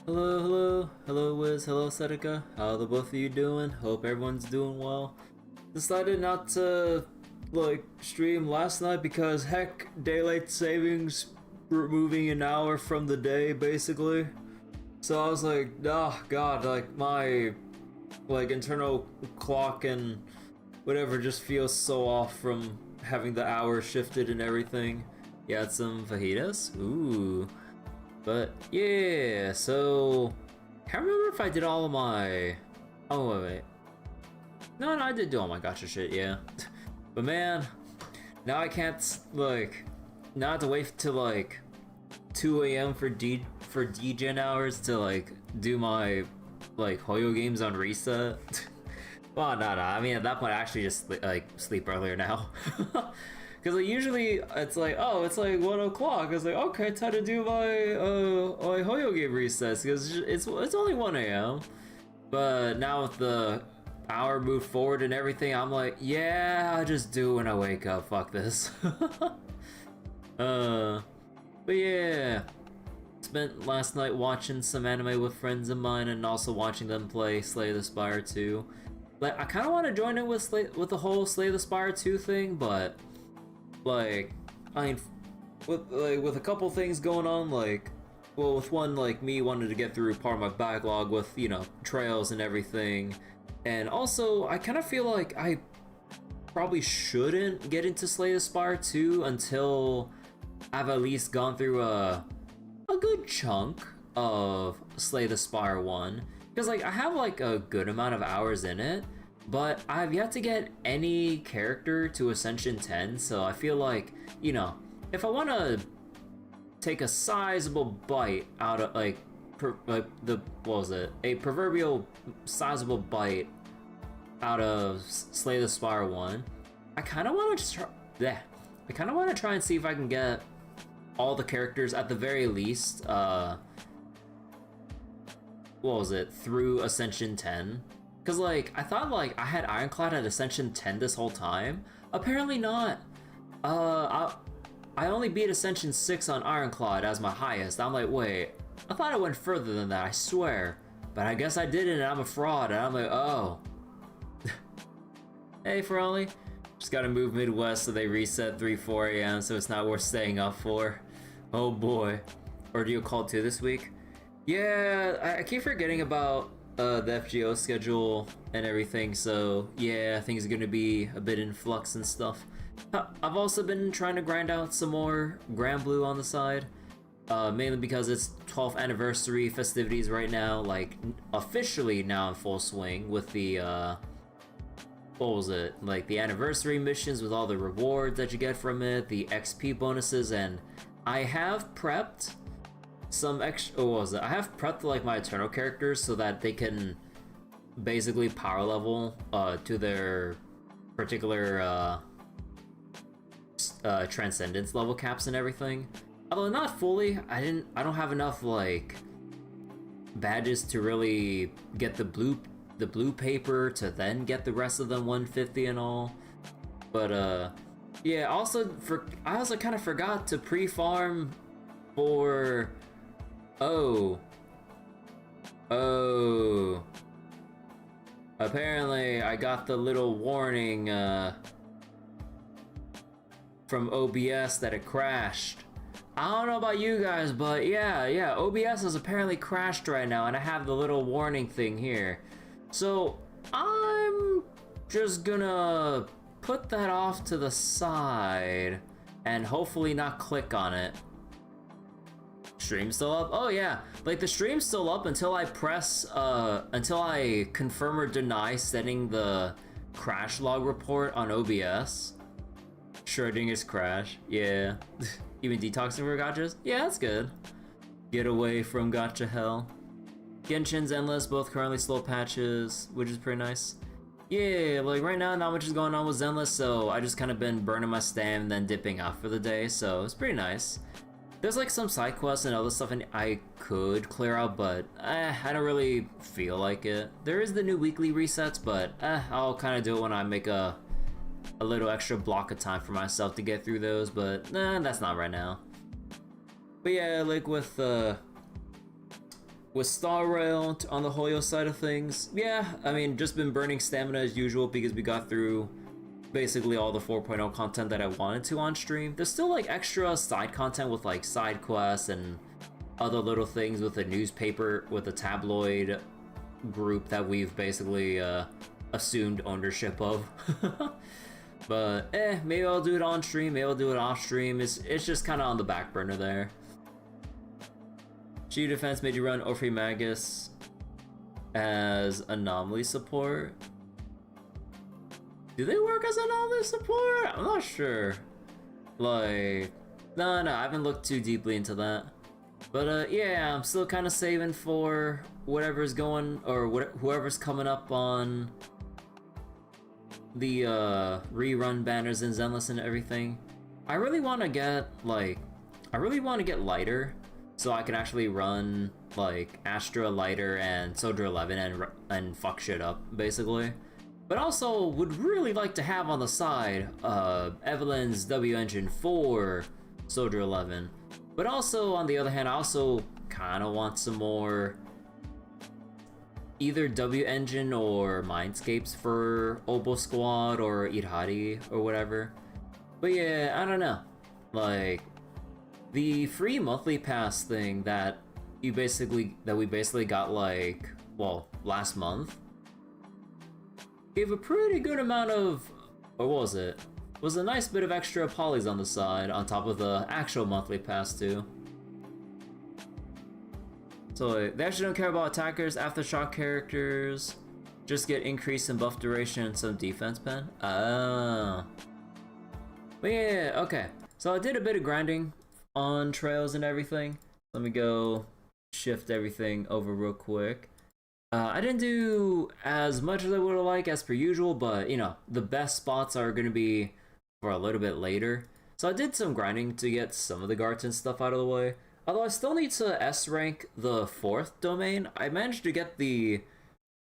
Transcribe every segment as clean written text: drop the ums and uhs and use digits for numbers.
hello Wiz, hello Setica. How the both of you doing? Hope everyone's doing well. Decided not to stream last night because heck, daylight savings removing an hour from the day basically. So I was like, oh god, like my internal clock and whatever just feels so off from having the hour shifted and everything. You had some fajitas? Ooh. But yeah, so can't remember if I did all of my. Oh wait. No, I did do all my gotcha shit, yeah. But man, now I can't now I have to wait till 2 a.m. for DGen hours to do my Hoyo games on reset. Well, no. I mean, at that point, I actually just sleep earlier now. Because usually it's oh, it's 1 o'clock. It's okay, time to do my Hoyo game resets because it's only 1 a.m. But now with the hour moved forward and everything, I'm like, yeah, I'll just do it when I wake up. Fuck this. But yeah, spent last night watching some anime with friends of mine and also watching them play Slay the Spire 2. I kind of want to join in with the whole Slay the Spire 2 thing, but I mean, with a couple things going on, well, with one, me wanted to get through part of my backlog with, trails and everything, and also, I kind of feel like I probably shouldn't get into Slay the Spire 2 until I've at least gone through a good chunk of Slay the Spire 1, because, I have, a good amount of hours in it, but I've yet to get any character to Ascension 10, so I feel like, if I want to take a sizable bite out of, a proverbial sizable bite out of Slay the Spire 1, I kind of want to try and see if I can get all the characters at the very least, through Ascension 10. Because, I thought, I had Ironclad at Ascension 10 this whole time. Apparently not. I only beat Ascension 6 on Ironclad as my highest. I'm like, wait, I thought I went further than that, I swear. But I guess I didn't, and I'm a fraud, and I'm like, oh. Hey, Ferrari. Just gotta move Midwest so they reset 4 a.m., so it's not worth staying up for. Oh boy. Or do you call 2 this week? Yeah, I keep forgetting about the FGO schedule and everything, so yeah, things are gonna be a bit in flux and stuff. I've also been trying to grind out some more Grand Blue on the side, mainly because it's 12th anniversary festivities right now, officially now in full swing with the, the anniversary missions with all the rewards that you get from it, the XP bonuses, and I have prepped some extra. I have prepped my Eternal characters so that they can basically power level to their particular Transcendence level caps and everything. Although not fully. I don't have enough badges to really get the blue paper to then get the rest of them 150 and all. But yeah. I also kind of forgot to pre-farm for. Oh. Apparently, I got the little warning from OBS that it crashed. I don't know about you guys, but yeah, OBS has apparently crashed right now, and I have the little warning thing here. So, I'm just gonna put that off to the side and hopefully not click on it. Stream's still up? Oh yeah, the stream's still up until I press, until I confirm or deny setting the crash log report on OBS. Schrodinger's crash, yeah. Even detoxing for gachas? Yeah, that's good. Get away from gacha hell. Genshin's Endless, both currently slow patches, which is pretty nice. Yeah, right now not much is going on with Zenless, so I just kind of been burning my stam and then dipping out for the day, so it's pretty nice. There's some side quests and other stuff I could clear out, but I don't really feel like it. There is the new weekly resets, but I'll kind of do it when I make a little extra block of time for myself to get through those, but that's not right now. But yeah, with with Star Rail on the Hoyo side of things, yeah, I mean, just been burning stamina as usual because we got through basically all the 4.0 content that I wanted to on stream. There's still like extra side content with like side quests and other little things with the newspaper, with the tabloid group that we've basically assumed ownership of. But maybe I'll do it on stream, maybe I'll do it off stream. It's just kind of on the back burner there. Shield Defense made you run Orphe Magus as anomaly support. Do they work as anomaly support? I'm not sure. Like, no, I haven't looked too deeply into that. But yeah, I'm still kind of saving for whatever's going, or whoever's coming up on the rerun banners in Zenless and everything. I really want to get lighter, so I can actually run like Astra Lighter and Soldier 11 and fuck shit up basically. But also would really like to have on the side Evelyn's W Engine for Soldier 11. But also on the other hand, I also kind of want some more either W Engine or Mindscapes for Obo Squad or Irhari or whatever. But yeah, I don't know. Like, the free monthly pass thing that we basically got like, well, last month, gave a pretty good amount of, or what was it? Was a nice bit of extra polys on the side, on top of the actual monthly pass too. So they actually don't care about attackers, aftershock characters, just get increase in buff duration and some defense pen. Oh. But yeah, okay. So I did a bit of grinding on trails and everything. Let me go shift everything over real quick. I didn't do as much as I would have liked as per usual, but you know, the best spots are going to be for a little bit later. So I did some grinding to get some of the Garten stuff out of the way. Although I still need to S rank the 4th domain. I managed to get the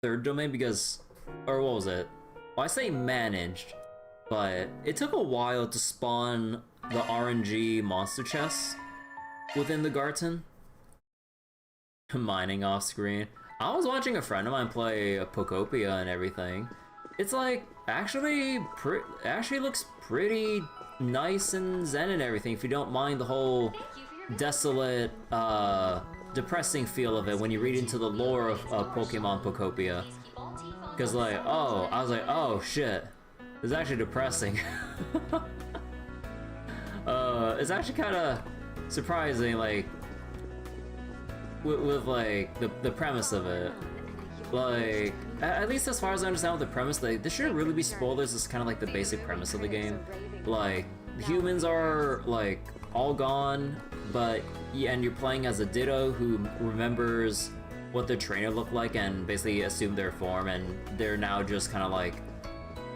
3rd domain because, or what was it? Well, I say managed, but it took a while to spawn the RNG monster chests within the Garten. Mining off screen. I was watching a friend of mine play Pocopia and everything. It's like actually looks pretty nice and zen and everything if you don't mind the whole desolate, depressing feel of it when you read into the lore of Pokemon Pocopia. Because like, I was like, oh shit, it's actually depressing. It's actually kind of surprising, like, with like the premise of it. Like, at least as far as I understand with the premise, like, this shouldn't really be spoilers. It's kind of like the basic premise of the game. Like, humans are like all gone, but and you're playing as a Ditto who remembers what their trainer looked like and basically assumed their form, and they're now just kind of like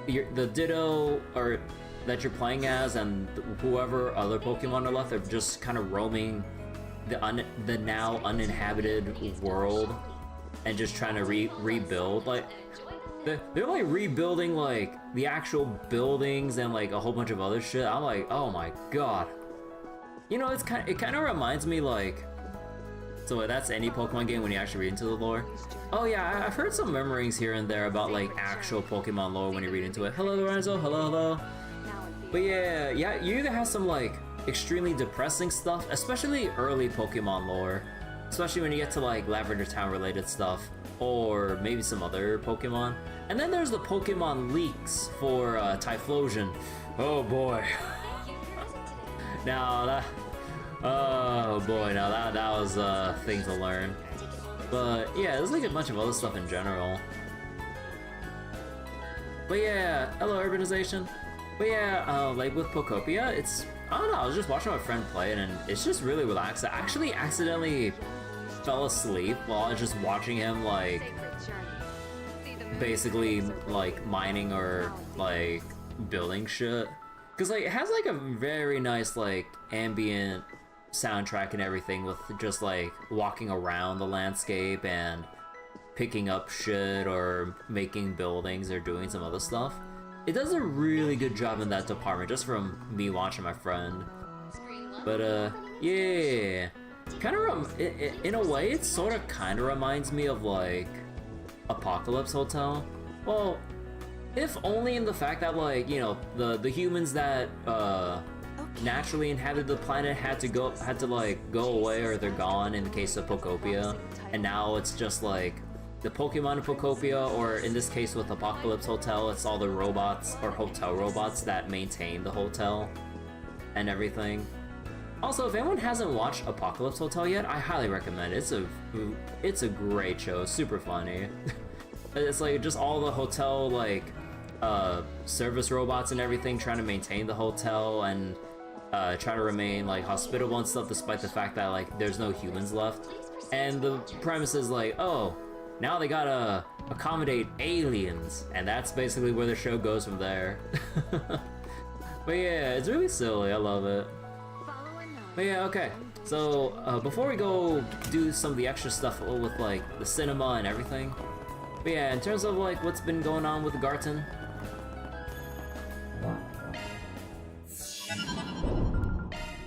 the Ditto or that you're playing as, and whoever other Pokemon are left are just kind of roaming the now uninhabited world and just trying to rebuild. Like they're like rebuilding like the actual buildings and like a whole bunch of other shit. I'm like, oh my god. You know, it kind of reminds me like, so that's any Pokemon game when you actually read into the lore. Oh yeah, I've heard some murmurings here and there about like actual Pokemon lore when you read into it. Hello Lorenzo, hello. But yeah, you either have some like extremely depressing stuff, especially early Pokemon lore, especially when you get to like Lavender Town related stuff, or maybe some other Pokemon. And then there's the Pokemon leaks for Typhlosion. Oh boy. That was a thing to learn. But yeah, there's like a bunch of other stuff in general. But yeah, hello Urbanization. But yeah, like with Pocopia, it's, I don't know, I was just watching my friend play it and it's just really relaxed. I actually accidentally fell asleep while I was just watching him like basically like mining or like building shit. Cause like it has like a very nice like ambient soundtrack and everything with just like walking around the landscape and picking up shit or making buildings or doing some other stuff. It does a really good job in that department, just from me watching my friend. But yeah. kind of in a way, it sort of kind of reminds me of like Apocalypse Hotel. Well, if only in the fact that, like, you know, the humans that naturally inhabited the planet had to like go away, or they're gone in the case of Pocopia, and now it's just like the Pokemon of Pocopia, or in this case with Apocalypse Hotel, it's all the robots or hotel robots that maintain the hotel and everything. Also, if anyone hasn't watched Apocalypse Hotel yet, I highly recommend it. It's a great show, super funny. It's like just all the hotel like service robots and everything trying to maintain the hotel and try to remain like hospitable and stuff, despite the fact that like there's no humans left. And the premise is like, oh, now they gotta accommodate aliens, and that's basically where the show goes from there. But yeah, it's really silly, I love it. But yeah, okay. So before we go do some of the extra stuff with like the cinema and everything, but yeah, in terms of like what's been going on with the Garten,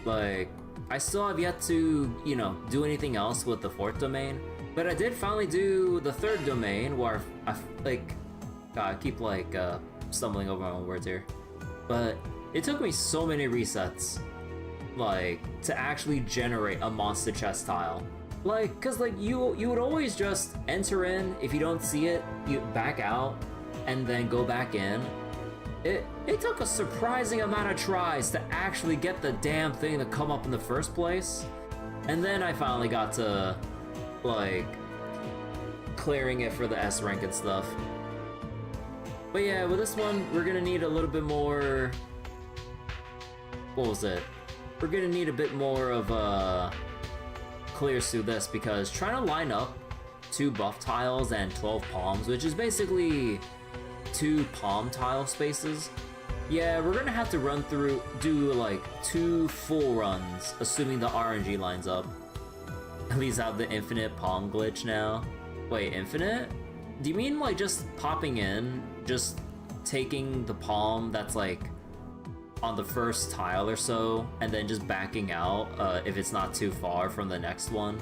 like I still have yet to, you know, do anything else with the 4th domain, but I did finally do the 3rd domain where I like, God, I keep like stumbling over my own words here, but it took me so many resets, like, to actually generate a monster chest tile. Like, cause like you would always just enter in, if you don't see it, you back out, and then go back in. It took a surprising amount of tries to actually get the damn thing to come up in the first place. And then I finally got to, like, clearing it for the S rank and stuff. But yeah, with this one, we're gonna need a little bit more... What was it? We're gonna need a bit more of clears through this, because trying to line up 2 buff tiles and 12 palms, which is basically 2 palm tile spaces. Yeah, we're gonna have to do like 2 full runs, assuming the RNG lines up. At least have the infinite palm glitch now. Wait, infinite? Do you mean like just popping in, just taking the palm that's like on the first tile or so, and then just backing out if it's not too far from the next one?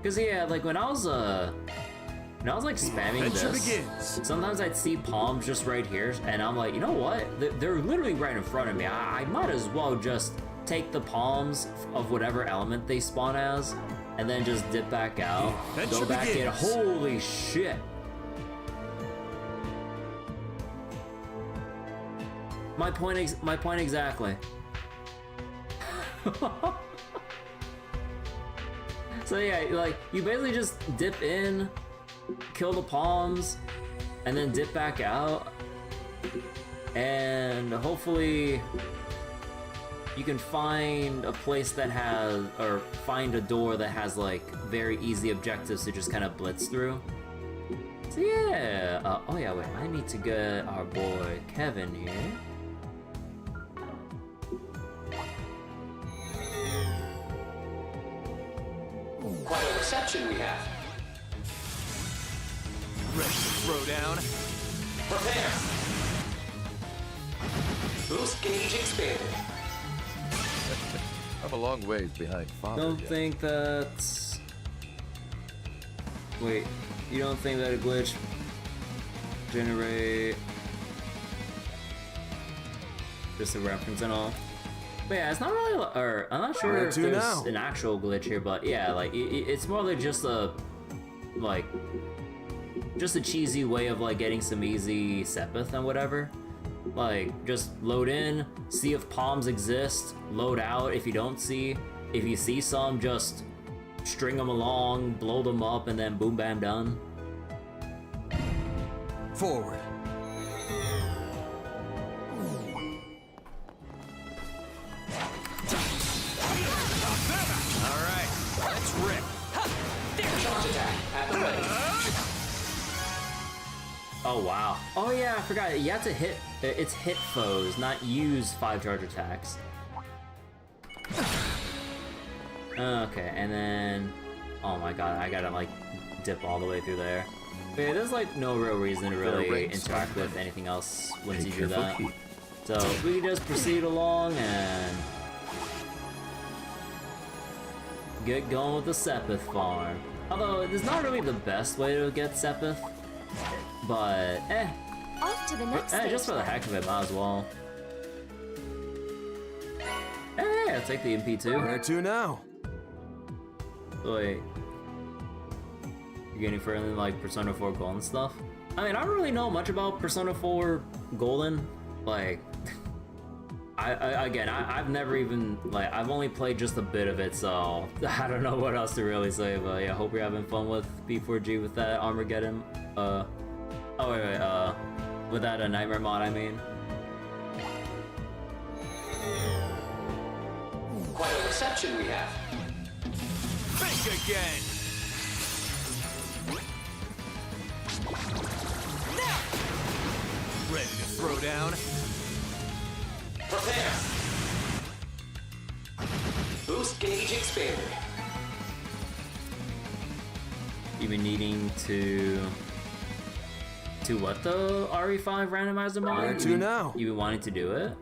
Cause yeah, like when I was like spamming this, sometimes I'd see palms just right here, and I'm like, you know what? They're literally right in front of me. I might as well just take the palms of whatever element they spawn as, and then just dip back out, go back in. Holy shit! My point exactly. So yeah, like you basically just dip in, kill the palms, and then dip back out, and hopefully you can find a place that has, or find a door that has like very easy objectives to just kind of blitz through. So yeah, oh yeah, wait, I need to get our boy Kevin here. Quite a reception we have. Ready to throw down? Prepare. Boost gauge expanded. I'm a long ways behind Father. Don't yet. think that's... Wait, you don't think that a glitch generate just a reference and all? But yeah, it's not really, or I'm not sure if there's an actual glitch here, but yeah, like it's more like just a cheesy way of like getting some easy Sepith and whatever. Like just load in, see if palms exist, load out if you don't see. If you see some, just string them along, blow them up, and then boom bam done. Forward. Alright, let's rip. Charge attack at the ready. Oh wow. Oh yeah, I forgot. You have to hit, it's hit foes, not use 5 charge attacks. Okay, and then, oh my god, I gotta like dip all the way through there. But yeah, there's like no real reason to really interact with anything else once you do that. So we can just proceed along and... get going with the Sepith farm. Although, it's not really the best way to get Sepith. But, Off to the next stage. just for the heck of it, might as well. Hey, I'll take the MP2. Where to now? Wait. You get any further than like Persona 4 Golden stuff? I mean, I don't really know much about Persona 4 Golden. Like, I've never even, like, I've only played just a bit of it, so I don't know what else to really say, but yeah, hope you're having fun with P4G with that Armageddon, with that Nightmare mod, I mean. Quite a reception we have. Think again. Now. Ready to throw down? Prepare. Boost gauge expanded. You've been needing to what the RE5 randomizer mod? Where to now? You've been wanting to do it?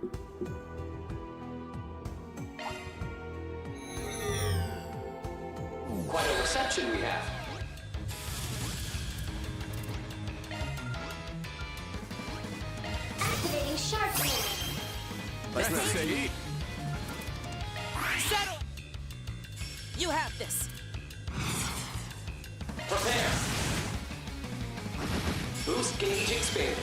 Quite a reception we have. Activating sharp ring. Let's see. Settle! You have this. Prepare. Boost gauge expanded.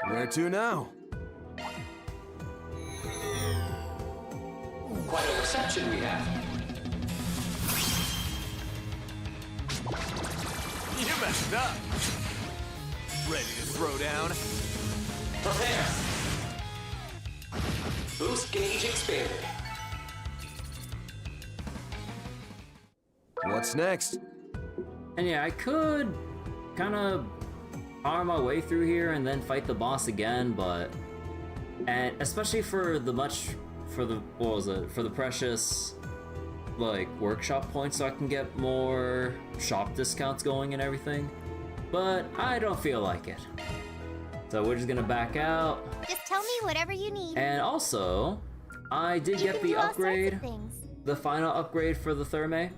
Where to now? Quite a reception we have. You messed up. Ready to throw down? Prepare. Boost gauge expanded. What's next? And yeah, I could kind of power my way through here and then fight the boss again, and especially for the precious like workshop points, so I can get more shop discounts going and everything. But I don't feel like it, so we're just gonna back out. Just tell me whatever you need. And also, I did You get can the do all sorts of upgrade, things. the final upgrade for the Therme.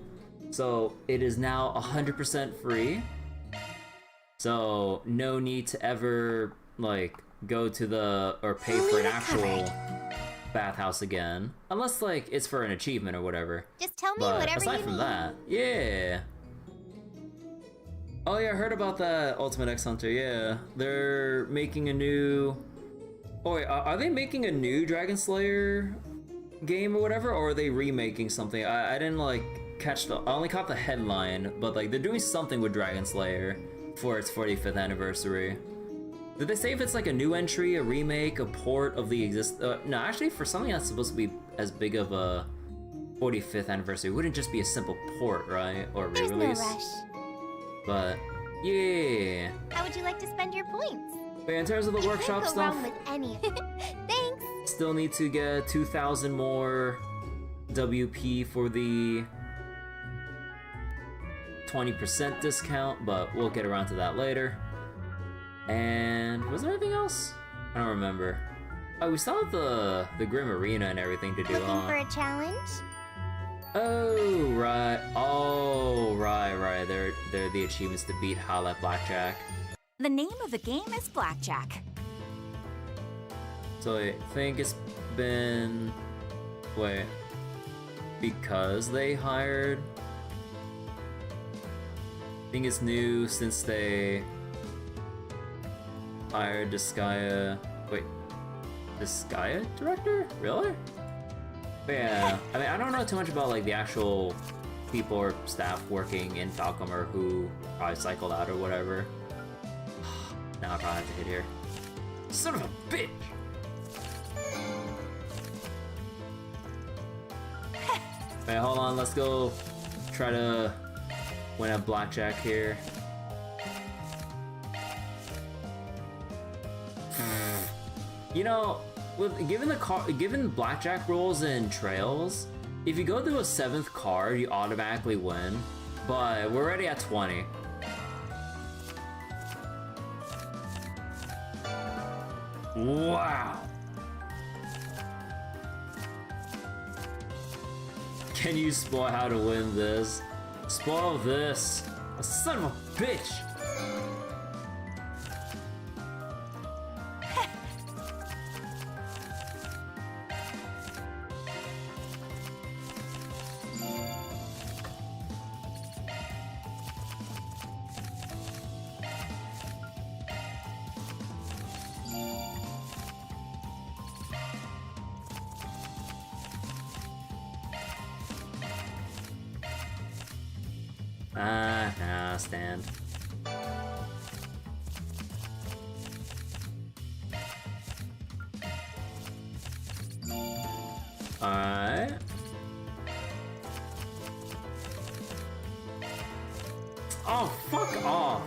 So it is now 100% free. So no need to ever like go to or pay for an actual bathhouse again, unless like it's for an achievement or whatever. Just tell me But whatever aside you from need. that, yeah. Oh yeah, I heard about that Ultimate X Hunter. Yeah, they're making a new. Oh wait, are they making a new Dragon Slayer game or whatever, or are they remaking something? I didn't like catch I only caught the headline, but like they're doing something with Dragon Slayer for its 45th anniversary. Did they say if it's like a new entry, a remake, a port of the no, actually for something that's supposed to be as big of a 45th anniversary, it wouldn't just be a simple port, right? Or There's re-release. no rush. But yeah. How would you like to spend your points? But in terms of the You workshop can't go stuff, wrong with any of it. Thanks. still need to get 2,000 more WP for the 20% discount, but we'll get around to that later. And was there anything else? I don't remember. Oh, we still have the Grim Arena and everything to do. Looking for a challenge? Oh right. Oh right. They're the achievements to beat Howl at Blackjack. The name of the game is Blackjack. So I think it's been because they hired. I think it's new since they hired Disgaea director? Really? But yeah, I mean, I don't know too much about like the actual people or staff working in Falcom or who probably cycled out or whatever. Now I probably have to hit here. Son of a bitch! Wait, hold on, let's go try to win a Blackjack here. You know, given Blackjack rules and trails, if you go to a 7th card, you automatically win. But we're already at 20. Wow. Can you spoil how to win this? Spoil this. A son of a bitch! Nah, stand. Alright. Oh, fuck off!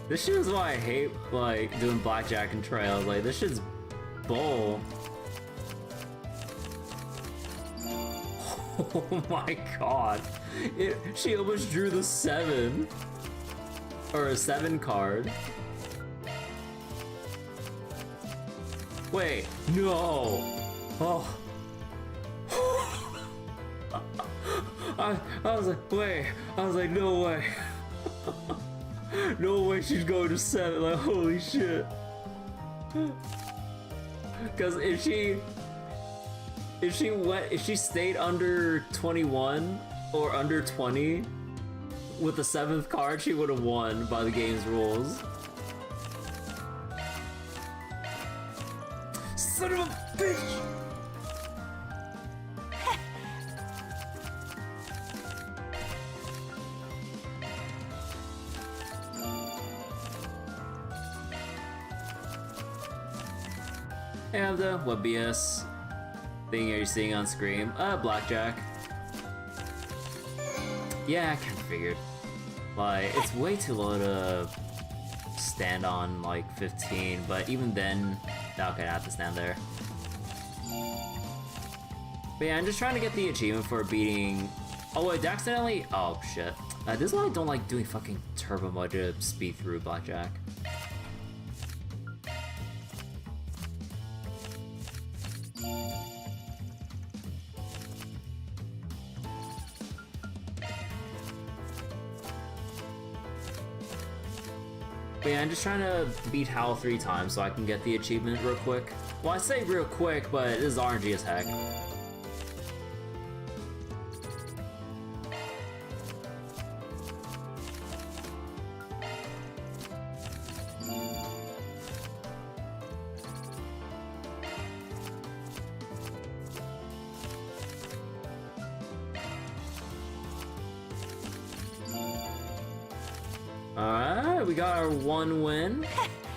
This shit is why I hate, like, doing blackjack and trails. Like, this shit's bull. Oh my god. She almost drew the 7. Or a 7 card. Wait, no. Oh. I was like, wait. I was like, no way. No way she's going to 7. Like, holy shit. Because if she stayed under 21 or under 20 with the 7th card, she would have won by the game's rules. Son of a bitch! And what BS thing are you seeing on screen? Blackjack. Yeah, I kinda figured. Like, it's way too low to stand on, like, 15, but even then, okay, I have to stand there. But yeah, I'm just trying to get the achievement for beating... Oh wait, accidentally... Oh shit. This is why I don't like doing fucking turbo mode to speed through Blackjack. But yeah, I'm just trying to beat Hal 3 times so I can get the achievement real quick. Well, I say real quick, but it is RNG as heck. Alright, we got our 1 win.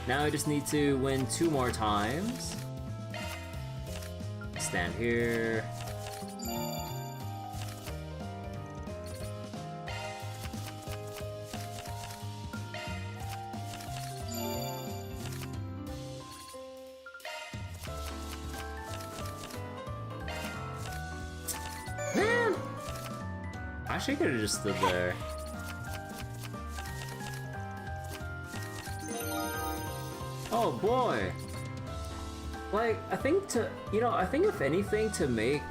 Now we just need to win 2 more times. Stand here. Man! I actually could have just stood there. Oh boy! Like, I think I think if anything to make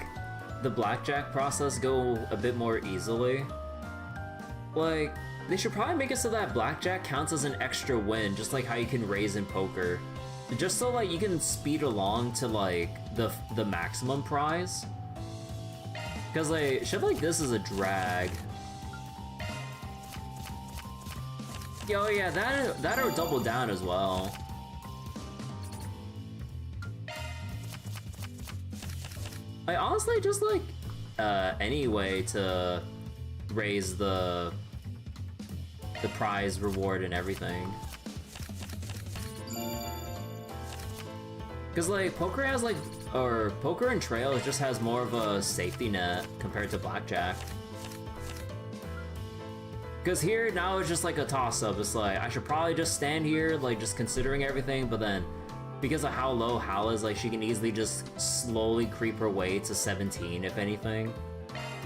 the blackjack process go a bit more easily, like, they should probably make it so that blackjack counts as an extra win, just like how you can raise in poker. Just so, like, you can speed along to, like, the maximum prize. Because, like, shit like this is a drag. Yo, yeah, that or double down as well. I honestly just like any way to raise the prize reward and everything. Cause like poker has like, or poker and trail just has more of a safety net compared to blackjack. Cause here now it's just like a toss up. It's like I should probably just stand here, like just considering everything, but then because of how low Hal is, like, she can easily just slowly creep her way to 17, if anything.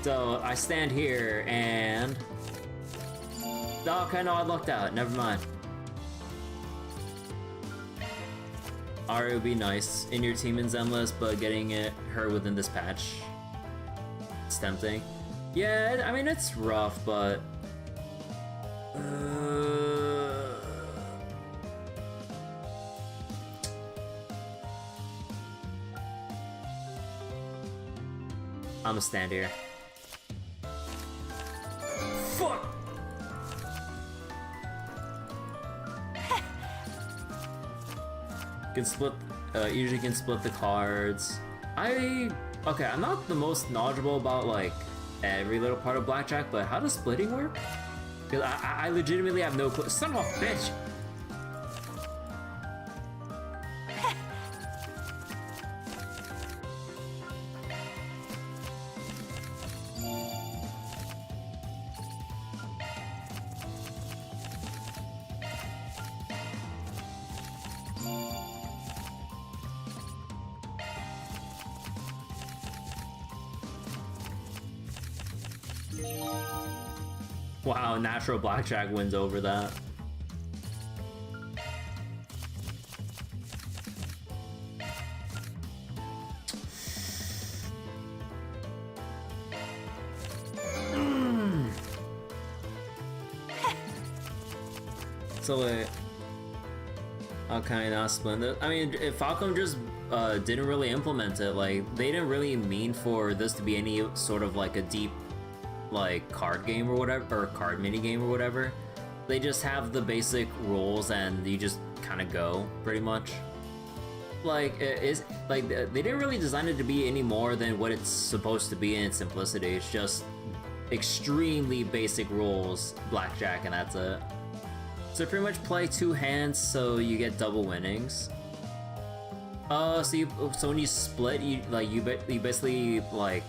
So, I stand here, and... Okay, no, I lucked out. Never mind. Ari would be nice in your team in Zenless, but getting her within this patch, it's tempting. Yeah, I mean, it's rough, but... I'm gonna stand here. Fuck! Can split, usually can split the cards. Okay, I'm not the most knowledgeable about like every little part of Blackjack, but how does splitting work? Because I legitimately have no clue. Son of a bitch! Wow, natural Blackjack wins over that. So wait. Okay, not Splendid. I mean, if Falcom just didn't really implement it, like, they didn't really mean for this to be any sort of like a deep like card game or whatever, or card mini game or whatever. They just have the basic rules and you just kind of go pretty much. Like it is like they didn't really design it to be any more than what it's supposed to be in its simplicity. It's just extremely basic rules, Blackjack, and that's it. So pretty much play 2 hands so you get double winnings. So when you split, you basically like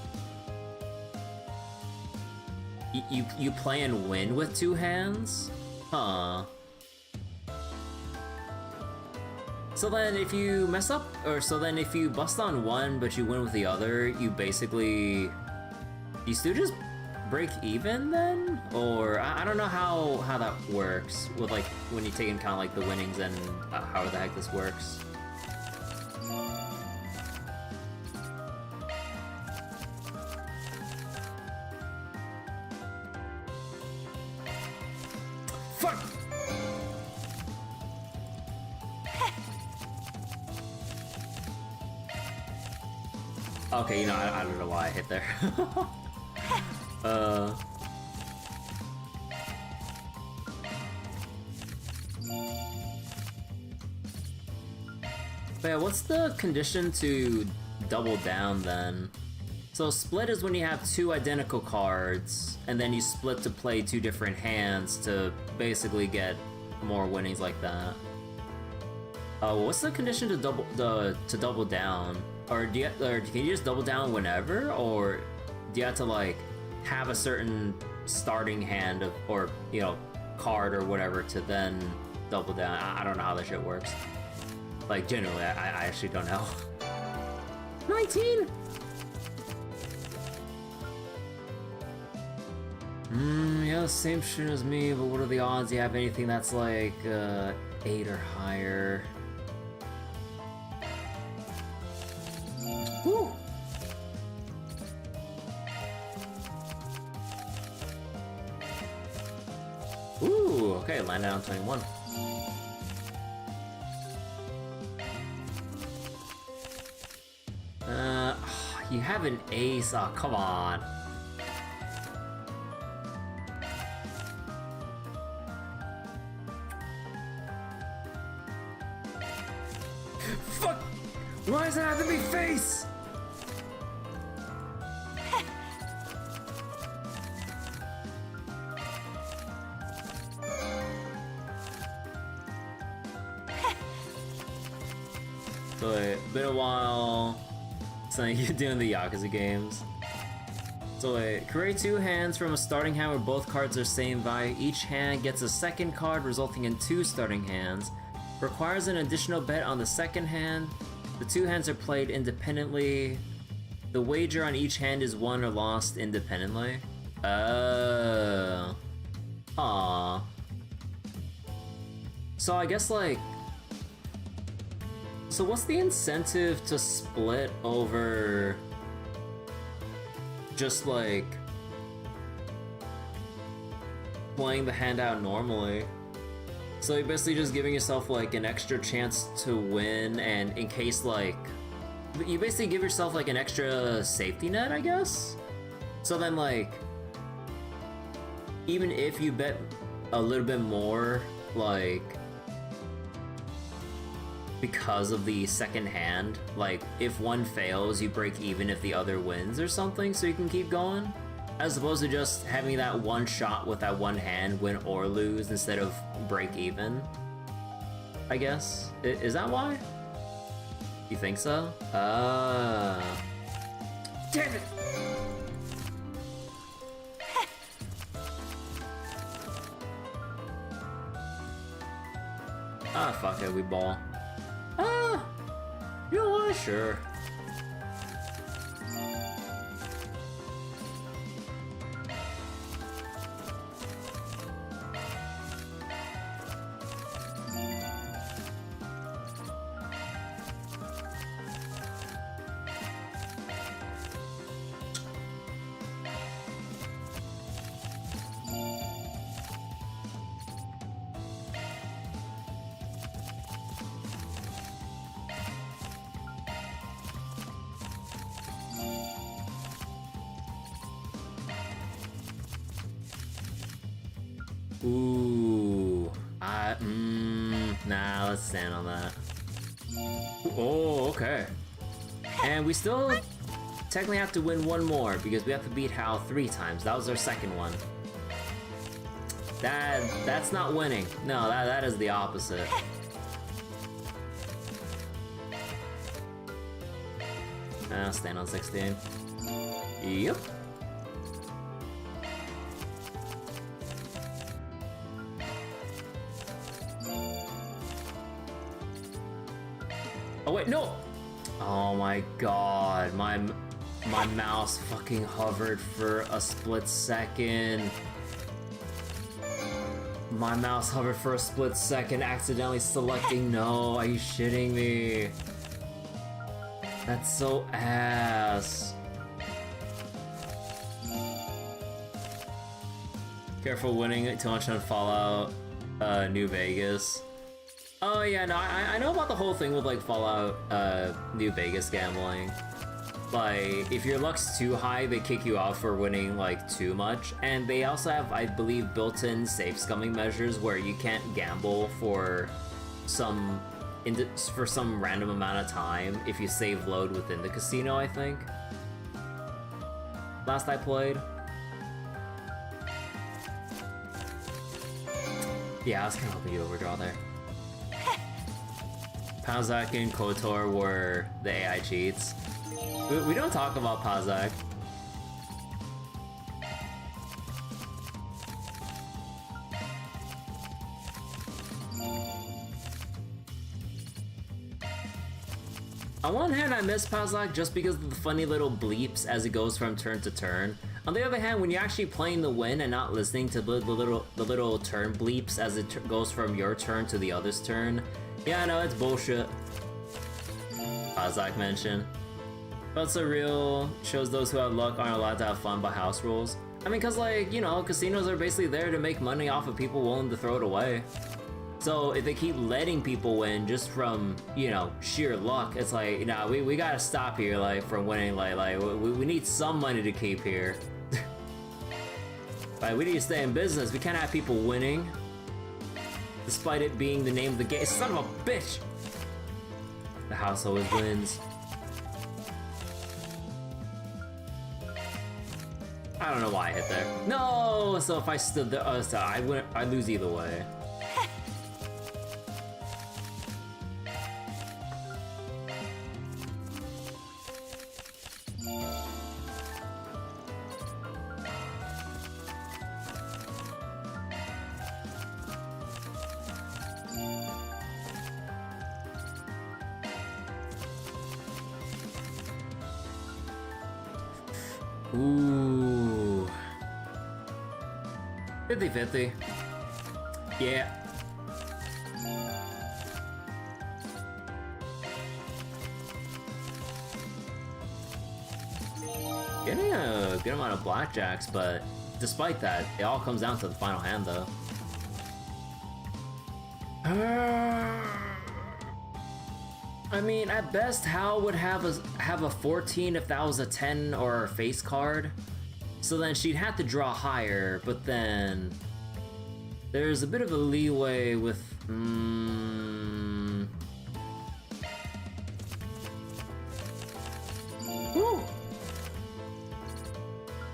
you play and win with 2 hands? Huh. So then if you mess up, if you bust on one but you win with the other, you still just break even then? Or I don't know how that works with like when you take into account like the winnings and how the heck this works. Fuck! Okay, you know, I don't know why I hit there. But yeah, what's the condition to double down then? So split is when you have 2 identical cards, and then you split to play 2 different hands to basically get more winnings like that. What's the condition to double down? Or can you just double down whenever, or do you have to like have a certain starting hand of, or you know, card or whatever to then double down? I don't know how that shit works. Like genuinely, I actually don't know. 19. Yeah, same shit as me, but what are the odds you have anything that's like 8 or higher? Woo! Ooh, okay, landed on 21. You have an ace. Oh, come on. Fuck! Why does it have to be face? So wait, been a while. Something you're doing the Yakuza games. So wait, create 2 hands from a starting hand where both cards are same value. Each hand gets a second card, resulting in 2 starting hands. Requires an additional bet on the second hand. The 2 hands are played independently. The wager on each hand is won or lost independently. Oh. Aww. So I guess like... So what's the incentive to split over just like playing the hand out normally? So you're basically just giving yourself like an extra chance to win, and in case like you basically give yourself like an extra safety net, I guess. So then like even if you bet a little bit more, like because of the second hand, like if one fails you break even if the other wins or something, so you can keep going, as opposed to just having that one shot with that one hand, win or lose, instead of break even, I guess. Is that why? You think so? Damn it! Ah, fuck it, we ball. You know what? Sure. Ooh, nah, let's stand on that. Oh, okay. And we still technically have to win one more because we have to beat Hal 3 times. That was our second one. That's not winning. No, that is the opposite. I'll stand on 16. Yep. Oh wait, no! Oh my god, my mouse fucking hovered for a split second. My mouse hovered for a split second, accidentally selecting no. Are you shitting me? That's so ass. Careful winning too much on Fallout New Vegas. Oh yeah, no, I know about the whole thing with like Fallout New Vegas gambling. Like, if your luck's too high, they kick you out for winning like too much. And they also have, I believe, built-in safe scumming measures where you can't gamble for some random amount of time if you save load within the casino, I think. Last I played. Yeah, I was kind of hoping you overdraw there. Pazak and KOTOR were the AI cheats. We don't talk about Pazak. On one hand, I miss Pazak just because of the funny little bleeps as it goes from turn to turn. On the other hand, when you're actually playing the win and not listening to the little turn bleeps as it goes from your turn to the other's turn, yeah, no, it's bullshit. Pazak mention. But surreal, shows those who have luck aren't allowed to have fun by house rules. I mean, cause like, you know, casinos are basically there to make money off of people willing to throw it away. So if they keep letting people win just from, you know, sheer luck, it's like, you know, we gotta stop here, like, from winning, like we need some money to keep here. Like, we need to stay in business, we can't have people winning. Despite it being the name of the game. Son of a bitch! The house always wins. I don't know why I hit there. No! So if I stood there, so I lose either way. Ooh. 50-50. Yeah. Getting a good amount of blackjacks, but despite that, it all comes down to the final hand, though. I mean, at best, Hal would have a 14 if that was a 10 or a face card. So then she'd have to draw higher, but then there's a bit of a leeway with. Woo!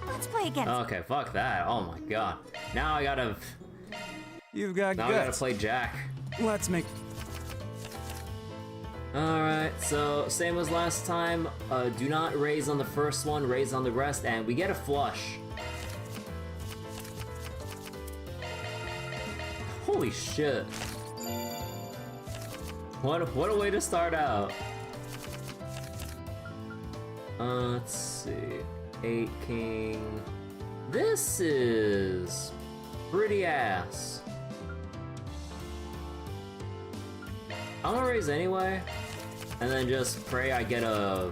Let's play again. Okay, fuck that. Oh my god. Now I gotta. You've got Now I gotta guts. play Jack. Let's make. Alright, so same as last time. Do not raise on the first one, raise on the rest, and we get a flush. Holy shit. What a way to start out. Let's see. 8 king. This is pretty ass. I'm gonna raise anyway, and then just pray I get a.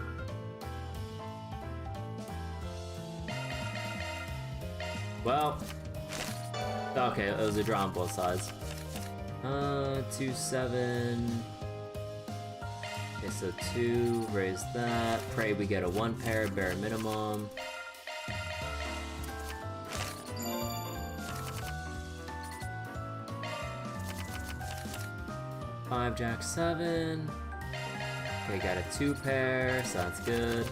Well, okay, it was a draw on both sides. 2, 7. Okay, so 2, raise that. Pray we get a 1 pair, bare minimum. Five, Jack, 7. Okay, got a 2 pair, so that's good.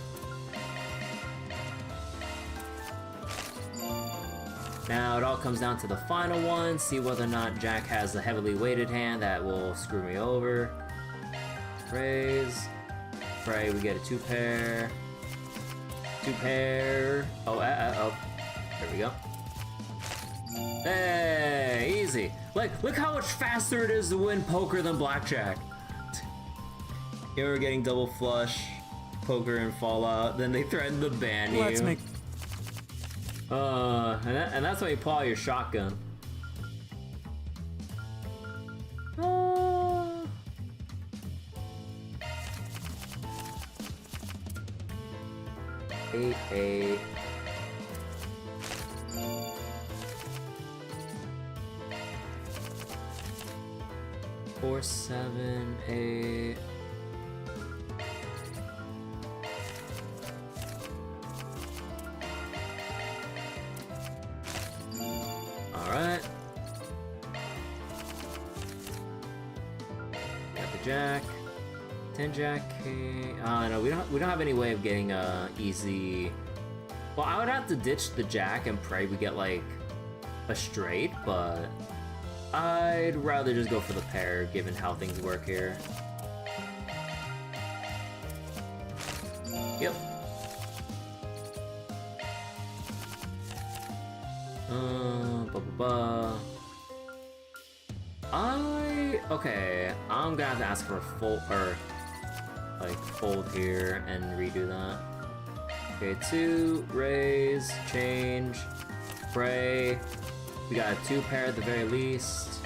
Now it all comes down to the final one, see whether or not Jack has a heavily weighted hand that will screw me over. Raise. Pray we get a 2 pair. 2 pair. Oh, oh. There we go. Hey, easy. Like, look how much faster it is to win poker than blackjack. You were getting double flush, poker and Fallout, then they threaten to ban you. Let's make. And that's when you pull out your shotgun. 8, 8. Four, 7, 8. Alright. Got the Jack. 10 Jack, king. No, we don't have any way of getting a easy. Well, I would have to ditch the Jack and pray we get like a straight, but I'd rather just go for the pair given how things work here. Yep. Okay, I'm gonna have to ask for a fold, or like fold here and redo that. Okay, 2, raise, change, pray. We got a 2 pair at the very least.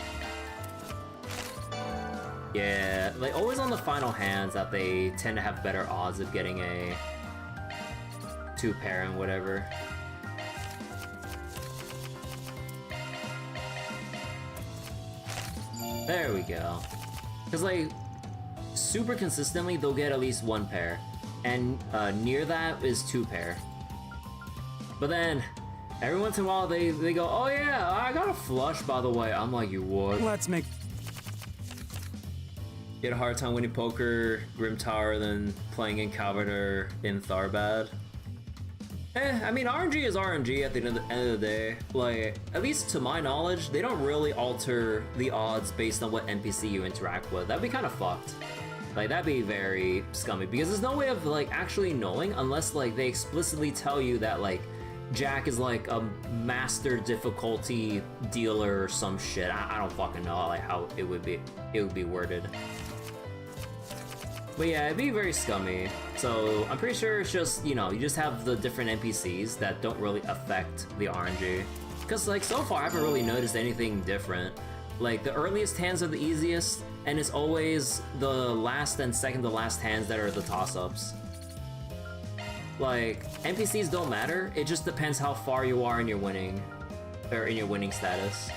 Yeah, like always on the final hands that they tend to have better odds of getting a 2 pair and whatever. There we go. Because, like, super consistently, they'll get at least 1 pair. And near that is 2 pair. But then, every once in a while, they go, oh yeah, I got a flush, by the way. I'm like, you would. Let's make. You had a hard time winning poker, Grim Tower, than playing in Cabaret or in Tharbad. I mean, RNG is RNG at the end of the day. Like, at least to my knowledge, they don't really alter the odds based on what NPC you interact with. That'd be kind of fucked. Like, that'd be very scummy, because there's no way of, like, actually knowing unless, like, they explicitly tell you that, like, Jack is, like, a master difficulty dealer or some shit. I don't fucking know, like, how it would be worded. But yeah, it'd be very scummy. So I'm pretty sure it's just, you know, you just have the different NPCs that don't really affect the RNG. Because, like, so far I haven't really noticed anything different. Like, the earliest hands are the easiest, and it's always the last and second to last hands that are the toss-ups. like, NPCs don't matter, it just depends how far you are in your winning, or in your winning status.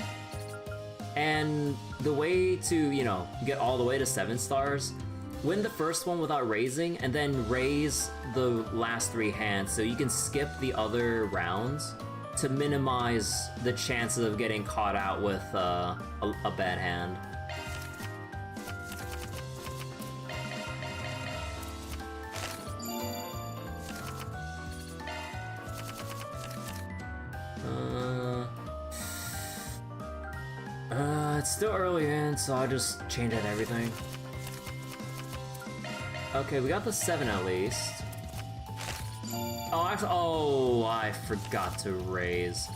And the way to, you know, get all the way to 7 stars, win the first one without raising, and then raise the last 3 hands so you can skip the other rounds to minimize the chances of getting caught out with a bad hand. It's still early in, so I'll just change out everything. Okay, we got the 7 at least. Oh, I forgot to raise.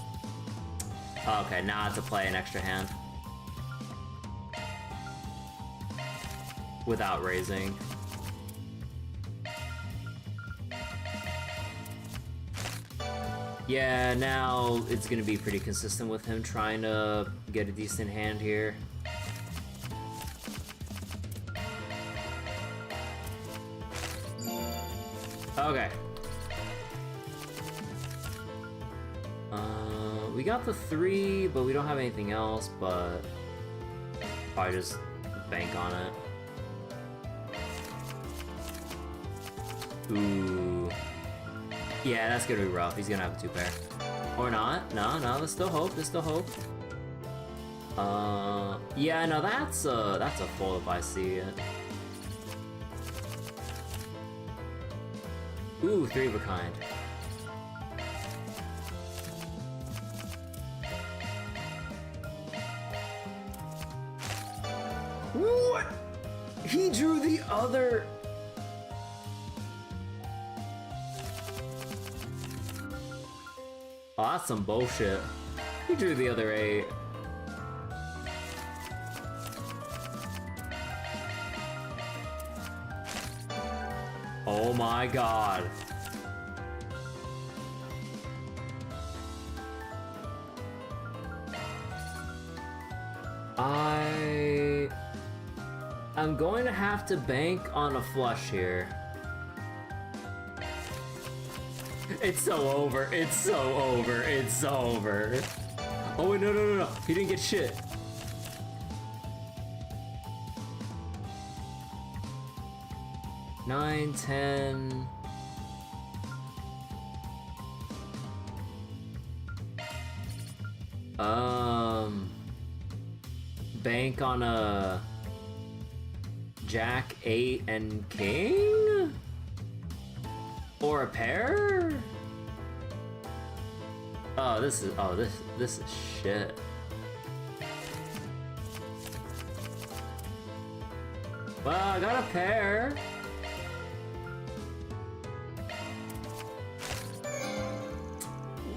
Okay, now I have to play an extra hand. Without raising. Yeah, now it's gonna be pretty consistent with him trying to get a decent hand here. Okay. We got the 3, but we don't have anything else, but probably just bank on it. Ooh. Yeah, that's gonna be rough. He's gonna have a 2 pair. Or not. No, there's still hope. There's still hope. Yeah, no, that's a fold if I see it. Ooh, 3 of a kind. What? He drew the other... Oh, that's some bullshit. He drew the other 8. Oh my god. I'm going to have to bank on a flush here. It's so over. It's so over. It's so over. Oh wait, no. He didn't get shit. Nine, 10. Bank on a Jack, 8, and King? Or a pair? Oh, this is shit. Well, I got a pair.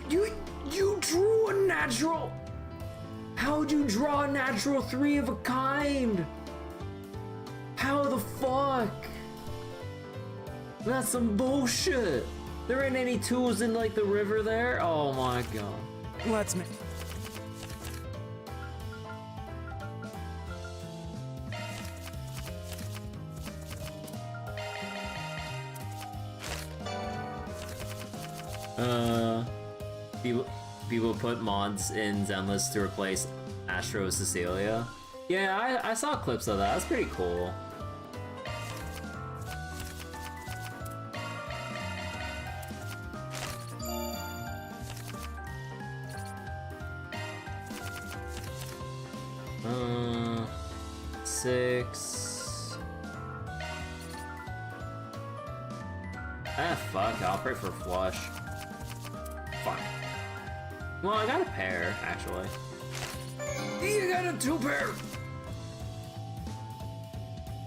You drew a natural. How'd you draw a natural 3 of a kind? How the fuck? That's some bullshit. There ain't any 2s in like the river there. Oh my god. Let's make. People put mods in Zenless to replace Astro Cecilia. Yeah, I saw clips of that. That's pretty cool. Six. Ah, fuck. I'll pray for flush. Fine. Well, I got a pair, actually. You got a 2 pair!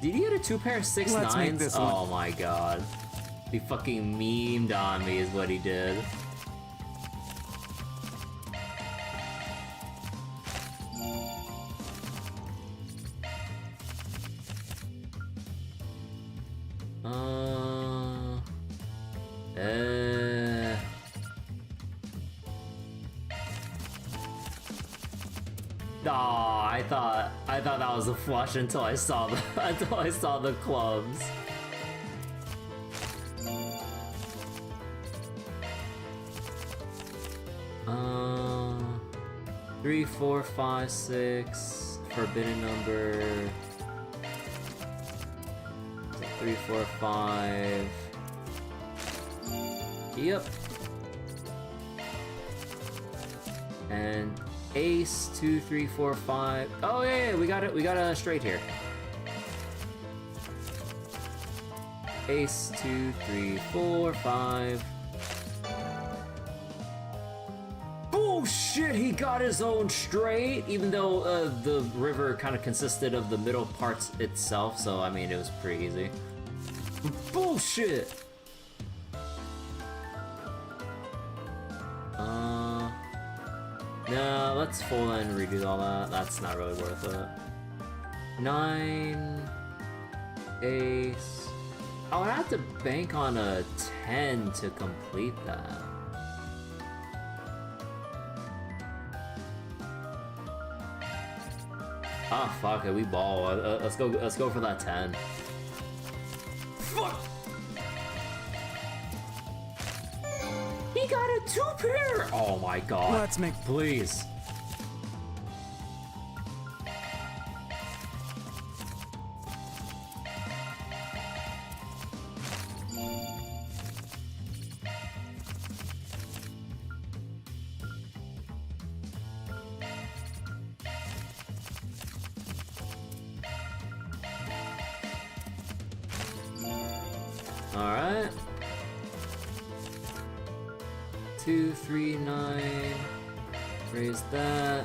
Did he get a 2 pair 6 Let's make 9s? this Oh one. my god. He fucking memed on me is what he did. I thought that was a flush until I saw the clubs. 3, 4, 5, 6. Forbidden number. 3, 4, 5. Yep. And ace, 2, 3, 4, 5. Oh yeah, we got it. We got a straight here. Ace, 2, 3, 4, 5. Bullshit! He got his own straight, even though the river kind of consisted of the middle parts itself. So I mean, it was pretty easy. Bullshit! No, let's fold and redo all that. That's not really worth it. 9, ace. I'll have to bank on a 10 to complete that. Ah, fuck it, we ball. Let's go for that 10. Fuck! He got a 2 pair! Oh my god. Let's make. Please. Alright. 2, 3, 9. Raise that.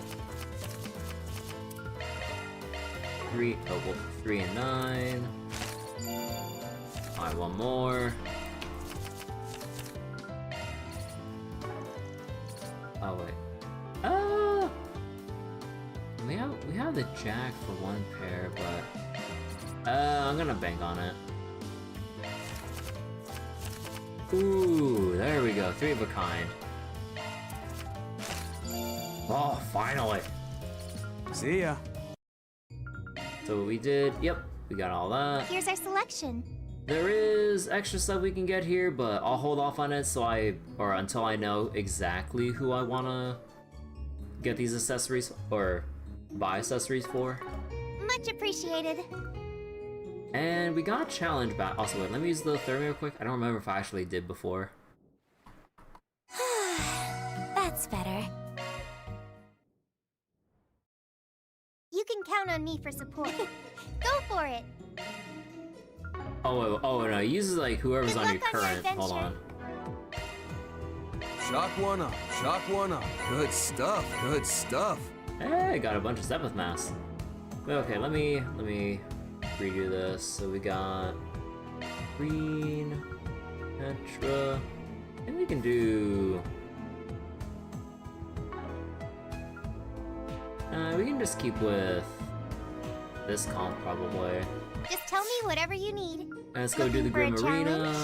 3, oh, well, 3 and 9. Alright, one more. Oh, wait. Ah! We have the jack for one pair, but I'm gonna bank on it. Ooh, there we go. 3 of a kind. Oh, finally. See ya. So we did, yep, we got all that. Here's our selection. There is extra stuff we can get here, but I'll hold off on it until I know exactly who I wanna get these accessories or buy accessories for. Much appreciated. And we got a challenge back. Also, wait, let me use the thermie real quick. I don't remember if I actually did before. That's better. You can count on me for support. Go for it. Oh, no, it uses like whoever's Good on your luck on your current. Hold on. Shock one up. Shock one up. Good stuff. Good stuff. Hey, got a bunch of Sepith masks. Okay, let me redo this. So we got green, Petra. I think we can do. We can just keep with this comp probably. Just tell me whatever you need. Let's go do the Looking Grim for a Arena. challenge?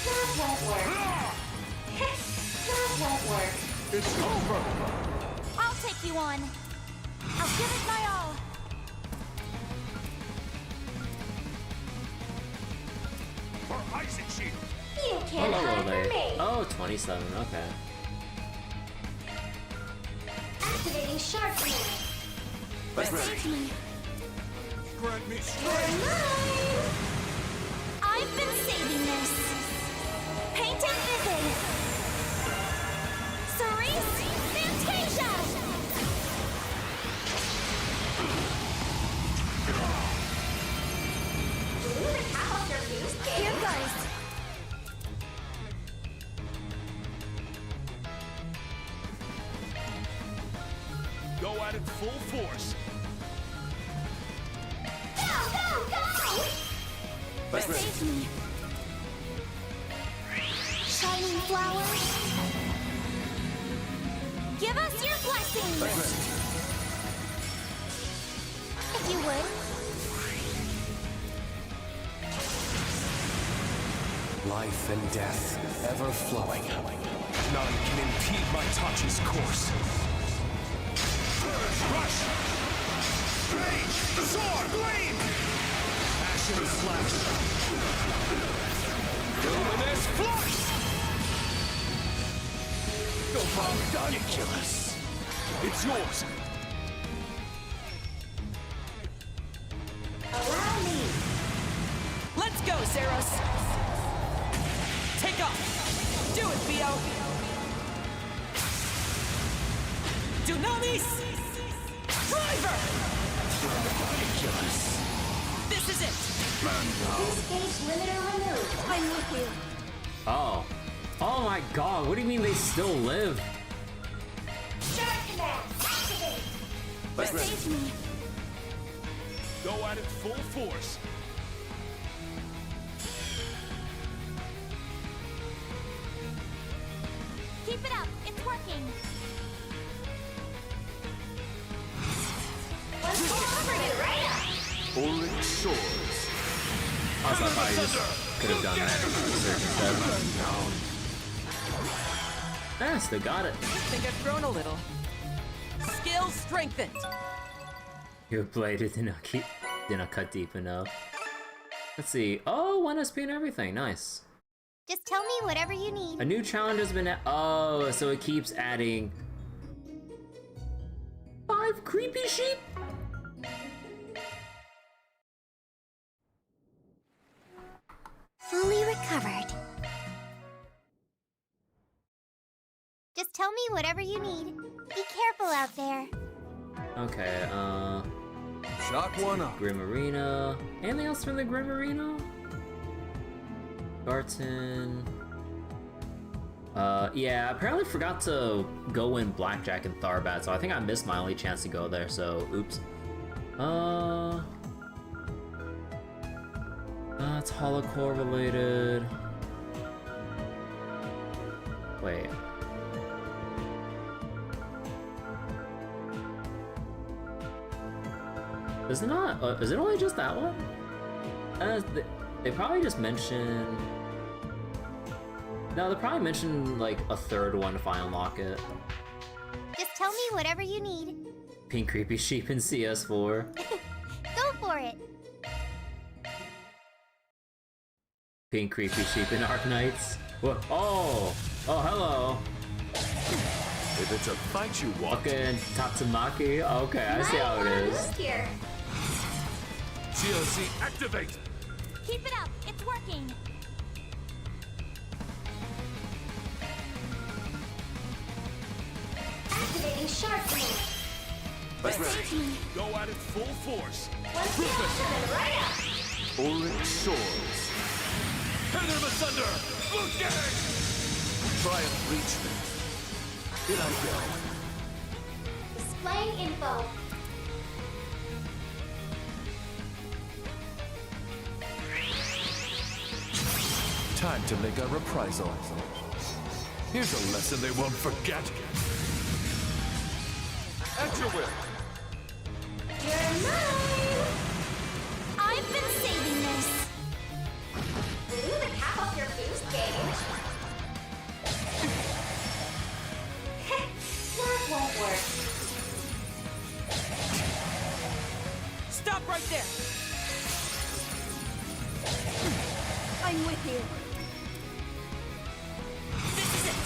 That won't work. That won't work. It's over. I'll take you on. I'll give it my all. For Isaac Shield. You What can't level are hide from they? me. Oh, 27, okay. Activating Shark Tank. Save me. Grant me You're strength. mine. I've been saving this. Painted vivid. Cerise Fantasia. Blew the cap off your goose game. Here goes. Go at it full force. Go, go, go! Save me. Shining flower. Give us your blessings. If you would. Life and death, ever flowing. None can impede my Tachi's course. Rush. Rage! The sword! Blade! Passion flash! Luminous flux! Go bomb ridiculous! It's yours! Allow me. Let's go, Zeros! Take off! Do it, Theo! Dunamis! Driver! Ridiculous! This is it! Fuse gauge limiter removed. I'm with you. Oh. Oh my god, what do you mean they still live? Shark command. Activate. Save me. Go at it full force! Keep it up. It's working. Let's go over you right up. Orange swords! Also, I thought I just could have done that search instead. Ah, still got it. I think I've grown a little. Skill strengthened. Your blade did not cut deep enough. Let's see. Oh, 1 SP and everything. Nice. Just tell me whatever you need. A new challenge has been. Oh, so it keeps adding 5 creepy sheep. Fully recovered. Just tell me whatever you need. Be careful out there. Okay. Shock one up. Grim Arena. Anything else from the Grim Arena? Garten. Yeah, I apparently forgot to go in Blackjack and Tharbat, so I think I missed my only chance to go there, so oops. It's holocore related. Wait. Is it not? Is it only just that one? They probably just mentioned. No, they probably mentioned like a third one if I unlock it. Just tell me whatever you need. Pink creepy sheep in CS4. Go for it. Pink creepy sheep in Arc Knights. Whoa. Oh, hello. If it's a fight you want, Fucking Tatsumaki. Okay, I see how it is. Here. CLC activate! Keep it up. It's working. Activating shark command. Save me. Go at it full force! Let's go coming right up. Orange swords! Tether them asunder! Lucrezia! Try and reach me. Here I go. Displaying info. Time to make a reprisal. Here's a lesson they won't forget. At your will. You're mine. I've been saving this. Blew the cap off your boost gauge. That won't work. Stop right there! I'm with you. This is it!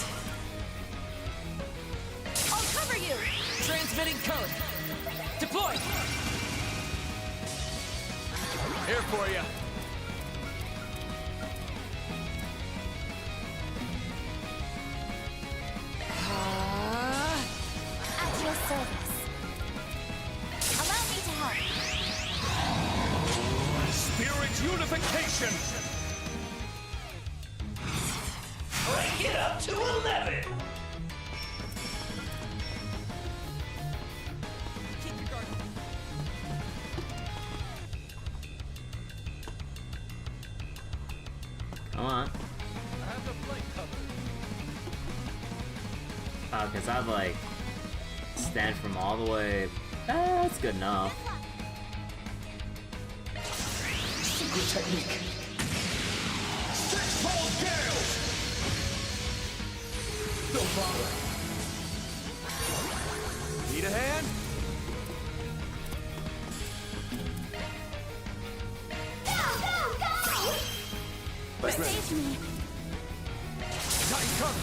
I'll cover you. Transmitting code. Deploy! Here for you. At your service. Allow me to help. Spirit unification! Break it up to 11! Keep your guard. Come on. I have the flank covered. Oh, because I'd like stand from all the way. That's good enough. Secret technique. Six-fold gale! No problem. Need a hand? Save me. Time come!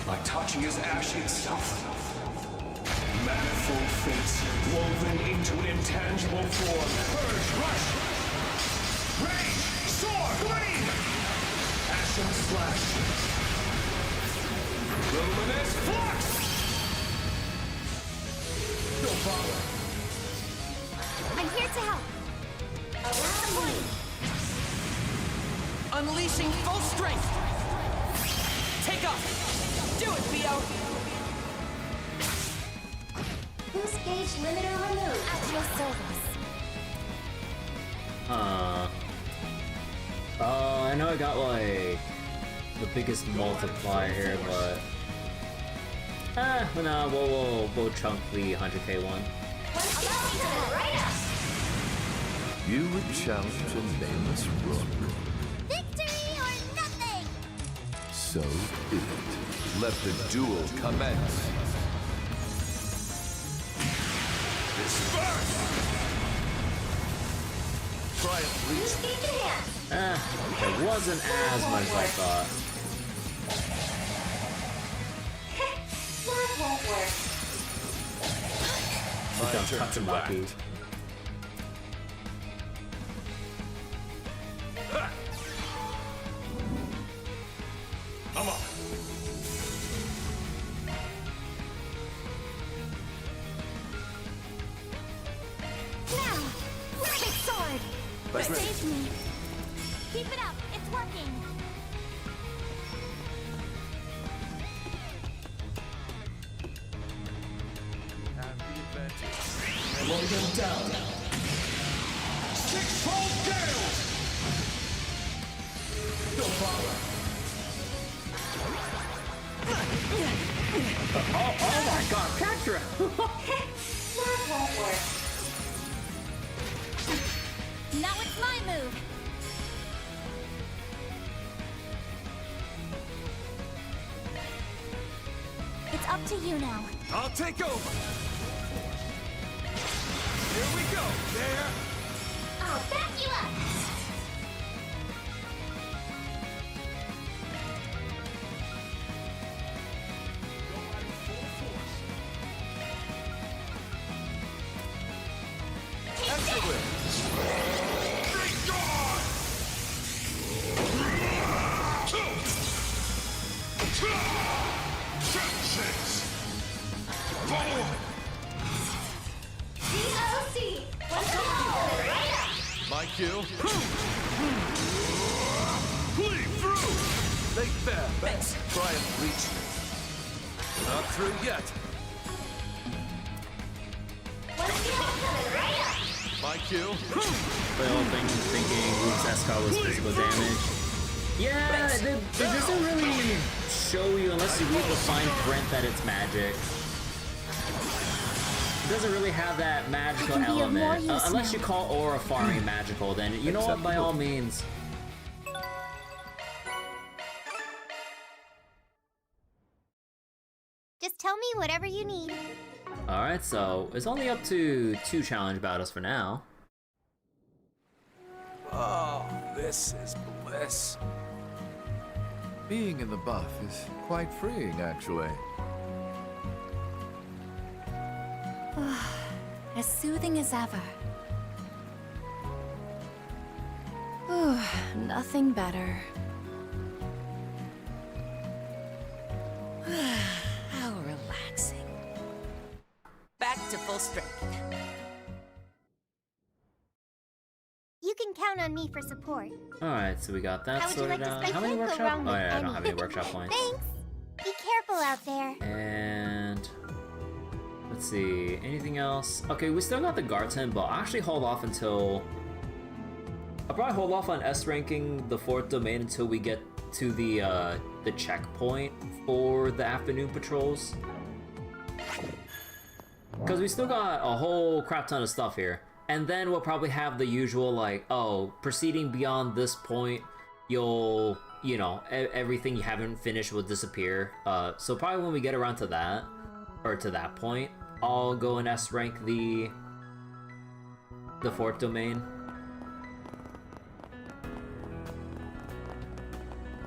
Like touching his ash itself. Manifold fates woven into an intangible form. Purge, rush! Rage! Soar! Bleed! Ashen slash! Luminous flux! Don't bother. I'm here to help. Around me. Unleashing full strength. Take off. Do it, Theo. Boost gauge limiter removed. At your service. I know I got like the biggest multiplier here, but no, we'll chunk the 100k one. Allow me to right up. You would challenge a nameless rook. Victory or nothing! So be it. Let the duel commence. Disperse! Try and reach Boost gauge enhanced. It wasn't as much as I thought. That won't work. my Don't turn touch to him, Lucky. act. I'm up. Now! Rabbit sword! Let's ready. Save me! Keep it up! It's working! Have the advantage. Slow them down. Six-fold gales! Don't bother. Oh my god, Patra! That won't work. Now it's my move! It's up to you now. I'll take over. Here we go. There. I'll back you up. DOC. What's the right up? My cue. Bleed through. They bear back. Try and reach me. Not through yet. What's the coming right up? My cue. The whole thing thinking Luke's Escar was physical damage. Yeah, it doesn't really show you unless you read the fine print that it's magic. It doesn't really have that magical I can be of more element. use Unless now. you call aura farming magical, then you know what, by all means. Just tell me whatever you need. Alright, so it's only up to 2 challenge battles for now. Oh, this is bliss. Being in the buff is quite freeing, actually. As soothing as ever. Nothing better. How relaxing. Back to full strength. You can count on me for support. Alright, so we got that How would you like sorted to out. spend How many go workshop? wrong Oh with yeah, I don't any? have any workshop points. Thanks. Be careful out there. And let's see, anything else? Okay, we still got the Garten, but I'll actually hold off until I'll probably hold off on S ranking the 4th domain until we get to the checkpoint for the afternoon patrols. Because we still got a whole crap ton of stuff here. And then we'll probably have the usual, like, oh, proceeding beyond this point, you'll, you know, everything you haven't finished will disappear. So probably when we get around to that, or to that point, I'll go and S rank the 4th domain.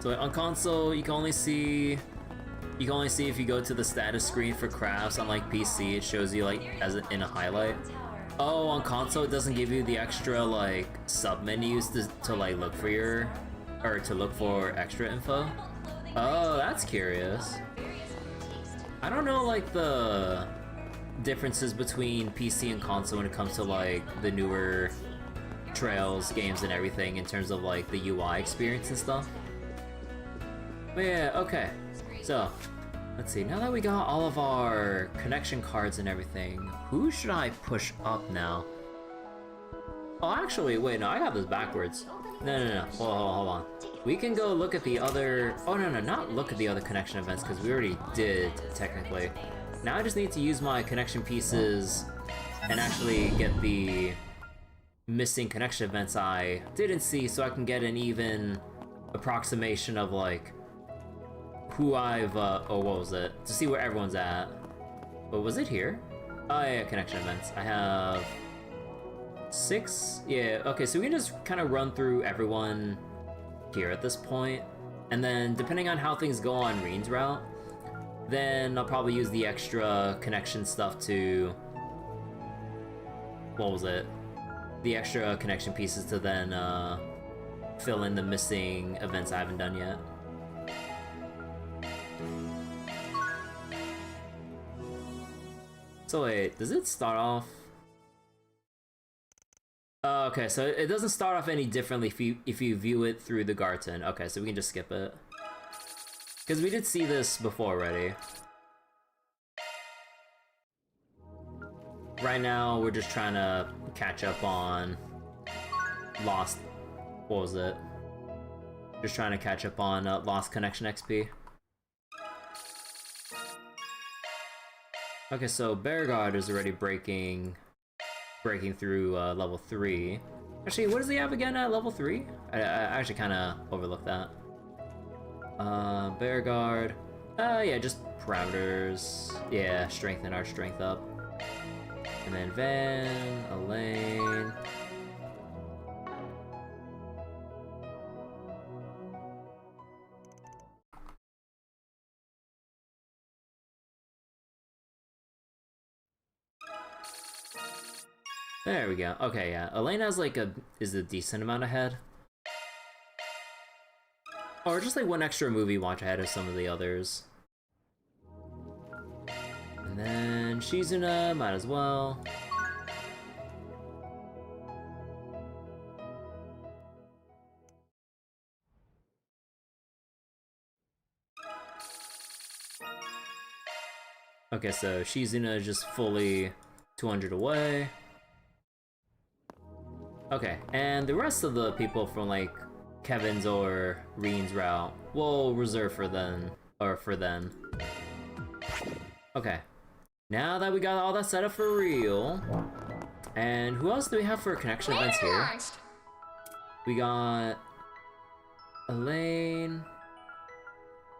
So on console, you can only see if you go to the status screen for crafts. On like PC, it shows you like in a highlight. Oh, on console, it doesn't give you the extra like sub menus to like look for extra info. Oh, that's curious. I don't know like the differences between PC and console when it comes to like the newer Trails games and everything in terms of like the UI experience and stuff. But yeah, okay. So, let's see. Now that we got all of our connection cards and everything, who should I push up now? Oh, actually, wait, no, I got this backwards. No. Hold on. We can go look at the other... Oh, no, not look at the other connection events, because we already did, technically. Now I just need to use my connection pieces and actually get the missing connection events I didn't see, so I can get an even approximation of, like, who I've, oh, what was it? To see where everyone's at. But was it here? Oh, yeah, connection events. I have 6? Yeah, okay, so we can just kind of run through everyone here at this point. And then, depending on how things go on Reen's route, then I'll probably use the extra connection stuff to... What was it? The extra connection pieces to then, fill in the missing events I haven't done yet. So wait, does it start off? Okay, so it doesn't start off any differently if you view it through the Garten. Okay, so we can just skip it. Because we did see this before already. Right now, we're just trying to catch up on Lost... What was it? Just trying to catch up on Lost Connection XP. Okay, so Beauregard is already breaking through level 3. Actually, what does he have again at level 3? I actually kind of overlooked that. Beauregard. Yeah, just parameters. Yeah, strengthen our strength up. And then Van, Elaine. There we go. Okay, yeah. Elaine has like is a decent amount ahead. Or just like one extra movie watch ahead of some of the others. And then Shizuna, might as well. Okay, so Shizuna is just fully 200 away. Okay, and the rest of the people from like Kevin's or Reen's route we'll reserve for then, Okay, now that we got all that set up for real, and who else do we have for connection events here? We got Elaine,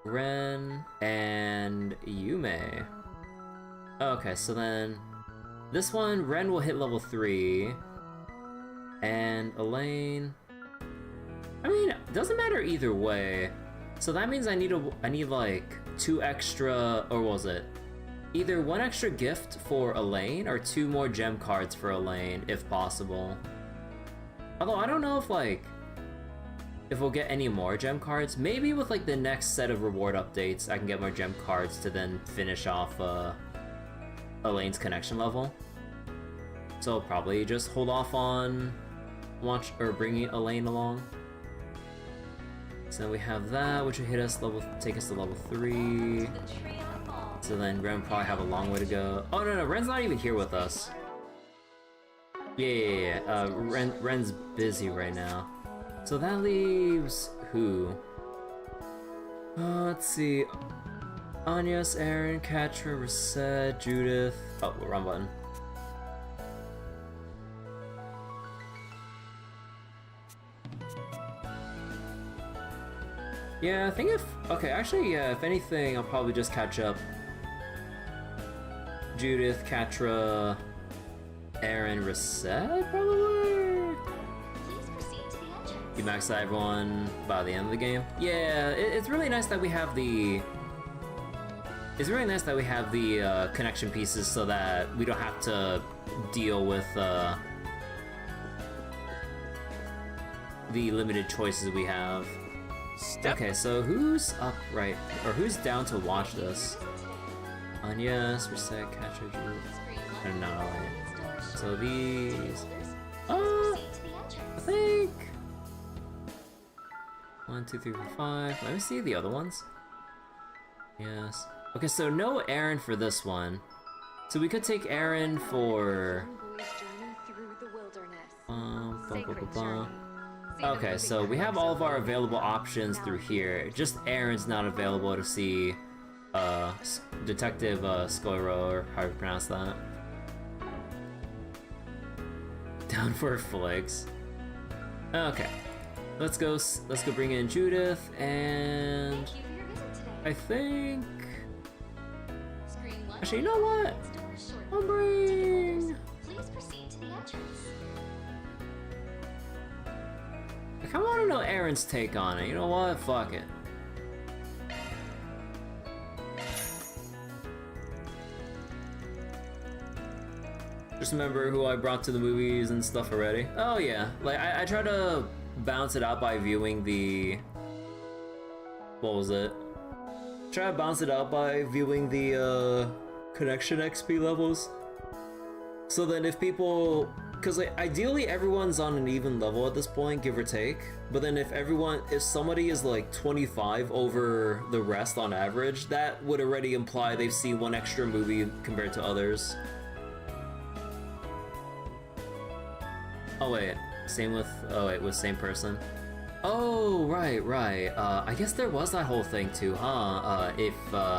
Ren, and Yume. Okay, so then this one, Ren will hit level 3. And Elaine... I mean, it doesn't matter either way. So that means I need like 2 extra... Or what was it? Either 1 extra gift for Elaine or 2 more gem cards for Elaine, if possible. Although I don't know if we'll get any more gem cards. Maybe with like the next set of reward updates, I can get more gem cards to then finish off Elaine's connection level. So I'll probably just hold off on bringing Elaine along. So we have that, which will take us to level 3. So then Ren will probably have a long way to go. Oh no, Ren's not even here with us. Yeah. Ren's busy right now. So that leaves who? Let's see. Agnes, Aaron, Katra, Reset, Judith. Oh, wrong button. Yeah, I think if anything, I'll probably just catch up. Judith, Katra, Aaron, Reset, probably? Please proceed to the engine. you max out everyone by the end of the game. Yeah, it's really nice that we have the. It's really nice that we have the connection pieces so that we don't have to deal with the limited choices we have. Okay, so who's up right, or who's down to watch this? Anya, Reset, Catcher, and no. So these. I think 1, 2, 3, 4, 5. Let me see the other ones. Yes. Okay, so no Aaron for this one. So we could take Aaron for. Okay, so we have all of our available options through here. Just Aaron's not available to see Detective Scoiro, or how you pronounce that. Down for flicks. Okay. Let's go bring in Judith, and I think actually, you know what? I'll bring. I kinda wanna know Aaron's take on it. You know what? Fuck it. Just remember who I brought to the movies and stuff already. Oh yeah, like I try to bounce it out by viewing the. What was it? Try to bounce it out by viewing the connection XP levels. So then if people, because like ideally everyone's on an even level at this point, give or take. But then if somebody is like 25 over the rest on average, that would already imply they've seen one extra movie compared to others. Oh wait, with same person. Oh, right. I guess there was that whole thing too, huh? If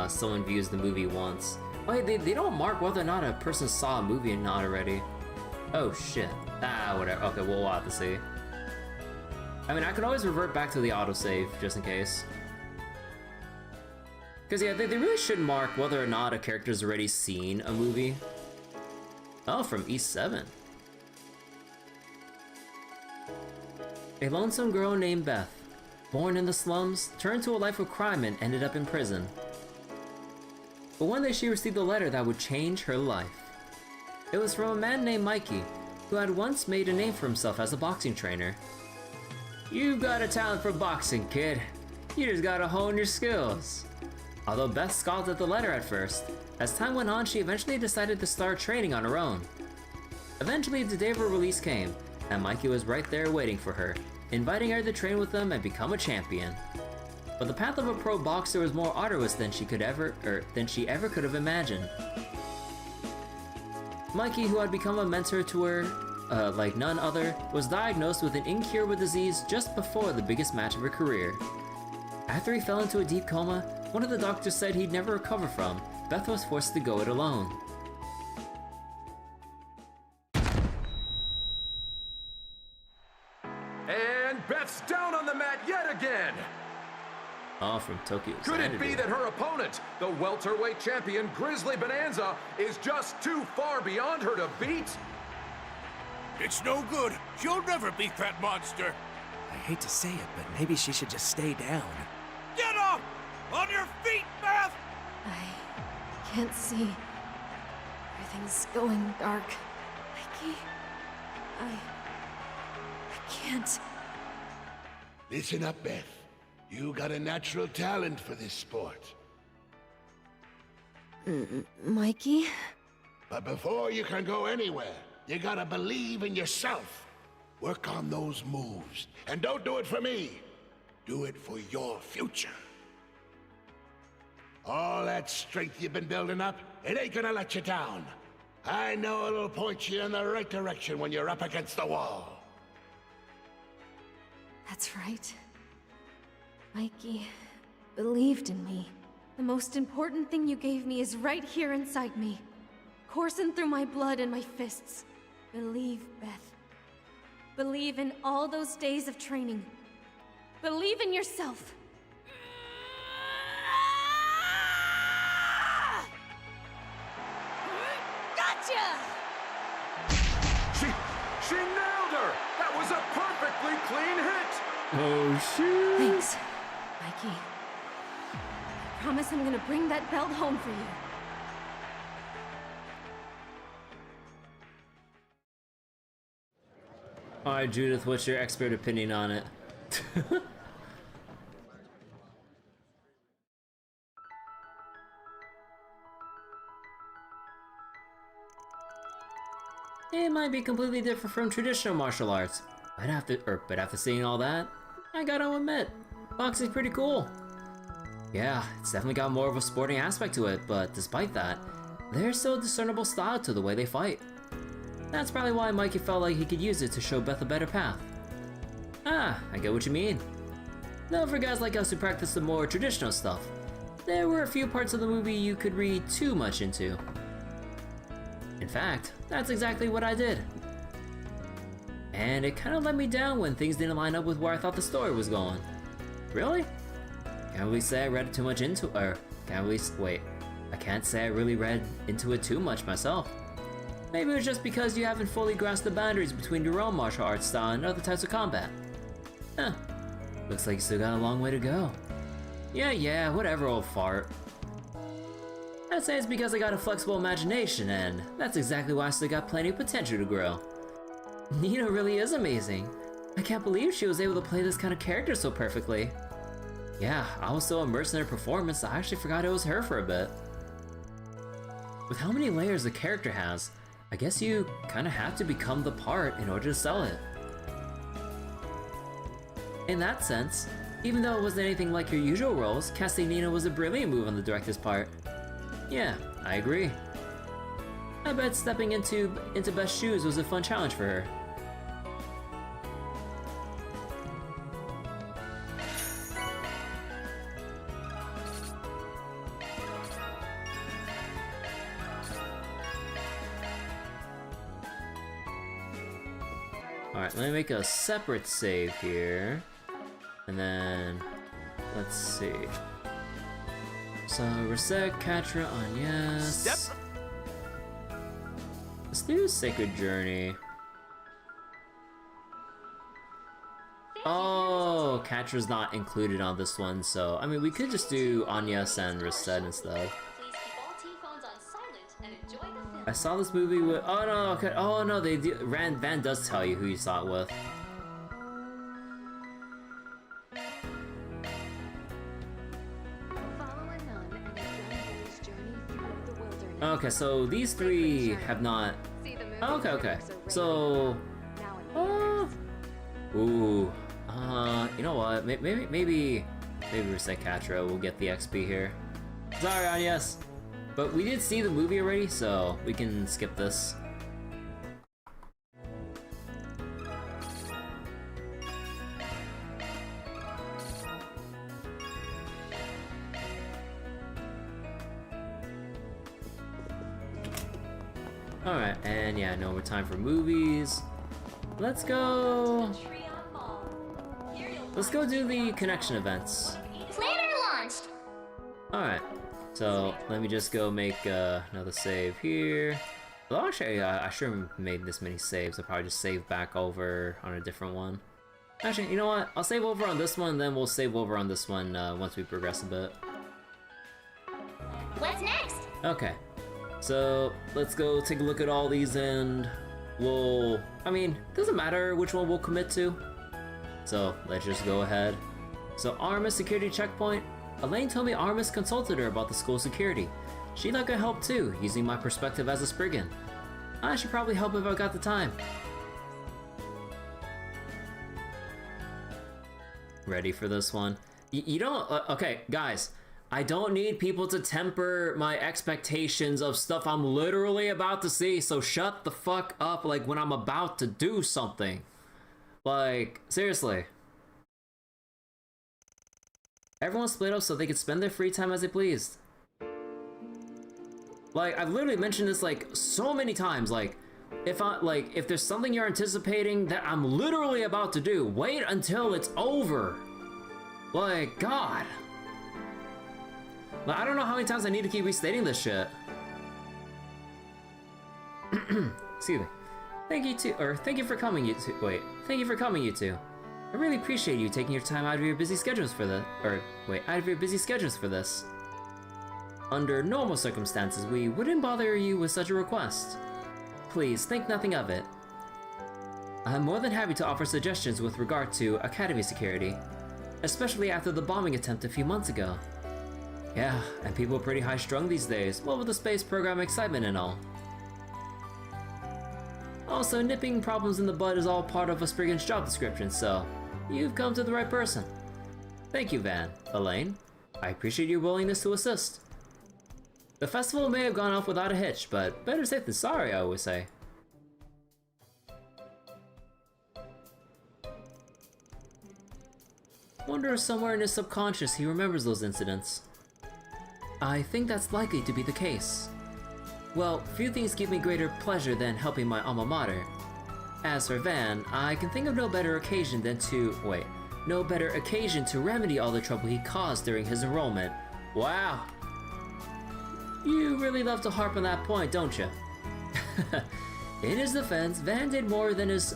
someone views the movie once. Oh, wait, they don't mark whether or not a person saw a movie or not already. Oh shit. Whatever. Okay, we'll have to see. I mean, I could always revert back to the autosave just in case. Because yeah, they really should mark whether or not a character's already seen a movie. Oh, from E7. A lonesome girl named Beth, born in the slums, turned to a life of crime and ended up in prison. But one day she received a letter that would change her life. It was from a man named Mikey, who had once made a name for himself as a boxing trainer. "You've got a talent for boxing, kid. You just gotta hone your skills." Although Beth scoffed at the letter at first, as time went on she eventually decided to start training on her own. Eventually the day of her release came, and Mikey was right there waiting for her, inviting her to train with him and become a champion. But the path of a pro boxer was more arduous than she ever could have imagined. Mikey, who had become a mentor to her like none other, was diagnosed with an incurable disease just before the biggest match of her career. After he fell into a deep coma, one of the doctors said he'd never recover from, Beth was forced to go it alone. Beth's down on the mat yet again! Oh, from Tokyo. Could it be that her opponent, the welterweight champion Grizzly Bonanza, is just too far beyond her to beat? It's no good. She'll never beat that monster. I hate to say it, but maybe she should just stay down. Get up! On your feet, Beth! I can't see. Everything's going dark. Mikey, I can't. Listen up, Beth. You got a natural talent for this sport. Mikey? But before you can go anywhere, you gotta believe in yourself. Work on those moves. And don't do it for me. Do it for your future. All that strength you've been building up, it ain't gonna let you down. I know it'll point you in the right direction when you're up against the wall. That's right. Mikey believed in me. The most important thing you gave me is right here inside me. Coursing through my blood and my fists. Believe, Beth. Believe in all those days of training. Believe in yourself. Gotcha! She nailed her! That was a perfectly clean hit! Oh shit! Thanks, Mikey. I promise I'm gonna bring that belt home for you. Alright, Judith, what's your expert opinion on it? It might be completely different from traditional martial arts, but after seeing all that, I gotta admit, boxing's pretty cool. Yeah, it's definitely got more of a sporting aspect to it, but despite that, there's still a discernible style to the way they fight. That's probably why Mikey felt like he could use it to show Beth a better path. Ah, I get what you mean. Though for guys like us who practice the more traditional stuff, there were a few parts of the movie you could read too much into. In fact, that's exactly what I did. And it kind of let me down when things didn't line up with where I thought the story was going. Really? Can't really say I read too much into it, or I can't say I really read into it too much myself. Maybe it was just because you haven't fully grasped the boundaries between your own martial arts style and other types of combat. Huh. Looks like you still got a long way to go. Yeah, whatever, old fart. I'd say it's because I got a flexible imagination, and that's exactly why I still got plenty of potential to grow. Nina really is amazing. I can't believe she was able to play this kind of character so perfectly. Yeah, I was so immersed in her performance I actually forgot it was her for a bit. With how many layers the character has, I guess you kinda have to become the part in order to sell it. In that sense, even though it wasn't anything like your usual roles, casting Nina was a brilliant move on the director's part. Yeah, I agree. I bet stepping into Beth's shoes was a fun challenge for her. Alright, let me make a separate save here. And then, let's see. So, reset, Katra on yes. Step. Let's do Sacred Journey. Oh, Katra's not included on this one, so I mean we could just do Anyas and Reset instead. I saw this movie with. Oh no, okay. Oh no, Van does tell you who you saw it with. Okay, so these three have not. Okay. So. Ooh. You know what? Maybe Reset Katra will get the XP here. Sorry, Anyas. But we did see the movie already, so we can skip this. Alright, and yeah, no more time for movies. Let's go do the connection events. Planner launched! Alright, so let me just go make another save here. Well, actually, I should have made this many saves. I'll probably just save back over on a different one. Actually, you know what? I'll save over on this one, then we'll save over on this one once we progress a bit. What's next? Okay, so let's go take a look at all these and I mean, doesn't matter which one we'll commit to. So let's just go ahead. So Aramis security checkpoint. Elaine told me Aramis consulted her about the school security. She thought could help too, using my perspective as a Spriggan. I should probably help if I got the time. Ready for this one? You don't, okay, guys. I don't need people to temper my expectations of stuff I'm literally about to see, so shut the fuck up like when I'm about to do something. Like, seriously. Everyone split up so they could spend their free time as they pleased. Like, I've literally mentioned this like so many times, like, if there's something you're anticipating that I'm literally about to do, wait until it's over. Like, God. Like, I don't know how many times I need to keep restating this shit. Excuse me. Thank you for coming, you two. I really appreciate you taking your time out of your busy schedules for this. Under normal circumstances, we wouldn't bother you with such a request. Please, think nothing of it. I'm more than happy to offer suggestions with regard to Academy security, especially after the bombing attempt a few months ago. Yeah, and people are pretty high-strung these days, what with the space program excitement and all. Also, nipping problems in the bud is all part of a Spriggan's job description, so you've come to the right person. Thank you, Van. Elaine, I appreciate your willingness to assist. The festival may have gone off without a hitch, but better safe than sorry, I always say. Wonder if somewhere in his subconscious he remembers those incidents. I think that's likely to be the case. Well, few things give me greater pleasure than helping my alma mater. As for Van, I can think of no better occasion to remedy all the trouble he caused during his enrollment. Wow! You really love to harp on that point, don't you? In his defense, Van did more than his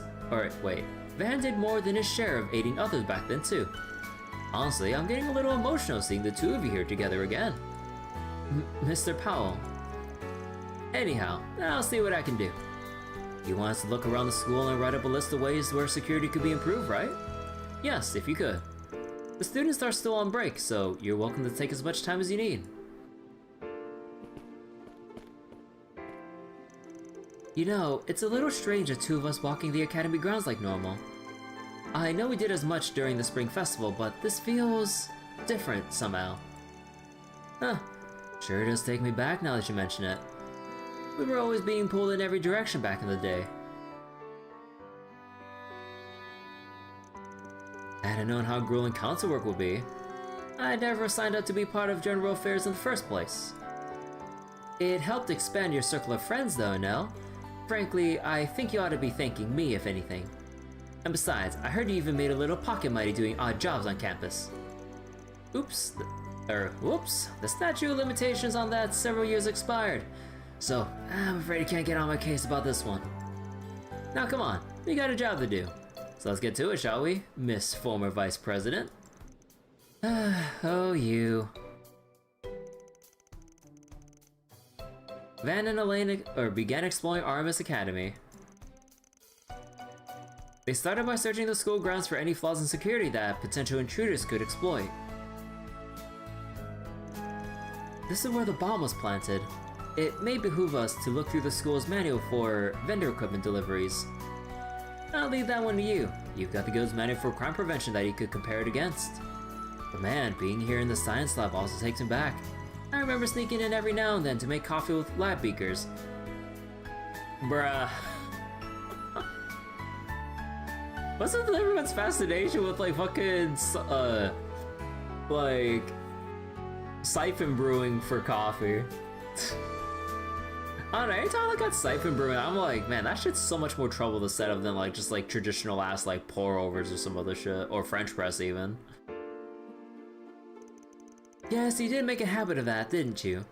share of aiding others back then too. Honestly, I'm getting a little emotional seeing the two of you here together again. Mr. Powell. Anyhow, I'll see what I can do. You want us to look around the school and write up a list of ways where security could be improved, right? Yes, if you could. The students are still on break, so you're welcome to take as much time as you need. You know, it's a little strange the two of us walking the academy grounds like normal. I know we did as much during the spring festival, but this feels different somehow. Huh, sure does take me back now that you mention it. We were always being pulled in every direction back in the day. Had I known how grueling council work would be, I'd never signed up to be part of general affairs in the first place. It helped expand your circle of friends though, no? Frankly, I think you ought to be thanking me if anything. And besides, I heard you even made a little pocket money doing odd jobs on campus. Whoops, the statute of limitations on that several years expired. So, I'm afraid I can't get on my case about this one. Now come on, we got a job to do. So let's get to it, shall we, Miss Former Vice President? Oh, you. Van and Elaine began exploring Aramis Academy. They started by searching the school grounds for any flaws in security that potential intruders could exploit. This is where the bomb was planted. It may behoove us to look through the school's manual for vendor equipment deliveries. I'll leave that one to you. You've got the goods manual for crime prevention that you could compare it against. But man, being here in the science lab also takes me back. I remember sneaking in every now and then to make coffee with lab beakers. Bruh. What's with everyone's fascination with like fucking like siphon brewing for coffee? I don't know, anytime I look at siphon brewing, I'm like, man, that shit's so much more trouble to set up than like just like traditional ass like pour overs or some other shit, or French press even. Yes, you did make a habit of that, didn't you?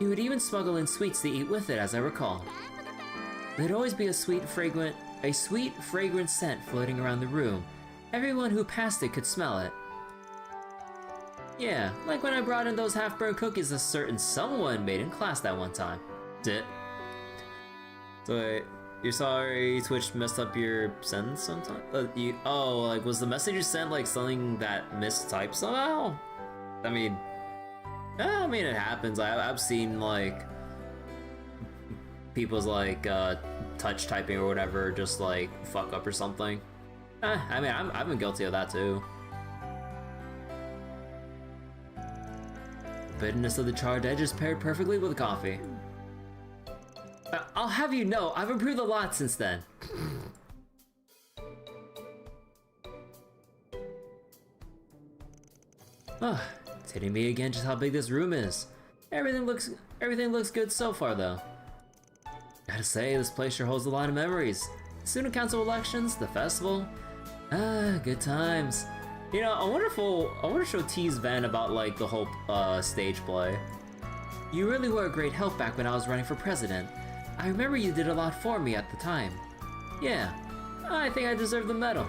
You would even smuggle in sweets to eat with it, as I recall. There'd always be a sweet, fragrant scent floating around the room. Everyone who passed it could smell it. Yeah, like when I brought in those half-burnt cookies a certain someone made in class that one time. Did. So wait, you're sorry Twitch messed up your sentence sometime? Like was the message you sent like something that mistyped somehow? I mean it happens. I've seen like people's like touch typing or whatever just like fuck up or something. I mean I've been guilty of that too. The bitterness of the charred edges paired perfectly with coffee. I'll have you know, I've improved a lot since then. It's hitting me again just how big this room is. Everything looks good so far though. Gotta say, this place sure holds a lot of memories. The student council elections, the festival. Good times. You know, I wonder if she'll tease Van about like the whole stage play. You really were a great help back when I was running for president. I remember you did a lot for me at the time. Yeah, I think I deserve the medal.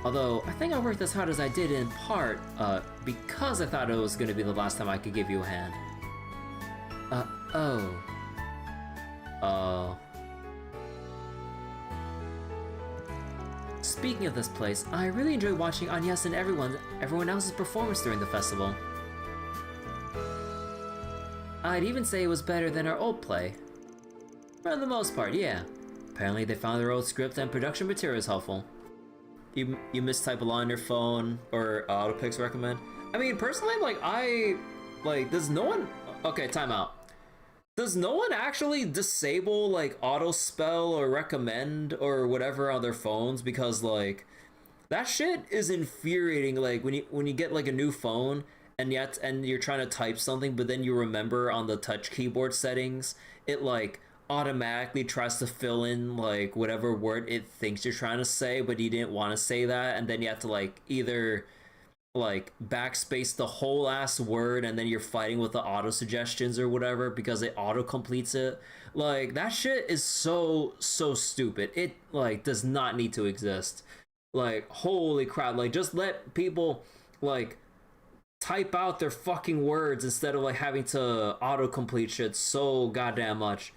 Although, I think I worked as hard as I did in part, because I thought it was gonna be the last time I could give you a hand. Speaking of this place, I really enjoyed watching Agnes and everyone else's performance during the festival. I'd even say it was better than our old play. For the most part, yeah. Apparently they found their old script and production materials helpful. You mistype a lot on your phone, or autopicks recommend? I mean, personally, does no one... Okay, time out. Does no one actually disable, auto spell or recommend or whatever on their phones? Because, that shit is infuriating, when you get, a new phone, and you're trying to type something, but then you remember on the touch keyboard settings, it, automatically tries to fill in, whatever word it thinks you're trying to say, but you didn't want to say that, and then you have to, either... backspace the whole ass word, and then you're fighting with the auto suggestions or whatever because it auto completes it. That shit is so stupid. It does not need to exist. Holy crap, just let people type out their fucking words instead of having to auto complete shit so goddamn much.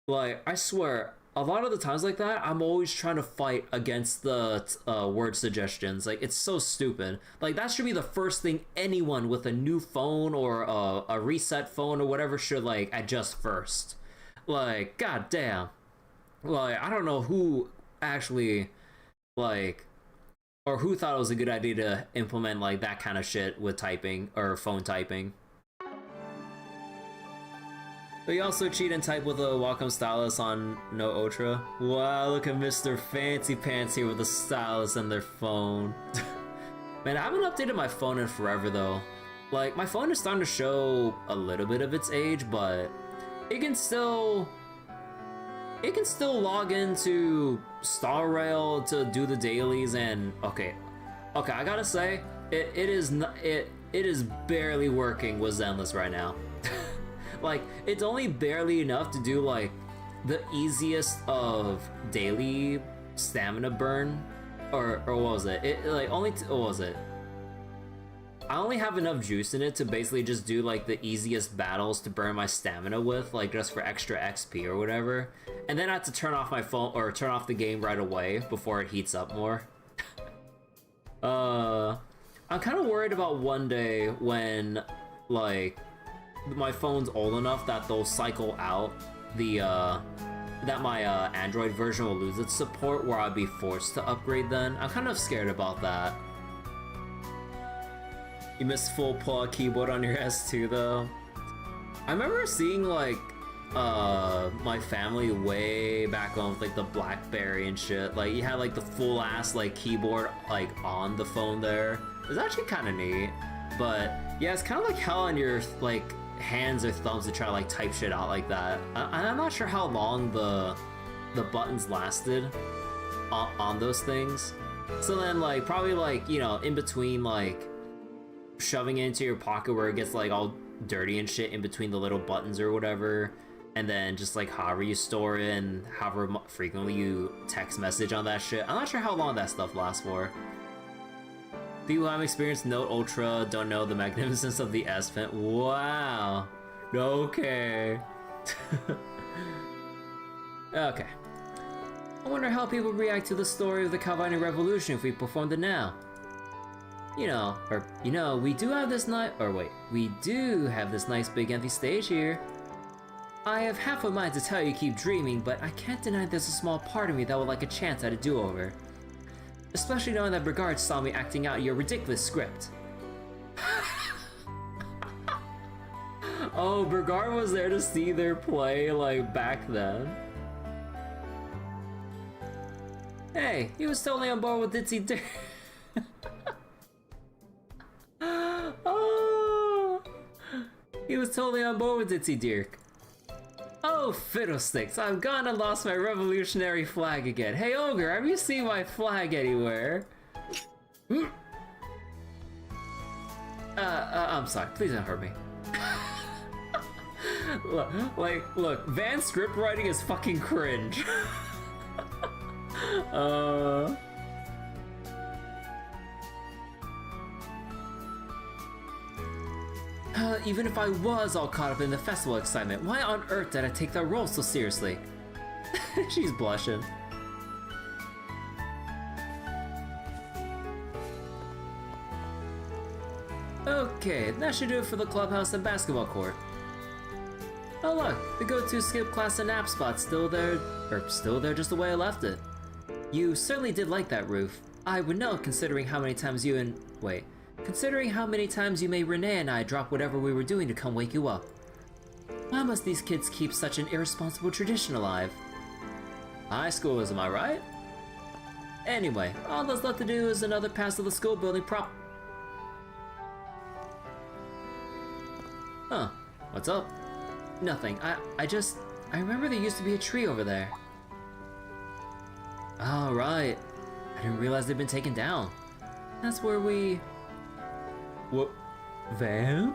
I swear, a lot of the times like that, I'm always trying to fight against the word suggestions. It's so stupid. That should be the first thing anyone with a new phone or a reset phone or whatever should adjust first. God damn. I don't know who actually or who thought it was a good idea to implement that kind of shit with typing or phone typing. But you also cheat and type with a Wacom stylus on No Ultra. Wow, look at Mr. Fancy Pants here with a stylus and their phone. Man, I haven't updated my phone in forever though. My phone is starting to show a little bit of its age, but it can still log into Star Rail to do the dailies, and okay, I gotta say, it is barely working with Zenless right now. It's only barely enough to do the easiest of daily stamina burn, or what was it? What was it? I only have enough juice in it to basically just do the easiest battles to burn my stamina with, just for extra XP or whatever. And then I have to turn off my phone or turn off the game right away before it heats up more. I'm kind of worried about one day when my phone's old enough that they'll cycle out that my Android version will lose its support, where I'll be forced to upgrade then. I'm kind of scared about that. You missed full pull-out keyboard on your S2 though. I remember seeing my family way back home with the BlackBerry and shit. You had the full ass keyboard on the phone there. It's actually kind of neat. But yeah, it's kind of hell on your hands or thumbs to try to type shit out like that. I'm not sure how long the buttons lasted on those things. So then probably in between shoving it into your pocket where it gets all dirty and shit in between the little buttons or whatever, and then just however you store it and however frequently you text message on that shit. I'm not sure how long that stuff lasts for. People who haven't experienced Note Ultra don't know the magnificence of the S Pen. Wow. Okay. Okay. I wonder how people react to the story of the Calvinian Revolution if we performed it now. We do have this nice big empty stage here. I have half a mind to tell you keep dreaming, but I can't deny there's a small part of me that would like a chance at a do-over. Especially knowing that Brigard saw me acting out your ridiculous script. Oh, Brigard was there to see their play, back then. Hey, he was totally on board with Ditzy Dirk. Oh, he was totally on board with Ditzy Dirk. Oh, fiddlesticks, I've gone and lost my revolutionary flag again. Hey, Ogre, have you seen my flag anywhere? I'm sorry, please don't hurt me. Look, Van's script writing is fucking cringe. Even if I was all caught up in the festival excitement, why on earth did I take that role so seriously? She's blushing. Okay, that should do it for the clubhouse and basketball court. Oh look, the go-to skip class and nap spot's still there just the way I left it. You certainly did like that roof. I would know, considering how many times you made Renee and I drop whatever we were doing to come wake you up. Why must these kids keep such an irresponsible tradition alive? High schoolers, am I right? Anyway, all that's left to do is another pass of the school building prop. Huh, what's up? Nothing, I remember there used to be a tree over there. Oh, right. I didn't realize they'd been taken down. That's where we... What? Van?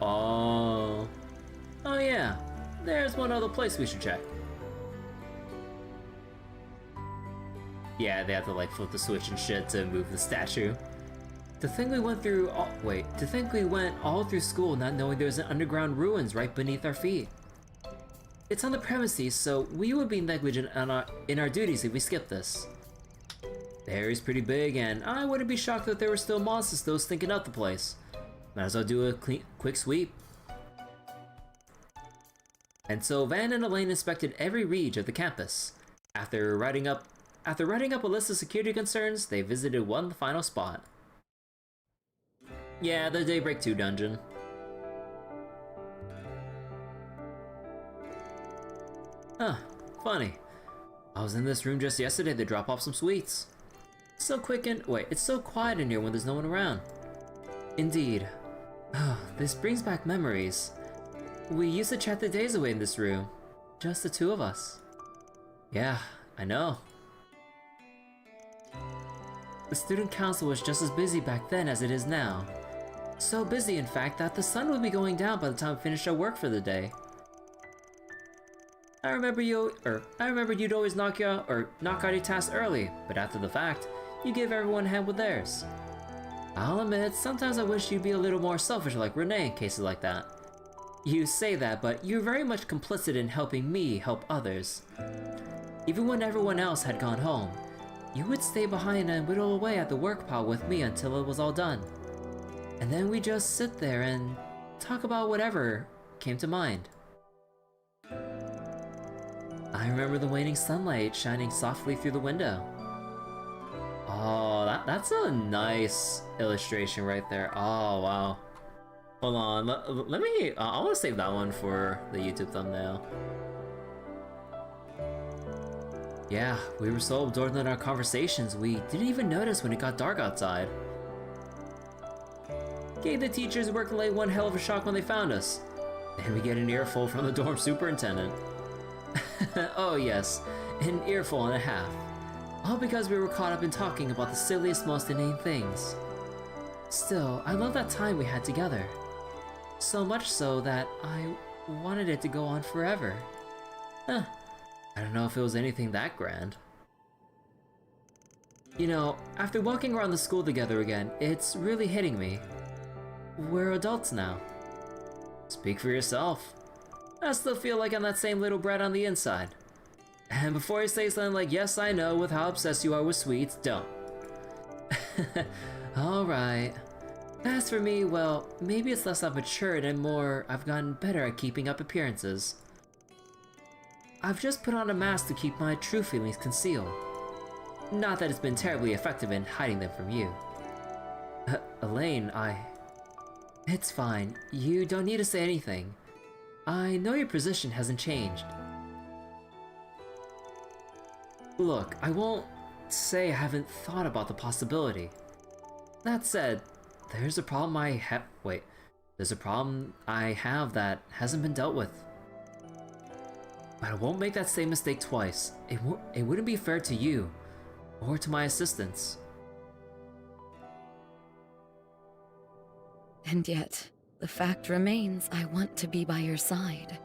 Oh... Oh yeah, there's one other place we should check. Yeah, they have to like flip the switch and shit to move the statue. To think we went all through school not knowing there's an underground ruins right beneath our feet. It's on the premises, so we would be negligent in our duties if we skipped this. The area's pretty big, and I wouldn't be shocked if there were still monsters stinking up the place. Might as well do a quick sweep. And so Van and Elaine inspected every reach of the campus. After writing up a list of security concerns, they visited one final spot. Yeah, the Daybreak 2 dungeon. Huh, funny. I was in this room just yesterday to drop off some sweets. It's so quiet in here when there's no one around. Indeed. This brings back memories. We used to chat the days away in this room. Just the two of us. Yeah, I know. The student council was just as busy back then as it is now. So busy, in fact, that the sun would be going down by the time we finished our work for the day. I remember you'd always knock out your tasks early, but after the fact, you give everyone a hand with theirs. I'll admit, sometimes I wish you'd be a little more selfish like Renee in cases like that. You say that, but you're very much complicit in helping me help others. Even when everyone else had gone home, you would stay behind and whittle away at the work pile with me until it was all done. And then we just sit there and talk about whatever came to mind. I remember the waning sunlight shining softly through the window. Oh, that's a nice illustration right there. Oh, wow. Hold on, let me, I want to save that one for the YouTube thumbnail. Yeah, we were so absorbed in our conversations, we didn't even notice when it got dark outside. Gave the teachers working late one hell of a shock when they found us. Then we get an earful from the dorm superintendent. Oh yes, an earful and a half. All because we were caught up in talking about the silliest, most inane things. Still, I love that time we had together. So much so that I wanted it to go on forever. Huh. I don't know if it was anything that grand. You know, after walking around the school together again, it's really hitting me. We're adults now. Speak for yourself. I still feel like I'm that same little brat on the inside. And before you say something like, yes, I know, with how obsessed you are with sweets, don't. Alright. As for me, well, maybe it's less I've matured and more I've gotten better at keeping up appearances. I've just put on a mask to keep my true feelings concealed. Not that it's been terribly effective in hiding them from you. Elaine, It's fine. You don't need to say anything. I know your position hasn't changed. Look, I won't say I haven't thought about the possibility. That said, there's a problem I have that hasn't been dealt with. But I won't make that same mistake twice. It wouldn't be fair to you, or to my assistants. And yet, the fact remains I want to be by your side.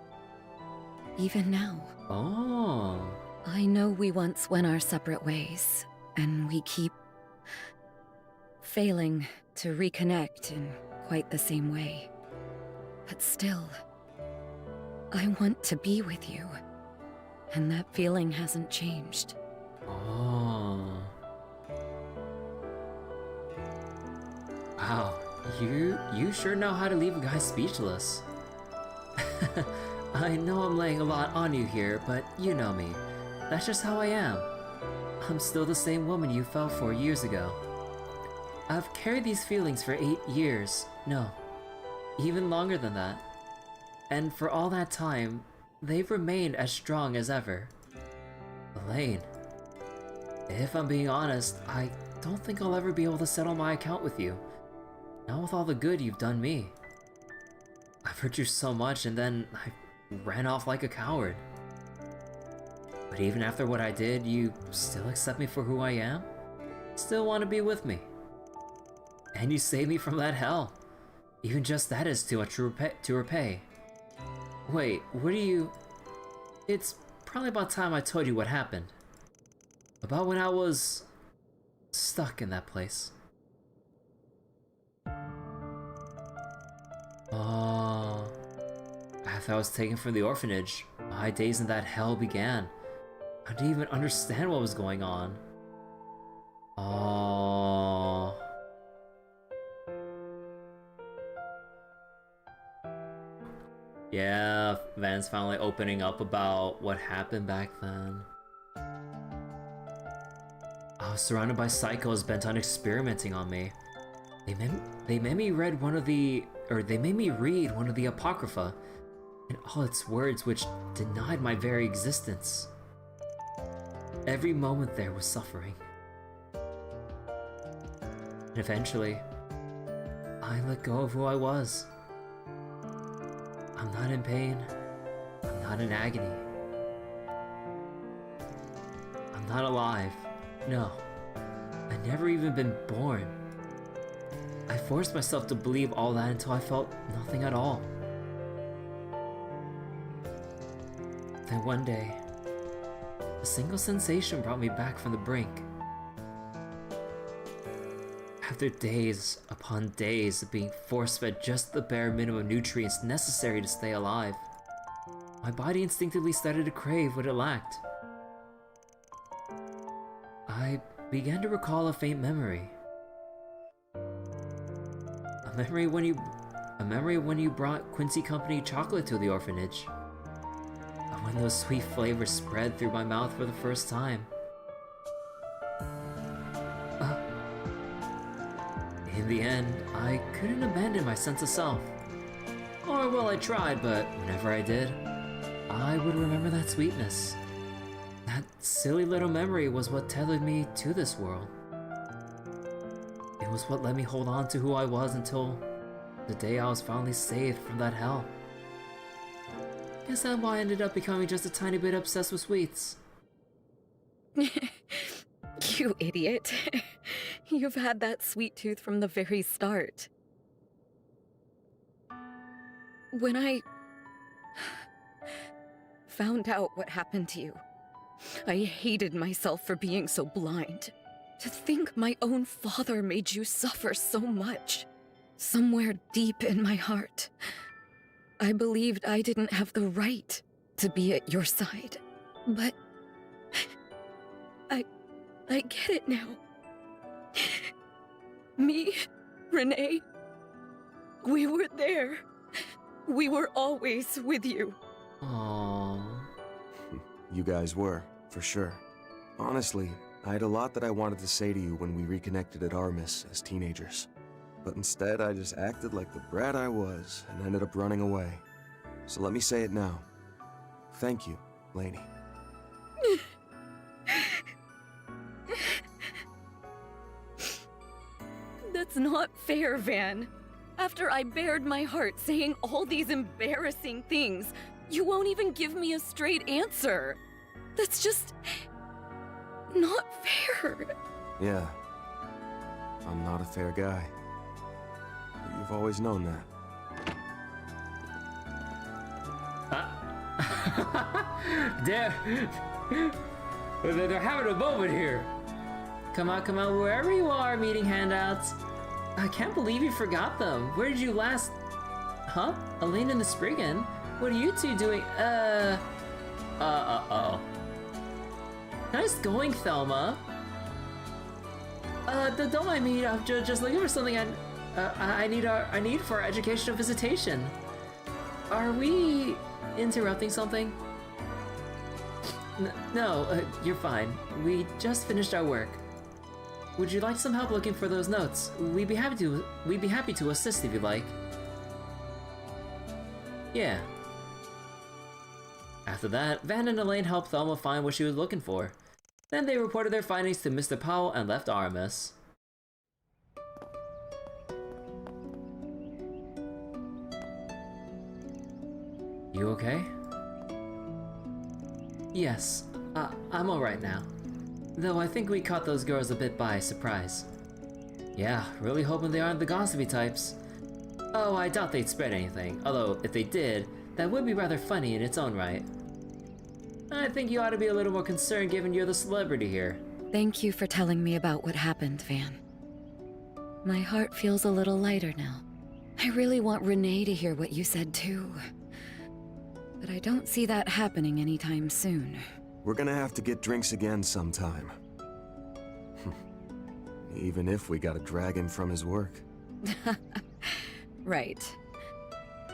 Even now. Oh. I know we once went our separate ways, and we keep failing to reconnect in quite the same way. But still, I want to be with you. And that feeling hasn't changed. Oh. Wow, you sure know how to leave a guy speechless. I know I'm laying a lot on you here, but you know me. That's just how I am. I'm still the same woman you fell for years ago. I've carried these feelings for 8 years. No, even longer than that. And for all that time, they've remained as strong as ever. Elaine, if I'm being honest, I don't think I'll ever be able to settle my account with you. Not with all the good you've done me. I've hurt you so much and then I ran off like a coward. But even after what I did, you still accept me for who I am? Still want to be with me? And you saved me from that hell. Even just that is too much to repay. Wait, what do you... It's probably about time I told you what happened. About when I was... stuck in that place. Oh... After I was taken from the orphanage, my days in that hell began. I didn't even understand what was going on. Oh... Yeah, Van's finally opening up about what happened back then. I was surrounded by psychos bent on experimenting on me. They made me read one of the Apocrypha, and all its words which denied my very existence. Every moment there was suffering. And eventually, I let go of who I was. I'm not in pain. I'm not in agony. I'm not alive. No. I've never even been born. I forced myself to believe all that until I felt nothing at all. Then one day, a single sensation brought me back from the brink. After days upon days of being force-fed just the bare minimum nutrients necessary to stay alive, my body instinctively started to crave what it lacked. I began to recall a faint memory. A memory when you brought Quincy Company chocolate to the orphanage. And when those sweet flavors spread through my mouth for the first time. In the end, I couldn't abandon my sense of self. Or, well, I tried, but whenever I did, I would remember that sweetness. That silly little memory was what tethered me to this world. It was what let me hold on to who I was until the day I was finally saved from that hell. Guess that's why I ended up becoming just a tiny bit obsessed with sweets. You idiot. You've had that sweet tooth from the very start. When I found out what happened to you, I hated myself for being so blind. To think my own father made you suffer so much. Somewhere deep in my heart, I believed I didn't have the right to be at your side. But I get it now. Me, Renee, we were there. We were always with you. Aww. You guys were, for sure. Honestly, I had a lot that I wanted to say to you when we reconnected at Aramis as teenagers. But instead, I just acted like the brat I was and ended up running away. So let me say it now. Thank you, Lainey. That's not fair, Van. After I bared my heart saying all these embarrassing things, you won't even give me a straight answer. That's just... not fair. Yeah. I'm not a fair guy. But you've always known that. They're having a moment here. Come on, wherever you are, meeting handouts. I can't believe you forgot them. Where did you last... Huh? Elaine and the Spriggan? What are you two doing? Uh-oh. Nice going, Thelma. Don't mind me. I'm just looking for something I need for our educational visitation. Are we interrupting something? No, you're fine. We just finished our work. Would you like some help looking for those notes? We'd be happy to assist if you'd like. Yeah. After that, Van and Elaine helped Thelma find what she was looking for. Then they reported their findings to Mr. Powell and left Aramis. You okay? Yes, I'm alright now. Though I think we caught those girls a bit by surprise. Yeah, really hoping they aren't the gossipy types. Oh, I doubt they'd spread anything, although if they did, that would be rather funny in its own right. I think you ought to be a little more concerned given you're the celebrity here. Thank you for telling me about what happened, Van. My heart feels a little lighter now. I really want Renee to hear what you said too. But I don't see that happening anytime soon. We're gonna have to get drinks again sometime. Even if we gotta drag him from his work. Right.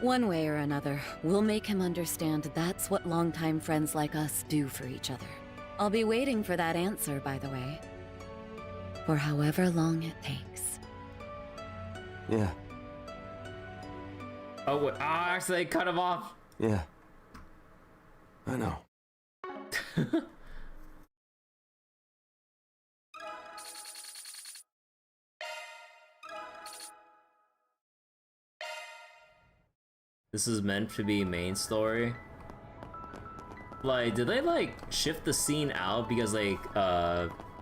One way or another, we'll make him understand that's what longtime friends like us do for each other. I'll be waiting for that answer, by the way. For however long it takes. Yeah. Oh, actually, they cut him off. Yeah. I know. This is meant to be main story. Like, did they like shift the scene out because like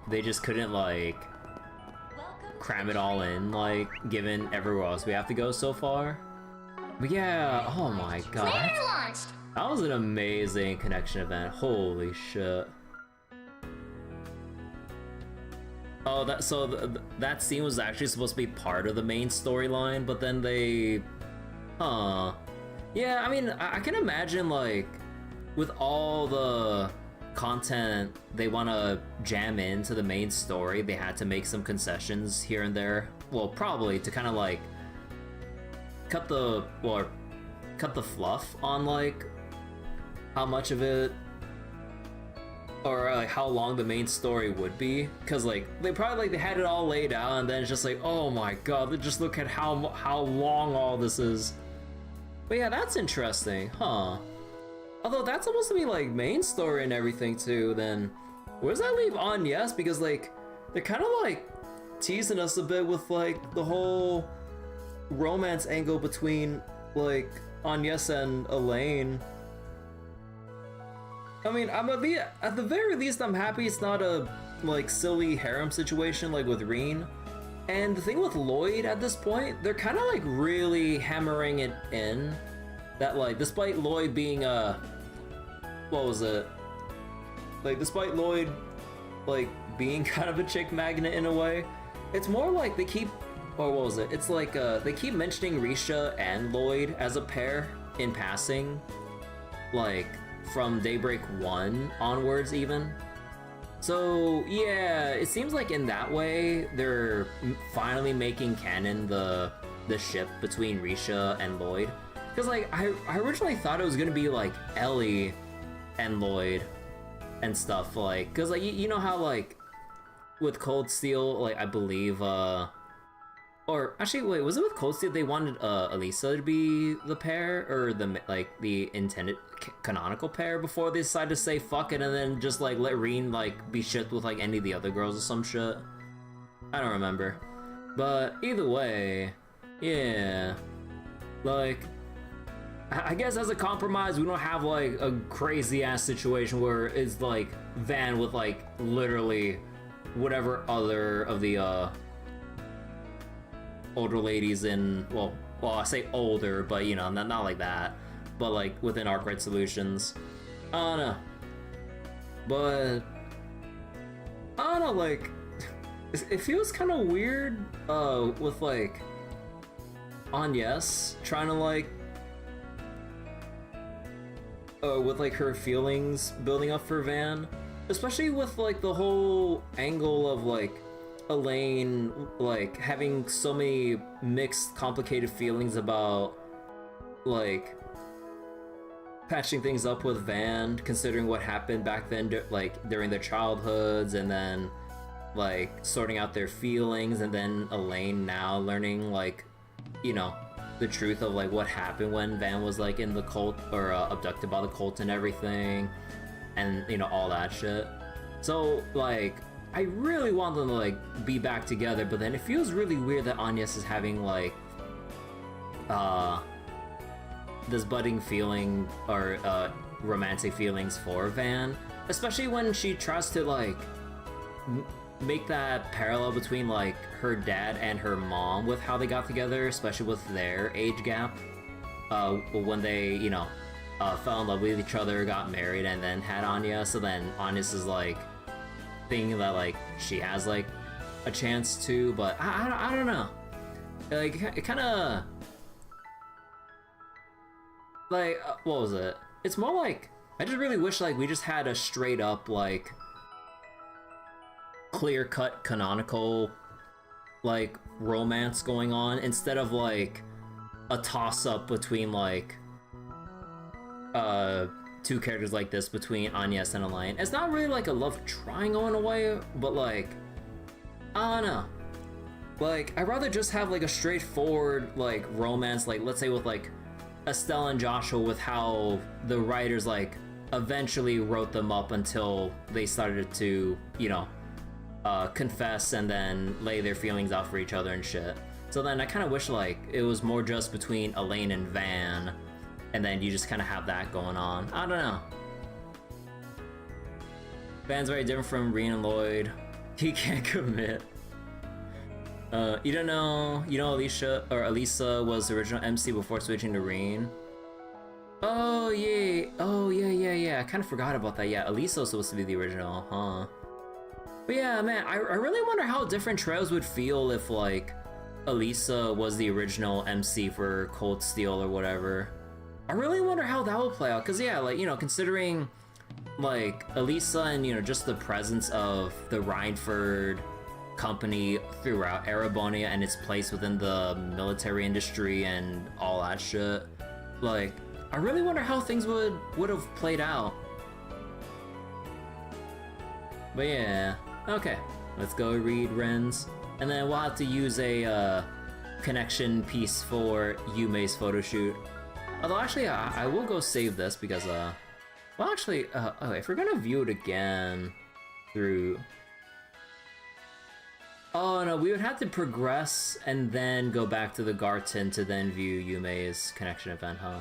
they just couldn't like cram it all in, like given everywhere else we have to go so far? But yeah, oh my god. That was an amazing connection event. Holy shit. Oh, that scene was actually supposed to be part of the main storyline, but then they... Huh. Yeah, I mean, I can imagine, like, with all the content they want to jam into the main story, they had to make some concessions here and there. Well, probably to kind of, like, cut the fluff on, like, how much of it, or like how long the main story would be, because like they probably like they had it all laid out, and then it's just like, oh my god, just look at how long all this is. But yeah, that's interesting, huh? Although that's supposed to be like main story and everything too, then where does that leave Agnes? Because like they're kind of like teasing us a bit with like the whole romance angle between like Agnes and Elaine. I mean, at the very least, I'm happy it's not a, like, silly harem situation like with Reen. And the thing with Lloyd at this point, they're kind of, like, really hammering it in. That, like, despite Lloyd being what was it? Like, despite Lloyd, like, being kind of a chick magnet in a way, it's more like they keep, or what was it? It's like, they keep mentioning Risha and Lloyd as a pair in passing. Like... from Daybreak 1 onwards even. So yeah, it seems like in that way they're finally making canon the ship between Risha and Lloyd. Because like I originally thought it was gonna be like Ellie and Lloyd and stuff, like, because like you know how like with Cold Steel, like I believe or actually wait, was it with Cold Steel they wanted Elisa to be the pair, or the intended canonical pair, before they decided to say fuck it and then just like let Reen like be shipped with like any of the other girls or some shit? I don't remember. But either way, yeah, like I guess as a compromise we don't have like a crazy ass situation where it's like Van with like literally whatever other of the older ladies in, well I say older, but you know, not like that, but like within Arkwright Solutions. I don't know, but I don't know, like it feels kind of weird with like Agnes trying to like with like her feelings building up for Van, especially with like the whole angle of like Elaine like having so many mixed complicated feelings about like patching things up with Van, considering what happened back then like during their childhoods, and then like sorting out their feelings, and then Elaine now learning like, you know, the truth of like what happened when Van was like in the cult or abducted by the cult and everything, and you know, all that shit. So like I really want them to like be back together, but then it feels really weird that Agnes is having like this budding feeling or romantic feelings for Van, especially when she tries to like make that parallel between like her dad and her mom with how they got together, especially with their age gap, when they, you know, fell in love with each other, got married, and then had Anya. So then Agnes is like thinking that like she has like a chance to, but I don't know, like it kind of like what was it? It's more like I just really wish like we just had a straight up like clear-cut canonical like romance going on, instead of like a toss-up between like two characters like this between Agnes and Elaine. It's not really like a love triangle in a way, but like I don't know, like I'd rather just have like a straightforward like romance, like let's say with like Estelle and Joshua, with how the writers like eventually wrote them up until they started to, you know, confess and then lay their feelings out for each other and shit. So then I kind of wish like it was more just between Elaine and Van, and then you just kind of have that going on. I don't know. Van's very different from Reen and Lloyd. He can't commit. You don't know, Elisa was the original MC before switching to Reen. Oh yeah, I kind of forgot about that. Yeah, Elisa was supposed to be the original, huh? But yeah, man, I really wonder how different trails would feel if like Elisa was the original MC for Cold Steel or whatever. I really wonder how that would play out, cause yeah, like, you know, considering like Elisa and, you know, just the presence of the Rhineford company throughout Erebonia and its place within the military industry and all that shit, like I really wonder how things would have played out. But yeah, okay, let's go read Ren's, and then we'll have to use a connection piece for Yume's photo shoot. Although actually I will go save this because well actually okay, if we're gonna view it again through, oh no, we would have to progress and then go back to the Garten to then view Yume's connection event, huh?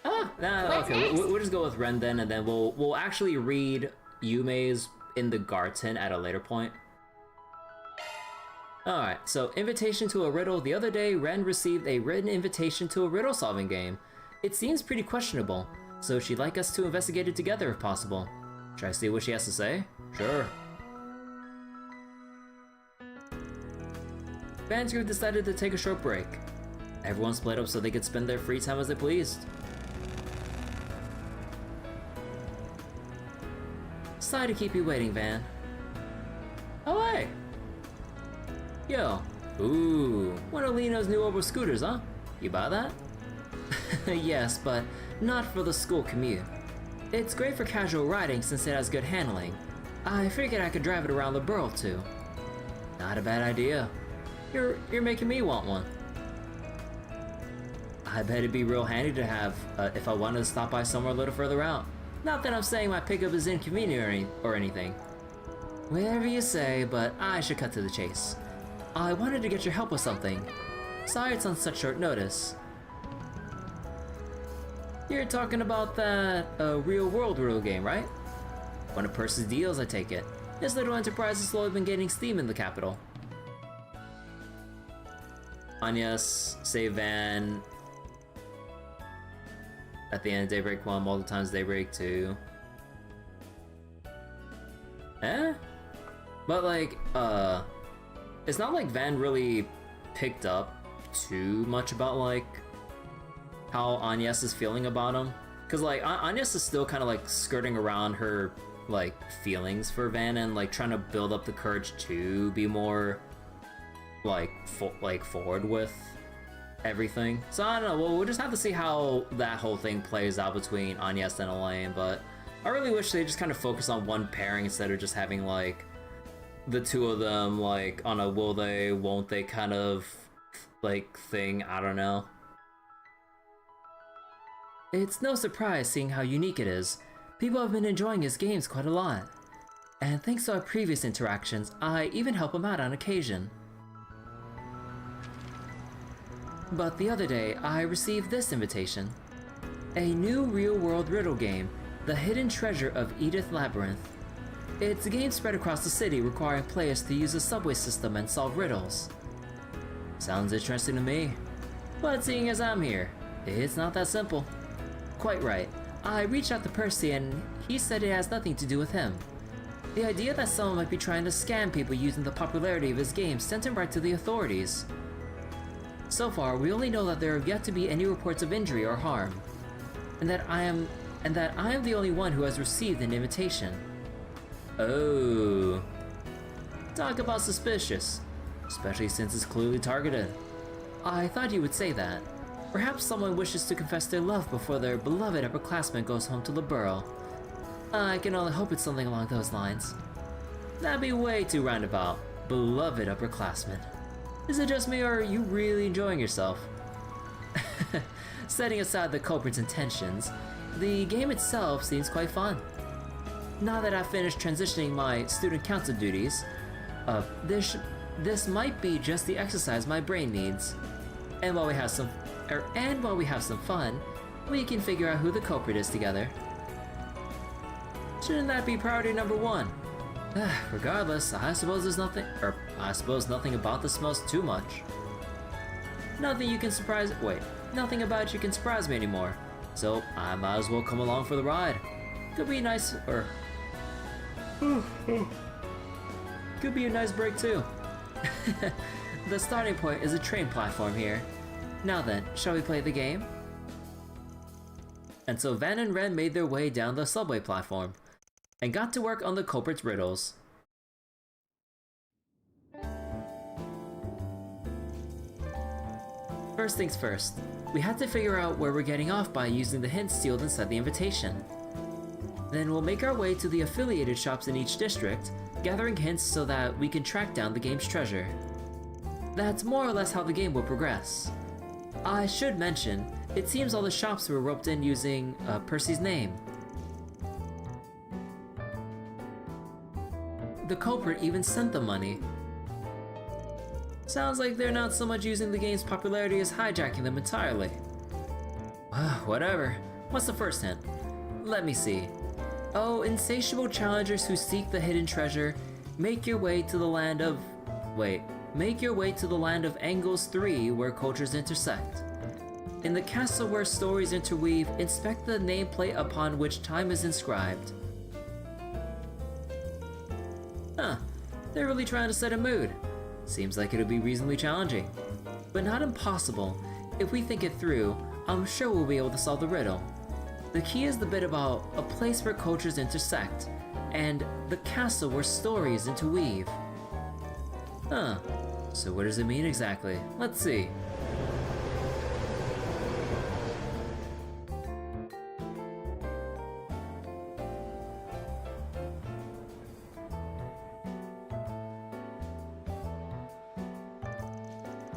Ah, nah, okay, we'll just go with Ren then, and then we'll actually read Yume's in the Garten at a later point. Alright, so invitation to a riddle. The other day, Ren received a written invitation to a riddle solving game. It seems pretty questionable, so she'd like us to investigate it together if possible. Should I see what she has to say? Sure. Van's group decided to take a short break. Everyone split up so they could spend their free time as they pleased. Sorry to keep you waiting, Van. Oh hey! Yo. Ooh, one of Lino's new Obo scooters, huh? You buy that? Yes, but not for the school commute. It's great for casual riding since it has good handling. I figured I could drive it around the borough too. Not a bad idea. You're making me want one. I bet it'd be real handy to have if I wanted to stop by somewhere a little further out. Not that I'm saying my pickup is inconvenient or anything. Whatever you say, but I should cut to the chase. I wanted to get your help with something. Sorry it's on such short notice. You're talking about that real-world riddle game, right? One of Percy's deals, I take it. This little enterprise has slowly been gaining steam in the capital. Agnes, save Van. At the end of Daybreak 1, multiple times Daybreak 2. Eh? But like, it's not like Van really picked up too much about like how Agnes is feeling about him. Cause like Agnes is still kind of like skirting around her like feelings for Van and like trying to build up the courage to be more like forward with everything. So I don't know, well, we'll just have to see how that whole thing plays out between Agnes and Elaine, but I really wish they just kind of focus on one pairing instead of just having like the two of them like on a will they, won't they kind of like thing. I don't know. It's no surprise seeing how unique it is. People have been enjoying his games quite a lot. And thanks to our previous interactions, I even help him out on occasion. But the other day, I received this invitation. A new real-world riddle game, The Hidden Treasure of Edith Labyrinth. It's a game spread across the city requiring players to use a subway system and solve riddles. Sounds interesting to me. But seeing as I'm here, it's not that simple. Quite right. I reached out to Percy and he said it has nothing to do with him. The idea that someone might be trying to scam people using the popularity of his game sent him right to the authorities. So far, we only know that there have yet to be any reports of injury or harm, and that I am the only one who has received an invitation. Oh. Talk about suspicious, especially since it's clearly targeted. I thought you would say that. Perhaps someone wishes to confess their love before their beloved upperclassman goes home to the borough. I can only hope it's something along those lines. That'd be way too roundabout. Beloved upperclassman. Is it just me or are you really enjoying yourself? Setting aside the culprit's intentions, the game itself seems quite fun. Now that I've finished transitioning my student council duties, this might be just the exercise my brain needs. And while we have some fun, we can figure out who the culprit is together. Shouldn't that be priority number one? Regardless, I suppose nothing about this smells too much. Nothing about you can surprise me anymore, so I might as well come along for the ride. Could be nice, or could be a nice break too. The starting point is a train platform here. Now then, shall we play the game? And so Van and Ren made their way down the subway platform and got to work on the culprit's riddles. First things first, we had to figure out where we're getting off by using the hints sealed inside the invitation. Then we'll make our way to the affiliated shops in each district, gathering hints so that we can track down the game's treasure. That's more or less how the game will progress. I should mention, it seems all the shops were roped in using Percy's name. The culprit even sent them money. Sounds like they're not so much using the game's popularity as hijacking them entirely. Whatever. What's the first hint? Let me see. Oh, insatiable challengers who seek the hidden treasure, make your way to the land of... Make your way to the land of Angles 3 where cultures intersect. In the castle where stories interweave, inspect the nameplate upon which time is inscribed. Huh, they're really trying to set a mood. Seems like it'll be reasonably challenging. But not impossible. If we think it through, I'm sure we'll be able to solve the riddle. The key is the bit about a place where cultures intersect, and the castle where stories interweave. Huh, so what does it mean exactly? Let's see.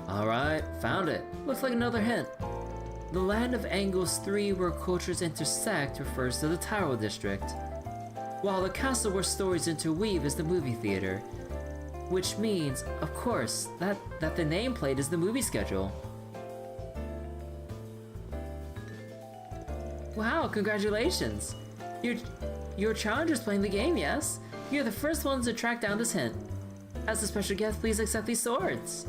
Alright, found it. Looks like another hint. The land of Angles 3 where cultures intersect refers to the Tyrol district, while the castle where stories interweave is the movie theater, which means, of course, that the nameplate is the movie schedule. Wow, congratulations! Your challengers playing the game, yes? You're the first ones to track down this hint. As a special guest, please accept these swords.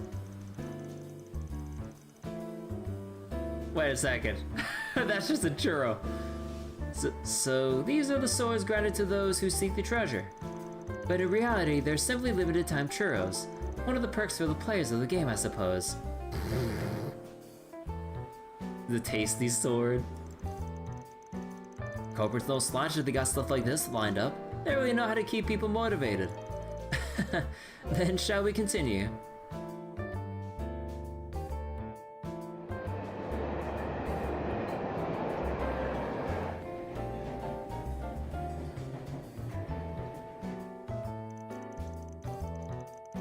Wait a second. That's just a churro. So these are the swords granted to those who seek the treasure. But in reality, they're simply limited time churros. One of the perks for the players of the game, I suppose. The tasty sword. Corporate's no slouch if they got stuff like this lined up. They really know how to keep people motivated. Then shall we continue?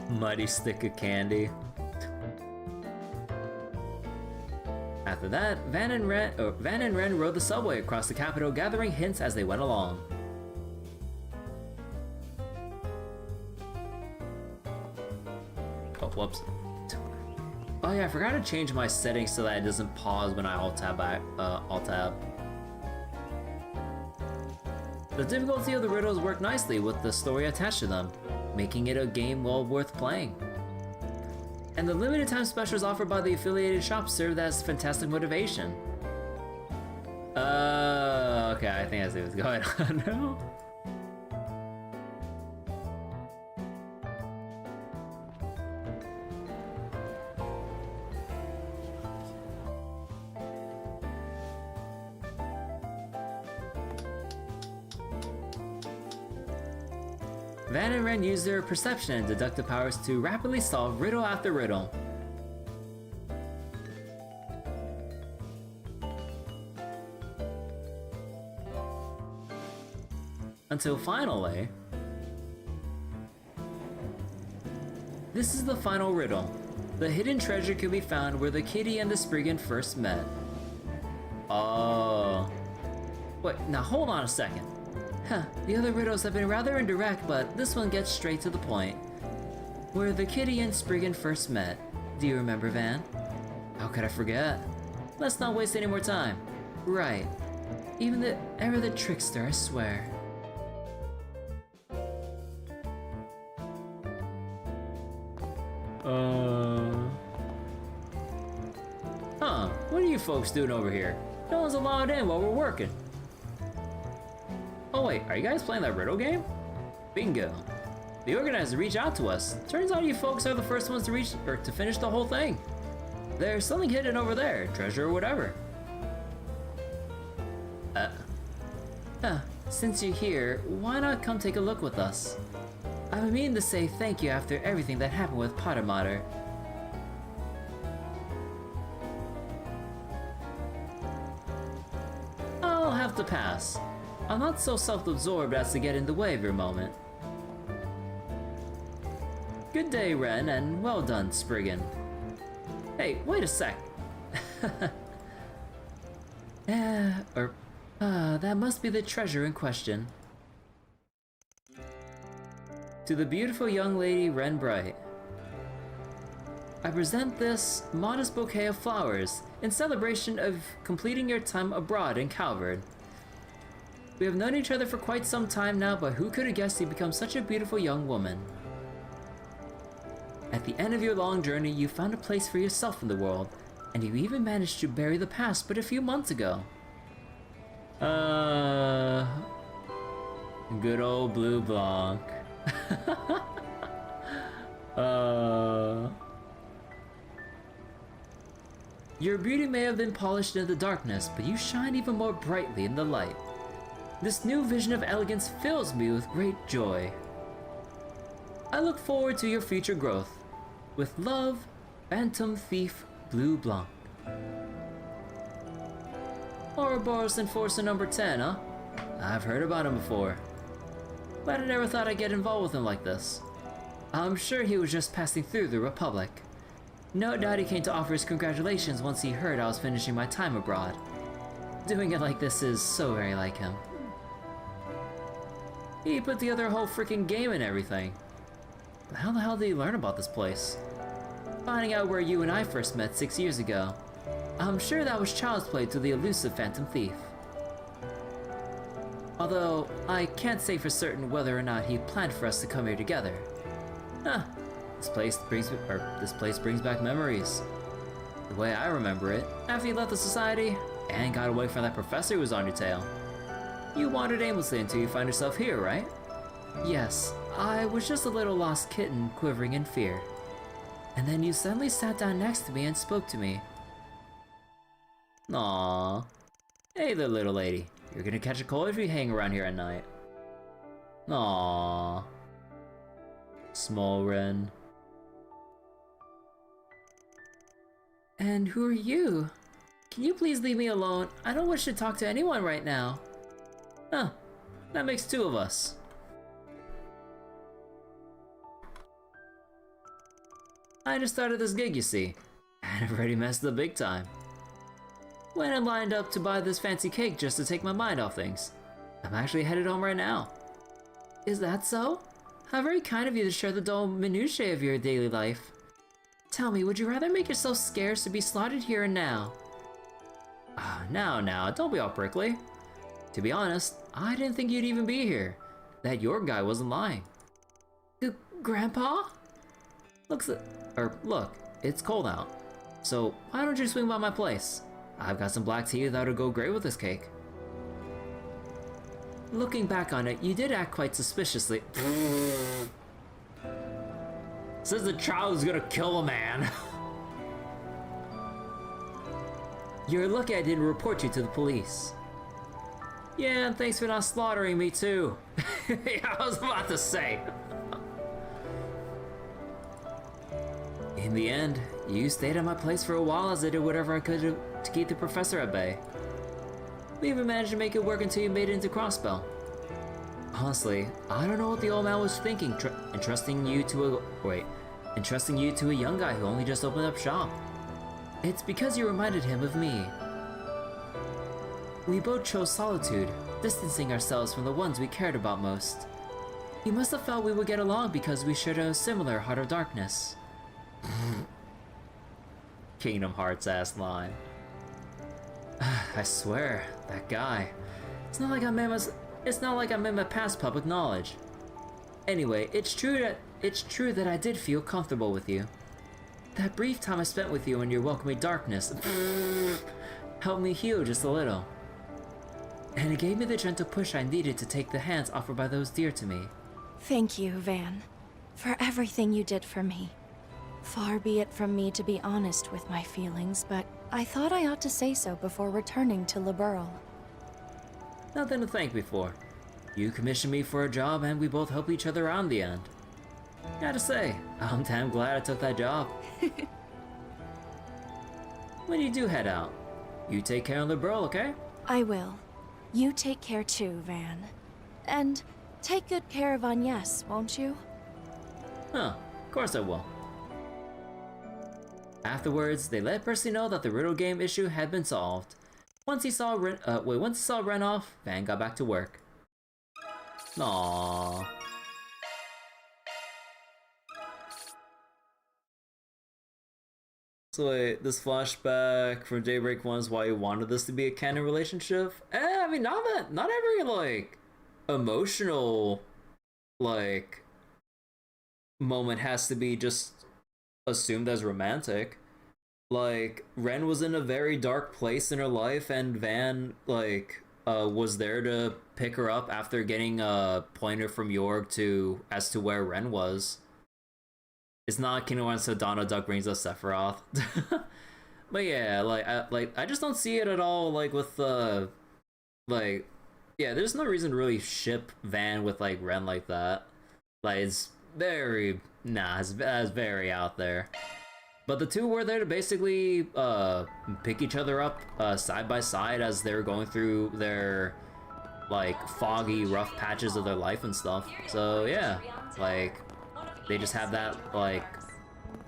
Muddy stick of candy. After that, Van and Ren rode the subway across the capital, gathering hints as they went along. Oh, whoops. Oh yeah, I forgot to change my settings so that it doesn't pause when I alt-tab. The difficulty of the riddles worked nicely with the story attached to them, making it a game well worth playing. And the limited time specials offered by the affiliated shops served as fantastic motivation. Okay, I think I see what's going on now. Van and Ren use their perception and deductive powers to rapidly solve riddle after riddle. Until finally... This is the final riddle. The hidden treasure can be found where the kitty and the Spriggan first met. Oh... Wait, now hold on a second. Huh, the other riddles have been rather indirect, but this one gets straight to the point. Where the kitty and Spriggan first met. Do you remember, Van? How could I forget? Let's not waste any more time. Right. Even the ever the trickster, I swear. Huh, what are you folks doing over here? No one's allowed in while we're working. Oh wait, are you guys playing that riddle game? Bingo. The organizer reached out to us. Turns out you folks are the first ones to finish the whole thing. There's something hidden over there, treasure or whatever. Since you're here, why not come take a look with us? I've been meaning to say thank you after everything that happened with Potter Mater. I'll have to pass. I'm not so self-absorbed as to get in the way of your moment. Good day, Ren, and well done, Spriggan. Hey, wait a sec. That must be the treasure in question. To the beautiful young lady, Ren Bright. I present this modest bouquet of flowers in celebration of completing your time abroad in Calvard. We have known each other for quite some time now, but who could have guessed you'd become such a beautiful young woman? At the end of your long journey, you found a place for yourself in the world, and you even managed to bury the past but a few months ago. Good old Blue Blanc. Your beauty may have been polished in the darkness, but you shine even more brightly in the light. This new vision of elegance fills me with great joy. I look forward to your future growth. With love, Phantom Thief Blue Blanc. Ouroboros Enforcer number 10, huh? I've heard about him before. But I never thought I'd get involved with him like this. I'm sure he was just passing through the Republic. No doubt he came to offer his congratulations once he heard I was finishing my time abroad. Doing it like this is so very like him. He put together a whole freaking game and everything. But how the hell did he learn about this place? Finding out where you and I first met 6 years ago. I'm sure that was child's play to the elusive Phantom Thief. Although, I can't say for certain whether or not he planned for us to come here together. This place brings back memories. The way I remember it, after you left the society, and got away from that professor who was on your tail. You wandered aimlessly until you find yourself here, right? Yes, I was just a little lost kitten quivering in fear. And then you suddenly sat down next to me and spoke to me. Aww. Hey there, little lady. You're gonna catch a cold if you hang around here at night. Aww. Small Ren. And who are you? Can you please leave me alone? I don't wish to talk to anyone right now. Huh. That makes two of us. I just started this gig, you see. And I've already messed up big time. Went and lined up to buy this fancy cake just to take my mind off things. I'm actually headed home right now. Is that so? How very kind of you to share the dull minutiae of your daily life. Tell me, would you rather make yourself scarce to be slaughtered here and now? Now, don't be all prickly. To be honest, I didn't think you'd even be here. That your guy wasn't lying. Grandpa? Look, it's cold out. So why don't you swing by my place? I've got some black tea that'll go great with this cake. Looking back on it, you did act quite suspiciously. Says the child who's gonna kill a man. You're lucky I didn't report you to the police. Yeah, and thanks for not slaughtering me too. Yeah, I was about to say. In the end, you stayed at my place for a while as I did whatever I could to keep the professor at bay. We even managed to make it work until you made it into Crossbell. Honestly, I don't know what the old man was thinking, entrusting you to a young guy who only just opened up shop. It's because you reminded him of me. We both chose solitude, distancing ourselves from the ones we cared about most. You must have felt we would get along because we shared a similar heart of darkness. Kingdom Hearts ass line. I swear, that guy. It's not like I'm in my past public knowledge. Anyway, it's true that I did feel comfortable with you. That brief time I spent with you in your welcoming darkness helped me heal just a little. And it gave me the gentle push I needed to take the hands offered by those dear to me. Thank you, Van, for everything you did for me. Far be it from me to be honest with my feelings, but I thought I ought to say so before returning to Liberl. Nothing to thank me for. You commissioned me for a job and we both helped each other out in the end. Gotta say, I'm damn glad I took that job. When you do head out, you take care of Liberl, okay? I will. You take care too, Van. And take good care of Agnes, won't you? Huh, of course I will. Afterwards, they let Percy know that the Riddle game issue had been solved. Once he saw Ren off, Van got back to work. Aww. So wait, this flashback from Daybreak 1 is why you wanted this to be a canon relationship? I mean, not every, like, emotional, like, moment has to be just assumed as romantic. Like, Ren was in a very dark place in her life, and Van, like, was there to pick her up after getting a pointer from Jorg as to where Ren was. It's not Kingdom Hearts, so Donald Duck brings us Sephiroth. But yeah, I just don't see it at all, like, with, like, yeah, there's no reason to really ship Van with, like, Ren like that. Like, it's very, it's very out there. But the two were there to basically, pick each other up, side by side as they were going through their, like, foggy, rough patches of their life and stuff. So, yeah, like, they just have that, like,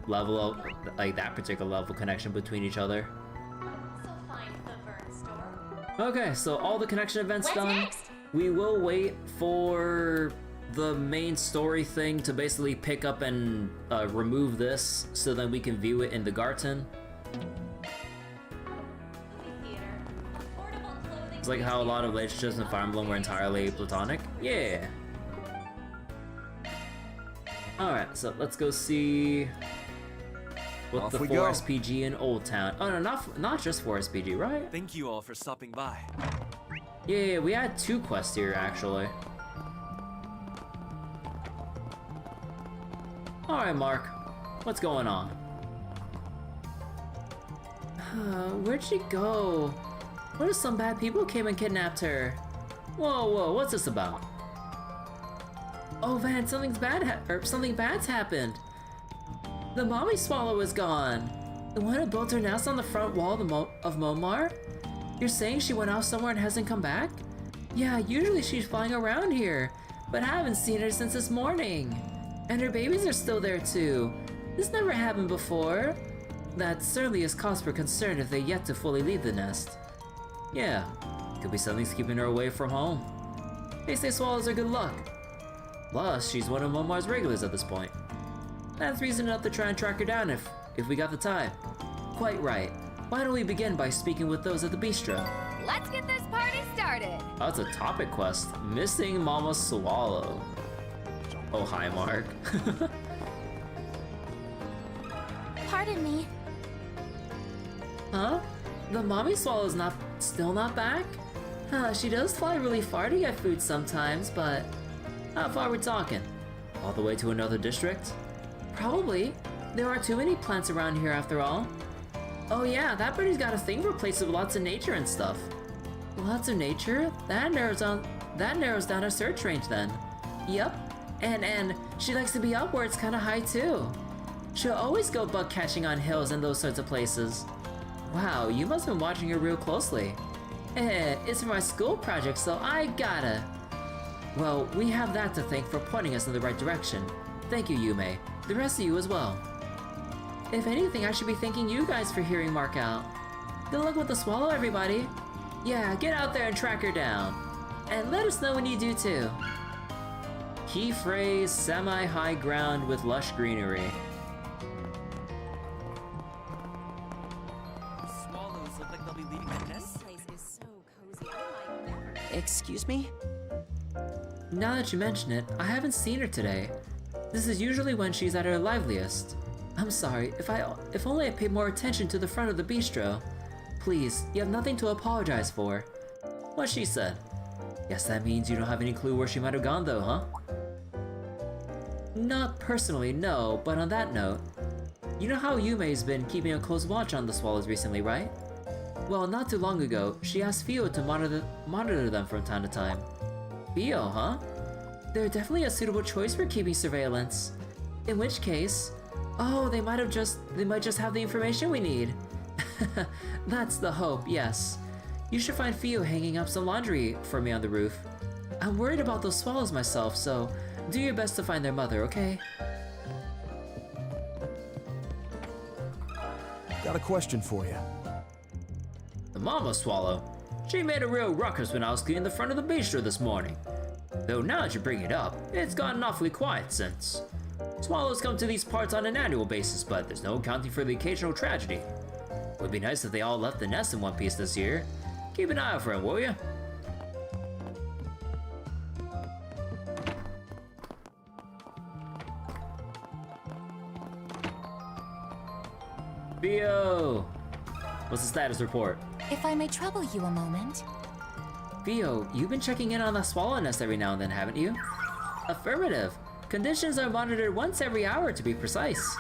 level of, like, that particular level of connection between each other. Okay, so all the connection events done. We will wait for the main story thing to basically pick up and remove this so then we can view it in the Garten. It's like how a lot of relationships in Fire Emblem were entirely platonic. Yeah. Alright, so let's go see what the 4SPG in Old Town. Oh no, not just 4SPG, right? Thank you all for stopping by. Yeah, we had 2 quests here actually. Alright, Mark. What's going on? Where'd she go? What if some bad people came and kidnapped her? Whoa, what's this about? Oh, Van, something bad's happened. The mommy swallow is gone. The one who built her nest on the front wall of Momar? You're saying she went off somewhere and hasn't come back? Yeah, usually she's flying around here, but I haven't seen her since this morning. And her babies are still there too. This never happened before. That certainly is cause for concern if they yet to fully leave the nest. Yeah, could be something's keeping her away from home. They say swallows are good luck. Plus, she's one of Momar's regulars at this point. That's reason enough to try and track her down if we got the time. Quite right. Why don't we begin by speaking with those at the bistro? Let's get this party started! That's a topic quest. Missing Mama Swallow. Oh, hi, Mark. Pardon me. Huh? The mommy swallow's still not back? Huh, she does fly really far to get food sometimes, but how far are we talking? All the way to another district? Probably. There aren't too many plants around here after all. Oh yeah, that birdie's got a thing for places with lots of nature and stuff. Lots of nature? That narrows down her search range then. Yep. And she likes to be up where it's kinda high too. She'll always go bug catching on hills and those sorts of places. Wow, you must have been watching her real closely. It's for my school project, so I gotta. Well, we have that to thank for pointing us in the right direction. Thank you, Yume. The rest of you as well. If anything, I should be thanking you guys for hearing Mark out. Good luck with the swallow, everybody. Yeah, get out there and track her down. And let us know when you do too. Key phrase, semi-high ground with lush greenery. Swallows look like they'll be leaving the nest. This place is so cozy. I might never. Excuse me? Now that you mention it, I haven't seen her today. This is usually when she's at her liveliest. I'm sorry, if only I paid more attention to the front of the bistro. Please, you have nothing to apologize for. What she said. Guess that means you don't have any clue where she might have gone though, huh? Not personally, no, but on that note, you know how Yume's been keeping a close watch on the swallows recently, right? Well, not too long ago, she asked Fio to monitor them from time to time. Fio, huh? They're definitely a suitable choice for keeping surveillance. In which case, oh, they might just have the information we need. That's the hope, yes. You should find Fio hanging up some laundry for me on the roof. I'm worried about those swallows myself, so do your best to find their mother, okay? Got a question for you. The mama swallow. She made a real ruckus when I was cleaning the front of the bistro this morning. Though now that you bring it up, it's gotten awfully quiet since. Swallows come to these parts on an annual basis, but there's no accounting for the occasional tragedy. Would be nice if they all left the nest in one piece this year. Keep an eye out for him, will ya? Fio! What's the status report? If I may trouble you a moment. Fio, you've been checking in on the swallow nest every now and then, haven't you? Affirmative. Conditions are monitored once every hour to be precise.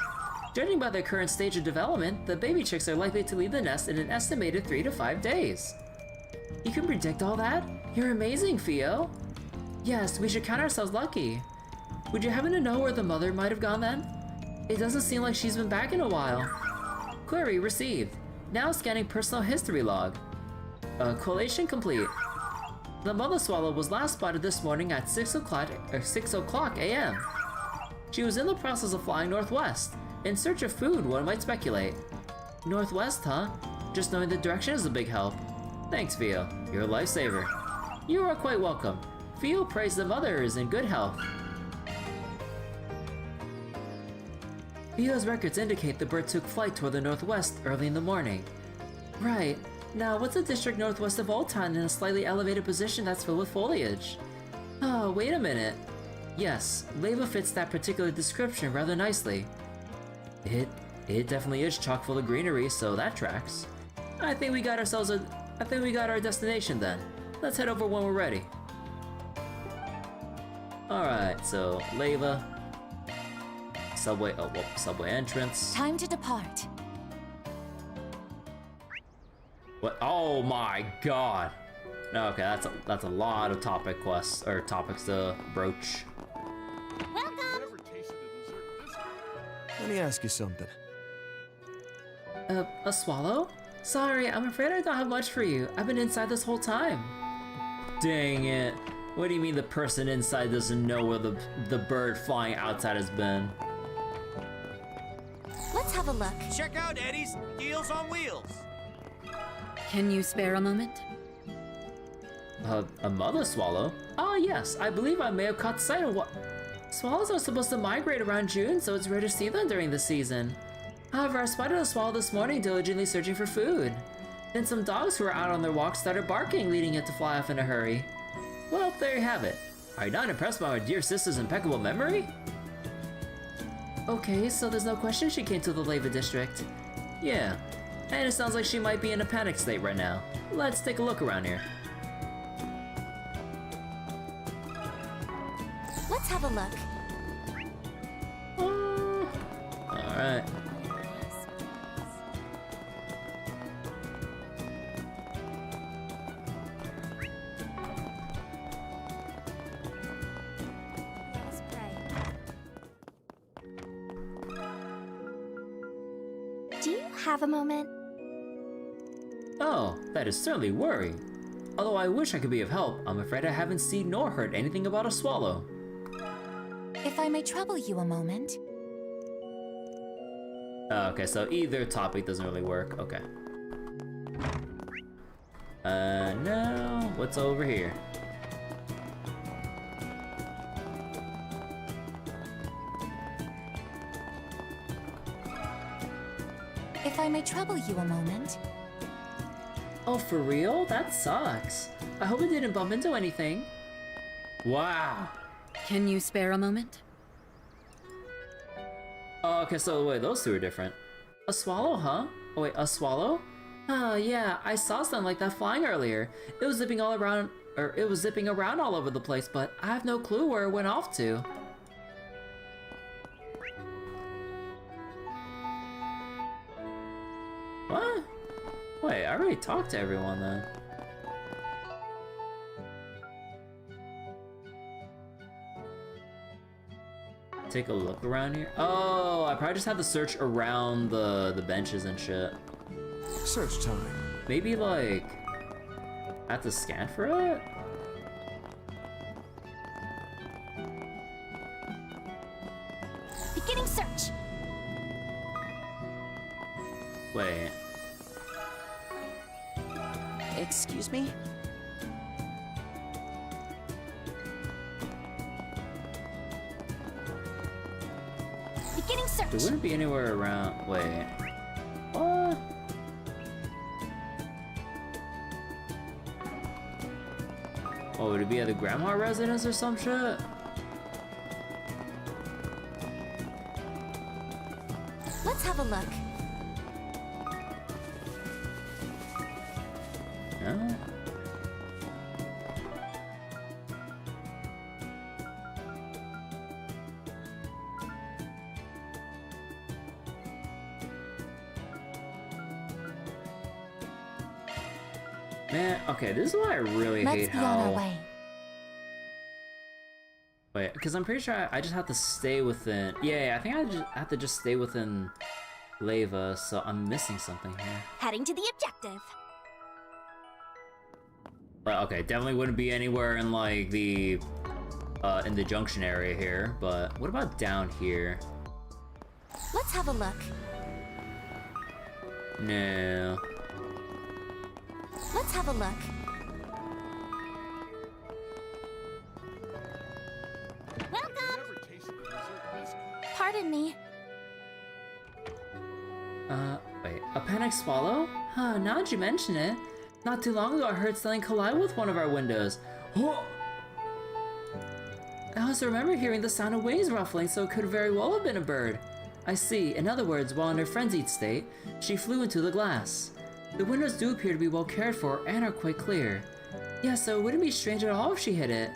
Judging by their current stage of development, the baby chicks are likely to leave the nest in an estimated 3 to 5 days. You can predict all that? You're amazing, Fio. Yes, we should count ourselves lucky. Would you happen to know where the mother might have gone then? It doesn't seem like she's been back in a while. Query received. Now scanning personal history log. Collation complete. The mother swallow was last spotted this morning at 6 o'clock a.m. She was in the process of flying northwest. In search of food, one might speculate. Northwest, huh? Just knowing the direction is a big help. Thanks, Fio. You're a lifesaver. You are quite welcome. Fio prays the mother is in good health. Fio's records indicate the bird took flight toward the northwest early in the morning. Right. Now, what's the district northwest of Old Town in a slightly elevated position that's filled with foliage? Oh, wait a minute. Yes, Leva fits that particular description rather nicely. It definitely is chock full of greenery, so that tracks. I think we got our destination then. Let's head over when we're ready. Alright, so Leva. subway, oh, well, subway entrance. Time to depart. What? Oh my god. No, okay, that's a lot of topic quests, or topics to broach. Welcome! Let me ask you something. A swallow? Sorry, I'm afraid I don't have much for you. I've been inside this whole time. Dang it. What do you mean the person inside doesn't know where the bird flying outside has been? Let's have a look. Check out Eddie's Deals on Wheels. Can you spare a moment? A mother swallow? Ah, yes, I believe I may have caught sight of what... Swallows are supposed to migrate around June, so it's rare to see them during the season. However, I spotted a swallow this morning diligently searching for food. Then some dogs who were out on their walk started barking, leading it to fly off in a hurry. Well, there you have it. Are you not impressed by my dear sister's impeccable memory? Okay, so there's no question she came to the Leva district. Yeah, and it sounds like she might be in a panic state right now. Let's take a look around here. Let's have a look. Alright. Do you have a moment? Oh, that is certainly worrying. Although I wish I could be of help, I'm afraid I haven't seen nor heard anything about a swallow. If I may trouble you a moment. Okay, so either topic doesn't really work. Okay. Now, what's over here? If I may trouble you a moment. Oh, for real? That sucks. I hope it didn't bump into anything. Wow. Can you spare a moment? Oh, okay, so wait, those two are different. A swallow, huh? Oh wait, a swallow? Yeah, I saw something like that flying earlier. It was zipping all around, or it was zipping around all over the place, but I have no clue where it went off to. What? Wait, I already talked to everyone then. Take a look around here. Oh, I probably just have to search around the benches and shit. Search time. Maybe like I have to scan for it? Beginning search. Wait. Excuse me? Beginning search. There wouldn't be anywhere around. Wait. What? Oh, would it be at the grandma residence or some shit? Let's have a look. No? Man, okay, this is why I really hate Let's be on our how... way. Wait, because I'm pretty sure I just have to stay within... Yeah, I think I just have to just stay within Leva, so I'm missing something here. Heading to the objective. But, okay, definitely wouldn't be anywhere in, like, the... in the Junction area here, but what about down here? Let's have a look. No... Let's have a look. Welcome! Pardon me. Wait, a panic swallow? Huh, now that you mention it. Not too long ago I heard something collide with one of our windows. Oh! I also remember hearing the sound of wings ruffling, so it could very well have been a bird. I see. In other words, while in her frenzied state, she flew into the glass. The windows do appear to be well cared for and are quite clear. Yeah, so it wouldn't be strange at all if she hit it.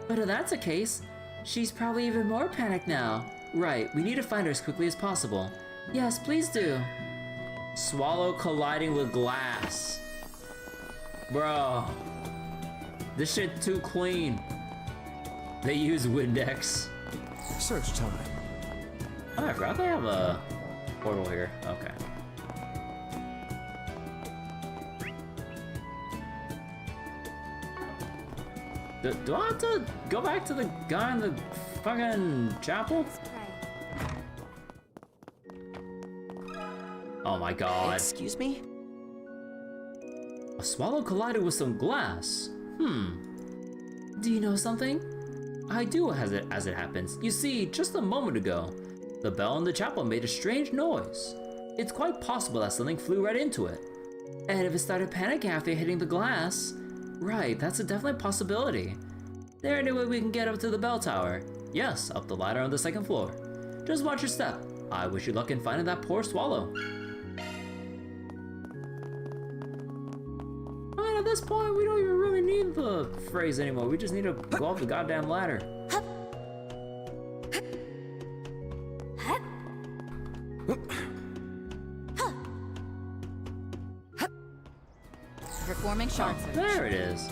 But if that's the case, she's probably even more panicked now. Right, we need to find her as quickly as possible. Yes, please do. Swallow colliding with glass. Bro. This shit too clean. They use Windex. Search time. Oh, I forgot they have a portal here. Okay. Do I have to go back to the guy in the fucking chapel? Oh my god. Excuse me? A swallow collided with some glass. Do you know something? I do, as it happens. You see, just a moment ago, the bell in the chapel made a strange noise. It's quite possible that something flew right into it. And if it started panicking after hitting the glass, right, that's a definite possibility. There any way we can get up to the bell tower? Yes, up the ladder on the 2nd floor. Just watch your step. I wish you luck in finding that poor swallow. I mean, at this point, we don't even really need the phrase anymore. We just need to go up the goddamn ladder. Performing shard search. There it is.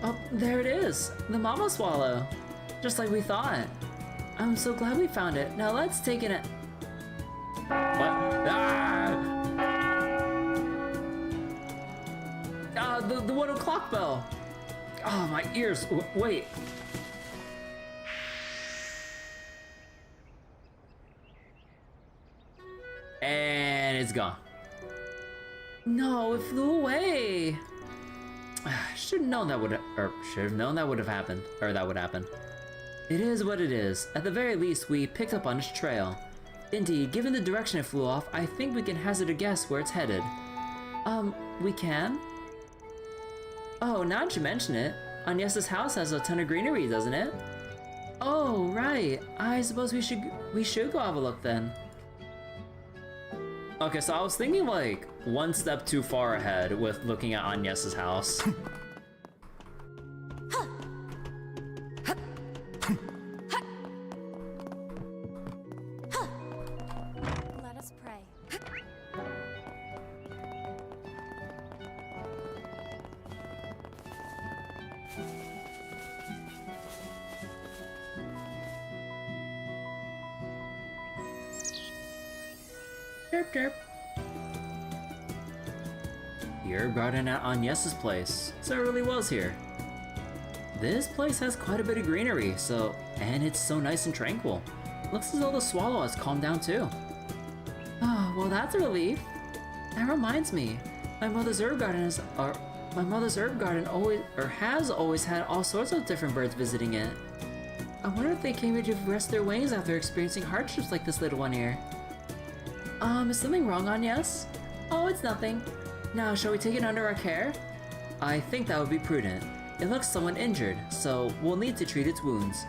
Oh, there it is. The mama swallow. Just like we thought. I'm so glad we found it. Now let's take it. What? The 1 o'clock bell. Oh, my ears. Wait. And it's gone. No, it flew away. Should have known that would have happened. That would happen. It is what it is. At the very least, we picked up on its trail. Indeed, given the direction it flew off, I think we can hazard a guess where it's headed. We can? Oh, now that you mention it, Agnes's house has a ton of greenery, doesn't it? Oh, right. I suppose we should go have a look then. Okay, so I was thinking like one step too far ahead with looking at Agnes's house. Let us pray. Derp, derp. The herb garden at Agnes's place. So it really was here. This place has quite a bit of greenery, and it's so nice and tranquil. Looks as though the swallow has calmed down too. Oh, well that's a relief. That reminds me, my mother's herb garden has always had all sorts of different birds visiting it. I wonder if they came here to rest their wings after experiencing hardships like this little one here. Is something wrong, Agnes? Oh, it's nothing. Now, shall we take it under our care? I think that would be prudent. It looks somewhat injured, so we'll need to treat its wounds.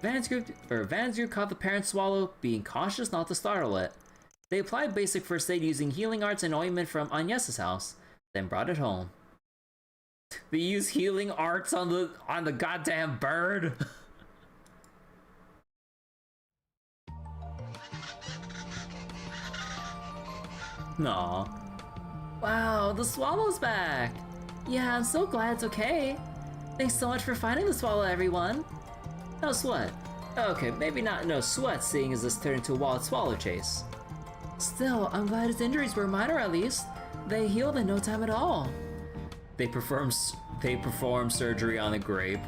Van's group caught the parent swallow, being cautious not to startle it. They applied basic first aid using healing arts and ointment from Agnes's house, then brought it home. They use healing arts on the goddamn bird. Aw. Wow, the swallow's back! Yeah, I'm so glad it's okay. Thanks so much for finding the swallow, everyone. No sweat. Okay, maybe not no sweat, seeing as this turned into a wild swallow chase. Still, I'm glad his injuries were minor at least. They healed in no time at all. They performed surgery on the grape.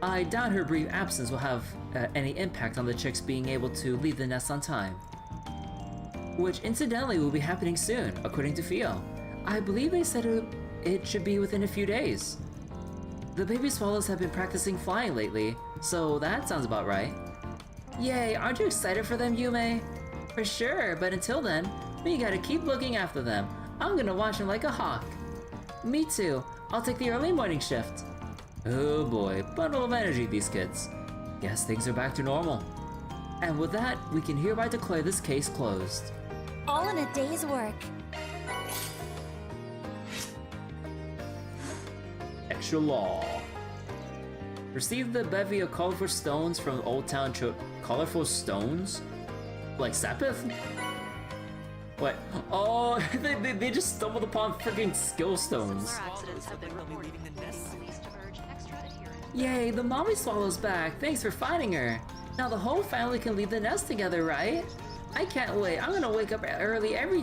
I doubt her brief absence will have any impact on the chicks being able to leave the nest on time. Which incidentally will be happening soon, according to Fio. I believe they said it should be within a few days. The baby swallows have been practicing flying lately, so that sounds about right. Yay, aren't you excited for them, Yume? For sure, but until then, we gotta keep looking after them. I'm gonna watch them like a hawk. Me too, I'll take the early morning shift. Oh boy, bundle of energy, these kids. Guess things are back to normal. And with that, we can hereby declare this case closed. All in a day's work. extra law. Receive the bevy of colorful stones from Old Town colorful stones? Like Sepith? Wait, oh, they just stumbled upon freaking skill stones. Yay, the mommy swallow's back. Thanks for finding her. Now the whole family can leave the nest together, right? I can't wait. I'm gonna wake up early every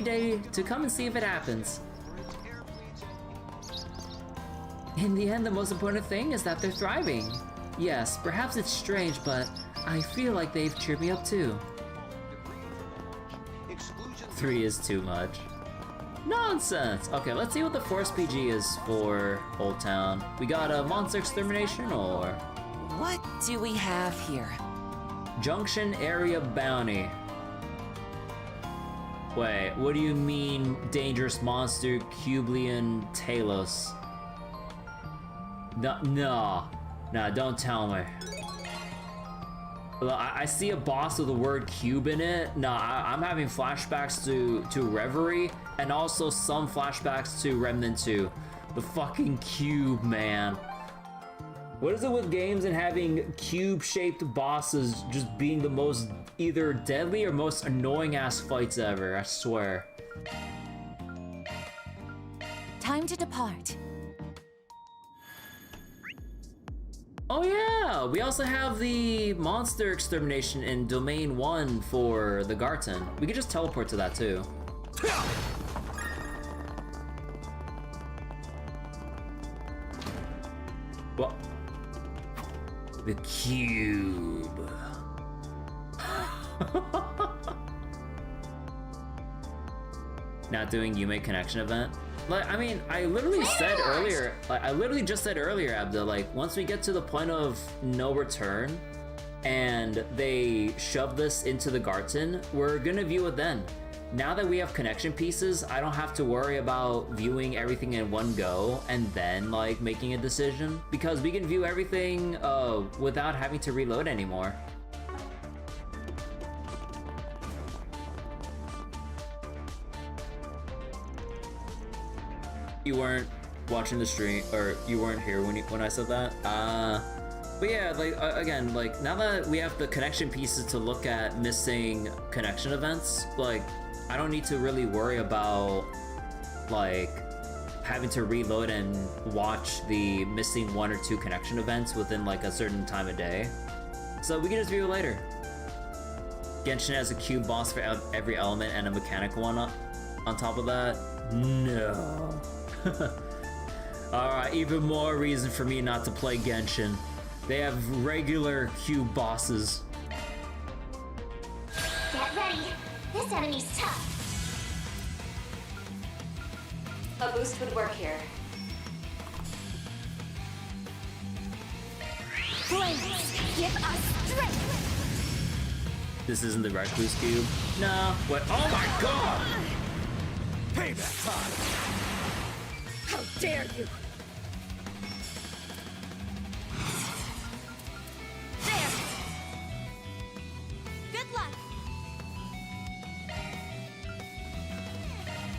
day to come and see if it happens. In the end, the most important thing is that they're thriving. Yes, perhaps it's strange, but I feel like they've cheered me up too. 3 is too much. Nonsense! Okay, let's see what the Force PG is for Old Town. We got a monster extermination or... What do we have here? Junction area bounty. Wait, what do you mean dangerous monster Cublian Talos? No, don't tell me. I see a boss with the word cube in it. I'm having flashbacks to Reverie, and also some flashbacks to Remnant 2. The fucking cube, man. What is it with games and having cube-shaped bosses just being the most either deadly or most annoying-ass fights ever, I swear. Time to depart. Oh yeah, we also have the monster extermination in Domain 1 for the Garten. We could just teleport to that too. Well, the cube. Not doing Yume connection event. Like, I mean, I literally said earlier, I literally just said earlier, Abda, like, once we get to the point of no return and they shove this into the Garten, we're gonna view it then. Now that we have connection pieces, I don't have to worry about viewing everything in one go and then, like, making a decision, because we can view everything without having to reload anymore. You weren't watching the stream, or you weren't here when I said that. But yeah, like again, like now that we have the connection pieces to look at missing connection events, like I don't need to really worry about like having to reload and watch the missing 1 or 2 connection events within like a certain time of day. So we can just view it later. Genshin has a cube boss for every element and a mechanical one on top of that. No. Alright, even more reason for me not to play Genshin. They have regular cube bosses. Get ready. This enemy's tough. A boost would work here. Flames, give us strength. This isn't the Recluse cube. No. What? Oh my god! Payback time! How dare you! There. Good luck.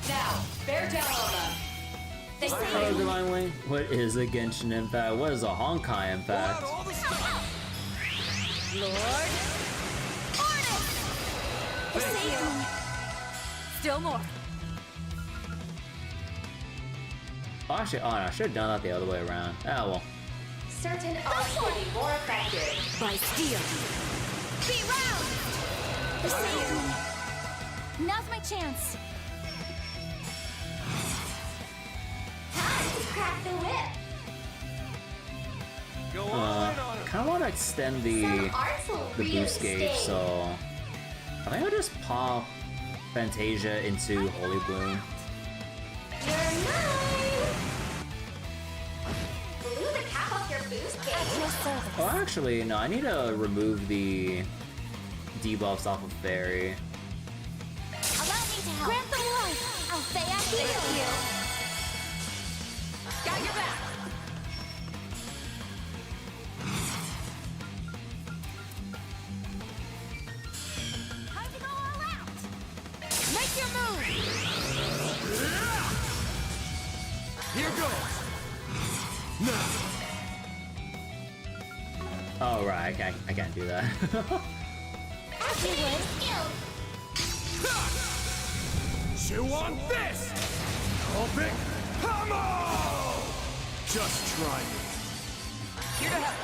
Now, bear down on them. They say Hello, Divine Wing. What is a Genshin Impact? What is a Honkai Impact? Lord. Thank you. Still more. Oh, actually, oh no, I should have done that the other way around. Oh well. Certain odds will be more effective. By steel. Be round. The same. Now's my chance. Time to crack the whip. Go on it. Kind of want to extend the boost gauge, so I think I'll just pop Fantasia into Holy Bloom. You're mine. Blew the cap off your boost At gauge. your service. Oh, actually, no, I need to remove the debuffs off of Fairy. Allow me to help. Grant them life. Althea, heal you. Got your back. Time to go all out. Make your move. Here goes. Now. Oh right, I can't do that. Chew on this! Open! Come on! Just try me. Here to help.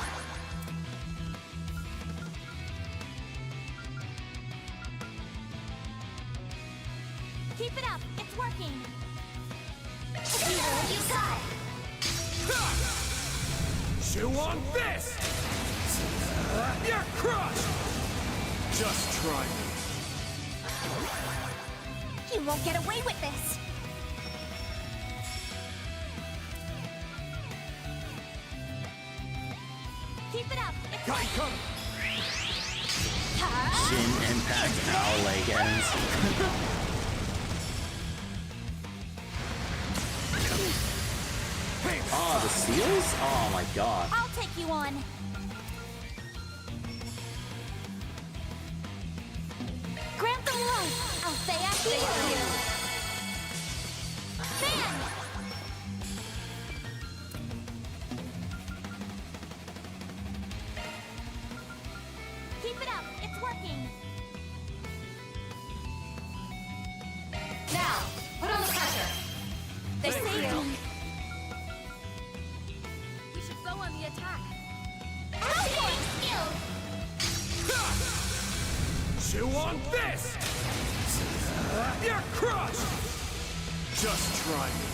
Keep it up. It's working. You got it. Chew on this! You're crushed! Just try me. You won't get away with this. Keep it up. It's Got you covered. Shin impact owl leg ends. Oh, the seals? Oh my god. I'll take you on. Grant them life. I'll say after you. Fan! Keep it up. It's working. Now, put on the pressure. They saved me. We should go on the attack. Chew on this! You're crushed! Just try me.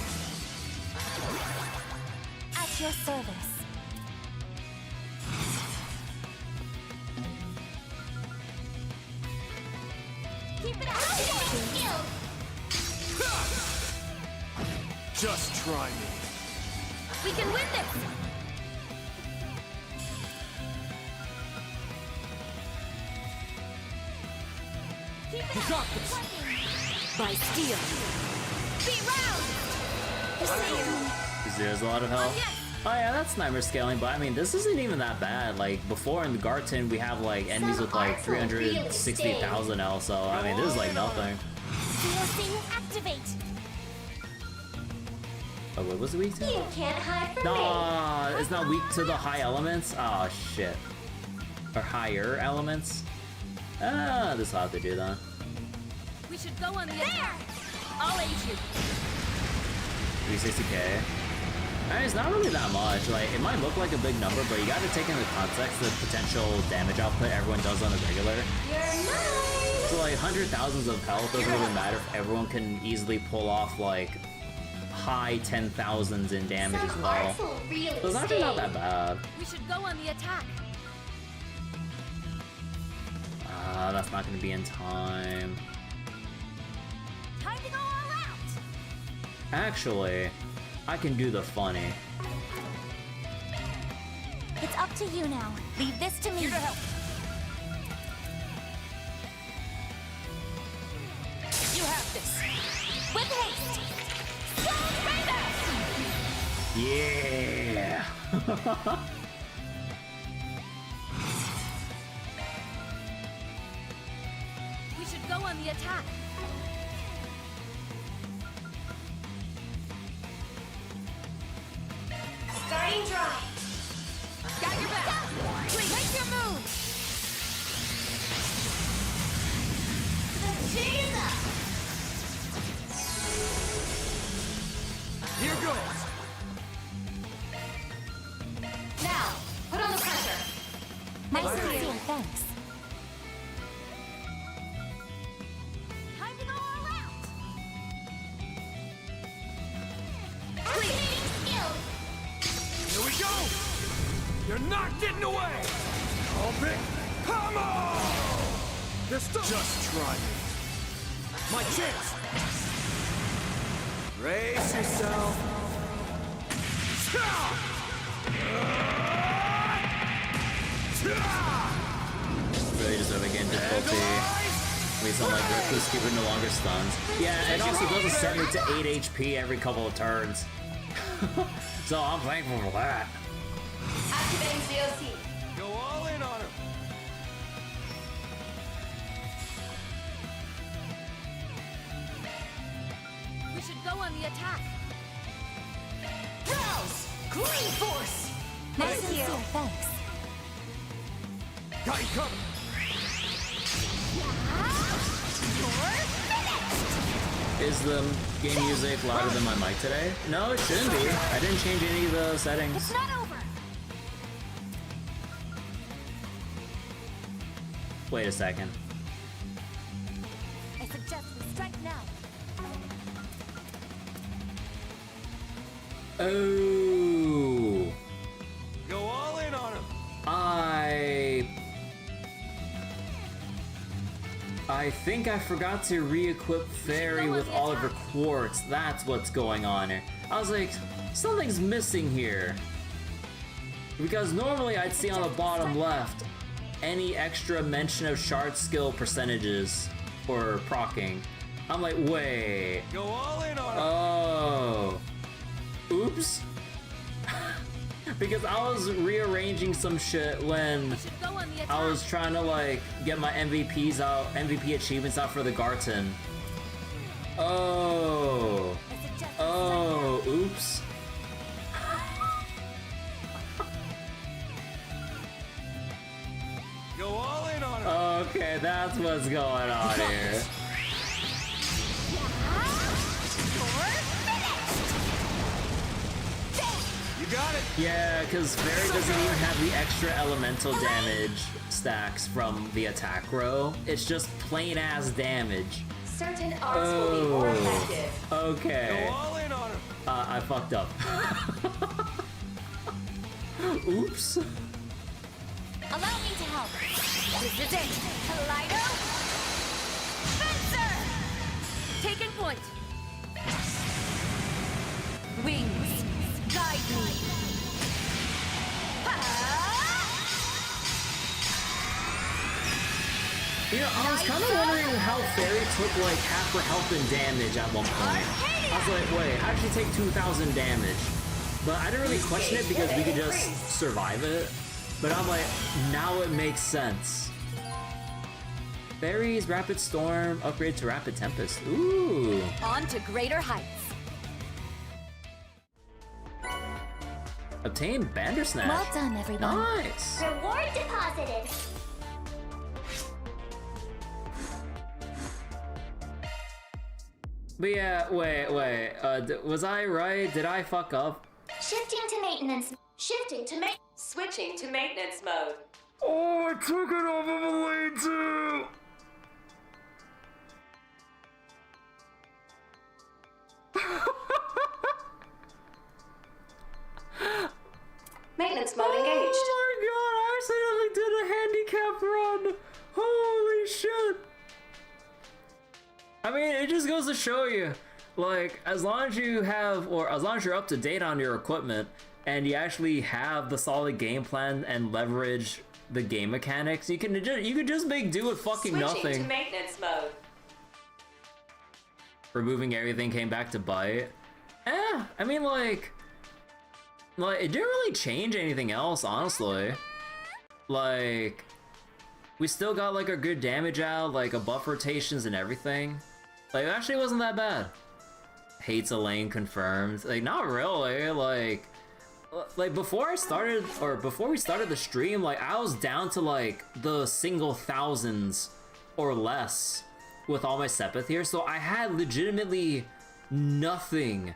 At your service. Keep it up. Just try me. We can win this! Keep it You up. got this. By steel. Be round. There's a lot of health. Oh yeah, that's sniper scaling, but I mean, this isn't even that bad. Like, before in the Garten, we have like enemies with like 360,000 health, so I mean, this is like nothing. DLC activate. Oh, what was it weak to? You can't hide from me. No, it's not weak to the high elements? Oh shit. Or higher elements? Ah, this will have to do that. We should go on the attack. I'll aid you. 360k. I mean, it's not really that much. Like, it might look like a big number, but you gotta take into context the potential damage output everyone does on a regular. So like, hundred thousands of health doesn't really matter if everyone can easily pull off like high 10,000s in damage as well. So it's actually not that bad. We should go on the attack. That's not gonna be in time. Time to go all out. Actually, I can do the funny. It's up to you now. Leave this to me. Here to help. You have this. With haste. Yeah! We should go on the attack. Starting dry. Got your back. Please, make your move. Cheers up. Here goes. Now, put on the pressure. Nice to see you. Thanks. Time to go all out. Activating skill. Here we go. You're not getting away. Open. Come on. Just try me. My chance. Brace yourself. Really deserve again difficulty. At least I'm like reckless keeper no longer stuns. Yeah, it also does a 7 to 8 HP every couple of turns. So I'm thankful for that. Activating COC. Go all in on him. We should go on the attack. Green force! Thank you. Thanks. Got you covered. Is the game music louder than my mic today? No, it shouldn't be. I didn't change any of the settings. It's not over. Wait a second. I suggest we strike now. Oh. Go all in on him. I think I forgot to re-equip Fairy with all of her quartz. That's what's going on here. I was like, something's missing here. Because normally I'd see on the bottom left any extra mention of shard skill percentages for proccing. I'm like, wait. Go all in on him. Oh. Oops. Because I was rearranging some shit when I was trying to like get my MVP achievements out for the Garten. Oh. Oh, oops. Go all in on him. Okay, that's what's going on here. You got it. Yeah, because Fairy doesn't even have the extra elemental damage stacks from the attack row. It's just plain ass damage. Certain arts will be more effective. Okay. Go all in on him. I fucked up. Oops. Allow me to help. This is it. Kaleido. Fencer! Taken point. Wings. Guide me. You know, I was kind of wondering how Fairy took like half her health and damage at one point. I was like, wait, how did she take 2,000 damage? But I didn't really question it because we could just survive it. But I'm like, now it makes sense. Fairy's Rapid Storm upgrade to Rapid Tempest. Ooh. On to greater heights. Obtain Bandersnatch. Well done, everyone. Nice. Reward deposited. But yeah, wait. Was I right? Did I fuck up? Shifting to maintenance. Switching to maintenance mode. Oh, I took it off of a lane too. Maintenance mode engaged. Oh my god, I accidentally did a handicap run. Holy shit. I mean, it just goes to show you, like, as long as you have, or as long as you're up to date on your equipment, and you actually have the solid game plan and leverage the game mechanics, you can just make do with fucking nothing. Switching to maintenance mode. Removing everything came back to bite. I mean, like it didn't really change anything else, honestly. Like, we still got like a good damage out, like a buff rotations and everything. Like, it actually wasn't that bad. Hates a lane confirmed. Like, not really. Like before we started the stream, like I was down to like the single thousands or less with all my Sepith here, so I had legitimately nothing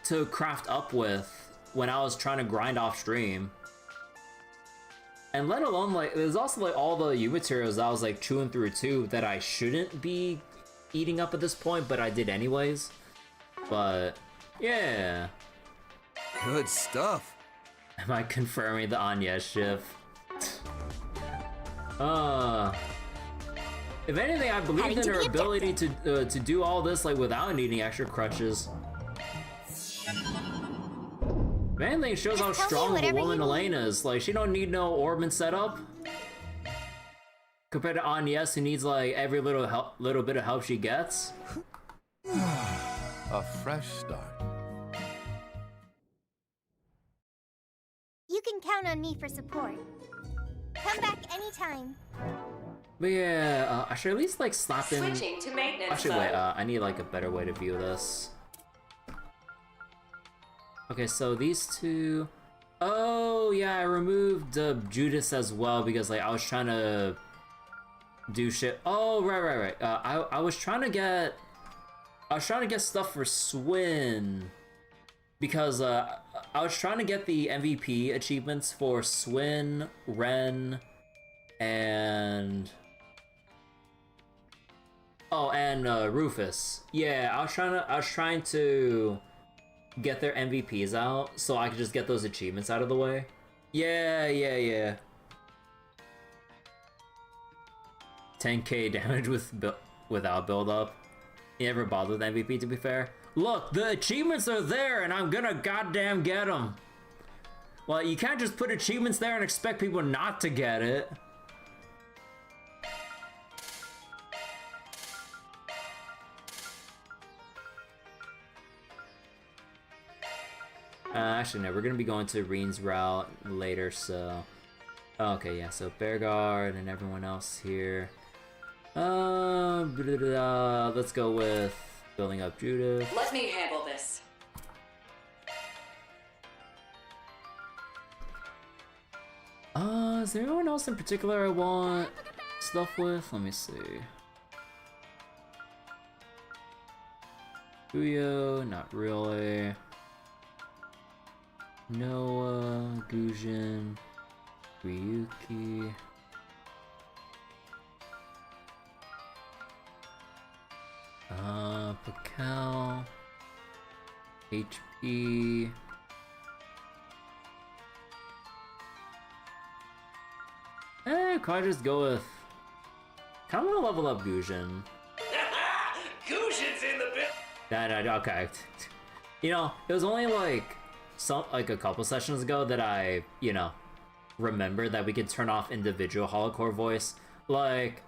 to craft up with when I was trying to grind off stream. And let alone, like, there's also like all the U materials that I was like chewing through too that I shouldn't be eating up at this point, but I did anyways. But yeah. Good stuff. Am I confirming the Anya shift? If anything, I believe in her ability to do all this like without needing extra crutches. If anything, it shows how strong of a woman Elena is. Like, she don't need no Orban setup. Compared to Agnes, who needs like every little bit of help she gets. A fresh start. You can count on me for support. Come back anytime. But yeah, I should at least like slap in. Switching to maintenance Actually, mode. wait. I need like a better way to view this. Okay, so these two. Oh yeah, I removed Judas as well because like I was trying to do shit. Oh right. I was trying to get stuff for Swin because I was trying to get the MVP achievements for Swin, Ren, and Rufus. Yeah, I was trying to get their MVPs out so I could just get those achievements out of the way. Yeah. 10k damage without build up. You never bothered with MVP, to be fair. Look, the achievements are there and I'm gonna goddamn get them. Well, you can't just put achievements there and expect people not to get it. Actually, no, we're gonna be going to Reen's route later, so... Okay, yeah, so Bearguard and everyone else here. Let's go with building up Judith. Let me handle this. Is there anyone else in particular I want stuff with? Let me see. Uyo, not really. Noah, Gujin, Ryuki. Pakal, HP. Could I just go with... Kinda wanna level up Gujin. Gujin's in the bit. Okay. You know, it was only like a couple sessions ago that I, you know, remembered that we could turn off individual holocore voice. Like,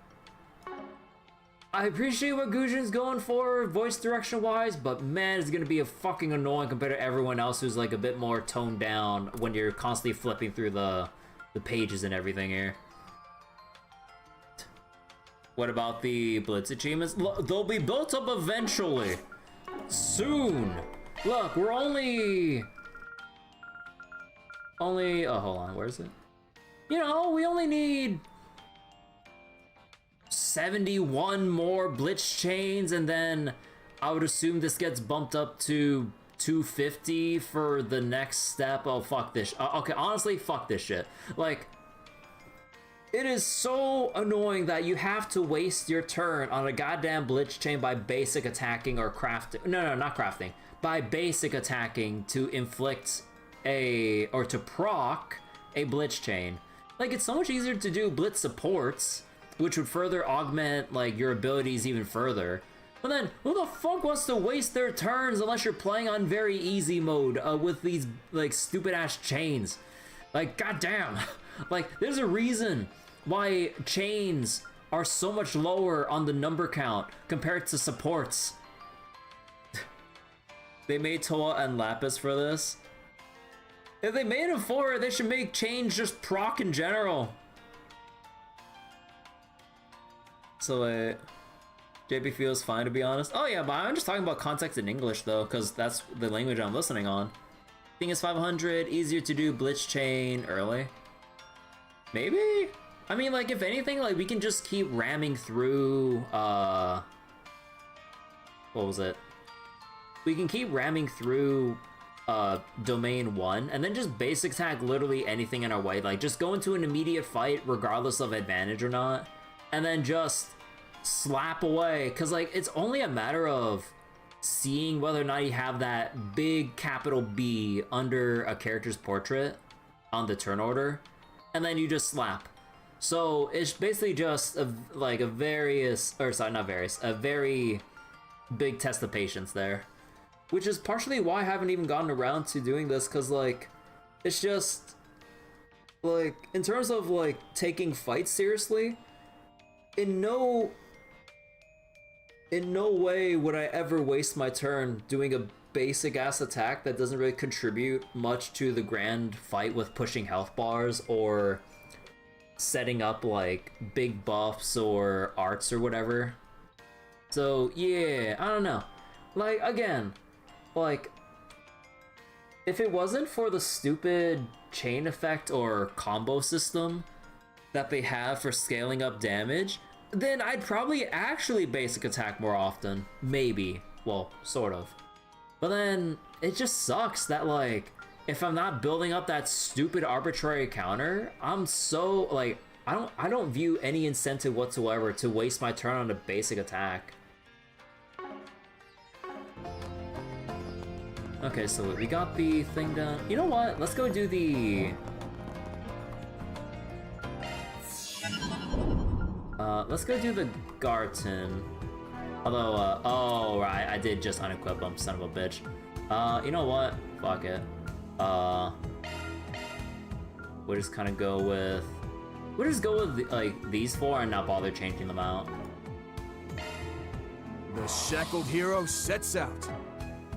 I appreciate what Gujin's going for voice direction wise, but man, it's gonna be a fucking annoying compared to everyone else who's like a bit more toned down when you're constantly flipping through the pages and everything here. What about the Blitz achievements? They'll be built up eventually. Soon. Look, we're only... Oh, hold on, where is it? You know, we only need 71 more Blitz chains, and then I would assume this gets bumped up to 250 for the next step. Oh, fuck this. Okay, honestly, fuck this shit. Like, it is so annoying that you have to waste your turn on a goddamn Blitz chain by basic attacking or crafting. No, not crafting. By basic attacking to inflict or to proc a Blitz chain. Like, it's so much easier to do Blitz supports, which would further augment, like, your abilities even further. But then, who the fuck wants to waste their turns unless you're playing on very easy mode with these, like, stupid-ass chains? Like, goddamn. Like, there's a reason why chains are so much lower on the number count compared to supports. They made Toa and Lapis for this. If they made it for it, they should make chains just proc in general. So, JP feels fine, to be honest. Oh yeah, but I'm just talking about context in English though, because that's the language I'm listening on. Thing is 500, easier to do Blitz chain early. Maybe? I mean, like, if anything, like, we can just keep ramming through, what was it? We can keep ramming through, Domain 1, and then just basic attack literally anything in our way. Like, just go into an immediate fight, regardless of advantage or not, and then just slap away. Because, like, it's only a matter of seeing whether or not you have that big capital B under a character's portrait on the turn order, and then you just slap. So it's basically just a very big test of patience there, which is partially why I haven't even gotten around to doing this, because like it's just like, in terms of like taking fights seriously, in no way would I ever waste my turn doing a basic ass attack that doesn't really contribute much to the grand fight with pushing health bars or setting up like big buffs or arts or whatever. So yeah, I don't know. Like, again, like, if it wasn't for the stupid chain effect or combo system that they have for scaling up damage, then I'd probably actually basic attack more often. Maybe. Well, sort of. But then it just sucks that, like, if I'm not building up that stupid arbitrary counter, I'm so, like, I don't view any incentive whatsoever to waste my turn on a basic attack. Okay, so we got the thing done. You know what? Let's go do the... let's go do the Garten. Although, oh, right, I did just unequip him, son of a bitch. You know what? Fuck it. We'll just kind of go with... We'll just go with, like, these four and not bother changing them out. The shackled hero sets out.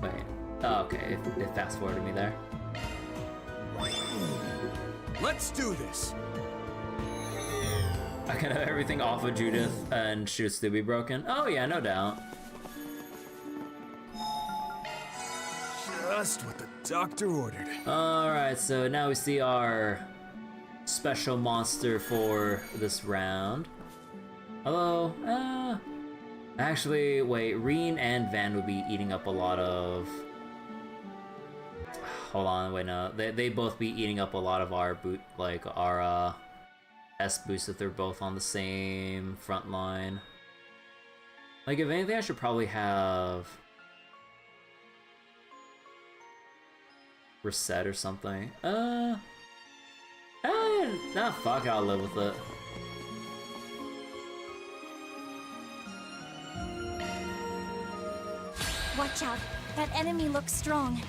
Wait. Oh, okay, it fast forwarded me there. Let's do this. I can have everything off of Judith and should still be broken. Oh yeah, no doubt. Just what the doctor ordered. Alright, so now we see our special monster for this round. Although, actually, wait, Reen and Van would be eating up a lot of... Hold on, wait, no. They both be eating up a lot of our our S boost if they're both on the same front line. Like, if anything, I should probably have reset or something. Nah, fuck it, I'll live with it. Watch out. That enemy looks strong.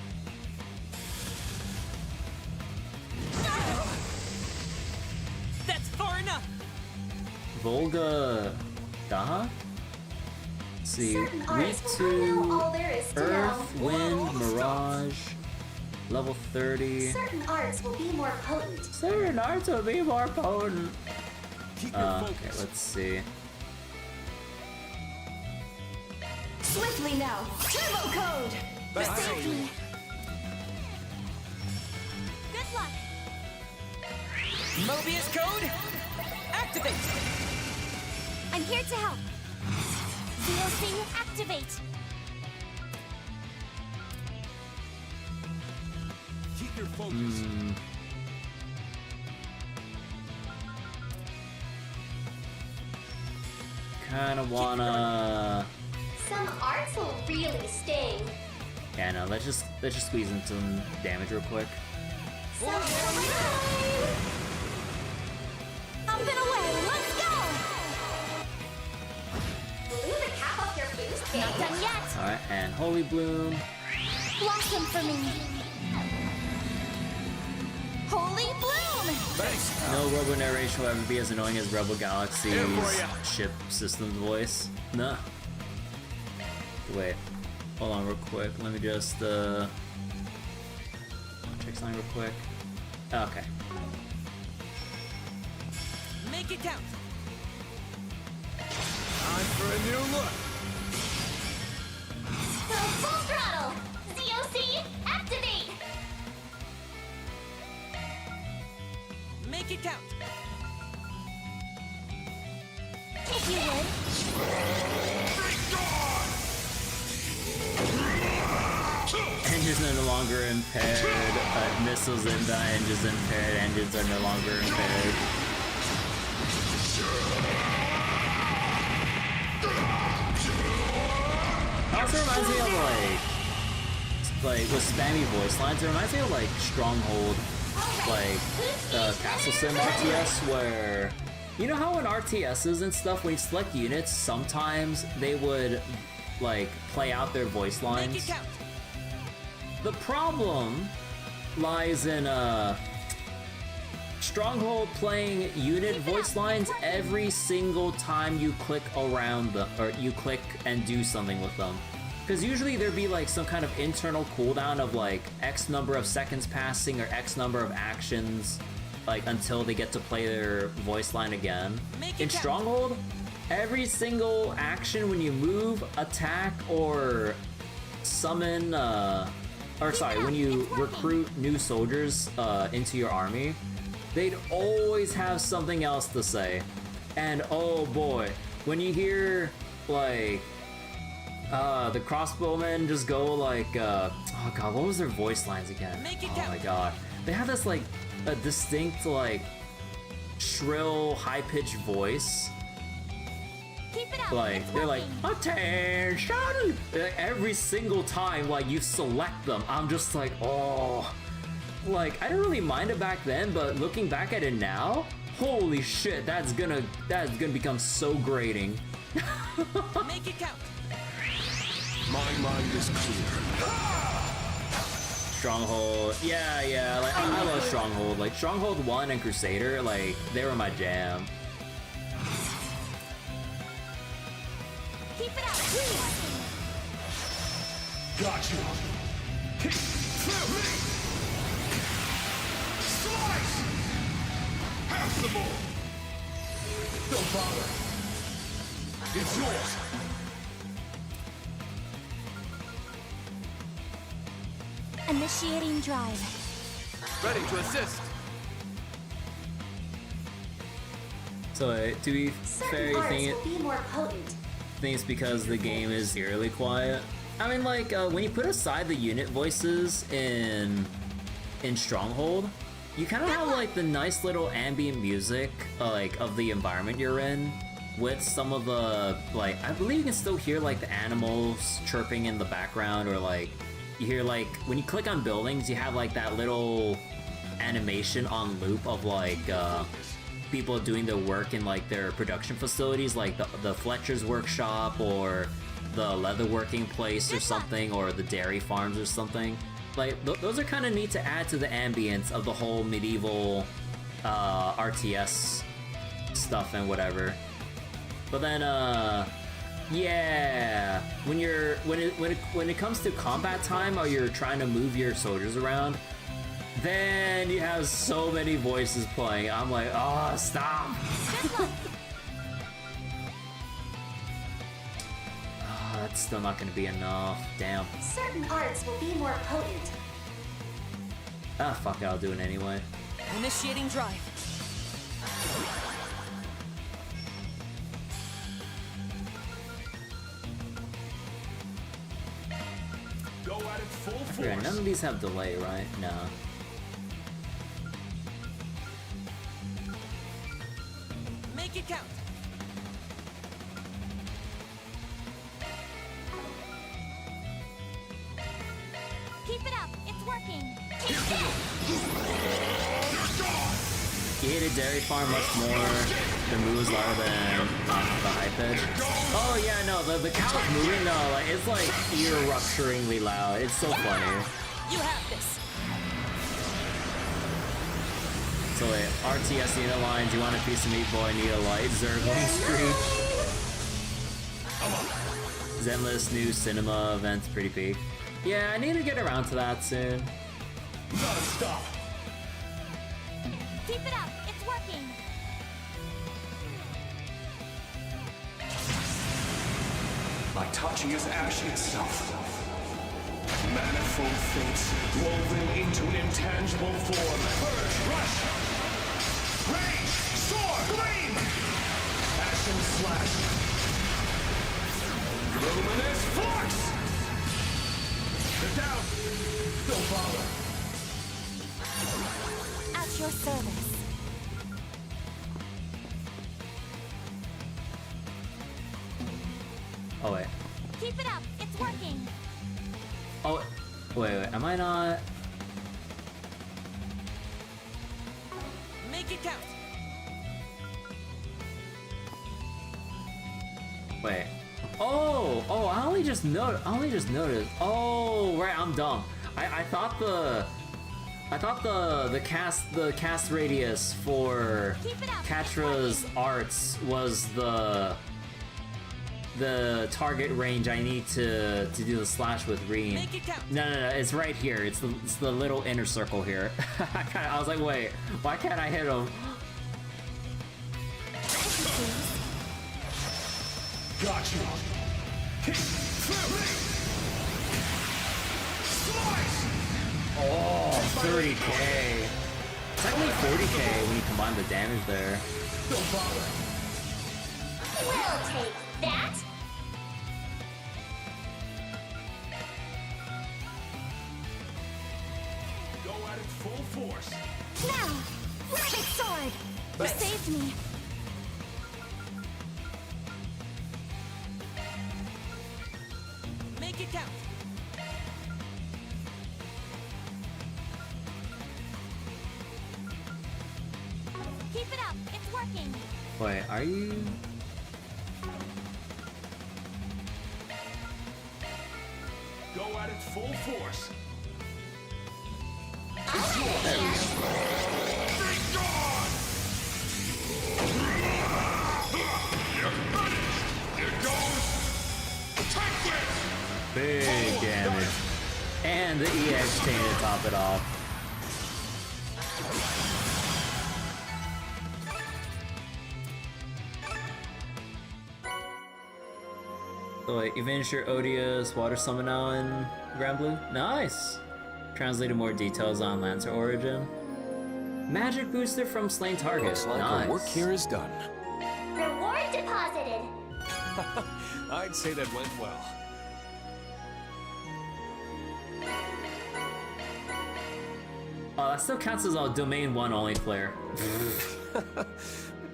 That's far enough. Volga-Dahak? Let's see, weak all to there is to Earth, know. Wind, Mirage, level 30. Certain arts will be more potent. Certain arts will be more potent. Keep your focus. Okay, let's see. Swiftly now. Turbo code. That's For safety. Good luck. Mobius code, activate. I'm here to help. VOC, activate. Keep your focus. Kinda wanna... Some arts will really sting. Yeah, no, let's just squeeze in some damage real quick. Up and away, let's go! Blew the cap off your boost. Not done yet. Alright, and Holy Bloom. Blossom for me. Holy Bloom! Thanks. No Robo narration will ever be as annoying as Rebel Galaxy's Here for ya. ship system's voice. Nah. Wait, hold on real quick. Let me just check something real quick. Okay. Make it count. Time for a new look. Go full throttle. ZOC, activate. Make it count. If you would. Engines are no longer impaired. Missiles and engines impaired. Engines are no longer impaired. Also reminds me of like with spammy voice lines. It reminds me of like Stronghold, like Castle Sim RTS, where you know how in RTSs and stuff when you select units, sometimes they would like play out their voice lines. Make it count. The problem lies in Stronghold playing unit voice lines every single time you click around them, or you click and do something with them. Because usually there'd be like some kind of internal cooldown of like X number of seconds passing or X number of actions, like until they get to play their voice line again. In Stronghold, every single action when you move, attack, or summon or sorry, when you recruit new soldiers into your army, they'd always have something else to say. And oh boy, when you hear like the crossbowmen just go like oh god, what was their voice lines again? Oh my god, they have this like a distinct like shrill, high-pitched voice. Like they're like attention every single time like you select them. I'm just like, oh, like I didn't really mind it back then, but looking back at it now, holy shit, that's gonna become so grating. Make it count. My mind is clear. Stronghold, yeah, like I love Stronghold. Like Stronghold 1 and Crusader, like they were my jam. Keep it up, please. Got you. Kick through. Slice. Have some more. Don't bother. It's yours. Initiating drive. Ready to assist. So to be fair, you think Be more potent. it's because the game is eerily quiet? I mean, like when you put aside the unit voices in Stronghold, you kind of have like the nice little ambient music like of the environment you're in, with some of the like I believe you can still hear like the animals chirping in the background, or like you hear like when you click on buildings, you have like that little animation on loop of like people doing their work in like their production facilities, like the Fletcher's workshop or the leatherworking place or something, or the dairy farms or something. Like those are kind of neat to add to the ambience of the whole medieval RTS stuff and whatever. But then yeah, when it comes to combat time, or you're trying to move your soldiers around, then you have so many voices playing. I'm like, oh, stop. Oh, that's still not gonna be enough. Damn. Certain arts will be more potent. Ah, fuck it, I'll do it anyway. Initiating drive. Go at it full force. Yeah, none of these have delay, right? No. Make it count. Keep it up. It's working. You hated Dairy Farm much more. The move is louder than the high pitch. Oh yeah, no, the cow's moving, no, like it's like ear-rupturingly loud. It's so funny. You have this. So wait, RTS unit lines, you want a piece of meat boy, need a light, Zergling Screech. Zenless new cinema events, pretty peak. Yeah, I need to get around to that soon. Non-stop. Keep it up. It's working. My touching is ash itself. Manifold fates woven into an intangible form. Purge, rush. Rage, sword, gleam. Ashen slash. Luminous flux. Get down. Don't bother. At your service. Oh wait. Keep it up. It's working. Oh, wait, am I not? Make it count. Wait. Oh, I only just noticed. Oh, right, I'm dumb. I thought the cast radius for Katra's arts was the target range I need to do the slash with Reem. No, it's right here. It's the little inner circle here. I was like, wait, why can't I hit him? Got you. Kick, flip, slice. Oh, 30k. Technically 40k when you combine the damage there. Don't bother. We'll take that. Go at it full force. Now, Rabbit Sword. You saved me. Make it count. Keep it up. It's working. Wait, are you? Go at it full force. Big damage. And the EX chain to top it off. So wait, you finished your odious water summon now in Grand Blue? Nice! Translated more details on Lancer origin. Magic booster from slain target. Looks like nice. our work here is done. Reward deposited. I'd say that went well. That still counts as a Domain 1 only player.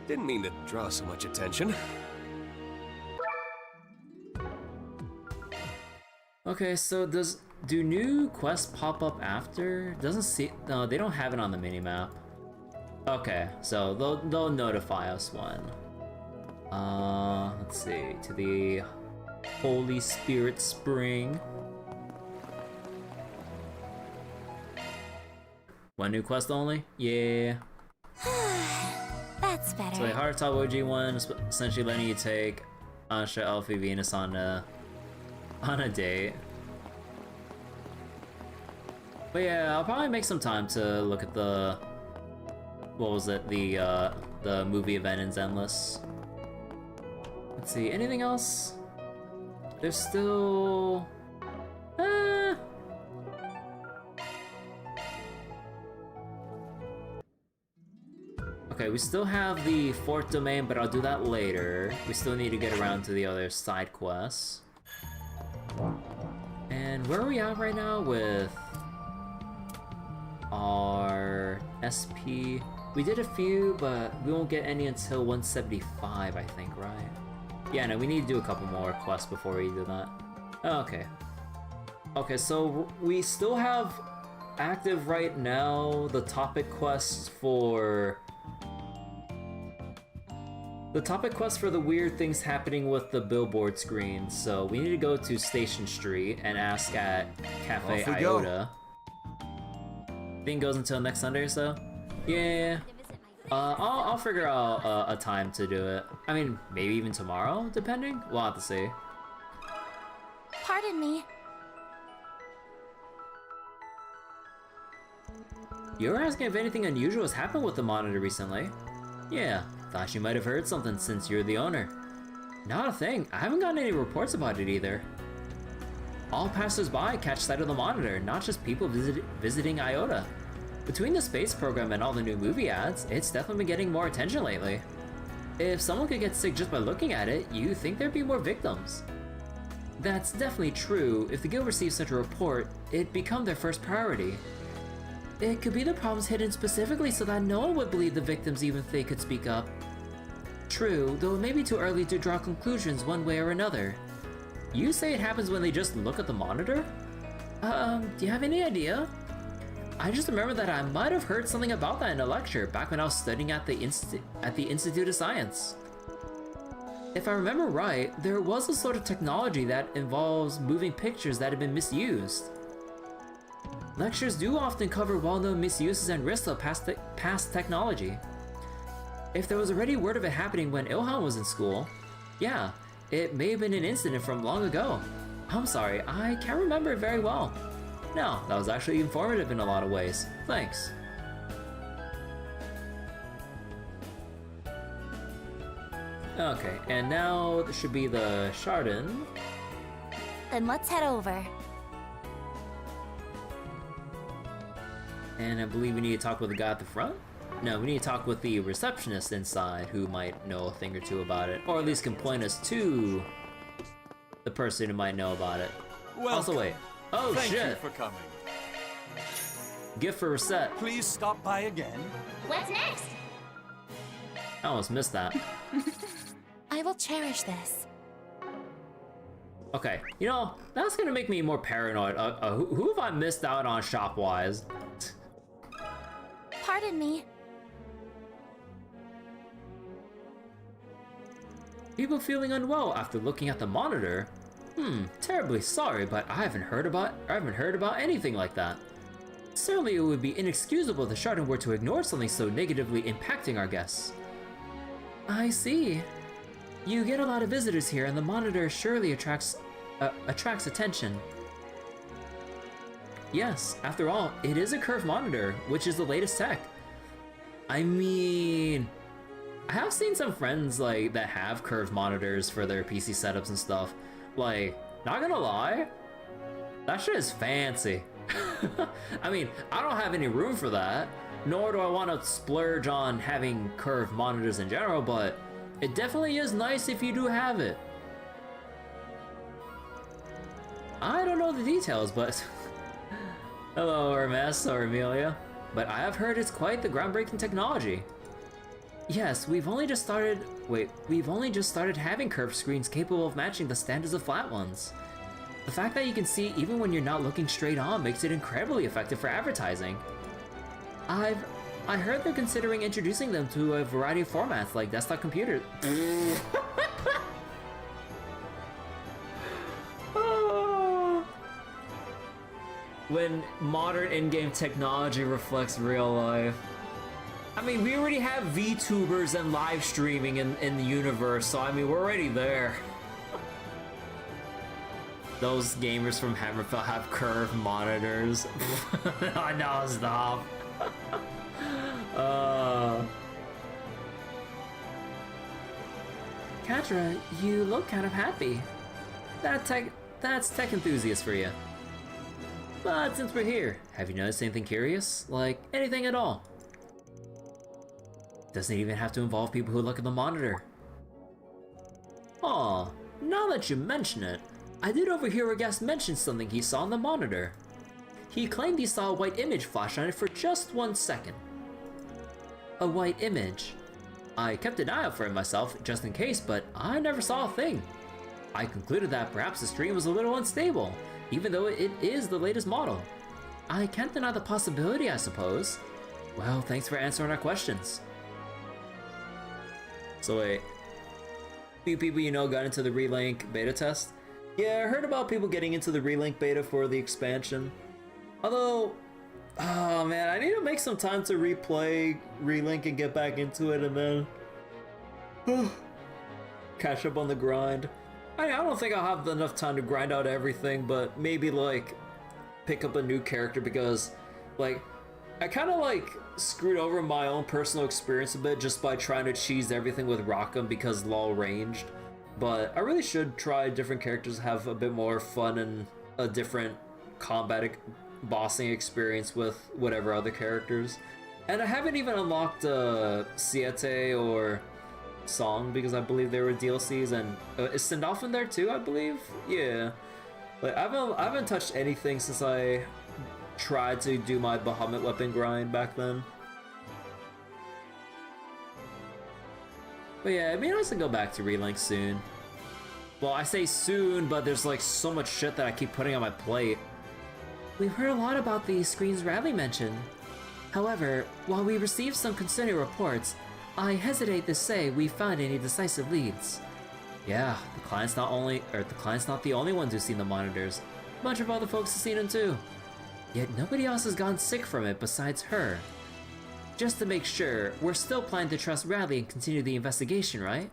Didn't mean to draw so much attention. Okay, so do new quests pop up after? Doesn't see. No, they don't have it on the minimap. Okay, so they'll notify us when. Let's see, to the Holy Spirit Spring. One new quest only? Yeah. That's better. So a hard top OG1 is essentially letting you take Ansha, Elfie, Venus on a date. But yeah, I'll probably make some time to look at the the movie event in Zenless. Let's see, anything else? There's still okay, we still have the fourth domain, but I'll do that later. We still need to get around to the other side quests. And where are we at right now with our SP? We did a few, but we won't get any until 175, I think, right? Yeah, no, we need to do a couple more quests before we do that. Okay. Okay, so we still have active right now the topic quests for the weird things happening with the billboard screen. So we need to go to Station Street and ask at Cafe Iota. Thing goes until next Sunday or so. Yeah. I'll figure out a time to do it. I mean, maybe even tomorrow, depending. We'll have to see. Pardon me. You were asking if anything unusual has happened with the monitor recently. Yeah, thought you might have heard something since you're the owner. Not a thing. I haven't gotten any reports about it either. All passers-by catch sight of the monitor, not just people visiting Iota. Between the space program and all the new movie ads, it's definitely been getting more attention lately. If someone could get sick just by looking at it, you think there'd be more victims. That's definitely true. If the guild receives such a report, it'd become their first priority. It could be the problems hidden specifically so that no one would believe the victims even if they could speak up. True, though it may be too early to draw conclusions one way or another. You say it happens when they just look at the monitor? Do you have any idea? I just remember that I might have heard something about that in a lecture back when I was studying at the Institute of Science. If I remember right, there was a sort of technology that involves moving pictures that have been misused. Lectures do often cover well-known misuses and risks of past technology. If there was already word of it happening when Ilhan was in school, yeah, it may have been an incident from long ago. I'm sorry, I can't remember it very well. No, that was actually informative in a lot of ways. Thanks. Okay, and now this should be the Chardon. Then let's head over. And I believe we need to talk with the guy at the front? No, we need to talk with the receptionist inside who might know a thing or two about it. Or at least can point us to the person who might know about it. Welcome. Also, wait. Oh, Thank shit. you for coming. Gift for Reset. Please stop by again. What's next? I almost missed that. I will cherish this. Okay, you know, that's gonna make me more paranoid. Who have I missed out on shop-wise? Pardon me. People feeling unwell after looking at the monitor? Terribly sorry, but I haven't heard about anything like that. Certainly it would be inexcusable if the Chardon were to ignore something so negatively impacting our guests. I see. You get a lot of visitors here, and the monitor surely attracts attention. Yes, after all, it is a curved monitor, which is the latest tech. I mean, I have seen some friends like that have curved monitors for their PC setups and stuff. Like, not gonna lie, that shit is fancy. I mean, I don't have any room for that, nor do I want to splurge on having curved monitors in general, but it definitely is nice if you do have it. I don't know the details, but hello, Aramis or Amelia. But I have heard it's quite the groundbreaking technology. Yes, we've only just started having curved screens capable of matching the standards of flat ones. The fact that you can see even when you're not looking straight on makes it incredibly effective for advertising. I heard they're considering introducing them to a variety of formats like desktop computers. When modern in-game technology reflects real life. I mean, we already have VTubers and live streaming in the universe, so I mean, we're already there. Those gamers from Hammerfell have curved monitors. I know, stop. Katra, you look kind of happy. That's tech enthusiast for you. But since we're here, have you noticed anything curious? Like, anything at all? Doesn't even have to involve people who look at the monitor. Aw, now that you mention it, I did overhear a guest mention something he saw on the monitor. He claimed he saw a white image flash on it for just 1 second. A white image. I kept an eye out for it myself, just in case, but I never saw a thing. I concluded that perhaps the stream was a little unstable, even though it is the latest model. I can't deny the possibility, I suppose. Well, thanks for answering our questions. So wait, few people you know got into the Relink beta test? Yeah, I heard about people getting into the Relink beta for the expansion. Although, oh man, I need to make some time to replay Relink and get back into it and then catch up on the grind. I don't think I'll have enough time to grind out everything, but maybe like pick up a new character because like I kind of like screwed over my own personal experience a bit just by trying to cheese everything with Rockham because LOL ranged. But I really should try different characters, have a bit more fun and a different combat bossing experience with whatever other characters. And I haven't even unlocked Siete or Song because I believe they were DLCs, and is Sindolph in there too, I believe? Yeah. Like I haven't touched anything since I tried to do my Bahamut weapon grind back then. But yeah, it'd be nice to go back to Relink soon. Well, I say soon, but there's like so much shit that I keep putting on my plate. We've heard a lot about the screens Radley mentioned. However, while we received some concerning reports, I hesitate to say we found any decisive leads. Yeah, the client's not the only ones who've seen the monitors. A bunch of other folks have seen them too. Yet nobody else has gone sick from it besides her. Just to make sure, we're still planning to trust Radley and continue the investigation, right?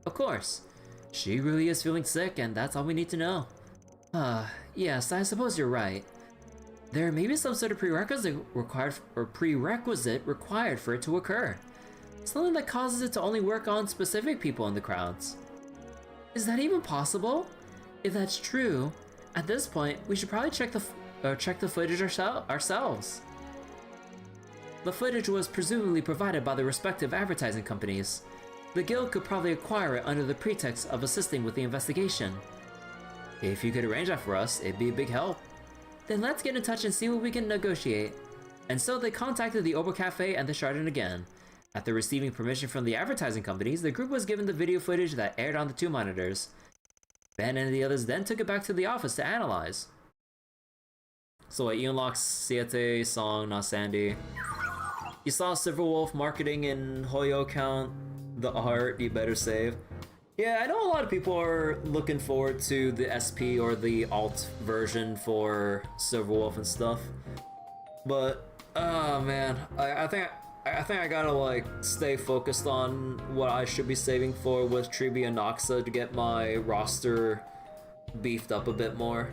Of course. She really is feeling sick, and that's all we need to know. Yes, I suppose you're right. There may be some sort of prerequisite required for it to occur. Something that causes it to only work on specific people in the crowds. Is that even possible? If that's true, at this point, we should probably check the footage ourselves. The footage was presumably provided by the respective advertising companies. The guild could probably acquire it under the pretext of assisting with the investigation. If you could arrange that for us, it'd be a big help. Then let's get in touch and see what we can negotiate. And so they contacted the Obo Cafe and the Chardon again. After receiving permission from the advertising companies, the group was given the video footage that aired on the 2 monitors. Ben and the others then took it back to the office to analyze. So you unlocked Siete, Song, not Sandy. You saw Silverwolf marketing in Hoyo account. The art, you better save. Yeah, I know a lot of people are looking forward to the SP or the alt version for Silverwolf and stuff. But, oh man, I think I gotta like stay focused on what I should be saving for with Tribi and Noxa to get my roster beefed up a bit more.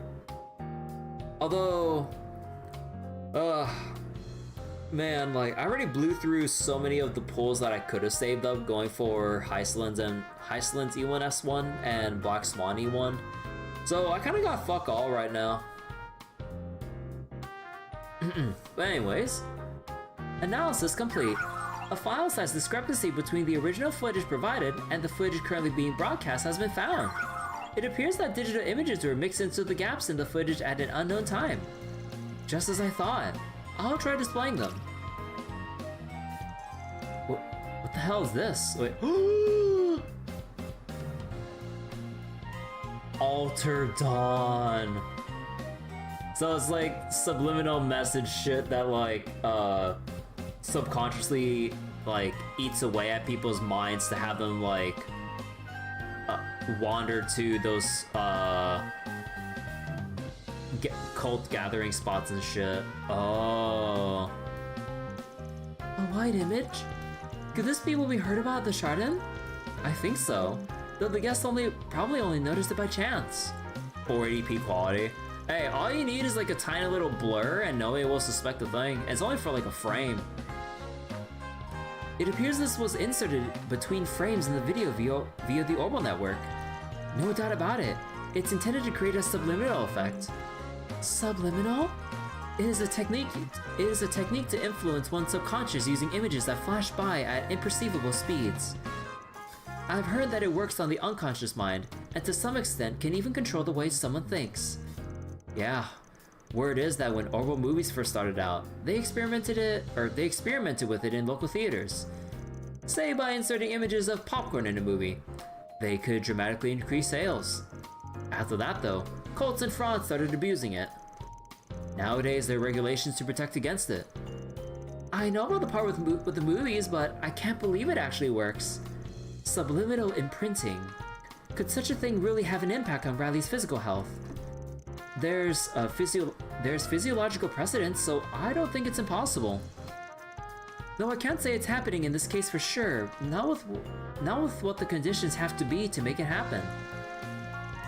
Although, man, like I already blew through so many of the pulls that I could have saved up going for Heisland's E1S1 and Black Swan E1. So I kind of got fuck all right now. But anyways, analysis complete. A file size discrepancy between the original footage provided and the footage currently being broadcast has been found. It appears that digital images were mixed into the gaps in the footage at an unknown time. Just as I thought. I'll try displaying them. What the hell is this? Wait. Alter Dawn. So it's like subliminal message shit that like subconsciously like eats away at people's minds to have them like wander to those cult gathering spots and shit. Oh. A white image? Could this be what we heard about at the Chardon? I think so. Though the guests probably only noticed it by chance. 480p quality. Hey, all you need is like a tiny little blur and nobody will suspect a thing. It's only for like a frame. It appears this was inserted between frames in the video via the Orbital network. No doubt about it. It's intended to create a subliminal effect. Subliminal? It is a technique to influence one's subconscious using images that flash by at imperceivable speeds. I've heard that it works on the unconscious mind, and to some extent can even control the way someone thinks. Yeah, word is that when Orbital movies first started out, they experimented with it in local theaters. Say by inserting images of popcorn in a movie. They could dramatically increase sales. After that though, cults and frauds started abusing it. Nowadays there are regulations to protect against it. I know about the part with the movies, but I can't believe it actually works. Subliminal imprinting. Could such a thing really have an impact on Riley's physical health? There's physiological precedence, so I don't think it's impossible. Though I can't say it's happening in this case for sure, not with what the conditions have to be to make it happen.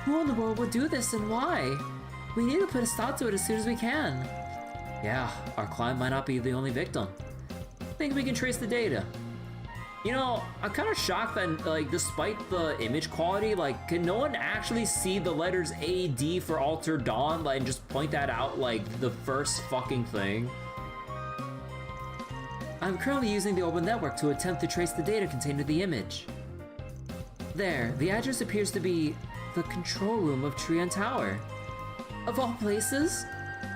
Who in the world would do this and why? We need to put a stop to it as soon as we can. Yeah, our client might not be the only victim. Think we can trace the data. You know, I'm kind of shocked that, like, despite the image quality, like, can no one actually see the letters AD for Alter Dawn, like, and just point that out, like, the first fucking thing? I'm currently using the Orbital network to attempt to trace the data contained in the image. There, the address appears to be the control room of Trion Tower. Of all places?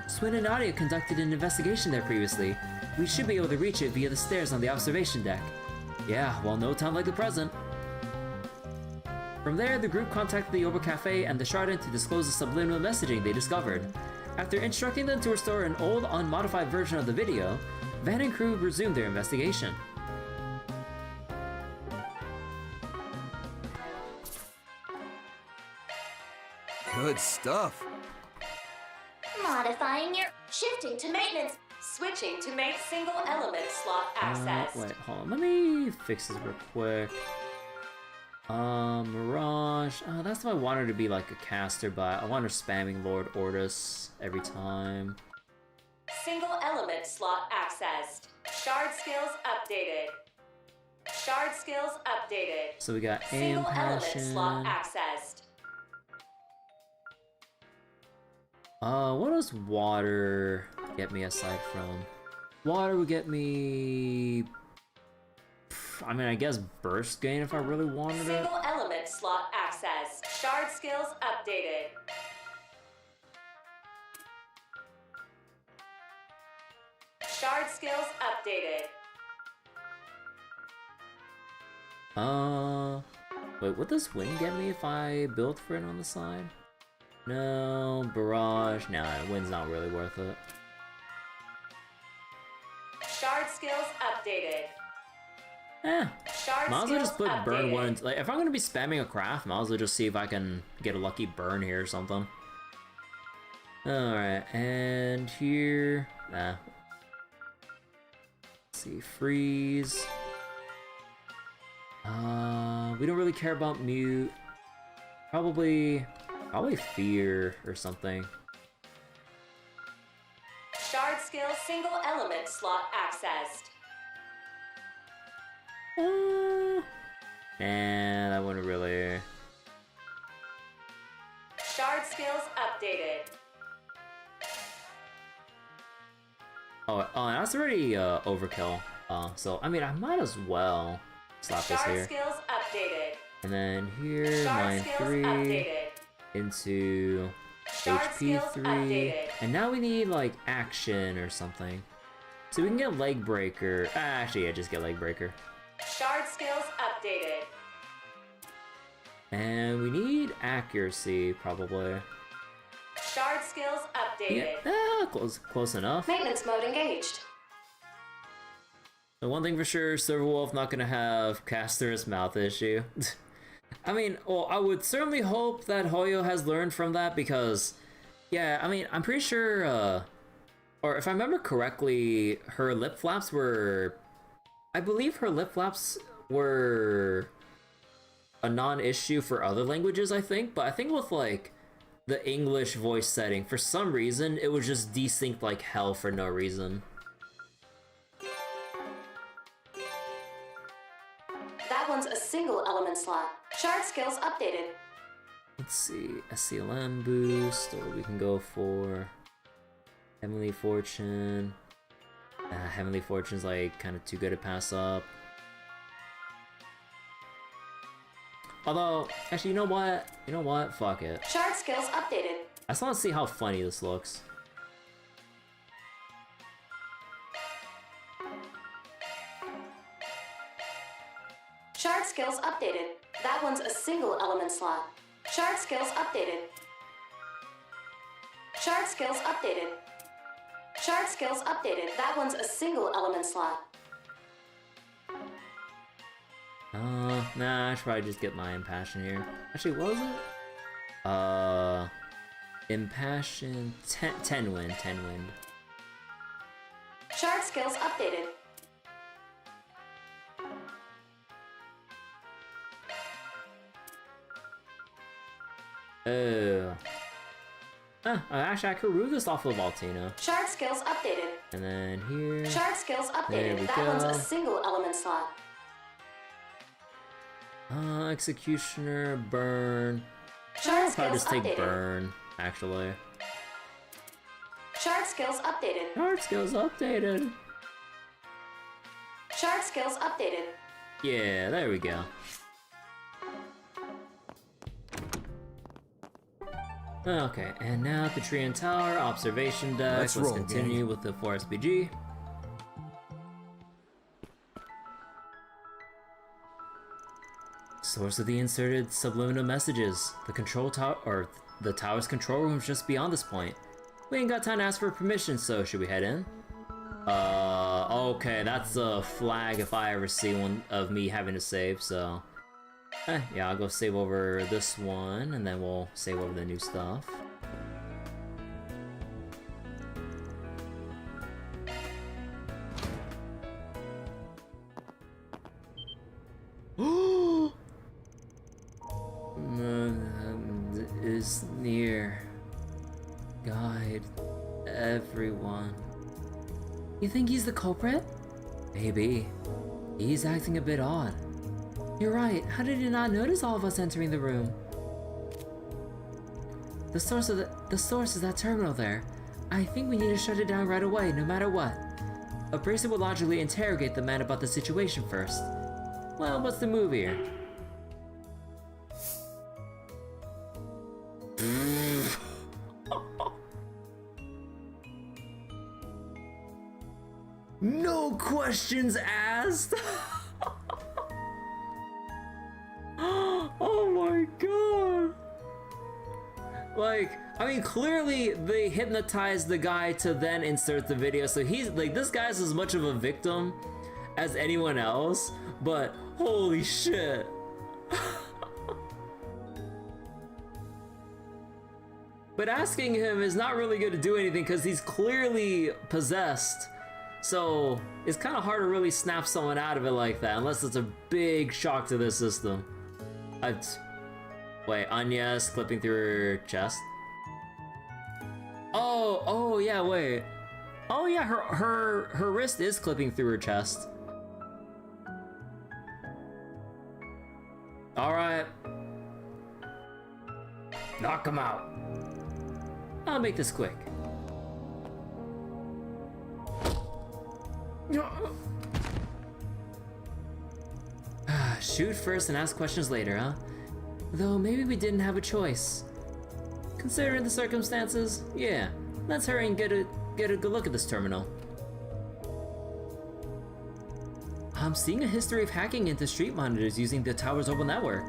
Swin and Nadia conducted an investigation there previously. We should be able to reach it via the stairs on the observation deck. Yeah, well, no time like the present. From there, the group contacted the Orbital Cafe and the Chardon to disclose the subliminal messaging they discovered. After instructing them to restore an old, unmodified version of the video, Van and crew resumed their investigation. Good stuff. Modifying your... Shifting to maintenance. Switching to make single element slot access. Wait, hold on. Let me fix this real quick. Mirage. That's why I want her to be like a caster, but I want her spamming Lord Ortis every time. Single element slot accessed. Shard skills updated. Shard skills updated. So we got Single element Passion. slot accessed. What does water get me aside from? Water would get me... I mean, I guess burst gain if I really wanted it. Single element slot access. Shard skills updated. Shard skills updated. Wait, would this wind get me if I built for it on the side? No, barrage. Nah, wind's not really worth it. Shard skills updated. Eh, Shard might as well just put skills burn updated. one. Like, if I'm gonna be spamming a craft, might as well just see if I can get a lucky burn here or something. Alright, and here. Nah. Let's see, freeze. We don't really care about mute. Probably fear or something. Shard skills single element slot accessed. And that wouldn't really. Shard skills updated. Oh, that's already overkill. So I mean, I might as well slap this Shard here. skills updated. And then here, Shard mine skills 3 updated. into Shard HP skills 3, updated. and now we need like action or something. So we can get leg breaker. Actually, yeah, just get leg breaker. Shard skills updated. And we need accuracy probably. Shard skills updated. Yeah, close enough. Maintenance mode engaged. The one thing for sure, Silverwolf not gonna have Caster's mouth issue. I mean, well, I would certainly hope that Hoyo has learned from that because, yeah, I mean, I'm pretty sure, or if I remember correctly, her lip flaps were, I believe her lip flaps were a non-issue for other languages, I think, but I think with, like, the English voice setting, for some reason, it was just desynced like hell for no reason. That one's a single element slot. Shard skills updated. Let's see, SCLM boost, or we can go for Heavenly Fortune. Heavenly Fortune's like kind of too good to pass up. Although, actually, you know what? You know what? Fuck it. Shard skills updated. I just want to see how funny this looks. Shard skills updated. That one's a single element slot. Shard skills updated. Shard skills updated. Shard skills updated. That one's a single element slot. Nah, I should probably just get my Impassion here. Actually, what was it? Impassion, 10 wind. Shard skills updated. Oh. Actually, I could root this off of Altina. Shard skills updated. And then here. Shard skills There updated. we That go. one's a single element slot. Executioner, burn. Shard I'll probably skills just take updated. burn, actually. Shard skills updated. Shard skills updated. Shard skills updated. Yeah, there we go. Okay, and now the tree and tower, observation deck. Let's Let's roll, continue gang. with the 4SPG. Source of the inserted subliminal messages. The control tower, or the tower's control room is just beyond this point. We ain't got time to ask for permission, so should we head in? Okay, that's a flag if I ever see one of me having to save, so... yeah, I'll go save over this one, and then we'll save over the new stuff. Is near. Guide everyone. You think he's the culprit? Maybe. He's acting a bit odd. You're right. How did you not notice all of us entering the room? The source is that terminal there. I think we need to shut it down right away, no matter what. a bracelet would logically interrogate the man about the situation first. Well, what's the move here? No questions asked! Oh my god! Like, I mean, clearly they hypnotized the guy to then insert the video, so he's like, this guy's as much of a victim as anyone else, but holy shit. But asking him is not really going to do anything because he's clearly possessed. So it's kind of hard to really snap someone out of it like that, unless it's a big shock to the system. Wait, Anya's clipping through her chest? Oh yeah, wait. Oh yeah, her wrist is clipping through her chest. Alright. Knock him out. I'll make this quick. Shoot first and ask questions later, huh? Though maybe we didn't have a choice. Considering the circumstances, yeah. Let's hurry and get a good look at this terminal. I'm seeing a history of hacking into street monitors using the tower's orbital network.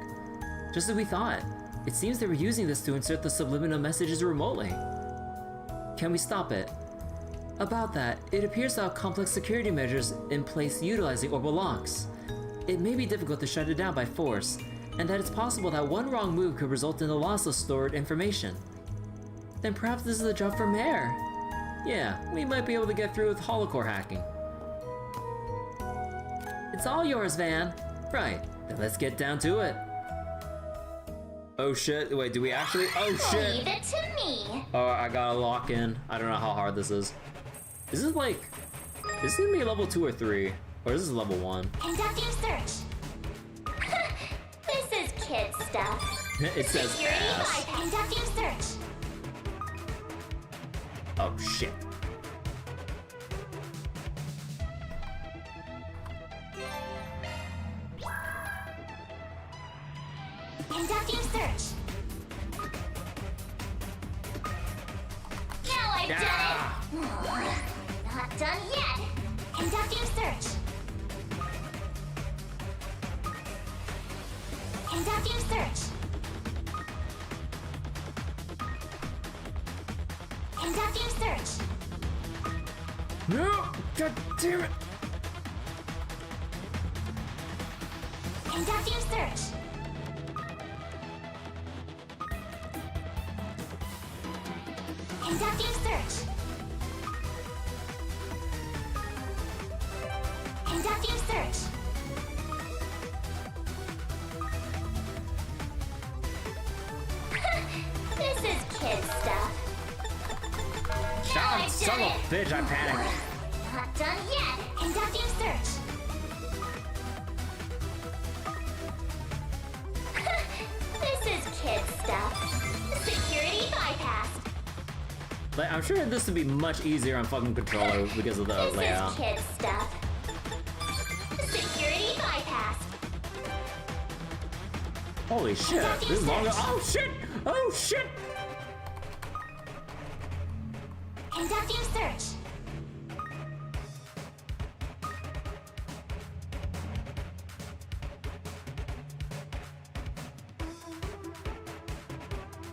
Just as we thought. It seems they were using this to insert the subliminal messages remotely. Can we stop it? About that, it appears to have complex security measures in place utilizing orbital locks. It may be difficult to shut it down by force, and that it's possible that one wrong move could result in the loss of stored information. Then perhaps this is a job for Mare. Yeah, we might be able to get through with holocore hacking. It's all yours, Van. Right, then let's get down to it. Oh shit, wait, do we actually? Oh shit! Leave it to me! Oh, I gotta lock in. I don't know how hard this is. Is this like, is this gonna be level 2 or 3? Or is this level 1? Conducting search. This is kid stuff. It says Security ass. bypass. Conducting search. Oh shit. Conducting search. Now I've done it! Not done yet! Conducting search. Conducting search. Conducting search. No! God damn it! Conducting search. Conducting search. Conducting search. This is kid stuff. Shut up, son of a bitch, I panicked. Not done yet. Conducting search. This is kid stuff. Security bypassed. Like, I'm sure this would be much easier on fucking controller because of the layout. This is kid stuff. Security bypassed. Holy shit! This is longer. Oh shit! Oh shit! Conducting search.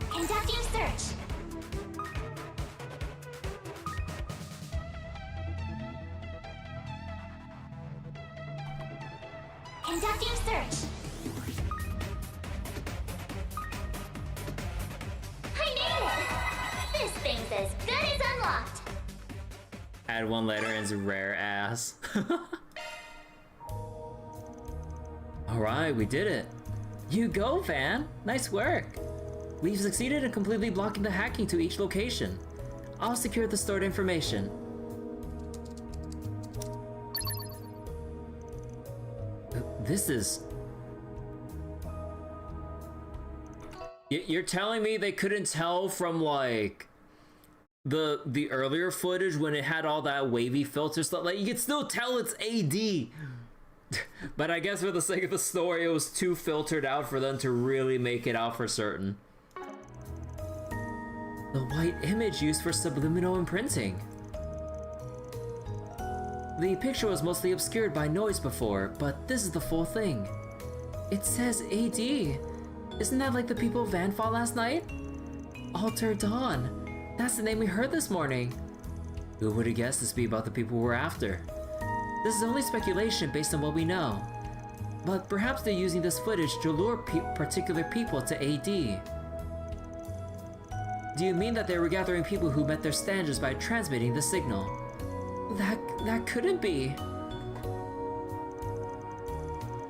Conducting search. Conducting search. I nailed it! This thing's as good as unlocked. Add one later and it's rare ass. Alright, we did it. You go, Van. Nice work. We've succeeded in completely blocking the hacking to each location. I'll secure the stored information. This is... You're telling me they couldn't tell from, like, the earlier footage when it had all that wavy filter stuff, like you could still tell it's AD. But I guess for the sake of the story, it was too filtered out for them to really make it out for certain. The white image used for subliminal imprinting. The picture was mostly obscured by noise before, but this is the full thing. It says AD. Isn't that like the people Van fought last night? Alter Dawn. That's the name we heard this morning. Who would have guessed this be about the people we're after? This is only speculation based on what we know. But perhaps they're using this footage to lure particular people to AD. Do you mean that they were gathering people who met their standards by transmitting the signal? That couldn't be.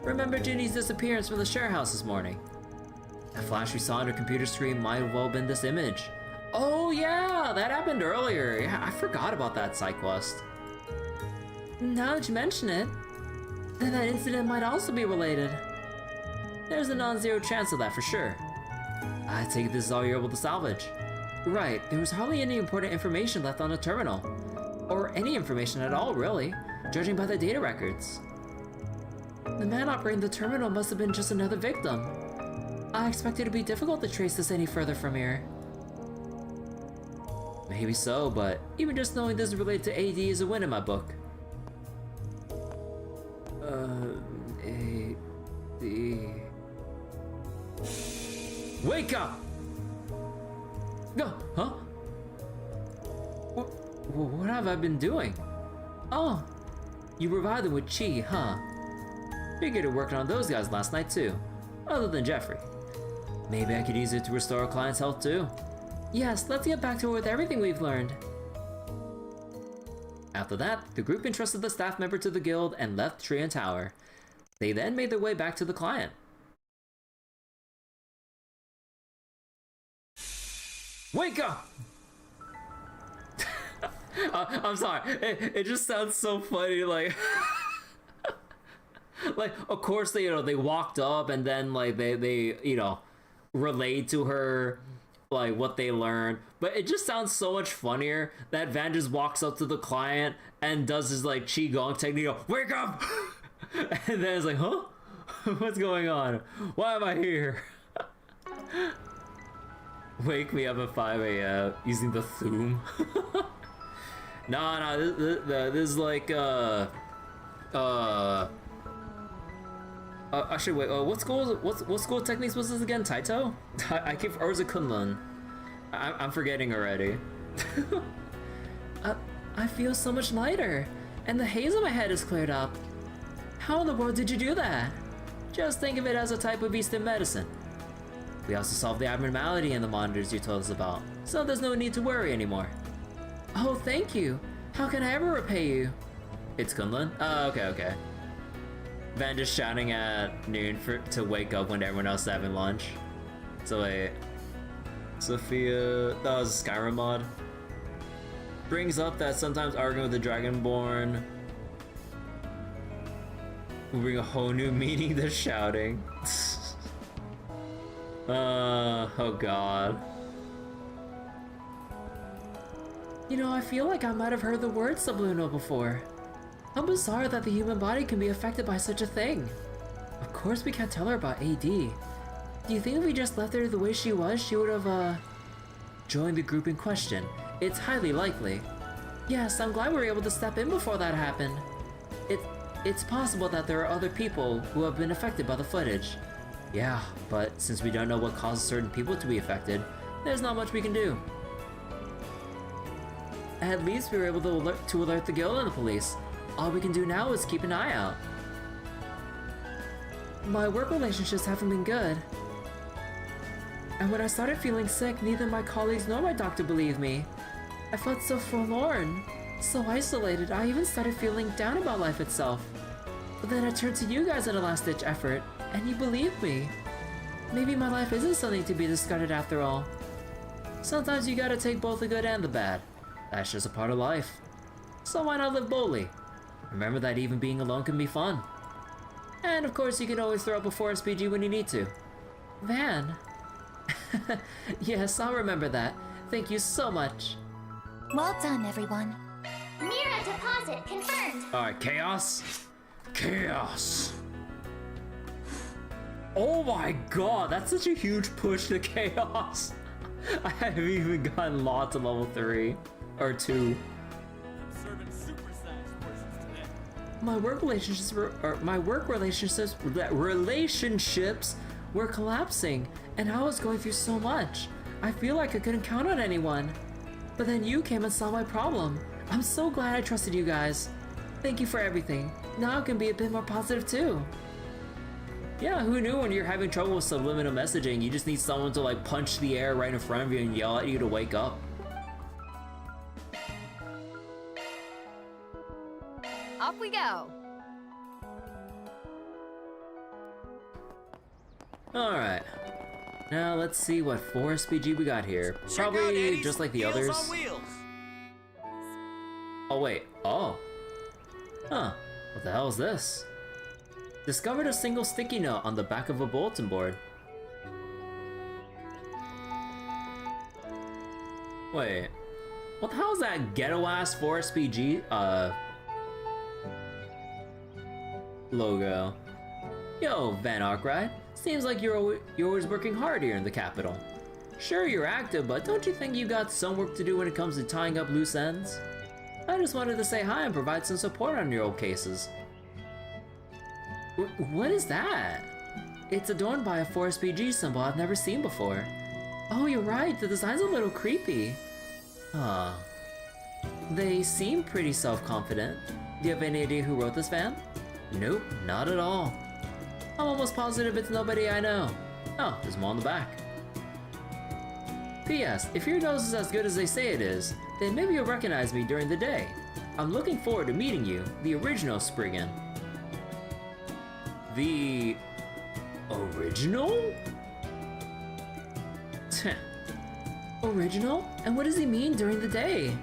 Remember Ginny's disappearance from the share house this morning? The flash we saw on her computer screen might have well been this image. Oh yeah, that happened earlier. Yeah, I forgot about that side quest. Now that you mention it, then that incident might also be related. There's a non-zero chance of that for sure. I take this is all you're able to salvage. Right, there was hardly any important information left on the terminal. Or any information at all, really, judging by the data records. The man operating the terminal must have been just another victim. I expect it to be difficult to trace this any further from here. Maybe so, but even just knowing this is related to AD is a win in my book. AD... Wake up! Go, huh? What have I been doing? Oh, you revived them with chi, huh? Figured it worked on those guys last night too, other than Jeffrey. Maybe I could use it to restore our client's health too. Yes, let's get back to it with everything we've learned. After that, the group entrusted the staff member to the guild and left Tree and Tower. They then made their way back to the client. Wake up! I'm sorry, it just sounds so funny, like... like, of course, they walked up and then, like, they relayed to her, like, what they learned. But it just sounds so much funnier that Van just walks up to the client and does his, like, Qigong technique, wake up! And then it's like, huh? What's going on? Why am I here? Wake me up at 5 a.m. using the Thum. No, this is like, actually, wait, what school techniques was this again? Taito? I keep, or was it Kunlun? I'm forgetting already. I feel so much lighter, and the haze in my head is cleared up. How in the world did you do that? Just think of it as a type of Eastern medicine. We also solved the abnormality in the monitors you told us about, so there's no need to worry anymore. Oh, thank you. How can I ever repay you? It's Kunlun? Oh, okay. Van just shouting at noon to wake up when everyone else is having lunch. So wait, Sophia, that was a Skyrim mod. Brings up that sometimes arguing with the Dragonborn will bring a whole new meaning to shouting. Oh god. You know, I feel like I might have heard the word subliminal before. How bizarre that the human body can be affected by such a thing. Of course we can't tell her about AD. Do you think if we just left her the way she was, she would have, joined the group in question? It's highly likely. Yes, I'm glad we were able to step in before that happened. It's possible that there are other people who have been affected by the footage. Yeah, but since we don't know what causes certain people to be affected, there's not much we can do. At least we were able to alert the guild and the police. All we can do now is keep an eye out. My work relationships haven't been good. And when I started feeling sick, neither my colleagues nor my doctor believed me. I felt so forlorn, so isolated, I even started feeling down about life itself. But then I turned to you guys in a last-ditch effort, and you believed me. Maybe my life isn't something to be discarded after all. Sometimes you gotta take both the good and the bad. That's just a part of life. So why not live boldly? Remember that even being alone can be fun. And of course you can always throw up a forest PG when you need to. Van. Yes, I'll remember that. Thank you so much. Well done, everyone. Mira deposit confirmed. Alright, chaos. Chaos. Oh my god, that's such a huge push to chaos. I haven't even gotten lots of level 3 or 2. My work relationships were collapsing, and I was going through so much. I feel like I couldn't count on anyone. But then you came and solved my problem. I'm so glad I trusted you guys. Thank you for everything. Now I can be a bit more positive too. Yeah, who knew when you're having trouble with subliminal messaging, you just need someone to like punch the air right in front of you and yell at you to wake up. Off we go. Alright. Now let's see what 4SPG we got here. Probably just like the others. Oh wait, oh. Huh, what the hell is this? Discovered a single sticky note on the back of a bulletin board. Wait, what the hell is that ghetto-ass 4SPG, logo? Yo, Van Arkwright, seems like you're always working hard here in the capital. Sure, you're active, but don't you think you got some work to do when it comes to tying up loose ends? I just wanted to say hi and provide some support on your old cases. What is that? It's adorned by a 4SPG symbol I've never seen before. Oh, you're right, the design's a little creepy. Huh. They seem pretty self-confident. Do you have any idea who wrote this, Van? Nope, not at all. I'm almost positive it's nobody I know. Oh, there's more on the back. P.S. If your nose is as good as they say it is, then maybe you'll recognize me during the day. I'm looking forward to meeting you, the original Spriggan. The... original? Original? And what does he mean during the day?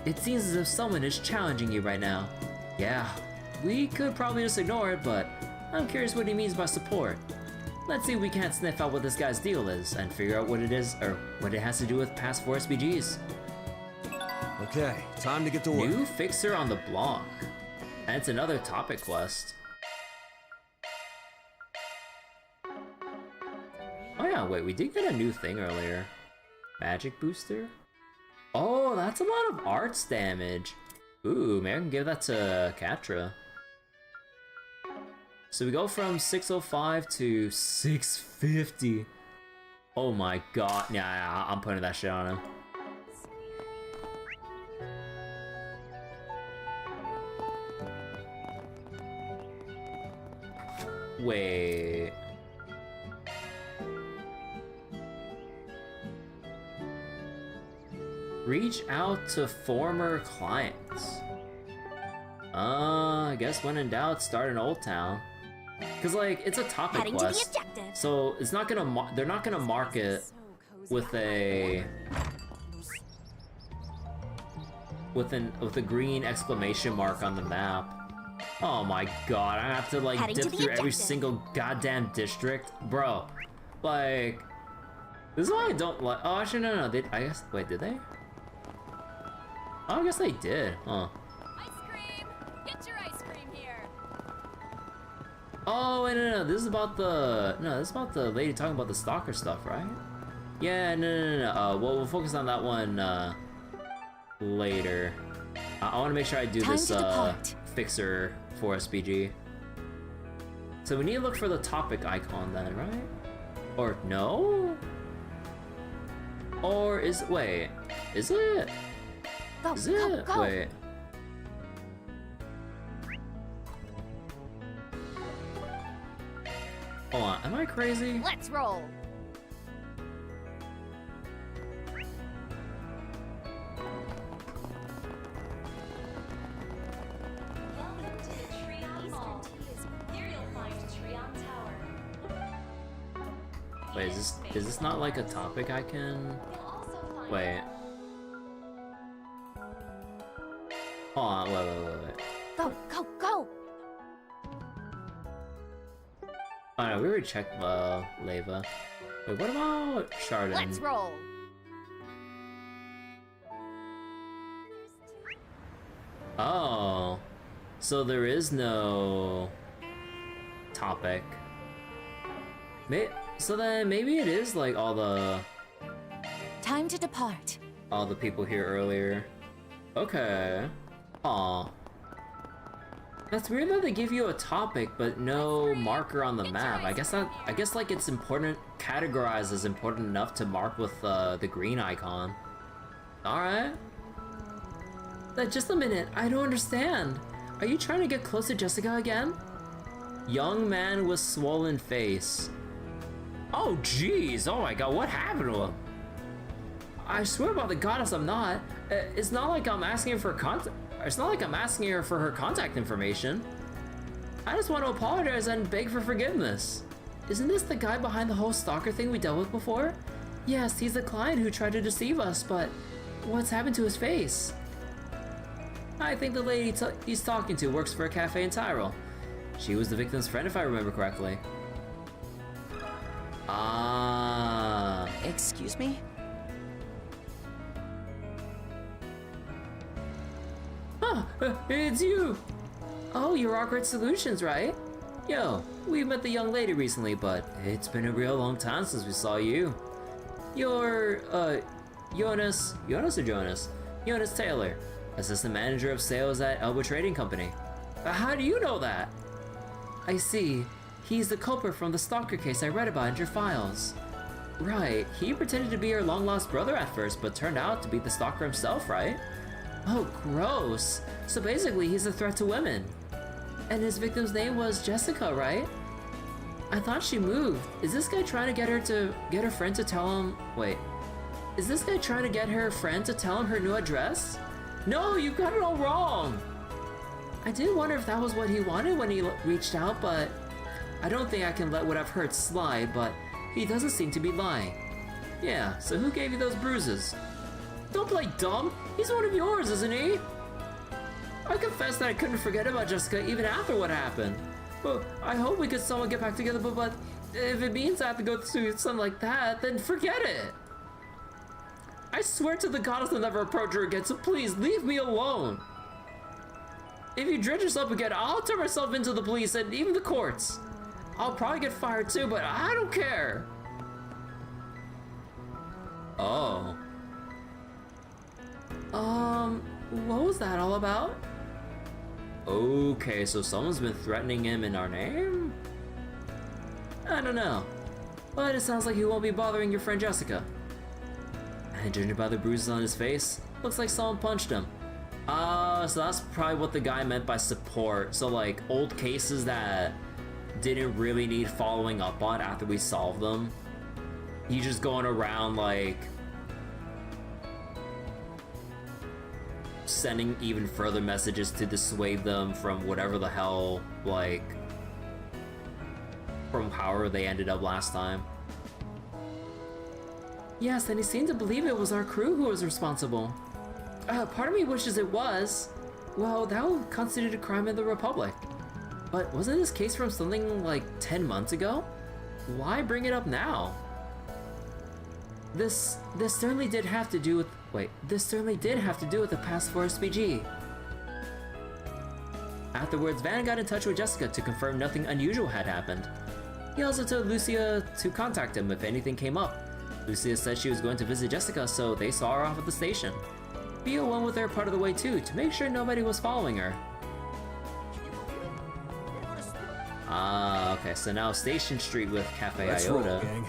It seems as if someone is challenging you right now. Yeah, we could probably just ignore it, but I'm curious what he means by support. Let's see if we can't sniff out what this guy's deal is and figure out what it is, or what it has to do with past 4SPGs. Okay, time to get to work. New fixer on the block. And it's another topic quest. Oh yeah, wait, we did get a new thing earlier. Magic booster? Oh, that's a lot of arts damage. Ooh, maybe I can give that to Catra. So we go from 605 to 650. Oh my god, yeah, I'm putting that shit on him. Wait. Reach out to former clients. I guess when in doubt, start in Old Town. Cause like it's a topic Heading quest, to the objective. so it's not gonna they're not gonna mark it with a with a green exclamation mark on the map. Oh my god, I have to like Heading dip to the through every objective. single goddamn district, bro. Like this is why I don't like. Oh, actually no. I guess wait, did they? Oh, I guess they did. Huh. Ice cream! Get your ice cream here! Oh wait, no. This is about the lady talking about the stalker stuff, right? Yeah, no. Well, we'll focus on that one later. I want to make sure I do Time this to depart. fixer for SPG. So we need to look for the topic icon then, right? Or no? Or is wait? Is it? Go, Is it? go. Wait. Hold on, am I crazy? Let's roll! Welcome to the Treon Mall. Here you'll find Treon Tower. Wait, is this not like a topic I can? You'll also find Wait. Hold on, wait. Go, go, go. Oh no, we already checked Leva. Wait, what about Chardon? Let's roll! Oh, so there is no topic. So then maybe it is like all the time to depart. All the people here earlier. Okay. Aw. That's weird that they give you a topic but no marker on the map. I guess like it's important, categorized as important enough to mark with the green icon. Alright. Just a minute, I don't understand. Are you trying to get close to Jessica again? Young man with swollen face. Oh jeez, oh my god, what happened to him? I swear by the goddess I'm not. It's not like I'm asking her for It's not like I'm asking her for her contact information. I just want to apologize and beg for forgiveness. Isn't this the guy behind the whole stalker thing we dealt with before? Yes, he's the client who tried to deceive us, but what's happened to his face? I think the lady he's talking to works for a cafe in Tyrol. She was the victim's friend if I remember correctly. Ah. Excuse me? Huh, it's you! Oh, you're Awkward Solutions, right? Yo, we met the young lady recently, but it's been a real long time since we saw you. You're, Jonas Taylor, assistant manager of sales at Elba Trading Company. How do you know that? I see. He's the culprit from the stalker case I read about in your files. Right, he pretended to be your long-lost brother at first, but turned out to be the stalker himself, right? Oh, gross. So basically, he's a threat to women. And his victim's name was Jessica, right? I thought she moved. Is this guy trying to get her friend to tell him... Wait. Is this guy trying to get her friend to tell him her new address? No, you got it all wrong! I did wonder if that was what he wanted when he reached out, but... I don't think I can let what I've heard slide, but he doesn't seem to be lying. Yeah, so who gave you those bruises? Don't play dumb! He's one of yours, isn't he? I confess that I couldn't forget about Jessica even after what happened. Well, I hope we could someone get back together, but if it means I have to go through something like that, then forget it! I swear to the goddess I'll never approach her again, so please, leave me alone! If you dredge yourself again, I'll turn myself into the police and even the courts. I'll probably get fired too, but I don't care! Oh. What was that all about? Okay, so someone's been threatening him in our name? I don't know. But it sounds like he won't be bothering your friend Jessica. And judging by the bruises on his face, looks like someone punched him. So that's probably what the guy meant by support. So like, old cases that didn't really need following up on after we solved them. He's just going around like... sending even further messages to dissuade them from whatever the hell, like, from however they ended up last time. Yes, and he seemed to believe it was our crew who was responsible. Part of me wishes it was. Well, that would constitute a crime in the Republic. But wasn't this case from something like 10 months ago? Why bring it up now? This certainly did have to do with... Wait, this certainly did have to do with the past for SPG. Afterwards, Van got in touch with Jessica to confirm nothing unusual had happened. He also told Lucia to contact him if anything came up. Lucia said she was going to visit Jessica, so they saw her off at the station. Theo went with her part of the way too, to make sure nobody was following her. Ah, okay, so now Station Street with Cafe Let's Iota. roll, gang.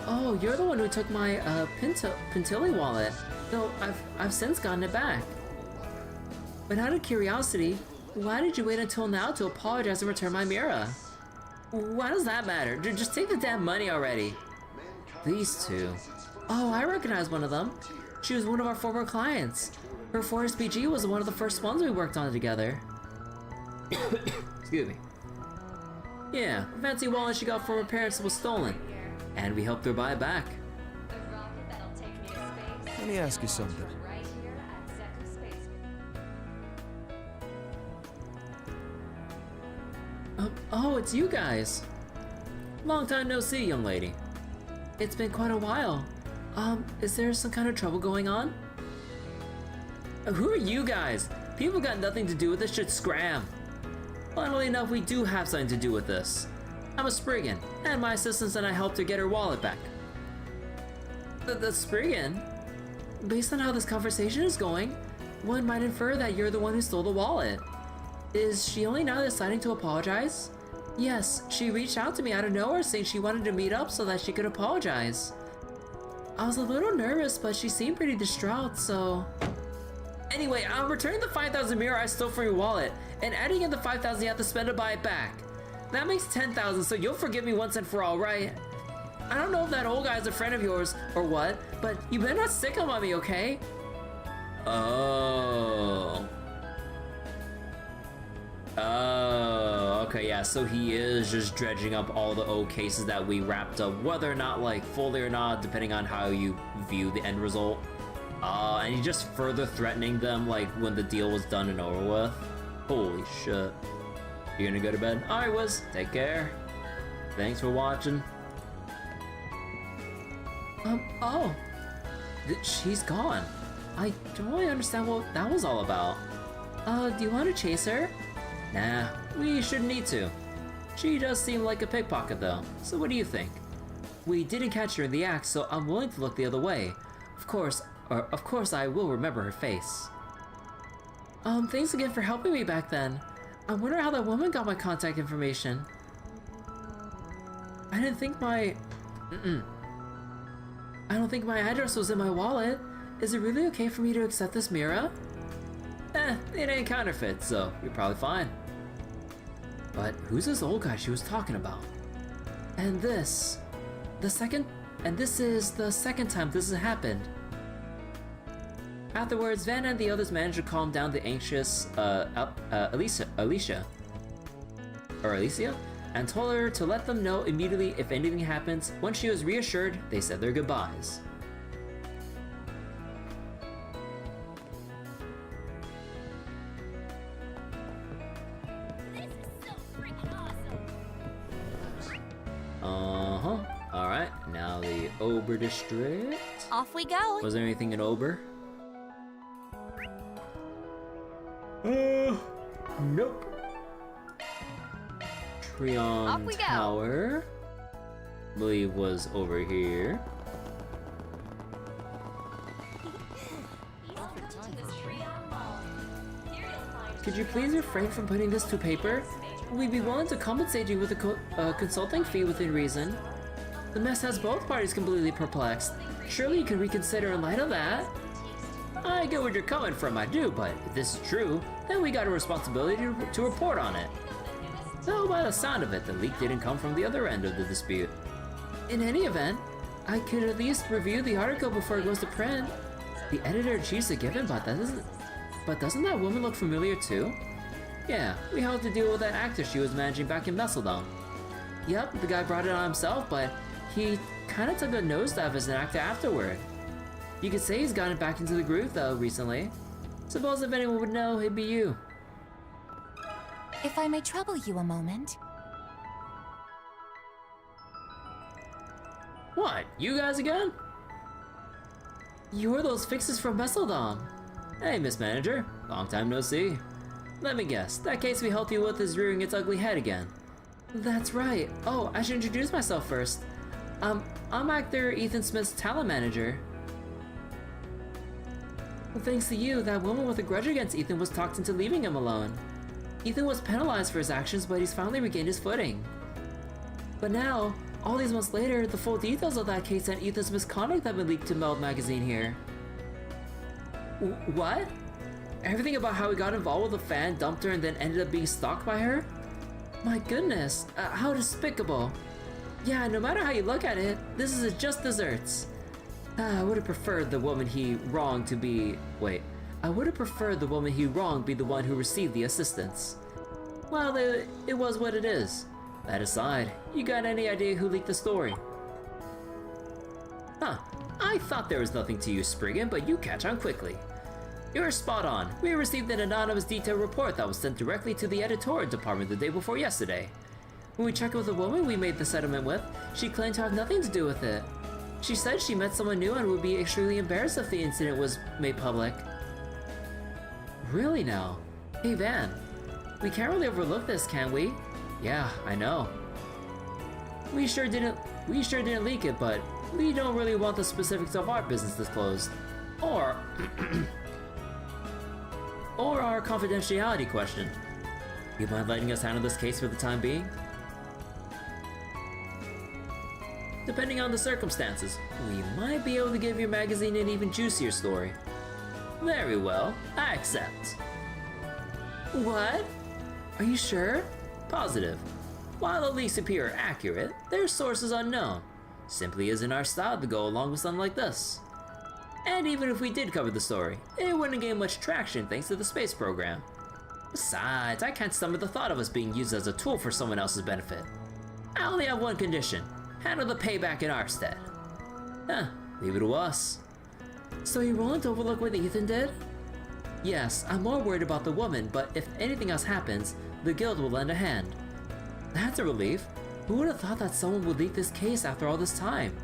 Oh, you're the one who took my Pintilli wallet. Though I've since gotten it back. But out of curiosity, why did you wait until now to apologize and return my mirror? Why does that matter? Just take the damn money already. These two. Oh, I recognize one of them. She was one of our former clients. Her 4SPG was one of the first ones we worked on together. Excuse me. Yeah, the fancy wallet she got from her parents was stolen. And we helped her buy it back. Let me ask you something. Oh, it's you guys. Long time no see, young lady. It's been quite a while. Is there some kind of trouble going on? Who are you guys? People got nothing to do with this shit, scram. Funnily enough, we do have something to do with this. I'm a Spriggan, and my assistants and I helped her get her wallet back. The Spriggan? Based on how this conversation is going, one might infer that you're the one who stole the wallet. Is she only now deciding to apologize? Yes, she reached out to me out of nowhere saying she wanted to meet up so that she could apologize. I was a little nervous, but she seemed pretty distraught, so... Anyway, I'm returning the 5,000 mirror I stole from your wallet, and adding in the 5,000 you have to spend to buy it back. That makes 10,000, so you'll forgive me once and for all, right? I don't know if that old guy's a friend of yours or what, but you better not stick him on me, okay? Oh, okay, yeah, so he is just dredging up all the old cases that we wrapped up, whether or not, like, fully or not, depending on how you view the end result. And he's just further threatening them, like, when the deal was done and over with. Holy shit. You gonna go to bed? Alright, Wiz, take care. Thanks for watching. Oh. She's gone. I don't really understand what that was all about. Do you want to chase her? Nah, we shouldn't need to. She does seem like a pickpocket though, so what do you think? We didn't catch her in the act, so I'm willing to look the other way. Of course I will remember her face. Thanks again for helping me back then. I wonder how that woman got my contact information. I don't think my address was in my wallet. Is it really okay for me to accept this mirror? It ain't counterfeit, so you're probably fine. But who's this old guy she was talking about? And this is the second time this has happened. Afterwards, Van and the others managed to calm down the anxious Alicia, and told her to let them know immediately if anything happens. Once she was reassured, they said their goodbyes. This is so freaking awesome! Alright, now the Ober District. Off we go. Was there anything in Ober? Nope. Trion Tower, I believe, was over here. Could you please refrain from putting this to paper? We'd be willing to compensate you with a consulting fee within reason. The mess has both parties completely perplexed. Surely you can reconsider in light of that. I get where you're coming from, I do, but if this is true, then we got a responsibility to report on it. Though by the sound of it, the leak didn't come from the other end of the dispute. In any event, I could at least review the article before it goes to print. The editor-in-chief's a given, but doesn't that woman look familiar too? Yeah, we helped to deal with that actor she was managing back in Messeldom. Yep, the guy brought it on himself, but he kinda took a nosedive as an actor afterward. You could say he's gotten back into the groove though recently. Suppose if anyone would know, it'd be you. If I may trouble you a moment. What, you guys again? You're those fixes from Messeldom. Hey, Miss Manager, long time no see. Let me guess, that case we helped you with is rearing its ugly head again. That's right. Oh, I should introduce myself first. I'm actor Ethan Smith's talent manager. Well, thanks to you, that woman with a grudge against Ethan was talked into leaving him alone. Ethan was penalized for his actions, but he's finally regained his footing. But now, all these months later, the full details of that case and Ethan's misconduct have been leaked to Meld magazine here. What? Everything about how he got involved with a fan, dumped her, and then ended up being stalked by her? My goodness, how despicable. Yeah, no matter how you look at it, this is just desserts. I would have preferred the woman he wronged to be... Wait. I would have preferred the woman he wronged be the one who received the assistance. Well, it was what it is. That aside, you got any idea who leaked the story? Huh. I thought there was nothing to you, Spriggan, but you catch on quickly. You're spot on. We received an anonymous detailed report that was sent directly to the editorial department the day before yesterday. When we checked with the woman we made the settlement with, she claimed to have nothing to do with it. She said she met someone new and would be extremely embarrassed if the incident was made public. Really now? Hey Van, we can't really overlook this, can we? Yeah, I know. We sure didn't leak it, but we don't really want the specifics of our business disclosed. Or or our confidentiality question. You mind letting us handle this case for the time being? Depending on the circumstances, we might be able to give your magazine an even juicier story. Very well, I accept. What? Are you sure? Positive. While the leaks appear accurate, their source is unknown. Simply isn't our style to go along with something like this. And even if we did cover the story, it wouldn't gain much traction thanks to the space program. Besides, I can't stomach the thought of us being used as a tool for someone else's benefit. I only have one condition. Handle the payback in our stead. Huh, leave it to us. So you're willing to overlook what Ethan did? Yes, I'm more worried about the woman, but if anything else happens, the guild will lend a hand. That's a relief. Who would have thought that someone would leak this case after all this time?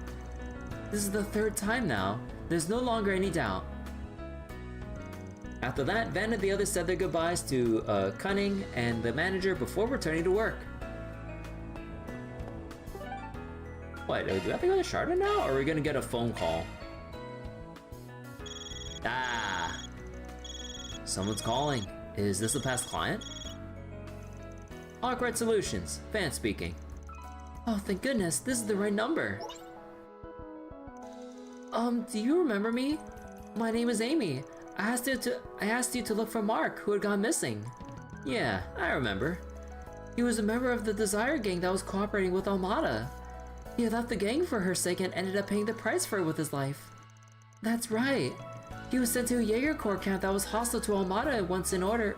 This is the third time now. There's no longer any doubt. After that, Van and the others said their goodbyes to Cunning and the manager before returning to work. What, do we have to go to Chardon now, or are we gonna get a phone call? Ah! Someone's calling. Is this a past client? Awkward Solutions, Van speaking. Oh, thank goodness, this is the right number. Do you remember me? My name is Amy. I asked you to look for Mark, who had gone missing. Yeah, I remember. He was a member of the Desire gang that was cooperating with Almada. He had left the gang for her sake and ended up paying the price for it with his life. That's right. He was sent to a Jaeger Corps camp that was hostile to Almada once in order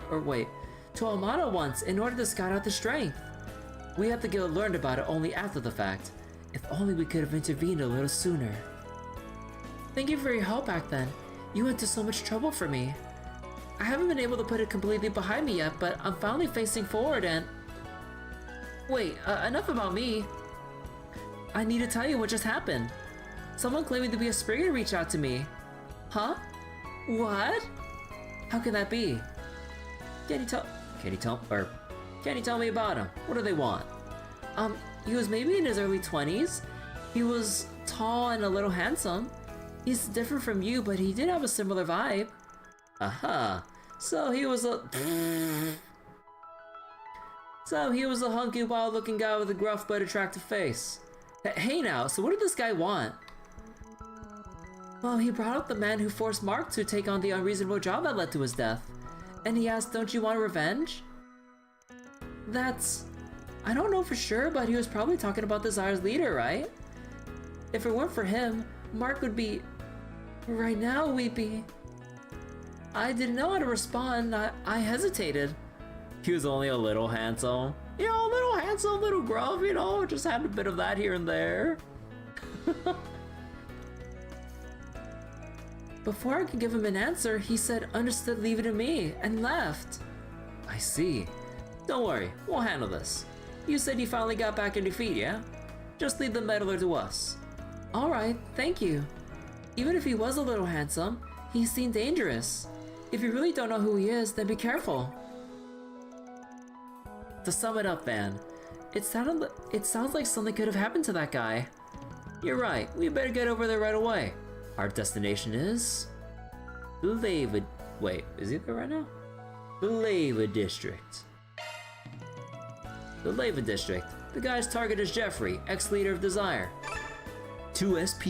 to scout out the strength. We at the guild learned about it only after the fact. If only we could have intervened a little sooner. Thank you for your help back then. You went to so much trouble for me. I haven't been able to put it completely behind me yet, but I'm finally facing forward and... Wait, enough about me. I need to tell you what just happened. Someone claiming to be a Springer reached out to me. Huh? What? How can that be? Can you tell me about him? What do they want? He was maybe in his early 20s. He was tall and a little handsome. He's different from you, but he did have a similar vibe. Aha. So he was a hunky, wild-looking guy with a gruff but attractive face. Hey now, so what did this guy want? Well, he brought up the man who forced Mark to take on the unreasonable job that led to his death. And he asked, don't you want revenge? I don't know for sure, but he was probably talking about Desire's leader, right? If it weren't for him, Mark would be... Right now, we'd be... I didn't know how to respond. I hesitated. He was only a little handsome. You know, a little handsome, little gruff, you know, just had a bit of that here and there. Before I could give him an answer, he said, understood, leave it to me, and left. I see. Don't worry, we'll handle this. You said you finally got back in defeat, yeah? Just leave the meddler to us. Alright, thank you. Even if he was a little handsome, he seemed dangerous. If you really don't know who he is, then be careful. To sum it up, Van, it sounds like something could have happened to that guy. You're right, we better get over there right away. Our destination is... the Lava... Wait, is he there right now? The Lava District. The Lava District. The guy's target is Jeffrey, ex-leader of Desire. 2 SP.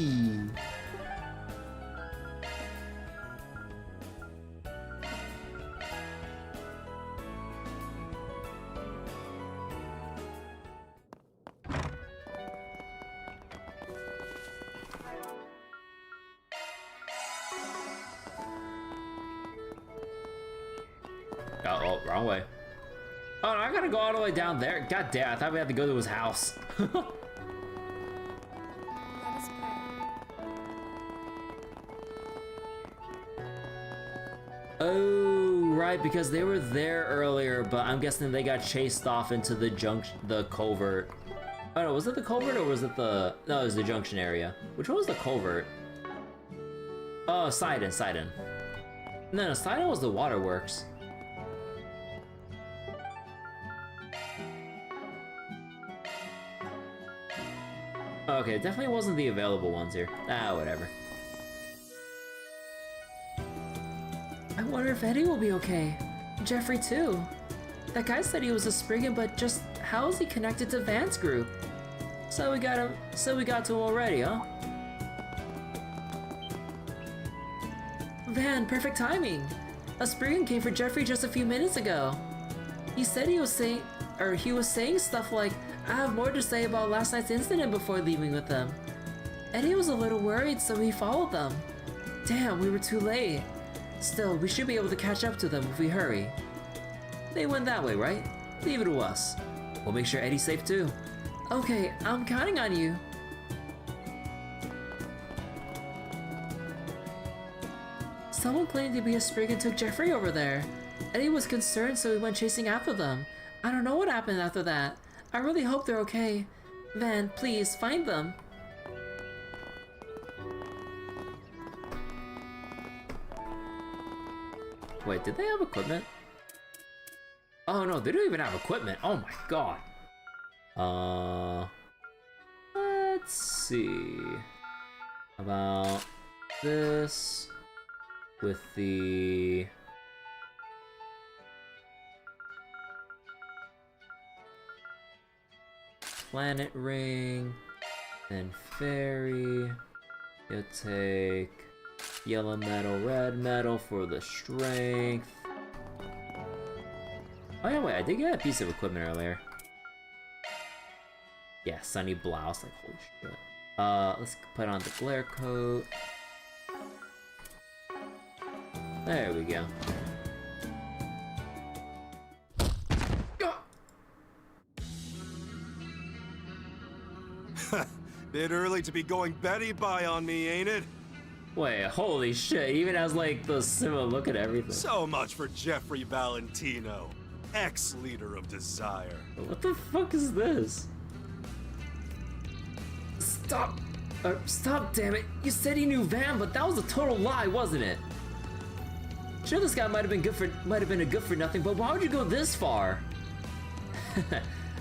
Oh, wrong way. Oh, no, I gotta go all the way down there. God damn, I thought we had to go to his house. Let us pray. Oh, right, because they were there earlier, but I'm guessing they got chased off into the covert. Oh no, was it the covert or was it the... No, it was the junction area. Which one was the covert? Oh, Sidon. No, Sidon was the waterworks. Okay, it definitely wasn't the available ones here. Ah, whatever. I wonder if Eddie will be okay. Jeffrey too. That guy said he was a Spriggan, but just how is he connected to Van's group? So we got to him already, huh? Van, perfect timing. A Spriggan came for Jeffrey just a few minutes ago. He said he was saying stuff like, I have more to say about last night's incident before leaving with them. Eddie was a little worried, so he followed them. Damn, we were too late. Still, we should be able to catch up to them if we hurry. They went that way, right? Leave it to us. We'll make sure Eddie's safe too. Okay, I'm counting on you. Someone claimed to be a Spriggan took Jeffrey over there. Eddie was concerned, so he went chasing after them. I don't know what happened after that. I really hope they're okay. Van, please, find them. Wait, did they have equipment? Oh no, they don't even have equipment. Oh my god. Let's see. About this with the planet ring, then fairy. You'll take yellow metal, red metal for the strength. Oh yeah, wait, I did get a piece of equipment earlier. Yeah, sunny blouse, like holy shit. Let's put on the glare coat. There we go. Bit early to be going Betty by on me, ain't it? Wait, holy shit, he even has like the similar look at everything. So much for Jeffrey Valentino, ex-leader of Desire. What the fuck is this? Stop! Stop, damn it! You said he knew Van, but that was a total lie, wasn't it? Sure, this guy might have been a good for nothing, but why would you go this far?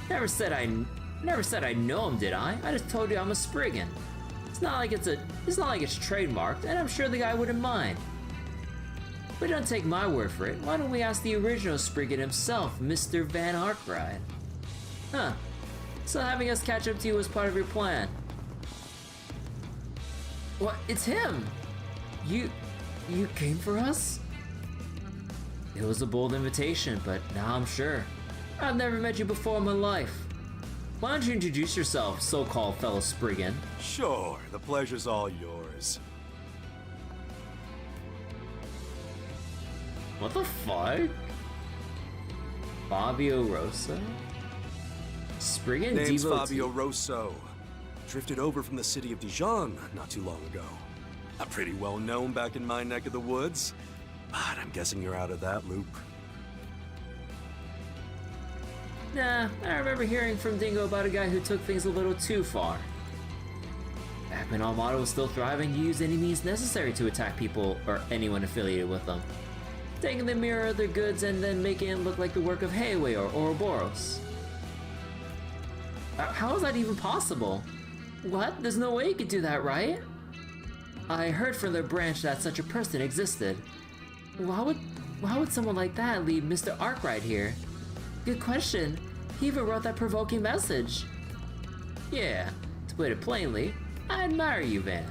Never said I know him, did I? I just told you I'm a Spriggan. It's not like it's trademarked, and I'm sure the guy wouldn't mind. But don't take my word for it. Why don't we ask the original Spriggan himself, Mr. Van Arkwright? Huh. So having us catch up to you was part of your plan. What? It's him! You came for us? It was a bold invitation, but now I'm sure. I've never met you before in my life. Why don't you introduce yourself, so-called fellow Spriggan? Sure, the pleasure's all yours. What the fuck? Fabio Rosso? Spriggan Name's devotee. Fabio Rosso. Drifted over from the city of Dijon not too long ago. I'm pretty well known back in my neck of the woods, but I'm guessing you're out of that loop. Nah, I remember hearing from Dingo about a guy who took things a little too far. Back when Armada was still thriving, you used any means necessary to attack people or anyone affiliated with them, taking the mirror of their goods and then making it look like the work of Heiwe or Ouroboros. How is that even possible? What? There's no way you could do that, right? I heard from their branch that such a person existed. Why would someone like that lead Mr. Arkwright here? Good question. He even wrote that provoking message. Yeah, to put it plainly, I admire you, Van.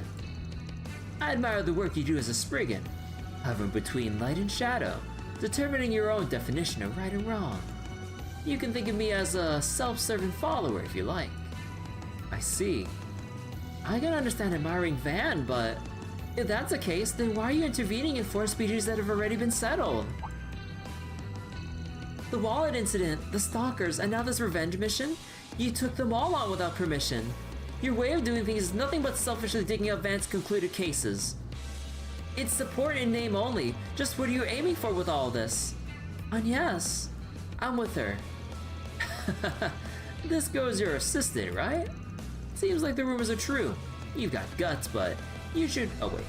I admire the work you do as a Spriggan, hovering between light and shadow, determining your own definition of right and wrong. You can think of me as a self-serving follower if you like. I see. I can understand admiring Van, but if that's the case, then why are you intervening in 4 species that have already been settled? The wallet incident, the stalkers, and now this revenge mission? You took them all on without permission. Your way of doing things is nothing but selfishly digging up Van's concluded cases. It's support in name only. Just what are you aiming for with all this? Yes, I'm with her. This girl is your assistant, right? Seems like the rumors are true. You've got guts, but you should... Oh, wait.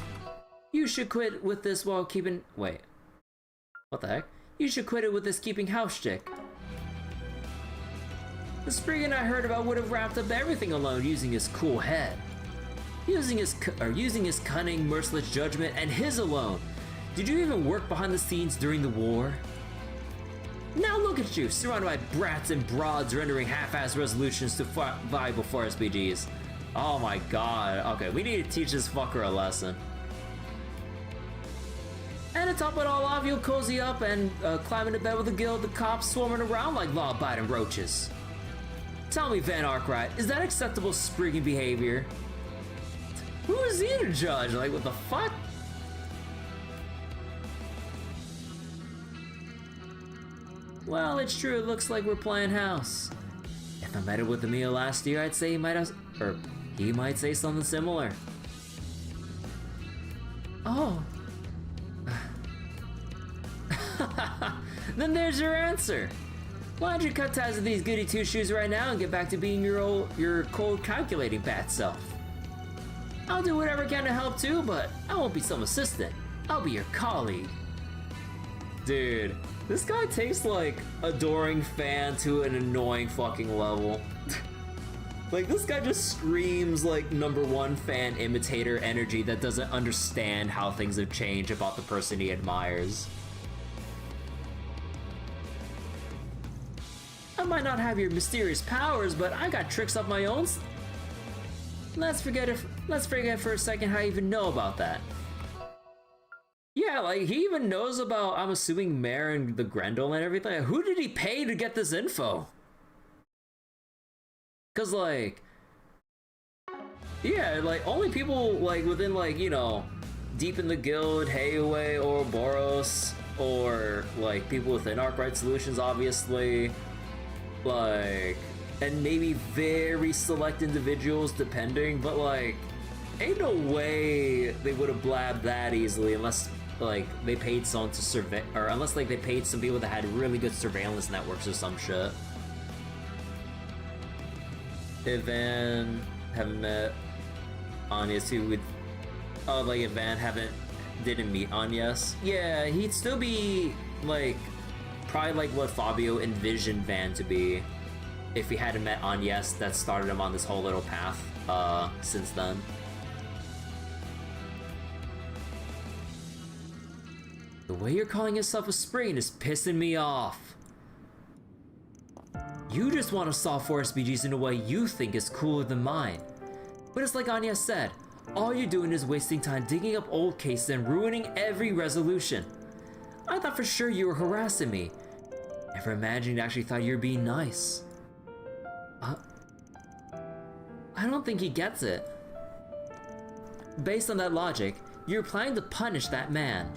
You should quit with this while keeping... Wait. What the heck? You should quit it with this keeping house chick. The Spriggan I heard about would have wrapped up everything alone using his cool head. Using his cunning, merciless judgment, and his alone. Did you even work behind the scenes during the war? Now look at you, surrounded by brats and broads rendering half-assed resolutions to viable for SPGs. Oh my god. Okay, we need to teach this fucker a lesson. And to top it all off, you'll cozy up and climb into bed with the guild, the cops swarming around like law-abiding roaches. Tell me, Van Arkwright, is that acceptable Spriggan behavior? Who is he to judge? Like, what the fuck? Well, it's true, it looks like we're playing house. If I met him with the meal last year, I'd say he might have, or he might say something similar. Oh. Then there's your answer. Why don't you cut ties with these goody two-shoes right now and get back to being your cold calculating bat self? I'll do whatever I can to help too, but I won't be some assistant. I'll be your colleague. Dude, this guy takes like adoring fan to an annoying fucking level. Like, this guy just screams like #1 fan imitator energy that doesn't understand how things have changed about the person he admires. I might not have your mysterious powers, but I got tricks up my own. Let's forget for a second how I even know about that. Yeah, like, he even knows about, I'm assuming, Mare and the Grendel and everything. Who did he pay to get this info? Cause like, yeah, like, only people like within, like, you know, deep in the guild, Heiue or Boros, or like people within Arkwright Solutions, obviously, like, and maybe very select individuals depending, but like, ain't no way they would have blabbed that easily unless like they paid someone to survey, or unless like they paid some people that had really good surveillance networks or some shit. If Van haven't met Agnes, who would, oh, like if Van didn't meet Agnes, yeah, he'd still be like probably like what Fabio envisioned Van to be if he hadn't met Agnes that started him on this whole little path since then. The way you're calling yourself a Spriggan is pissing me off. You just want to solve Forest BGs in a way you think is cooler than mine. But it's like Anya said, all you're doing is wasting time digging up old cases and ruining every resolution. I thought for sure you were harassing me. Never imagined you actually thought you were being nice. I don't think he gets it. Based on that logic, you're planning to punish that man.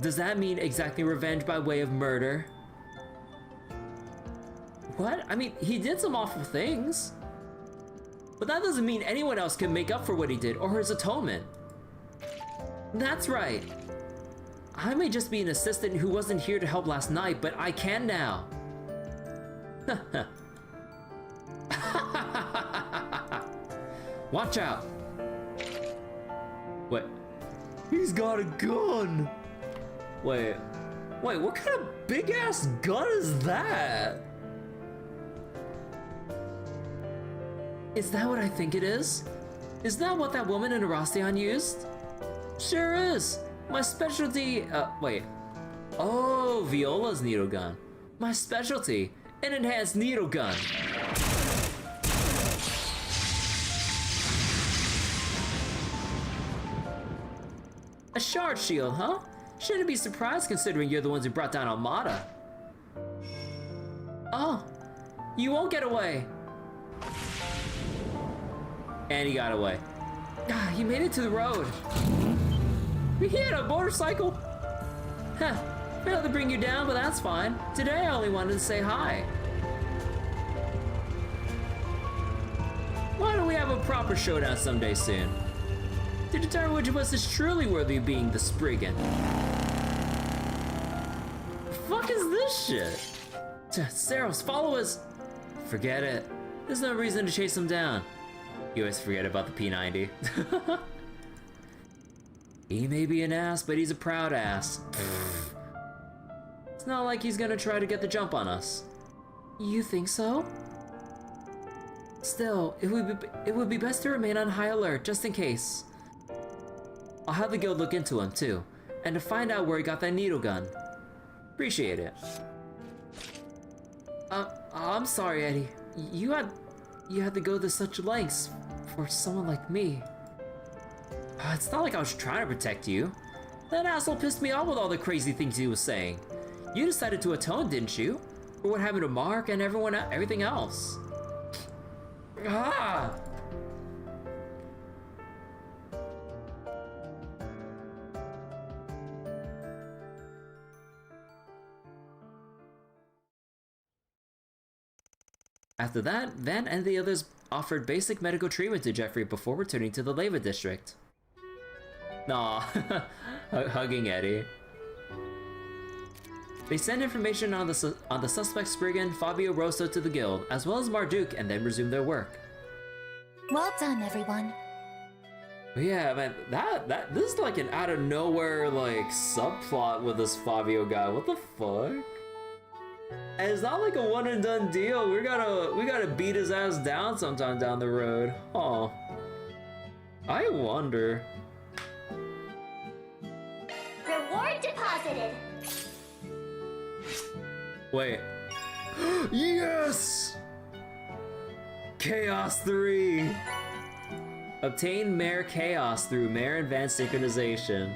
Does that mean exacting revenge by way of murder? What? I mean, he did some awful things. But that doesn't mean anyone else can make up for what he did or his atonement. That's right. I may just be an assistant who wasn't here to help last night, but I can now. Watch out. Wait. He's got a gun. Wait, what kind of big ass gun is that? Is that what I think it is? Is that what that woman in Arasion used? Sure is. My specialty, wait. Oh, Viola's needle gun. My specialty, an enhanced needle gun. A shard shield, huh? Shouldn't be surprised considering you're the ones who brought down Armada. Oh, you won't get away. And he got away. He made it to the road. He had a motorcycle. Huh, failed to bring you down, but that's fine. Today I only wanted to say hi. Why don't we have a proper showdown someday soon? to determine which of us is truly worthy of being the Spriggan. The fuck is this shit? Saros, follow us! Forget it. There's no reason to chase him down. You always forget about the P90. He may be an ass, but he's a proud ass. It's not like he's gonna try to get the jump on us. You think so? Still, it would be best to remain on high alert, just in case. I'll have the guild look into him, too, and to find out where he got that needle gun. Appreciate it. I'm sorry, Eddie. You had to go to such lengths for someone like me. It's not like I was trying to protect you. That asshole pissed me off with all the crazy things he was saying. You decided to atone, didn't you? For what happened to Mark and everything else. Ah! After that, Van and the others offered basic medical treatment to Jeffrey before returning to the Lava District. Nah, hugging Eddie. They sent information on the suspect Spriggan, Fabio Rosso, to the guild, as well as Marduk, and then resumed their work. Well done, everyone. Yeah, man, this is like an out of nowhere like subplot with this Fabio guy. What the fuck? And it's not like a one and done deal. We gotta beat his ass down sometime down the road. Oh, I wonder. Reward deposited. Wait. Yes! Chaos 3! Obtain Mare Chaos through Mare Advanced Synchronization.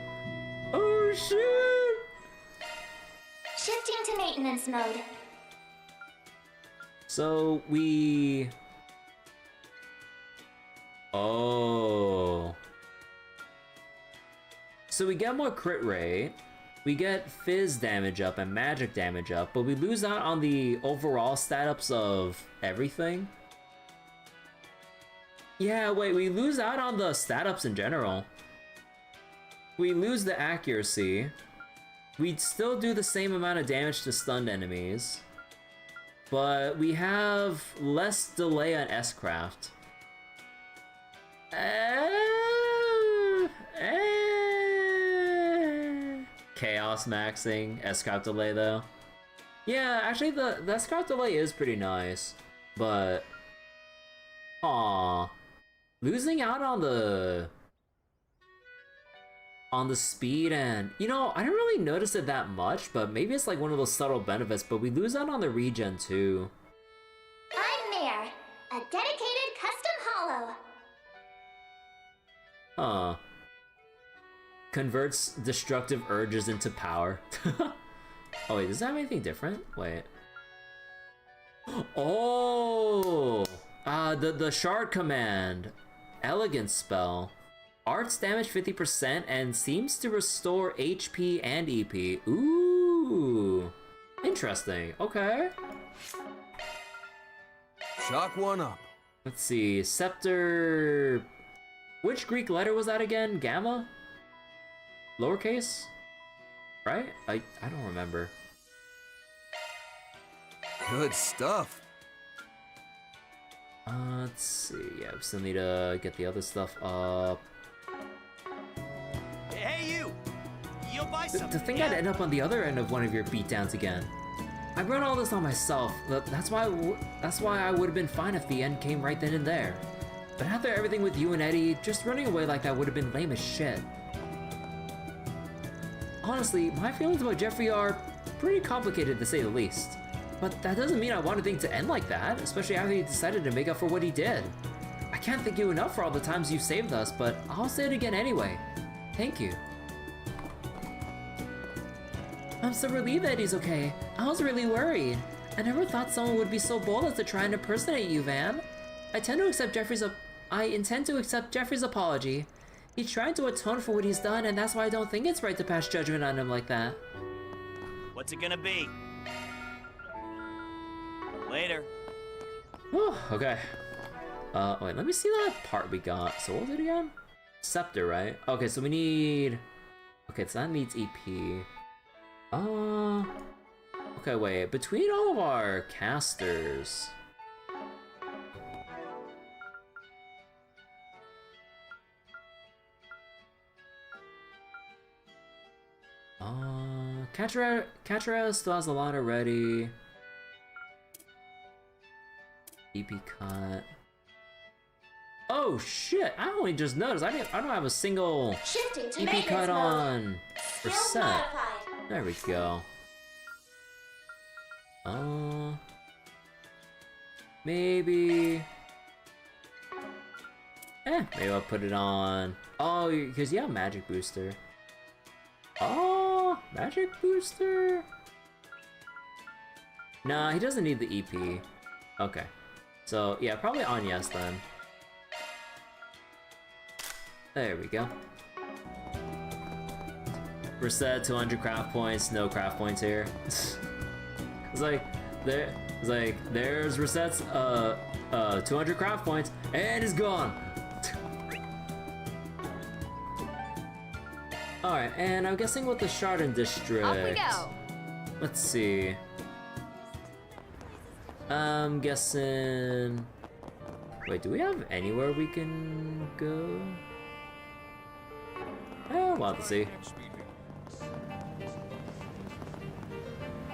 Oh shit! Shifting to maintenance mode. So we... Oh. So we get more crit rate. We get fizz damage up and magic damage up, but we lose out on the overall stat ups of everything. Yeah, wait, we lose out on the stat ups in general. We lose the accuracy. We'd still do the same amount of damage to stunned enemies, but we have less delay on S-Craft. Chaos maxing, S-Craft delay though. Yeah, actually the S-Craft delay is pretty nice, but... Aww. Losing out on the speed and... You know, I didn't really notice it that much, but maybe it's like one of those subtle benefits, but we lose out on the regen too. I'm Mare, a dedicated custom hollow. Huh. Converts destructive urges into power. Oh wait, does that have anything different? Wait. Oh! The shard command. Elegant spell. Arts damage 50% and seems to restore HP and EP. Ooh. Interesting. Okay. Shock one up. Let's see. Scepter... Which Greek letter was that again? Gamma? Lowercase? Right? I don't remember. Good stuff. Let's see. Yeah, we still need to get the other stuff up. Hey, you! You'll buy something. To think I'd end up on the other end of one of your beatdowns again. I run all this on myself. That's why I would have been fine if the end came right then and there. But after everything with you and Eddie, just running away like that would have been lame as shit. Honestly, my feelings about Jeffrey are pretty complicated to say the least. But that doesn't mean I wanted things to end like that, especially after he decided to make up for what he did. I can't thank you enough for all the times you saved us, but I'll say it again anyway. Thank you. I'm so relieved that he's okay. I was really worried. I never thought someone would be so bold as to try and impersonate you, Van. I intend to accept Jeffrey's apology. He's trying to atone for what he's done, and that's why I don't think it's right to pass judgment on him like that. What's it gonna be? Later. Oh, okay. Wait, let me see that part we got. So what was it again? scepter, right? Okay, so we need... Okay, so that needs EP. Okay, wait. Between all of our casters... Catra still has a lot already. EP cut. Oh shit! I only just noticed I don't have a single EP cut on for set. There we go. Maybe. Maybe I'll put it on. Oh, because you have magic booster. Oh, magic booster. Nah, he doesn't need the EP. Okay. So, yeah, probably on yes then. There we go. Reset 200 craft points, no craft points here. It's like, there's resets, 200 craft points, and it's gone! Alright, and I'm guessing with the Chardon district... Off we go! Let's see... I'm guessing... Wait, do we have anywhere we can go? We'll have to see.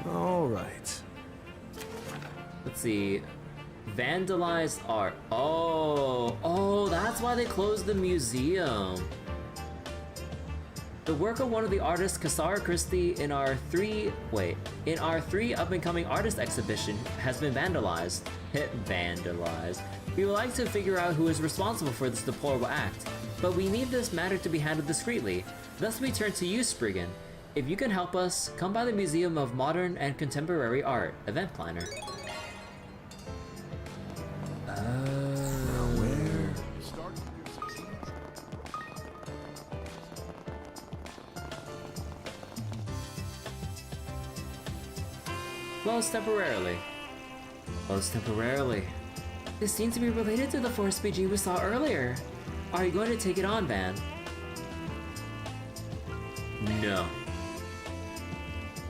Alright. Let's see. Vandalized Art. Oh, that's why they closed the museum. The work of one of the artists, Cassara Christie, in our three up-and-coming artist exhibition has been vandalized. Vandalized. We would like to figure out who is responsible for this deplorable act, but we need this matter to be handled discreetly. Thus we turn to you, Spriggan. If you can help us, come by the Museum of Modern and Contemporary Art event planner. Where? Closed temporarily. Closed temporarily. This seems to be related to the Forest BG we saw earlier. Are you going to take it on, Van? No.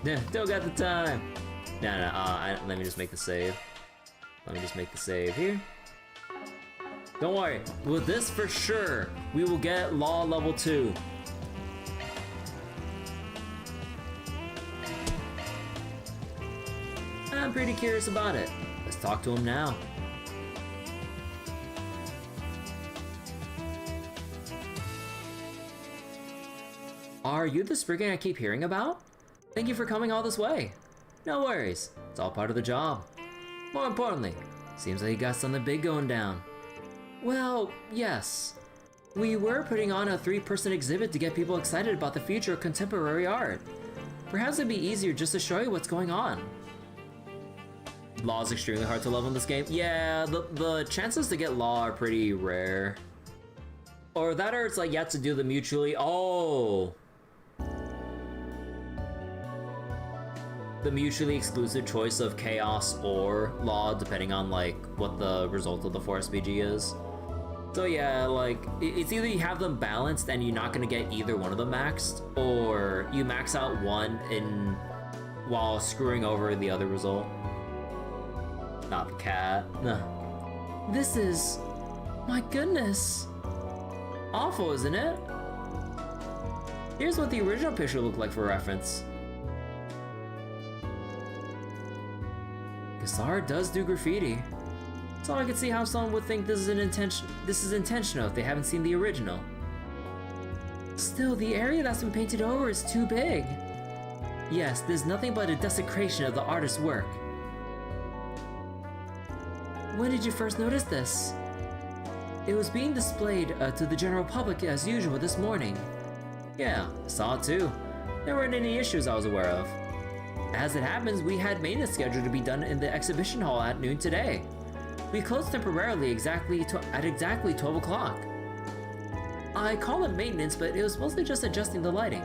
Don't got the time. No. Let me just make the save. Let me just make the save here. Don't worry. With this for sure, we will get Law level 2. I'm pretty curious about it. Let's talk to him now. Are you the Spriggan I keep hearing about? Thank you for coming all this way. No worries, it's all part of the job. More importantly, seems like you got something big going down. Well, yes. We were putting on a 3-person exhibit to get people excited about the future of contemporary art. Perhaps it'd be easier just to show you what's going on. Law is extremely hard to level in this game. Yeah, the chances to get Law are pretty rare. Or that, or it's like you have to do the mutually... Oh! The mutually exclusive choice of Chaos or Law, depending on like what the result of the Forest BG is. So yeah, like, it's either you have them balanced and you're not gonna get either one of them maxed, or you max out one while screwing over the other result. Not the cat. No. This is... my goodness. Awful, isn't it? Here's what the original picture looked like for reference. Cassara does do graffiti. So I could see how someone would think this is intentional if they haven't seen the original. Still, the area that's been painted over is too big. Yes, there's nothing but a desecration of the artist's work. When did you first notice this? It was being displayed to the general public as usual this morning. Yeah, I saw it too. There weren't any issues I was aware of. As it happens, we had maintenance scheduled to be done in the exhibition hall at noon today. We closed temporarily at exactly 12 o'clock. I call it maintenance, but it was mostly just adjusting the lighting.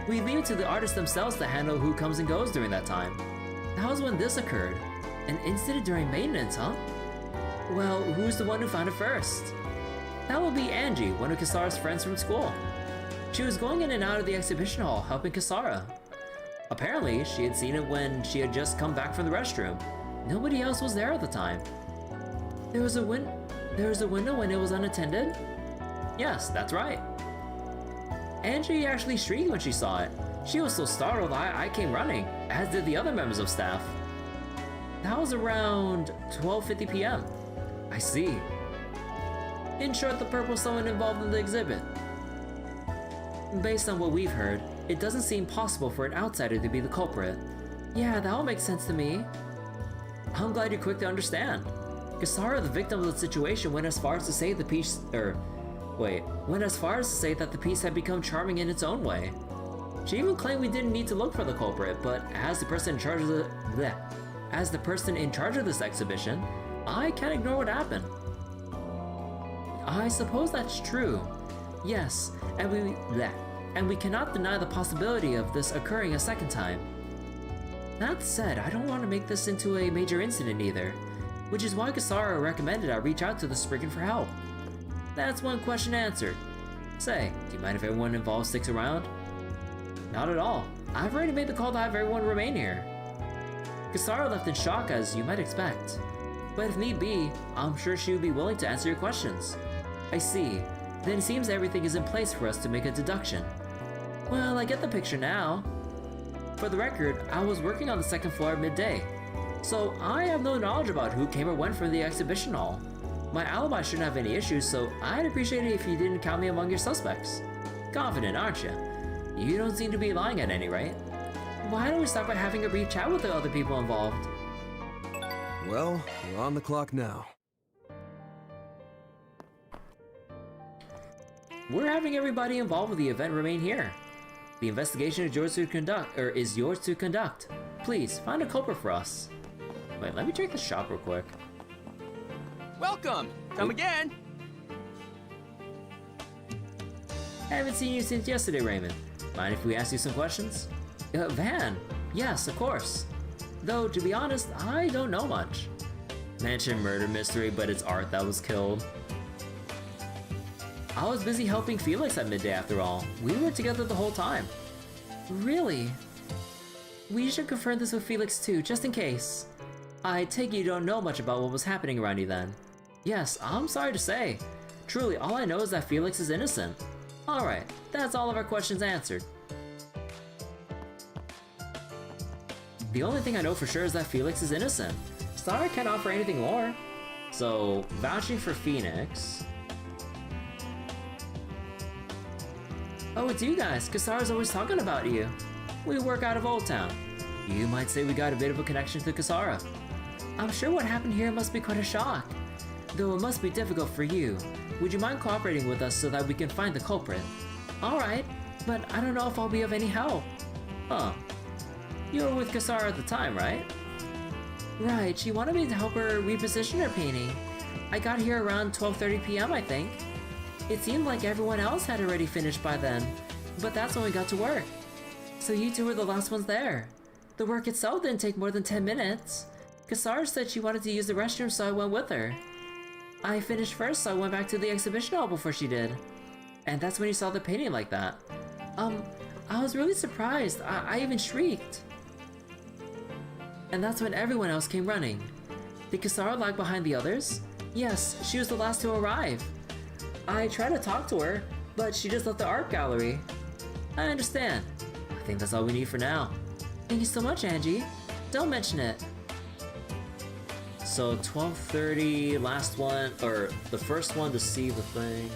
We leave it to the artists themselves to handle who comes and goes during that time. That was when this occurred. An incident during maintenance, huh? Well, who's the one who found it first? That would be Angie, one of Kisara's friends from school. She was going in and out of the exhibition hall helping Kisara. Apparently, she had seen it when she had just come back from the restroom. Nobody else was there at the time. There was a window when it was unattended? Yes, that's right. Angie actually shrieked when she saw it. She was so startled I came running, as did the other members of staff. That was around 12:50 p.m. I see. In short, the purple someone involved in the exhibit. Based on what we've heard, it doesn't seem possible for an outsider to be the culprit. Yeah, that all makes sense to me. I'm glad you're quick to understand. Kisara, the victim of the situation, went as far as to say that the piece had become charming in its own way. She even claimed we didn't need to look for the culprit, but as the person in charge of this exhibition, I can't ignore what happened. I suppose that's true. Yes, and we cannot deny the possibility of this occurring a second time. That said, I don't want to make this into a major incident either, which is why Kisara recommended I reach out to the Spriggan for help. That's one question answered. Say, do you mind if everyone involved sticks around? Not at all. I've already made the call to have everyone remain here. Kisara left in shock, as you might expect. But if need be, I'm sure she would be willing to answer your questions. I see. Then it seems everything is in place for us to make a deduction. Well, I get the picture now. For the record, I was working on the second floor at midday, so I have no knowledge about who came or went from the exhibition hall. My alibi shouldn't have any issues, so I'd appreciate it if you didn't count me among your suspects. Confident, aren't you? You don't seem to be lying at any rate. Why don't we start by having a brief chat with the other people involved? Well, we're on the clock now. We're having everybody involved with the event remain here. The investigation is yours to conduct. Please, find a culprit for us. Wait, let me check the shop real quick. Welcome! Come again! Haven't seen you since yesterday, Raymond. Mind if we ask you some questions? Van! Yes, of course. Though, to be honest, I don't know much. Mention murder mystery, but it's Art that was killed. I was busy helping Felix at midday after all. We were together the whole time. Really? We should confirm this with Felix too, just in case. I take it you don't know much about what was happening around you then. Yes, I'm sorry to say. Truly, all I know is that Felix is innocent. Alright, that's all of our questions answered. The only thing I know for sure is that Felix is innocent. Star can't offer anything more. So, vouching for Phoenix. Oh, it's you guys. Kisara's always talking about you. We work out of Old Town. You might say we got a bit of a connection to Kisara. I'm sure what happened here must be quite a shock. Though it must be difficult for you. Would you mind cooperating with us so that we can find the culprit? Alright, but I don't know if I'll be of any help. Huh. You were with Kisara at the time, right? Right, she wanted me to help her reposition her painting. I got here around 12:30 p.m. I think. It seemed like everyone else had already finished by then, but that's when we got to work. So you two were the last ones there. The work itself didn't take more than 10 minutes. Kisara said she wanted to use the restroom, so I went with her. I finished first, so I went back to the exhibition hall before she did. And that's when you saw the painting like that. I was really surprised. I even shrieked. And that's when everyone else came running. Did Kisara lag behind the others? Yes, she was the last to arrive. I tried to talk to her, but she just left the art gallery. I understand. I think that's all we need for now. Thank you so much, Angie. Don't mention it. So 12:30, last one, or the first one to see the thing.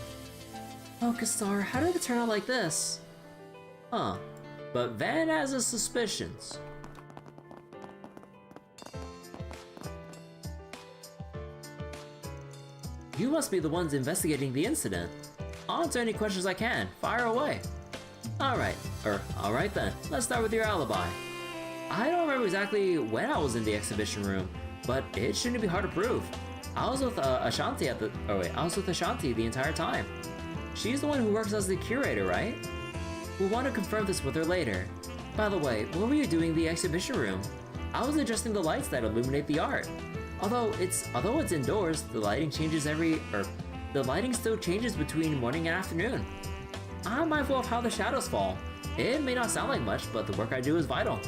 Oh, Kisara, how did it turn out like this? Huh. But Van has his suspicions. You must be the ones investigating the incident. I'll answer any questions I can. Fire away. Alright then. Let's start with your alibi. I don't remember exactly when I was in the exhibition room, but it shouldn't be hard to prove. I was with Ashanti the entire time. She's the one who works as the curator, right? We'll want to confirm this with her later. By the way, what were you doing in the exhibition room? I was adjusting the lights that illuminate the art. Although it's indoors, the lighting changes the lighting still changes between morning and afternoon. I'm mindful of how the shadows fall. It may not sound like much, but the work I do is vital.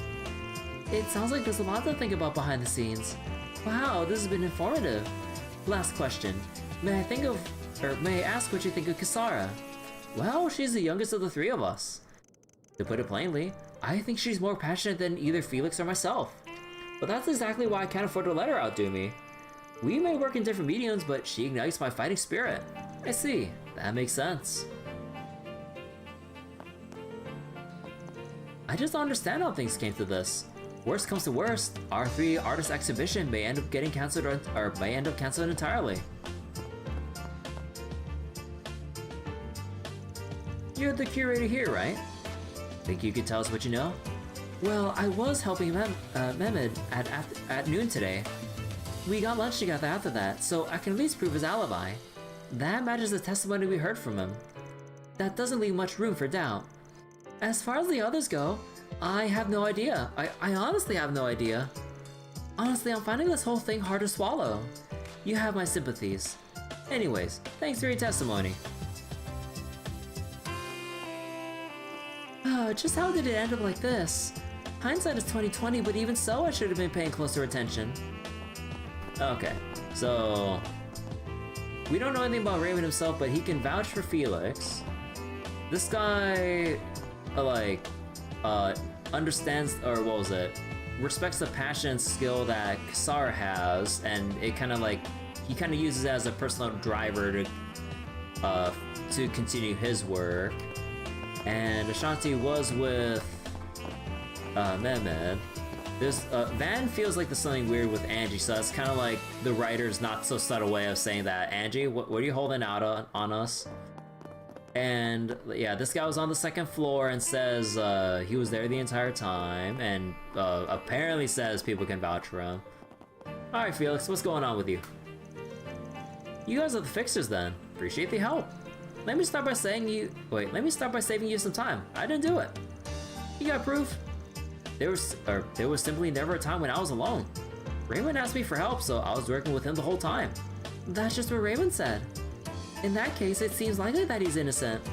It sounds like there's a lot to think about behind the scenes. Wow, this has been informative. Last question. May I ask what you think of Kisara? Well, she's the youngest of the three of us. To put it plainly, I think she's more passionate than either Felix or myself. But that's exactly why I can't afford to let her outdo me. We may work in different mediums, but she ignites my fighting spirit. I see. That makes sense. I just don't understand how things came to this. Worst comes to worst, our 3 artist exhibition may end up getting cancelled or may end up cancelled entirely. You're the curator here, right? Think you could tell us what you know? Well, I was helping Mehmed at noon today. We got lunch together after that, so I can at least prove his alibi. That matches the testimony we heard from him. That doesn't leave much room for doubt. As far as the others go, I have no idea. I honestly have no idea. Honestly, I'm finding this whole thing hard to swallow. You have my sympathies. Anyways, thanks for your testimony. Just how did it end up like this? Hindsight is 20/20, but even so, I should have been paying closer attention. Okay, so we don't know anything about Raymond himself, but he can vouch for Felix. This guy, understands, or what was it? Respects the passion and skill that Kisara has, and it kind of he kind of uses it as a personal driver to continue his work. And Ashanti was with Mehmed. Van feels like there's something weird with Angie, so that's kind of like the writer's not so subtle way of saying that. Angie, what are you holding out on us? And yeah, this guy was on the 2nd floor and says he was there the entire time, and apparently says people can vouch for him. Alright Felix, what's going on with you? You guys are the fixers then. Appreciate the help. Let me start by saving you some time. I didn't do it. You got proof? There was simply never a time when I was alone. Raymond asked me for help, so I was working with him the whole time. That's just what Raymond said. In that case, it seems likely that he's innocent.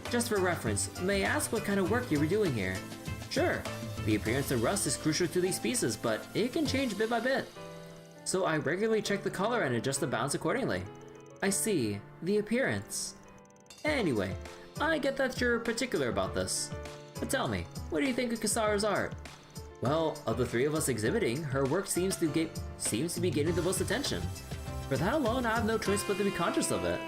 Just for reference, may I ask what kind of work you were doing here? Sure, the appearance of rust is crucial to these pieces, but it can change bit by bit. So I regularly check the color and adjust the bounds accordingly. I see, the appearance. Anyway, I get that you're particular about this. But tell me, what do you think of Kisara's art? Well, of the 3 of us exhibiting, her work seems to be getting the most attention. For that alone, I have no choice but to be conscious of it.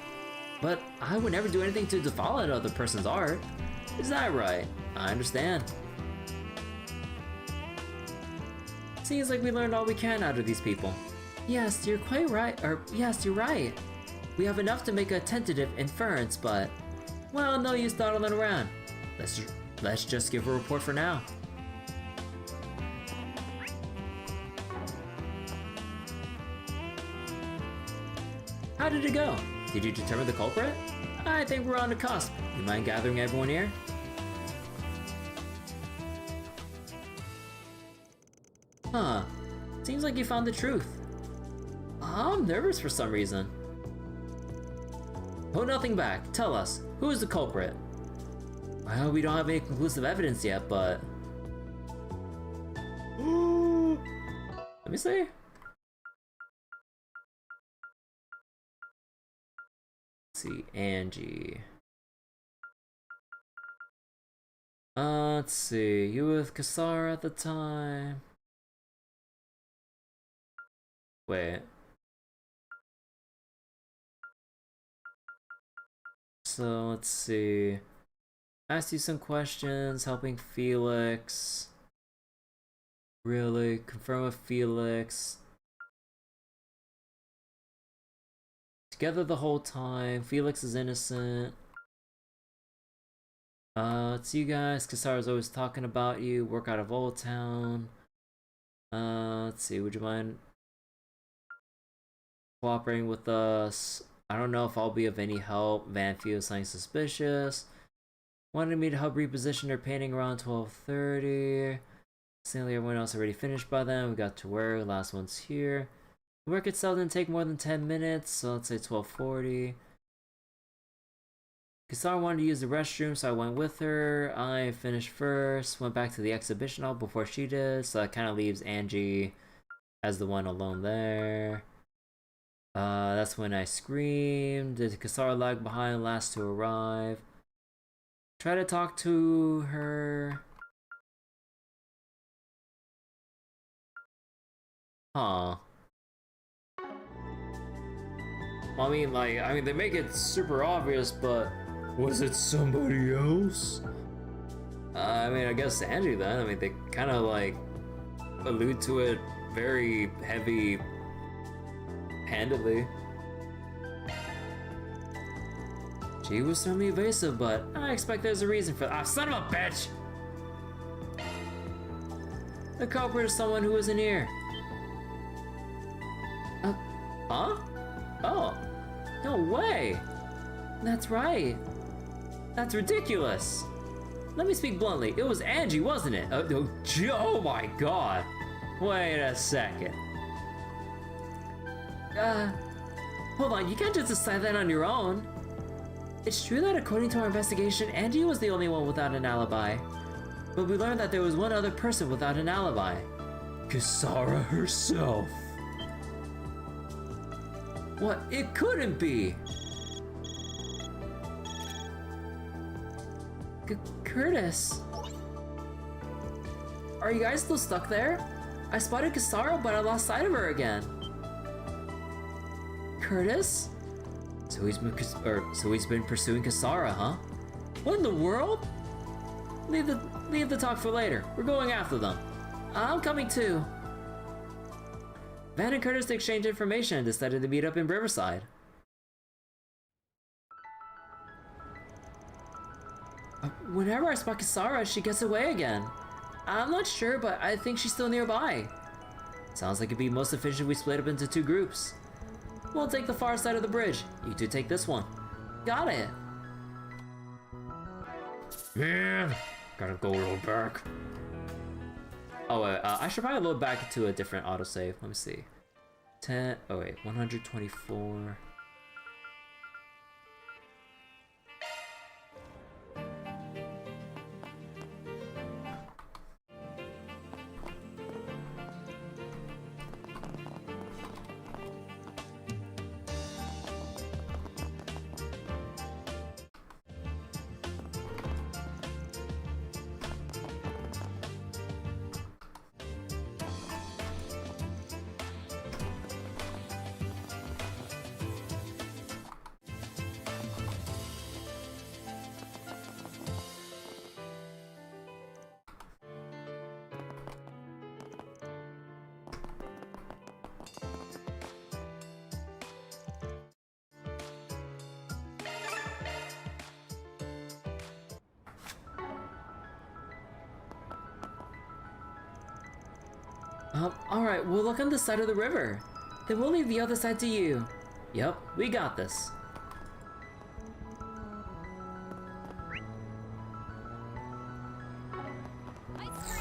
But I would never do anything to defile another person's art. Is that right? I understand. Seems like we learned all we can out of these people. Yes, you're quite right, yes, you're right. We have enough to make a tentative inference, but... well, no use dawdling around. Let's just give a report for now. How did it go? Did you determine the culprit? I think we're on the cusp. You mind gathering everyone here? Huh. Seems like you found the truth. I'm nervous for some reason. Hold nothing back. Tell us, who is the culprit? Well, we don't have any conclusive evidence yet, but... let me see. Let's see, Angie. Let's see, you were with Kisara at the time. Wait. So, let's see. Asked you some questions, helping Felix. Really? Confirm with Felix. Together the whole time. Felix is innocent. It's you guys. Kisara's always talking about you. Work out of Old Town. Let's see. Would you mind cooperating with us? I don't know if I'll be of any help. Van feels something suspicious. Wanted me to help reposition her painting around 12:30. Seemingly everyone else already finished by then. We got to work. Last one's here. The work itself didn't take more than 10 minutes, so let's say 12:40. Kisara wanted to use the restroom, so I went with her. I finished first, went back to the exhibition hall before she did, so that kind of leaves Angie as the one alone there. That's when I screamed. Did Kisara lag behind, last to arrive? Try to talk to her. Huh. I mean, they make it super obvious, but was it somebody else? I mean, I guess Angie then. I mean, they kind of like allude to it very heavy-handedly. She was certainly evasive, but I expect there's a reason for that. Ah, son of a bitch! The culprit is someone who isn't here. Huh? Oh, no way! That's right. That's ridiculous. Let me speak bluntly. It was Angie, wasn't it? Oh my god. Wait a second. Hold on, you can't just decide that on your own. It's true that according to our investigation, Angie was the only one without an alibi. But we learned that there was one other person without an alibi. Kisara herself. What? It couldn't be! Curtis? Are you guys still stuck there? I spotted Kisara, but I lost sight of her again. Curtis? So he's been pursuing Kisara, huh? What in the world? Leave the talk for later. We're going after them. I'm coming too. Van and Curtis exchanged information and decided to meet up in Riverside. Whenever I spot Kisara, she gets away again. I'm not sure, but I think she's still nearby. Sounds like it'd be most efficient if we split up into 2 groups. We'll take the far side of the bridge. You 2 take this one. Got it. Man, gotta go real back. Oh wait, I should probably load back into a different autosave. Let me see. 124. Alright, we'll look on the side of the river. Then we'll leave the other side to you. Yup, we got this.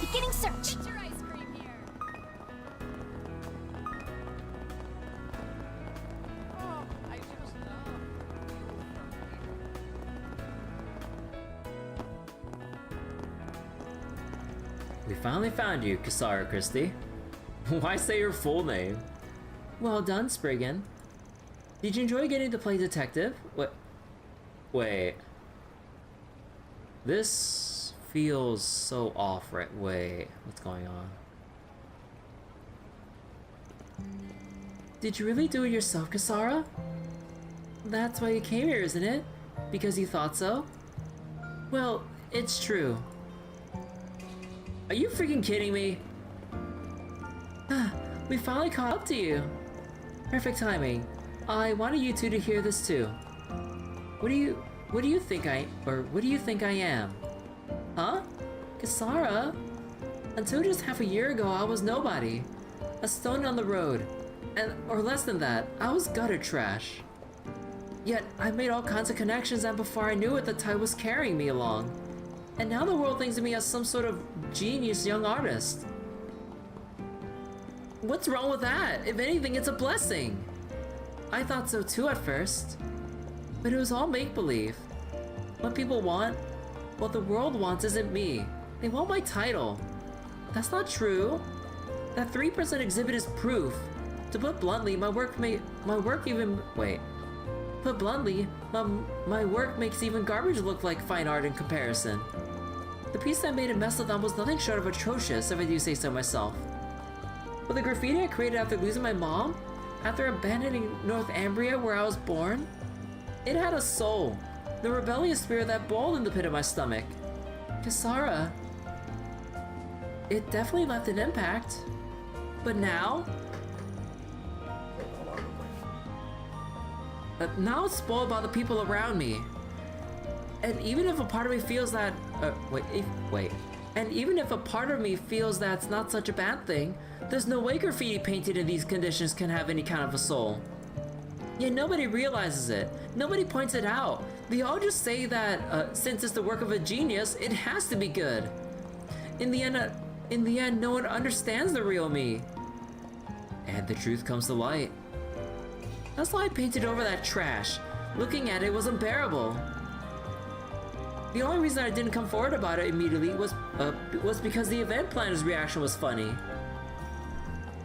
Beginning search. Get your ice cream here. Oh, I just know. We finally found you, Kisara Christie. Why say your full name? Well done, Spriggan. Did you enjoy getting to play detective? Wait. This feels so off, right? Wait, what's going on? Did you really do it yourself, Kisara? That's why you came here, isn't it? Because you thought so? Well, it's true. Are you freaking kidding me? We finally caught up to you. Perfect timing. I wanted you 2 to hear this too. What do you think I am? Huh? Kisara? Until just half a year ago, I was nobody. A stone on the road. Or less than that, I was gutter trash. Yet, I made all kinds of connections, and before I knew it, the tide was carrying me along. And now the world thinks of me as some sort of genius young artist. What's wrong with that? If anything, it's a blessing. I thought so too at first. But it was all make-believe. What people want, what the world wants isn't me. They want my title. That's not true. That 3% exhibit is proof. To put bluntly, my work makes even garbage look like fine art in comparison. The piece that made a mess of them was nothing short of atrocious, if I do say so myself. But the graffiti I created after losing my mom, after abandoning Northumbria where I was born, it had a soul. The rebellious spirit that boiled in the pit of my stomach. Kisara. It definitely left an impact. But now? Now it's spoiled by the people around me. And even if a part of me feels that... And even if a part of me feels that's not such a bad thing, there's no way graffiti painted in these conditions can have any kind of a soul. Yet nobody realizes it. Nobody points it out. They all just say that since it's the work of a genius, it has to be good. In the end, no one understands the real me. And the truth comes to light. That's why I painted over that trash. Looking at it was unbearable. The only reason I didn't come forward about it immediately was because the event planner's reaction was funny.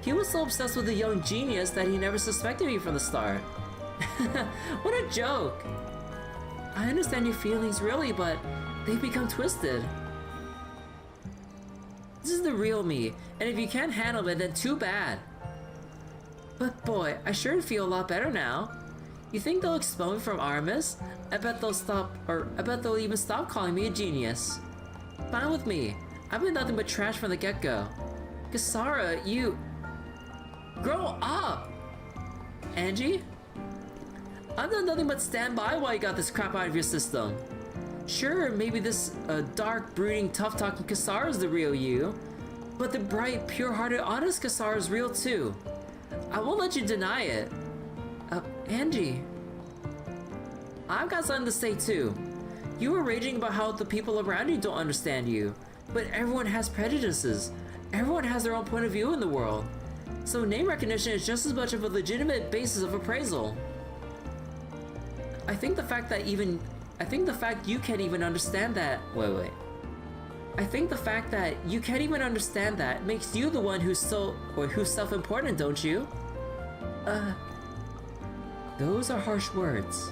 He was so obsessed with the young genius that he never suspected me from the start. What a joke! I understand your feelings really, but they've become twisted. This is the real me, and if you can't handle it, then too bad. But boy, I sure feel a lot better now. You think they'll expel me from Aramis? I bet they'll even stop calling me a genius. Fine with me. I've been nothing but trash from the get-go. Kisara, you... Grow up! Angie? I've done nothing but stand by while you got this crap out of your system. Sure, maybe this dark, brooding, tough-talking Kisara is the real you, but the bright, pure-hearted, honest Kisara is real too. I won't let you deny it. Angie. I've got something to say too. You were raging about how the people around you don't understand you, but everyone has prejudices. Everyone has their own point of view in the world. So name recognition is just as much of a legitimate basis of appraisal. I think the fact you can't even understand that. I think the fact that you can't even understand that makes you the one who's self-important, don't you? Those are harsh words,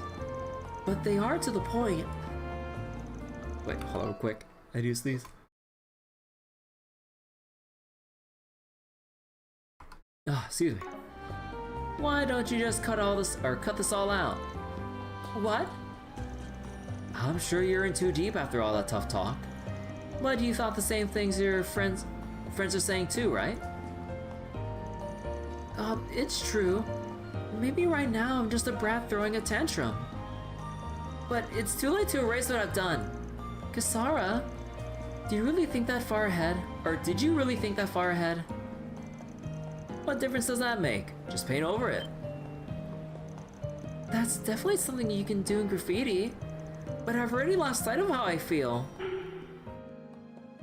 but they are to the point. Wait, hold on quick. I use these. Excuse me. Why don't you just cut this all out? What? I'm sure you're in too deep after all that tough talk. But you thought the same things your friends are saying too, right? It's true. Maybe right now I'm just a brat throwing a tantrum. But it's too late to erase what I've done. Kisara, do you really think that far ahead? Or did you really think that far ahead? What difference does that make? Just paint over it. That's definitely something you can do in graffiti. But I've already lost sight of how I feel.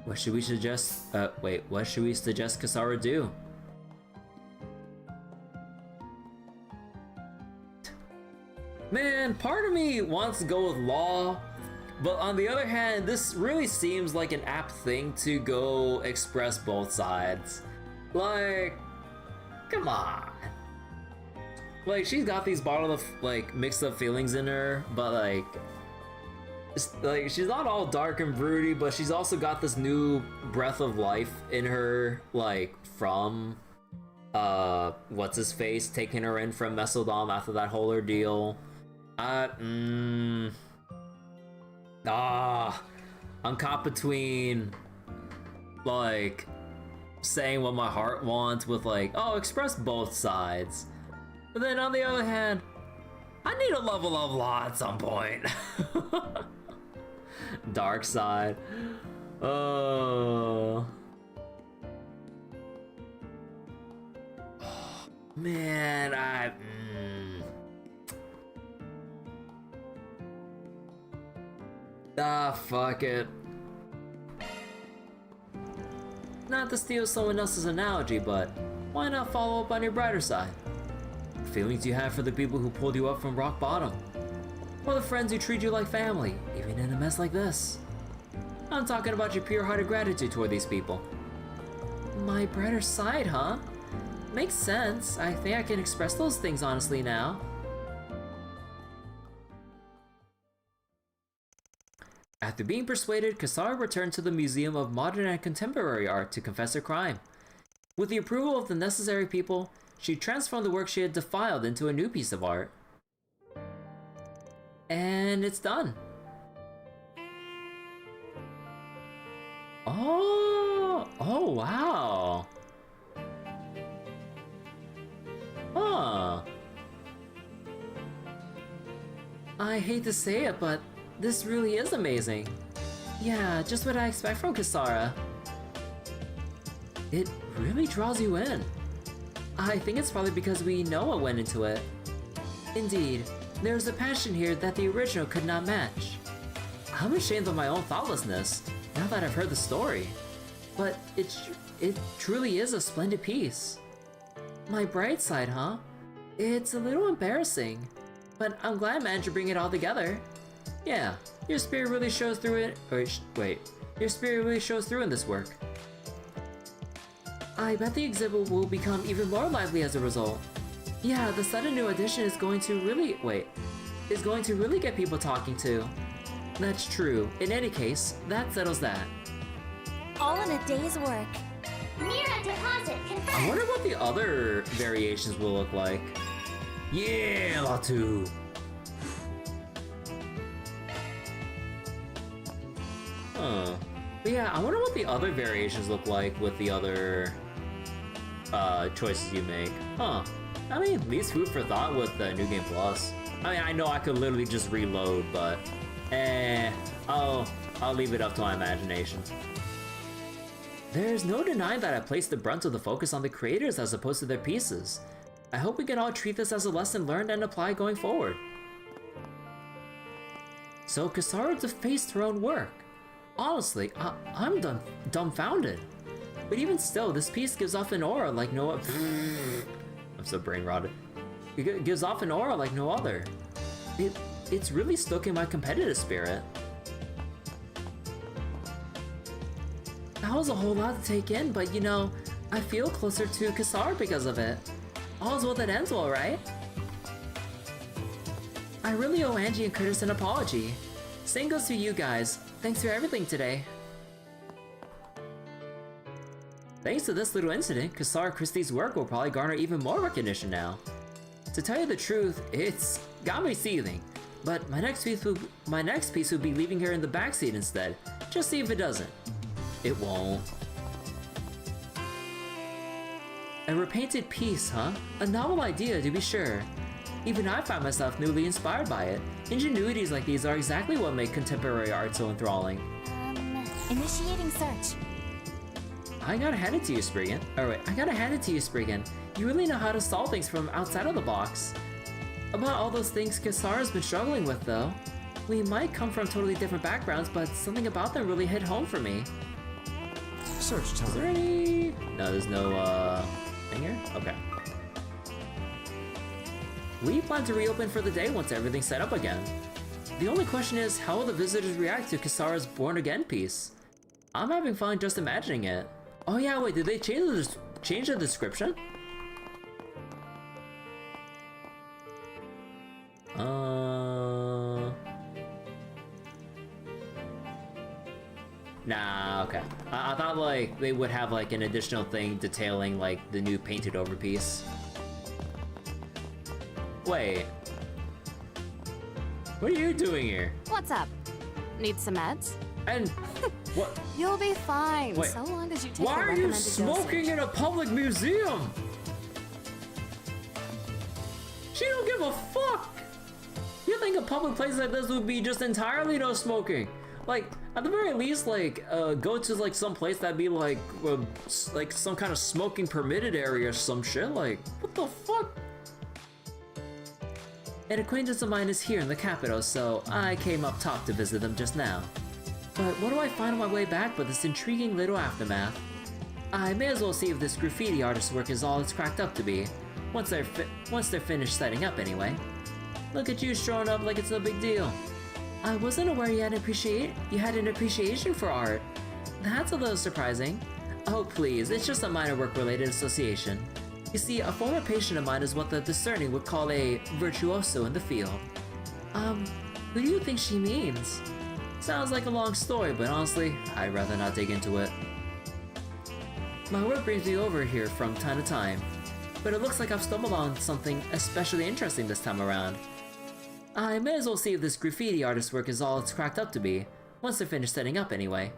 What should we suggest? What should we suggest Kisara do? Man, part of me wants to go with law, but on the other hand, this really seems like an apt thing to go express both sides. Like, come on. Like, she's got these bottled of, like, mixed up feelings in her, but like, she's not all dark and broody, but she's also got this new breath of life in her, like, from, what's his face, taking her in from Mesodom after that whole ordeal. I'm caught between, like, saying what my heart wants with, like, oh, express both sides. But then on the other hand, I need a level of law at some point. Dark side. Oh. Man, fuck it. Not to steal someone else's analogy, but why not follow up on your brighter side? Feelings you have for the people who pulled you up from rock bottom. or the friends who treat you like family, even in a mess like this. I'm talking about your pure-hearted gratitude toward these people. My brighter side, huh? Makes sense. I think I can express those things honestly now. After being persuaded, Cassara returned to the Museum of Modern and Contemporary Art to confess her crime. With the approval of the necessary people, she transformed the work she had defiled into a new piece of art. And it's done. Oh wow. Huh. I hate to say it, but this really is amazing. Yeah, just what I expect from Cassara. It really draws you in. I think it's probably because we know what went into it. Indeed, there's a passion here that the original could not match. I'm ashamed of my own thoughtlessness, now that I've heard the story. But it truly is a splendid piece. My bright side, huh? It's a little embarrassing, but I'm glad I managed to bring it all together. Yeah, your spirit really shows through it. Your spirit really shows through in this work. I bet the exhibit will become even more lively as a result. Yeah, the sudden new addition is going to really get people talking too. That's true. In any case, that settles that. All in a day's work. Mira deposit confirmed. I wonder what the other variations will look like. Yeah, Latu! Huh. But yeah, I wonder what the other variations look like with the other choices you make. Huh. I mean, at least food for thought with the New Game Plus. I mean, I know I could literally just reload, but I'll leave it up to my imagination. There's no denying that I placed the brunt of the focus on the creators as opposed to their pieces. I hope we can all treat this as a lesson learned and apply going forward. So Cassara defaced her own work. Honestly, I'm dumbfounded. But even still, this piece gives off an aura like no other. I'm so brain rotted. It gives off an aura like no other. It's really stoking my competitive spirit. That was a whole lot to take in, but you know, I feel closer to Cassara because of it. All's well that ends well, right? I really owe Angie and Curtis an apology. Same goes to you guys. Thanks for everything today. Thanks to this little incident, Cassara Christie's work will probably garner even more recognition now. To tell you the truth, it's got me seething. But my next piece will be leaving her in the backseat instead. Just see if it doesn't. It won't. A repainted piece, huh? A novel idea, to be sure. Even I find myself newly inspired by it. Ingenuities like these are exactly what make contemporary art so enthralling. Initiating search. I gotta hand it to you, Spriggan. Alright, I gotta hand it to you, Spriggan. You really know how to solve things from outside of the box. About all those things Cassara's been struggling with, though. We might come from totally different backgrounds, but something about them really hit home for me. Search time. Is there any... No, there's no, thing here? Okay. We plan to reopen for the day once everything's set up again. The only question is, how will the visitors react to Cassara's Born Again piece? I'm having fun just imagining it. Oh yeah, wait, did they change the description? Nah, okay. I thought like they would have like an additional thing detailing like the new painted over piece. Wait. What are you doing here? What's up? Need some meds? And what? You'll be fine, Wait, so long as you take why the are you recommended smoking dosage. in a public museum? She don't give a fuck. You think a public place like this would be just entirely no smoking? Like, at the very least, like, go to like some place that'd be like some kind of smoking permitted area or some shit. Like, what the fuck? An acquaintance of mine is here in the capital, so I came up top to visit them just now. But what do I find on my way back but this intriguing little aftermath? I may as well see if this graffiti artist's work is all it's cracked up to be. Once they're finished setting up, anyway. Look at you showing up like it's no big deal. I wasn't aware you had an appreciation for art. That's a little surprising. Oh please, it's just a minor work-related association. You see, a former patient of mine is what the discerning would call a virtuoso in the field. Who do you think she means? Sounds like a long story, but honestly, I'd rather not dig into it. My work brings me over here from time to time, but it looks like I've stumbled on something especially interesting this time around. I may as well see if this graffiti artist's work is all it's cracked up to be, once they're finished setting up anyway.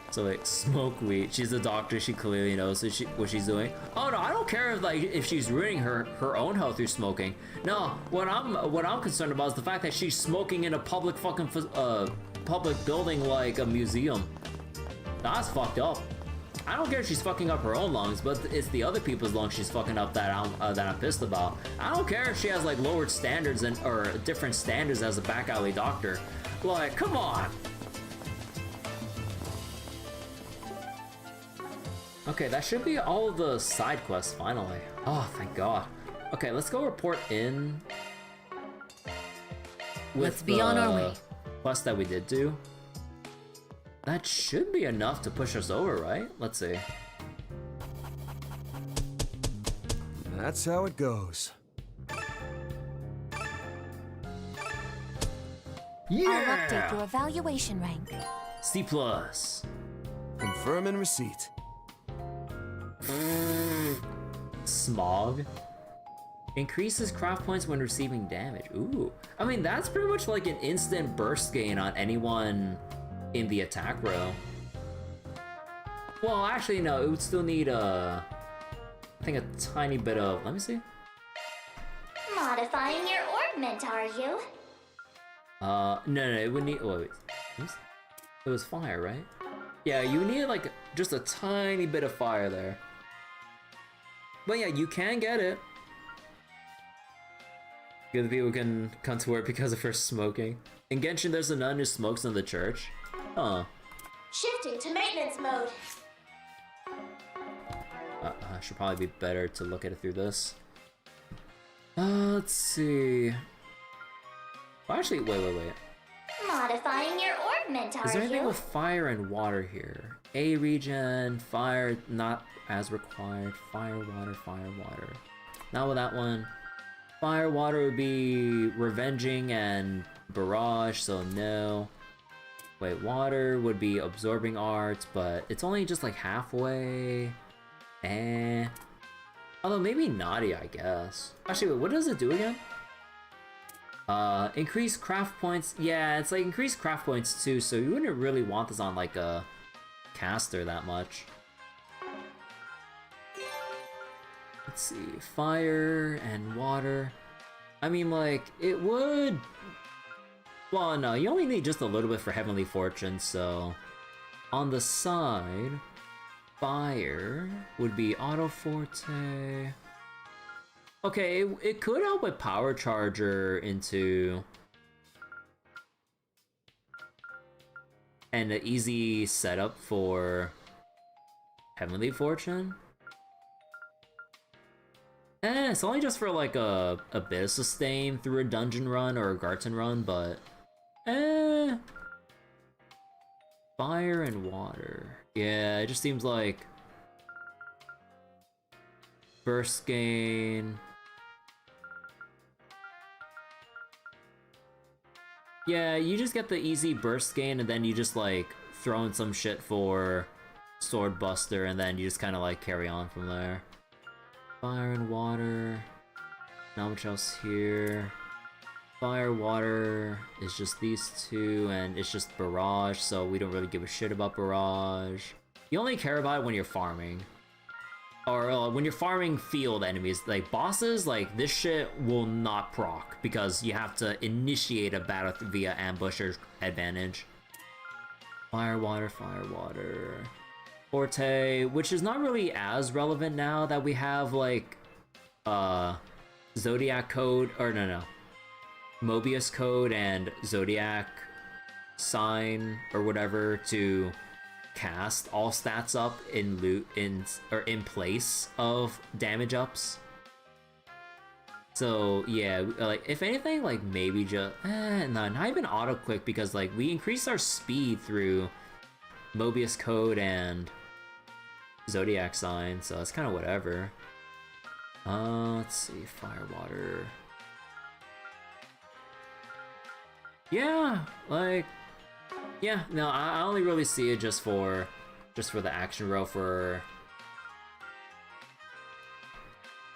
So like, smoke weed. She's a doctor, she clearly knows what she's doing. Oh no, I don't care if she's ruining her own health through smoking. No, what I'm concerned about is the fact that she's smoking in a public fucking public building like a museum. That's fucked up. I don't care if she's fucking up her own lungs, but it's the other people's lungs she's fucking up that I'm pissed about. I don't care if she has like lowered standards or different standards as a back alley doctor. Like, come on. Okay, that should be all of the side quests finally. Oh, thank God. Okay, let's go report in with Let's be on our way. Quest that we did do. That should be enough to push us over, right? Let's see. That's how it goes. Yeah! I'll update your evaluation rank. C+. Confirm and receipt. Smog. Increases craft points when receiving damage. Ooh. I mean, that's pretty much like an instant burst gain on anyone in the attack row. Well, actually, no. It would still need I think a tiny bit of... Let me see. Modifying your ornament, are you? No, it would need... Wait. It was fire, right? Yeah, you need like just a tiny bit of fire there. But yeah, you can get it. Good people can come to work because of her smoking. In Genshin, there's a nun who smokes in the church. Huh. Shifting to maintenance mode. Should probably be better to look at it through this. Let's see. Well, actually, wait. Modifying your ornament, are you? Is there anything with fire and water here? A regen, fire not as required, fire, water. Not with that one. Fire, water would be revenging and barrage, so no. Wait, water would be absorbing arts, but it's only just like halfway. Although maybe naughty, I guess. Actually, wait, what does it do again? Increase craft points. Yeah, it's like increased craft points too, so you wouldn't really want this on like a caster that much. Let's see, fire and water. I mean, like, it would... Well, no, you only need just a little bit for Heavenly Fortune, so... On the side, fire would be Auto Forte... Okay, it could help with Power Charger into... And an easy setup for Heavenly Fortune. It's only just for like a bit of sustain through a dungeon run or a Garten run, but... Fire and water. Yeah, it just seems like... Burst gain... Yeah, you just get the easy burst gain and then you just like throw in some shit for Sword Buster and then you just kind of like carry on from there. Fire and water. Not much else here. Fire, water is just these two and it's just barrage, so we don't really give a shit about barrage. You only care about it when you're farming. Or when you're farming field enemies, like bosses, like this shit will not proc because you have to initiate a battle via ambush or advantage. Fire, water. Forte, which is not really as relevant now that we have like Zodiac code, or no. Mobius code and Zodiac sign or whatever to cast all stats up in place of damage ups. So yeah, like if anything, like maybe just no, not even auto click because like we increased our speed through Mobius code and Zodiac sign, so it's kind of whatever. Let's see, fire, water. Yeah, like yeah, no, I only really see it just for the action row for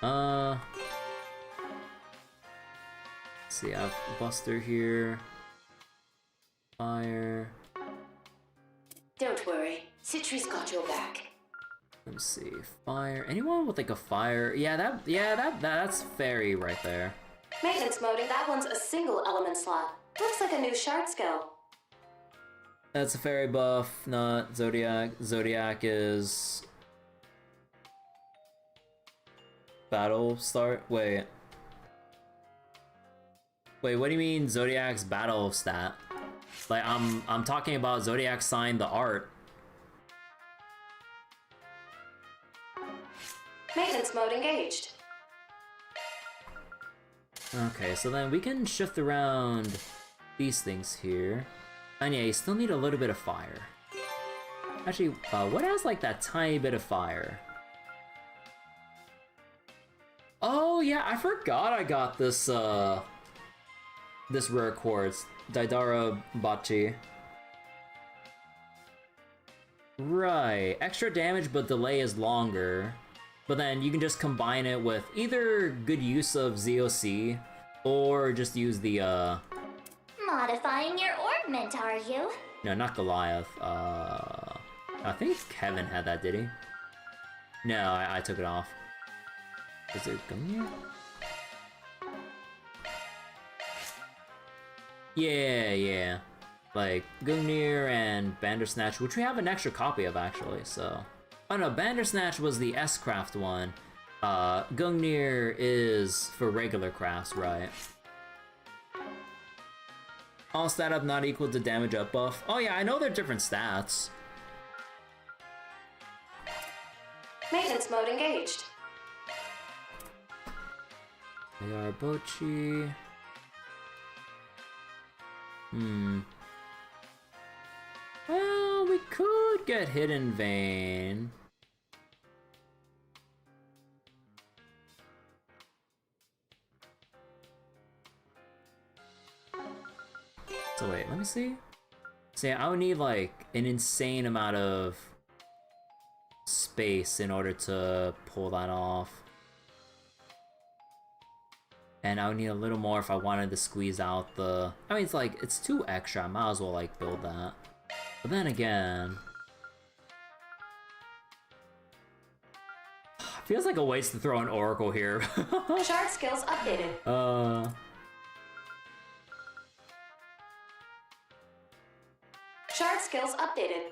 let's see, I have Buster here. Fire. Don't worry, Citri's got your back. Let me see, fire. Anyone with like a fire? Yeah, that's fairy right there. Maintenance moding, that one's a single element slot. Looks like a new shard skill. That's a fairy buff, not Zodiac. Zodiac is battle start. Wait, what do you mean Zodiac's battle stat? Like I'm talking about Zodiac sign the art. Maintenance mode engaged. Okay, so then we can shift around these things here. And yeah, you still need a little bit of fire. Actually, what has like that tiny bit of fire? Oh yeah, I forgot I got this this rare quartz, Daidara Bachi. Right, extra damage but delay is longer. But then you can just combine it with either good use of ZOC or just use the Modifying your ornament, are you? no, not Goliath. I think Kevin had that, did he? No, I took it off. Is it Gungnir? Yeah. Like Gungnir and Bandersnatch, which we have an extra copy of actually, so. Oh no, Bandersnatch was the S-Craft one. Gungnir is for regular crafts, right? All stat up not equal to damage up buff. Oh yeah, I know they're different stats. Maintenance mode engaged. They are Bochi. Well, we could get Hidden Vein. So wait, let me see. So yeah, I would need like an insane amount of space in order to pull that off. And I would need a little more if I wanted to squeeze out the... I mean, it's like, it's 2 extra, I might as well like build that. But then again... feels like a waste to throw an Oracle here. Shard skills updated. Shard skills updated.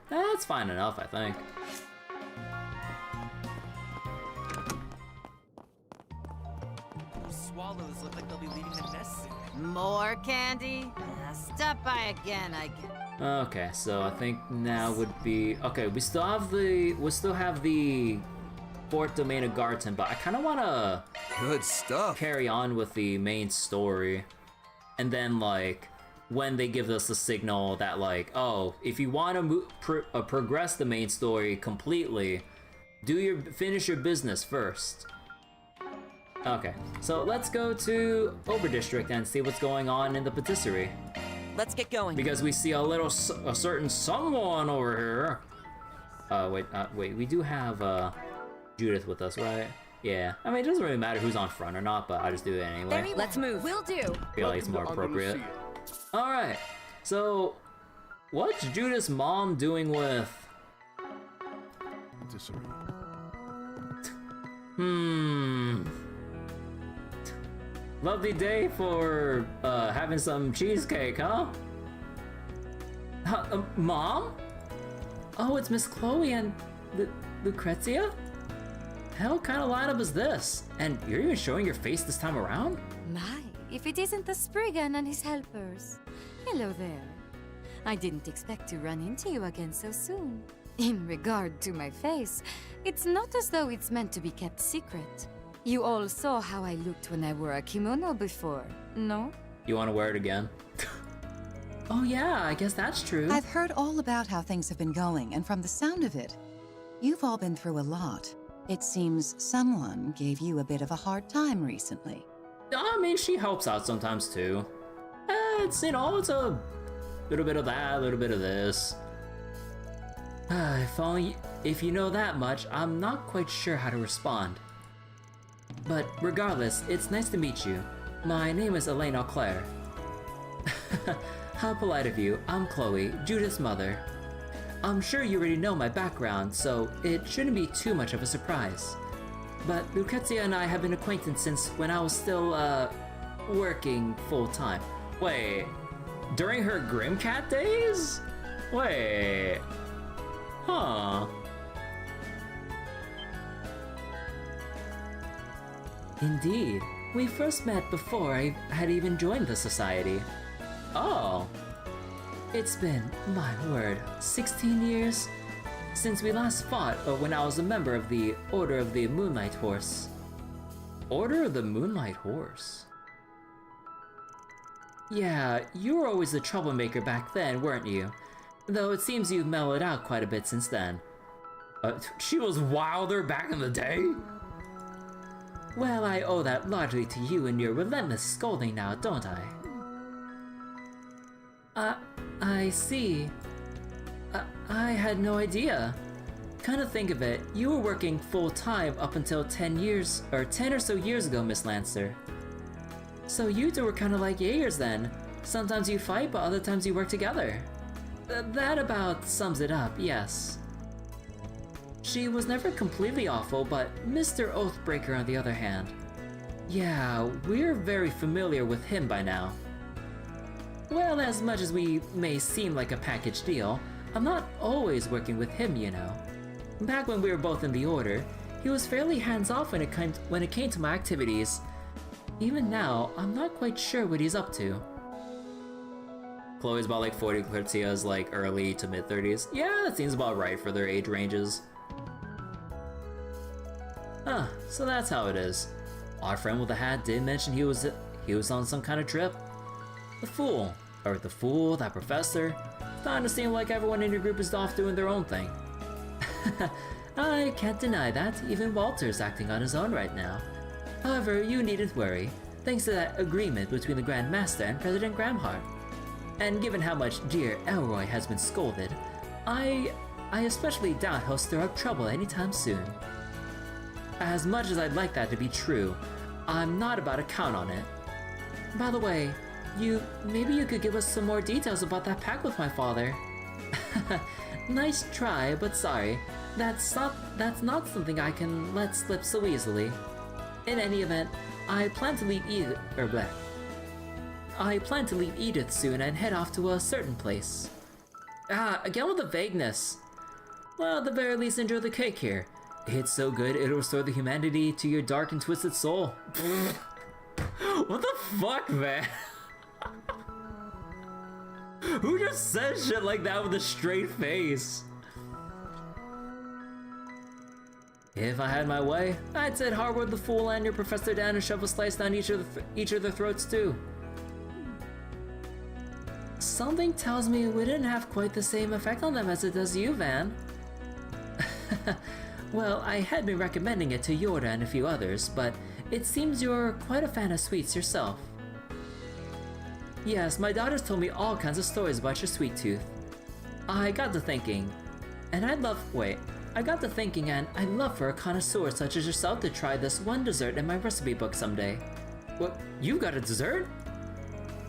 That's fine enough, I think. Swallows look like they'll be leaving the nest soon. More candy? Stop by again, I guess. Okay, so I think now would be... Okay, we still have the fourth domain of Garten, but I kind of want to... Good stuff. ...carry on with the main story. And then, like, when they give us a signal that, like, oh, if you want to progress the main story completely, finish your business first. Okay, so let's go to Oberdistrict and see what's going on in the patisserie. Let's get going. Because we see a certain someone over here. Wait, we do have Judith with us, right? Yeah, I mean, it doesn't really matter who's on front or not, but I just do it anyway. Let's move. Will do. I feel like it's more appropriate. Alright, so what's Judith's mom doing with... Lovely day for having some cheesecake, huh? Mom? Oh, it's Miss Chloe and Lucrezia? Hell kind of lineup is this? And you're even showing your face this time around? My, if it isn't the Spriggan and his helpers. Hello there. I didn't expect to run into you again so soon. In regard to my face, it's not as though it's meant to be kept secret. You all saw how I looked when I wore a kimono before, no? You want to wear it again? Oh yeah, I guess that's true. I've heard all about how things have been going, and from the sound of it, you've all been through a lot. It seems someone gave you a bit of a hard time recently. I mean, she helps out sometimes too. It's, you know, it's a little bit of that, a little bit of this. If you know that much, I'm not quite sure how to respond. But regardless, it's nice to meet you. My name is Elaine Auclair. How polite of you. I'm Chloe, Judith's mother. I'm sure you already know my background, so it shouldn't be too much of a surprise. But Lucrezia and I have been acquainted since when I was still, working full-time. Wait, during her Grimcat days? Wait, huh. Indeed, we first met before I had even joined the society. Oh, it's been, my word, 16 years since we last fought when I was a member of the Order of the Moonlight Horse. Order of the Moonlight Horse? Yeah, you were always the troublemaker back then, weren't you? Though it seems you've mellowed out quite a bit since then. She was wilder back in the day? Well, I owe that largely to you and your relentless scolding now, don't I? I see. I had no idea. Kind of think of it, you were working full-time up until 10 or so years ago, Miss Lancer. So you two were kind of like Jaegers then. Sometimes you fight, but other times you work together. That about sums it up, yes. She was never completely awful, but Mr. Oathbreaker on the other hand. Yeah, we're very familiar with him by now. Well, as much as we may seem like a package deal, I'm not always working with him, you know. Back when we were both in the Order, he was fairly hands-off when it came to my activities. Even now, I'm not quite sure what he's up to. Chloe's about like 40, Lucrezia's like early to mid-30s. Yeah, that seems about right for their age ranges. Huh, so that's how it is. Our friend with the hat did mention he was on some kind of trip. The fool, that professor, starting to seem like everyone in your group is off doing their own thing. I can't deny that, even Walter's acting on his own right now. However, you needn't worry, thanks to that agreement between the Grand Master and President Gramhart. And given how much dear Elroy has been scolded, I especially doubt he'll stir up trouble anytime soon. As much as I'd like that to be true, I'm not about to count on it. By the way, maybe you could give us some more details about that pact with my father. Nice try, but sorry, that's not something I can let slip so easily. In any event, I plan to leave Edith soon and head off to a certain place. Again with the vagueness. Well, at the very least, enjoy the cake here. It's so good, it'll restore the humanity to your dark and twisted soul. What the fuck, man? Who just says shit like that with a straight face? If I had my way, I'd set Harwood the Fool and your Professor down and shove a slice down each of their throats too. Something tells me it wouldn't have quite the same effect on them as it does you, Van. Well, I had been recommending it to Yorda and a few others, but it seems you're quite a fan of sweets yourself. Yes, my daughters told me all kinds of stories about your sweet tooth. I got to thinking, and I'd love for a connoisseur such as yourself to try this one dessert in my recipe book someday. What, you got a dessert?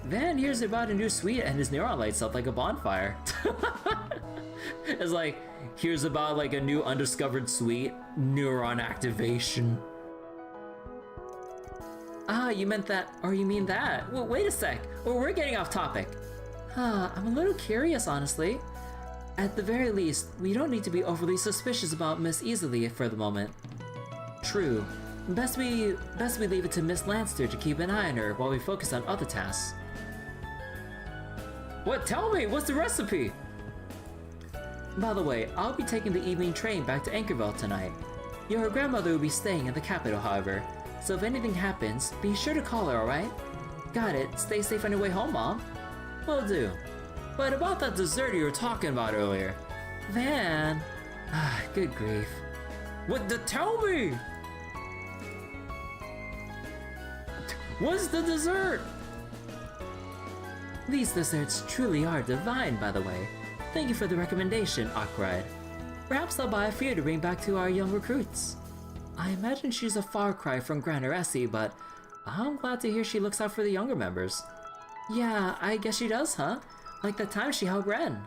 Van hears about a new sweet and his neuron lights up like a bonfire. It's like, here's about like a new undiscovered sweet, neuron activation. Ah, you meant that, or you mean that? Well, wait a sec, we're getting off topic. I'm a little curious, honestly. At the very least, we don't need to be overly suspicious about Miss Easily for the moment. True. Best we leave it to Miss Lancer to keep an eye on her while we focus on other tasks. What? Tell me, what's the recipe? By the way, I'll be taking the evening train back to Anchorville tonight. Your grandmother will be staying in the capital, however, So if anything happens, be sure to call her, alright? Got it. Stay safe on your way home, Mom. Will do. But about that dessert you were talking about earlier. Van... good grief. What the tell me? What's the dessert? These desserts truly are divine, by the way. Thank you for the recommendation, Awkward. Perhaps I'll buy a few to bring back to our young recruits. I imagine she's a far cry from Grandeur Essie, but I'm glad to hear she looks out for the younger members. Yeah, I guess she does, huh? Like the time she helped Ren.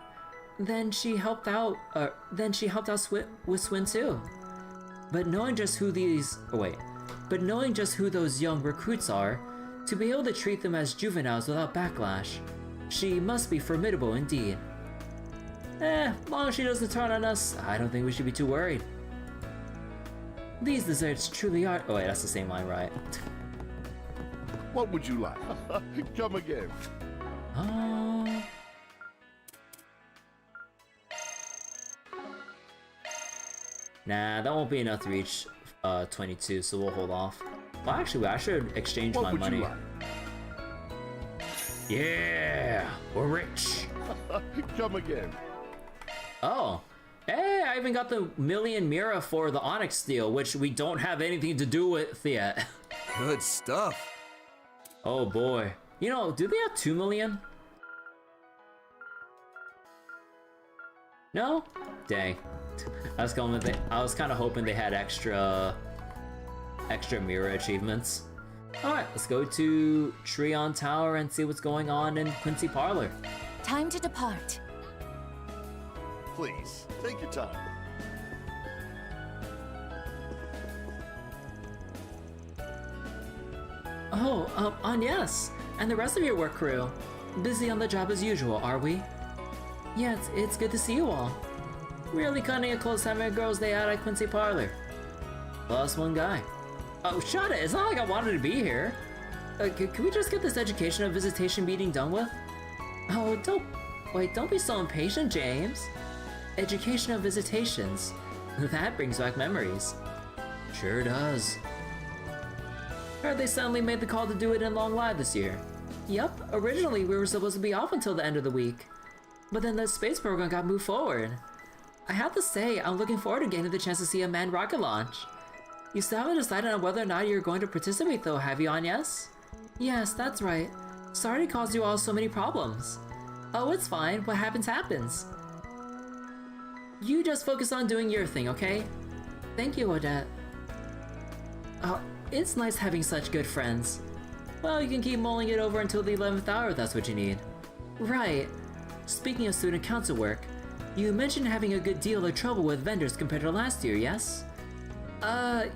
Then she helped out with Swin too. But knowing just who those young recruits are, to be able to treat them as juveniles without backlash, she must be formidable indeed. Long as she doesn't turn on us, I don't think we should be too worried. These desserts truly are— oh wait, that's the same line, right? What would you like? Come again. Nah, that won't be enough to reach 22, so we'll hold off. Well, actually, I should exchange my money. Yeah, we're rich. Come again. Oh, hey, I even got the million Mira for the Onyx Steel, which we don't have anything to do with yet. Good stuff. Oh boy. You know, do they have 2 million? No? Dang. I was kind of hoping they had extra Mira achievements. Alright, let's go to Treon Tower and see what's going on in Quincy Parlor. Time to depart. Please, take your time. Oh, Agnes, and the rest of your work crew. Busy on the job as usual, are we? Yeah, it's good to see you all. Really cutting a close time at Girls' Day out at Quincy Parlor. Plus one guy. Oh, shut it! It's not like I wanted to be here. Can we just get this education of visitation meeting done with? Oh, don't be so impatient, James. Education of visitations. That brings back memories. Sure does. Heard they suddenly made the call to do it in Long Live this year. Yep, originally we were supposed to be off until the end of the week. But then the space program got moved forward. I have to say, I'm looking forward to getting the chance to see a manned rocket launch. You still haven't decided on whether or not you're going to participate though, have you, Agnes? Yes, that's right. Sorry to cause you all so many problems. Oh, it's fine. What happens, happens. You just focus on doing your thing, okay? Thank you, Odette. Oh, it's nice having such good friends. Well, you can keep mulling it over until the 11th hour if that's what you need. Right. Speaking of student council work, you mentioned having a good deal of trouble with vendors compared to last year, yes?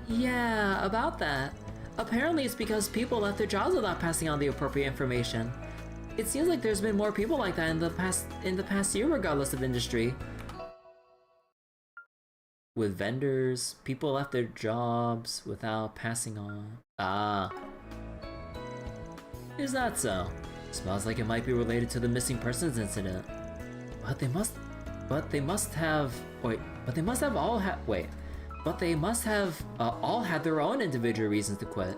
Yeah, about that. Apparently it's because people left their jobs without passing on the appropriate information. It seems like there's been more people like that in the past year regardless of industry. With vendors, people left their jobs without passing on. Ah. Is that so? Smells like it might be related to the missing persons incident. But they must have all had their own individual reasons to quit.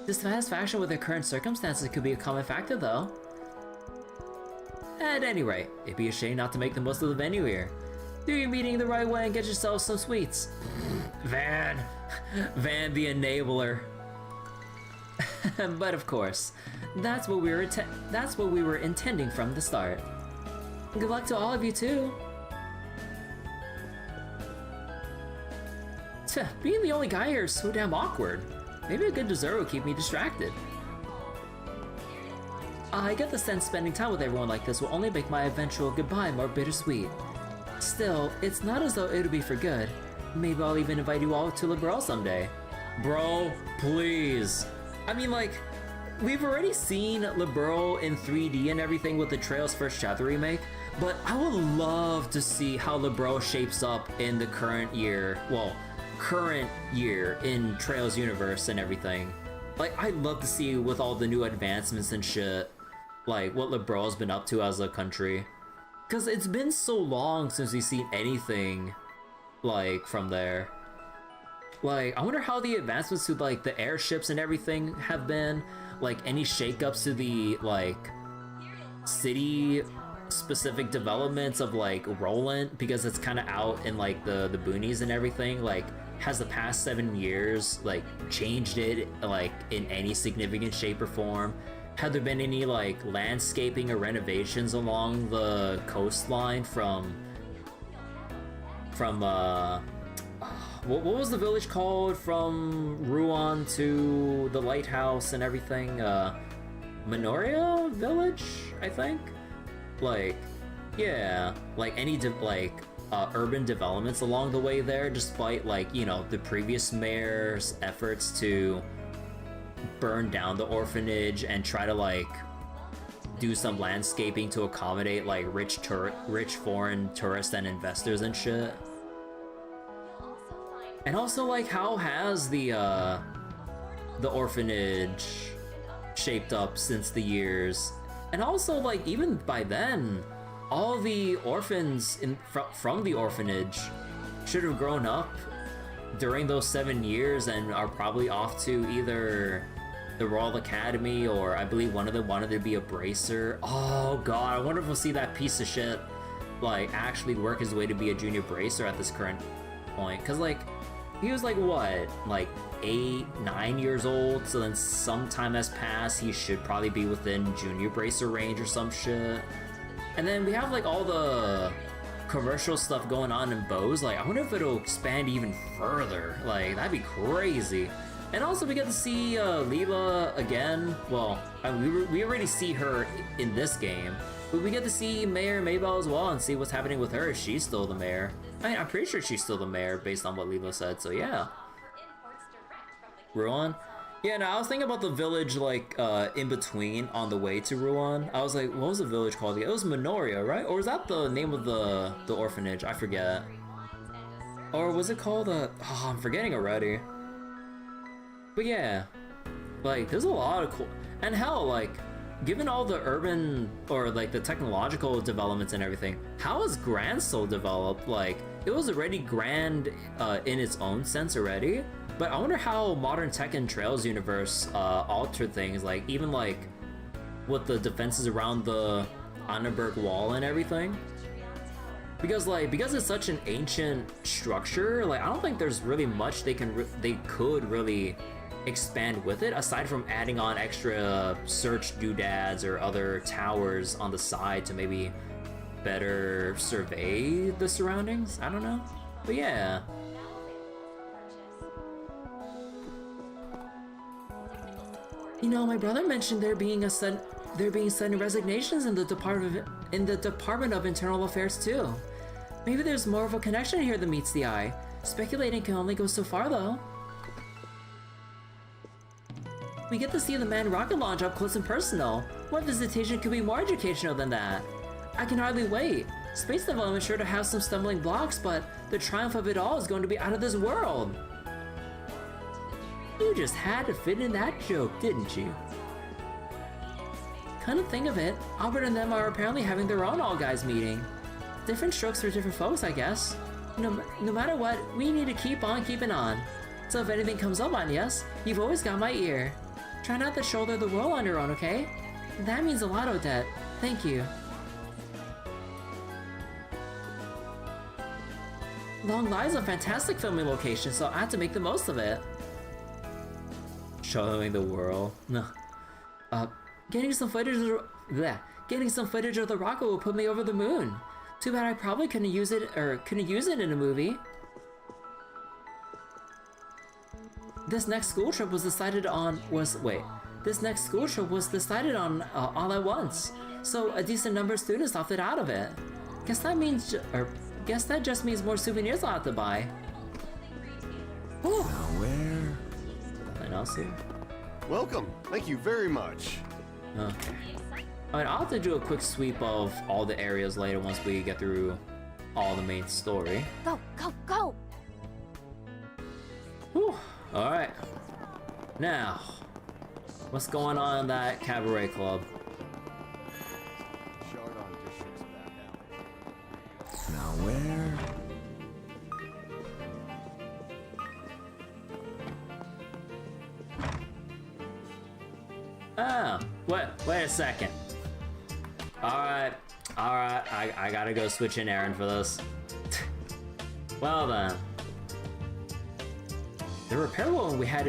Dissatisfaction with their current circumstances could be a common factor though. At any rate, it'd be a shame not to make the most of the venue here. Do your meeting the right way and get yourself some sweets. Van the enabler. But of course, that's what we were intending from the start. Good luck to all of you too. Being the only guy here is so damn awkward. Maybe a good dessert will keep me distracted. I get the sense spending time with everyone like this will only make my eventual goodbye more bittersweet. Still, it's not as though it would be for good. Maybe I'll even invite you all to Liberal someday. Bro, please. I mean, like, we've already seen Liberal in 3D and everything with the Trails First Chapter remake, but I would love to see how Liberal shapes up in the current year in Trails universe and everything. Like, I'd love to see with all the new advancements and shit, like, what Liberal's been up to as a country. Because it's been so long since we've seen anything, like, from there. Like, I wonder how the advancements to, like, the airships and everything have been. Like, any shakeups to the, like, city-specific developments of, like, Roland, because it's kind of out in, like, the boonies and everything. Like, has the past 7 years, like, changed it, like, in any significant shape or form? Had there been any, like, landscaping or renovations along the coastline from what was the village called from Rouen to the lighthouse and everything? Minoria Village, I think? Like, yeah, like any urban developments along the way there, despite, like, you know, the previous mayor's efforts to burn down the orphanage and try to, like, do some landscaping to accommodate, like, rich foreign tourists and investors and shit. And also, like, how has the orphanage shaped up since the years? And also, like, even by then, all the orphans from the orphanage should have grown up during those 7 years and are probably off to either the Royal Academy, or I believe one of them wanted to be a bracer. Oh god, I wonder if we'll see that piece of shit, like, actually work his way to be a junior bracer at this current point. Because, like, he was, like, what? Like, 8, 9 years old, so then some time has passed, he should probably be within junior bracer range or some shit. And then we have, like, all the commercial stuff going on in Bose. Like, I wonder if it'll expand even further. Like, that'd be crazy. And also, we get to see Leela again. Well, we already see her in this game, but we get to see Mayor Maybell as well and see what's happening with her. If she's still the mayor. I mean, I'm pretty sure she's still the mayor based on what Leela said, so yeah. Rouen? Yeah, no, I was thinking about the village, like, in between on the way to Rouen. I was like, what was the village called? It was Minoria, right? Or was that the name of the orphanage? I forget. Or was it called, oh, I'm forgetting already. But yeah, like, there's a lot of cool, and hell, like, given all the urban, or, like, the technological developments and everything, how is Grand so developed? Like, it was already grand in its own sense already, but I wonder how modern tech and Trails universe altered things, like, even, like, with the defenses around the Annenberg Wall and everything. Because, like, because it's such an ancient structure, like, I don't think there's really much they could really expand with it, aside from adding on extra search doodads or other towers on the side to maybe better survey the surroundings. I don't know, but yeah. You know, my brother mentioned there being sudden resignations in the Department of Internal Affairs too. Maybe there's more of a connection here than meets the eye. Speculating can only go so far though. We get to see the manned rocket launch up close and personal. What visitation could be more educational than that? I can hardly wait. Space development is sure to have some stumbling blocks, but the triumph of it all is going to be out of this world. You just had to fit in that joke, didn't you? Kind of think of it, Albert and them are apparently having their own all-guys meeting. Different strokes for different folks, I guess. No matter what, we need to keep on keeping on. So if anything comes up on us, you've always got my ear. Try not to shoulder the world on your own, okay? That means a lot, Odette. Thank you. Long Live's a fantastic filming location, so I had to make the most of it. Showing the world. No. Getting some footage of the rocket will put me over the moon. Too bad I probably couldn't use it in a movie. This next school trip was decided on all at once. So a decent number of students opted out of it. Guess that just means more souvenirs I'll have to buy. Now where? Nothing else here? Welcome. Thank you very much. Okay. I mean, I'll have to do a quick sweep of all the areas later once we get through all the main story. Go, go, go! Whew. Alright. Now, what's going on in that Cabaret Club? Now where? Wait a second. Alright, I gotta go switch in errand for this. Well then. The repair woman we had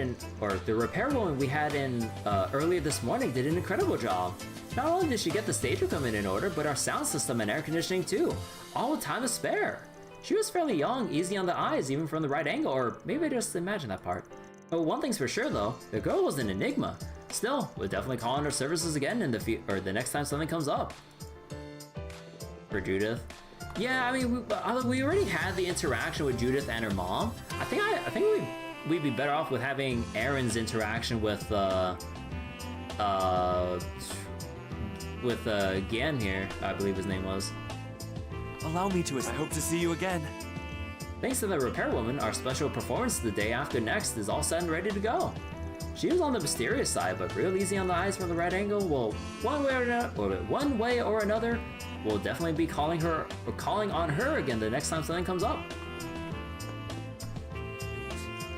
in earlier this morning did an incredible job. Not only did she get the stage equipment in order, but our sound system and air conditioning too. All with time to spare. She was fairly young, easy on the eyes, even from the right angle, or maybe I just imagined that part. But one thing's for sure though, the girl was an enigma. Still, we'll definitely call on her services again in the next time something comes up. For Judith. Yeah, I mean, we already had the interaction with Judith and her mom. I think we'd be better off with having Aaron's interaction with Gien here, I believe his name was. Allow me to. I hope to see you again. Thanks to the repair woman, our special performance the day after next is all set and ready to go. She was on the mysterious side, but real easy on the eyes from the right angle. Well, one way or another, we'll definitely be calling on her again the next time something comes up.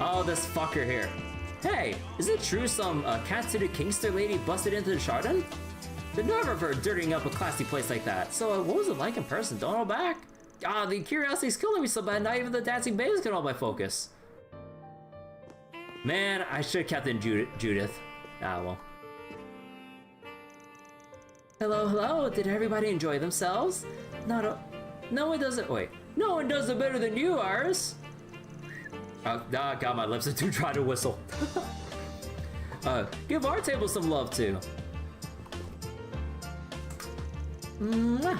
Oh, this fucker here. Hey, is it true some cat-suited Kingster lady busted into the Chardon? The nerve of her dirtying up a classy place like that. So what was it like in person? Don't know back? Ah, the curiosity's killing me so bad, not even the dancing babes can hold my focus. Man, I should have kept in Judith. Ah, well. Hello, did everybody enjoy themselves? No one does it, wait. No one does it better than you, Iris. Oh, God, my lips are too dry to whistle. Give our table some love, too. Mwah.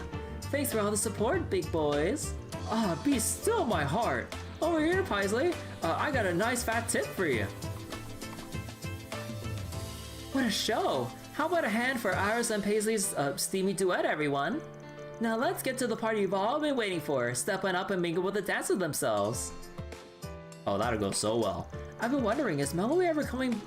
Thanks for all the support, big boys. Ah, be still my heart. Over here, Paisley. I got a nice fat tip for you. What a show. How about a hand for Iris and Paisley's steamy duet, everyone? Now let's get to the party you've all been waiting for. Step on up and mingle with the dance with themselves. Oh, that'll go so well. I've been wondering, is Melody ever coming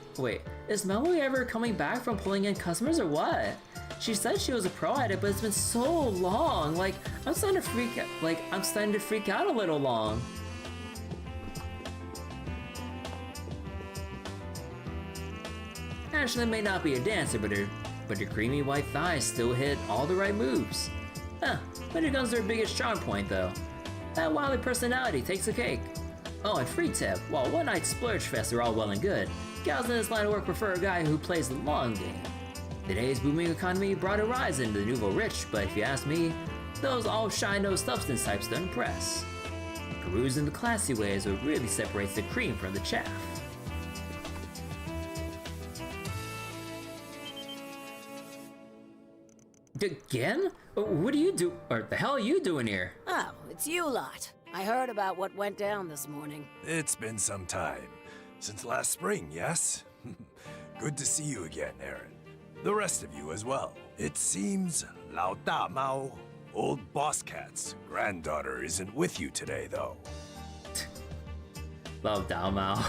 back from pulling in customers or what? She said she was a pro at it, but it's been so long. Like, I'm starting to freak out a little long. Ashley may not be a dancer, but her creamy white thighs still hit all the right moves. Huh, when it comes to her biggest charm point though, that wily personality takes the cake. Oh, and free tip, while one night splurge fests are all well and good, gals in this line of work prefer a guy who plays the long game. Today's booming economy brought a rise in the nouveau rich, but if you ask me, those all shine no substance types don't impress. Perusing the classy way is what really separates the cream from the chaff. Again? What do you do? Or the hell are you doing here? Oh, it's you lot. I heard about what went down this morning. It's been some time. Since last spring, yes? Good to see you again, Aaron. The rest of you as well. It seems Lao Da Mao, old Boss Cat's granddaughter, isn't with you today, though. Lao Da Mao.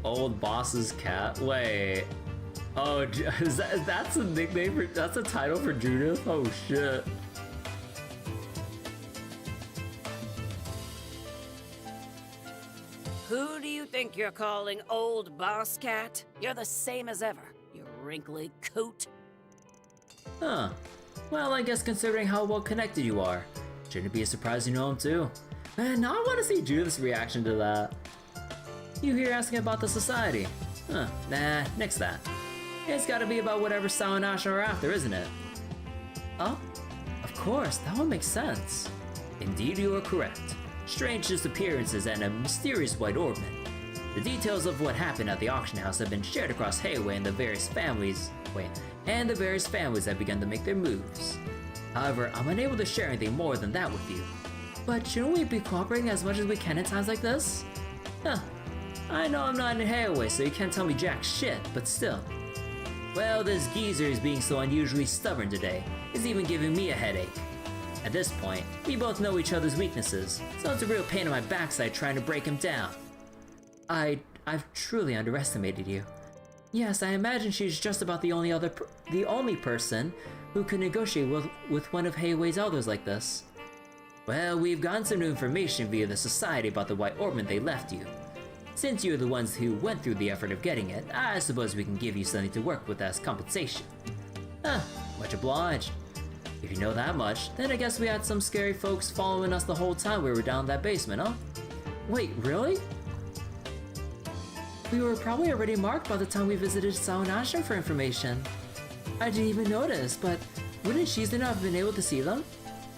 Old Boss's cat? Wait. Oh, that's a nickname for, that's a title for Judith? Oh shit. Who do you think you're calling old boss cat? You're the same as ever, you wrinkly coot. Huh. Well, I guess considering how well connected you are, shouldn't it be a surprise you know him too? Man, now I want to see Judith's reaction to that. You here asking about the society? Huh, nah, nix that. It's gotta be about whatever Sal and Asha are after, isn't it? Oh, of course, that one makes sense. Indeed, you are correct. Strange disappearances and a mysterious white orbment. The details of what happened at the auction house have been shared across Hayway and the various families have begun to make their moves. However, I'm unable to share anything more than that with you. But shouldn't we be cooperating as much as we can in times like this? Huh. I know I'm not in Hayway, so you can't tell me jack shit, but still. Well, this geezer is being so unusually stubborn today. It's even giving me a headache. At this point, we both know each other's weaknesses, so it's a real pain in my backside trying to break him down. I've truly underestimated you. Yes, I imagine she's just about the only person who could negotiate with one of Hayway's elders like this. Well, we've gotten some new information via the society about the white orbment they left you. Since you're the ones who went through the effort of getting it, I suppose we can give you something to work with as compensation. Much obliged. If you know that much, then I guess we had some scary folks following us the whole time we were down that basement, huh? Wait, really? We were probably already marked by the time we visited Sao and Ashton for information. I didn't even notice, but wouldn't Shizuna have been able to see them?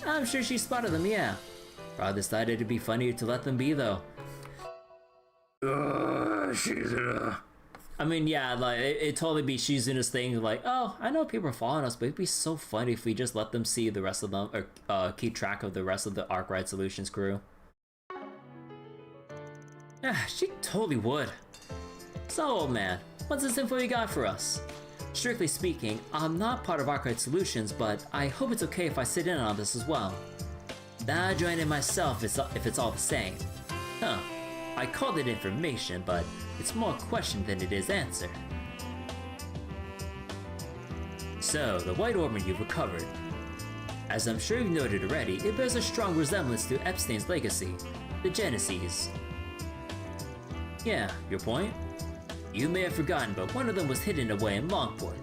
I'm sure she spotted them, yeah. Probably decided it'd be funnier to let them be, though. Shizuna. I mean, yeah, like, it'd totally be Shizuna's thing, like, oh, I know people are following us, but it'd be so funny if we just let them see the rest of them, or keep track of the rest of the Arkwright Solutions crew. Yeah, she totally would. So, old man, what's this info you got for us? Strictly speaking, I'm not part of Arkwright Solutions, but I hope it's okay if I sit in on this as well. I'll join in myself if it's all the same. Huh. I called it information, but it's more question than it is answer. So, the white ornament you've recovered. As I'm sure you've noted already, it bears a strong resemblance to Epstein's legacy, the Genesis. Yeah, your point? You may have forgotten, but one of them was hidden away in Longport.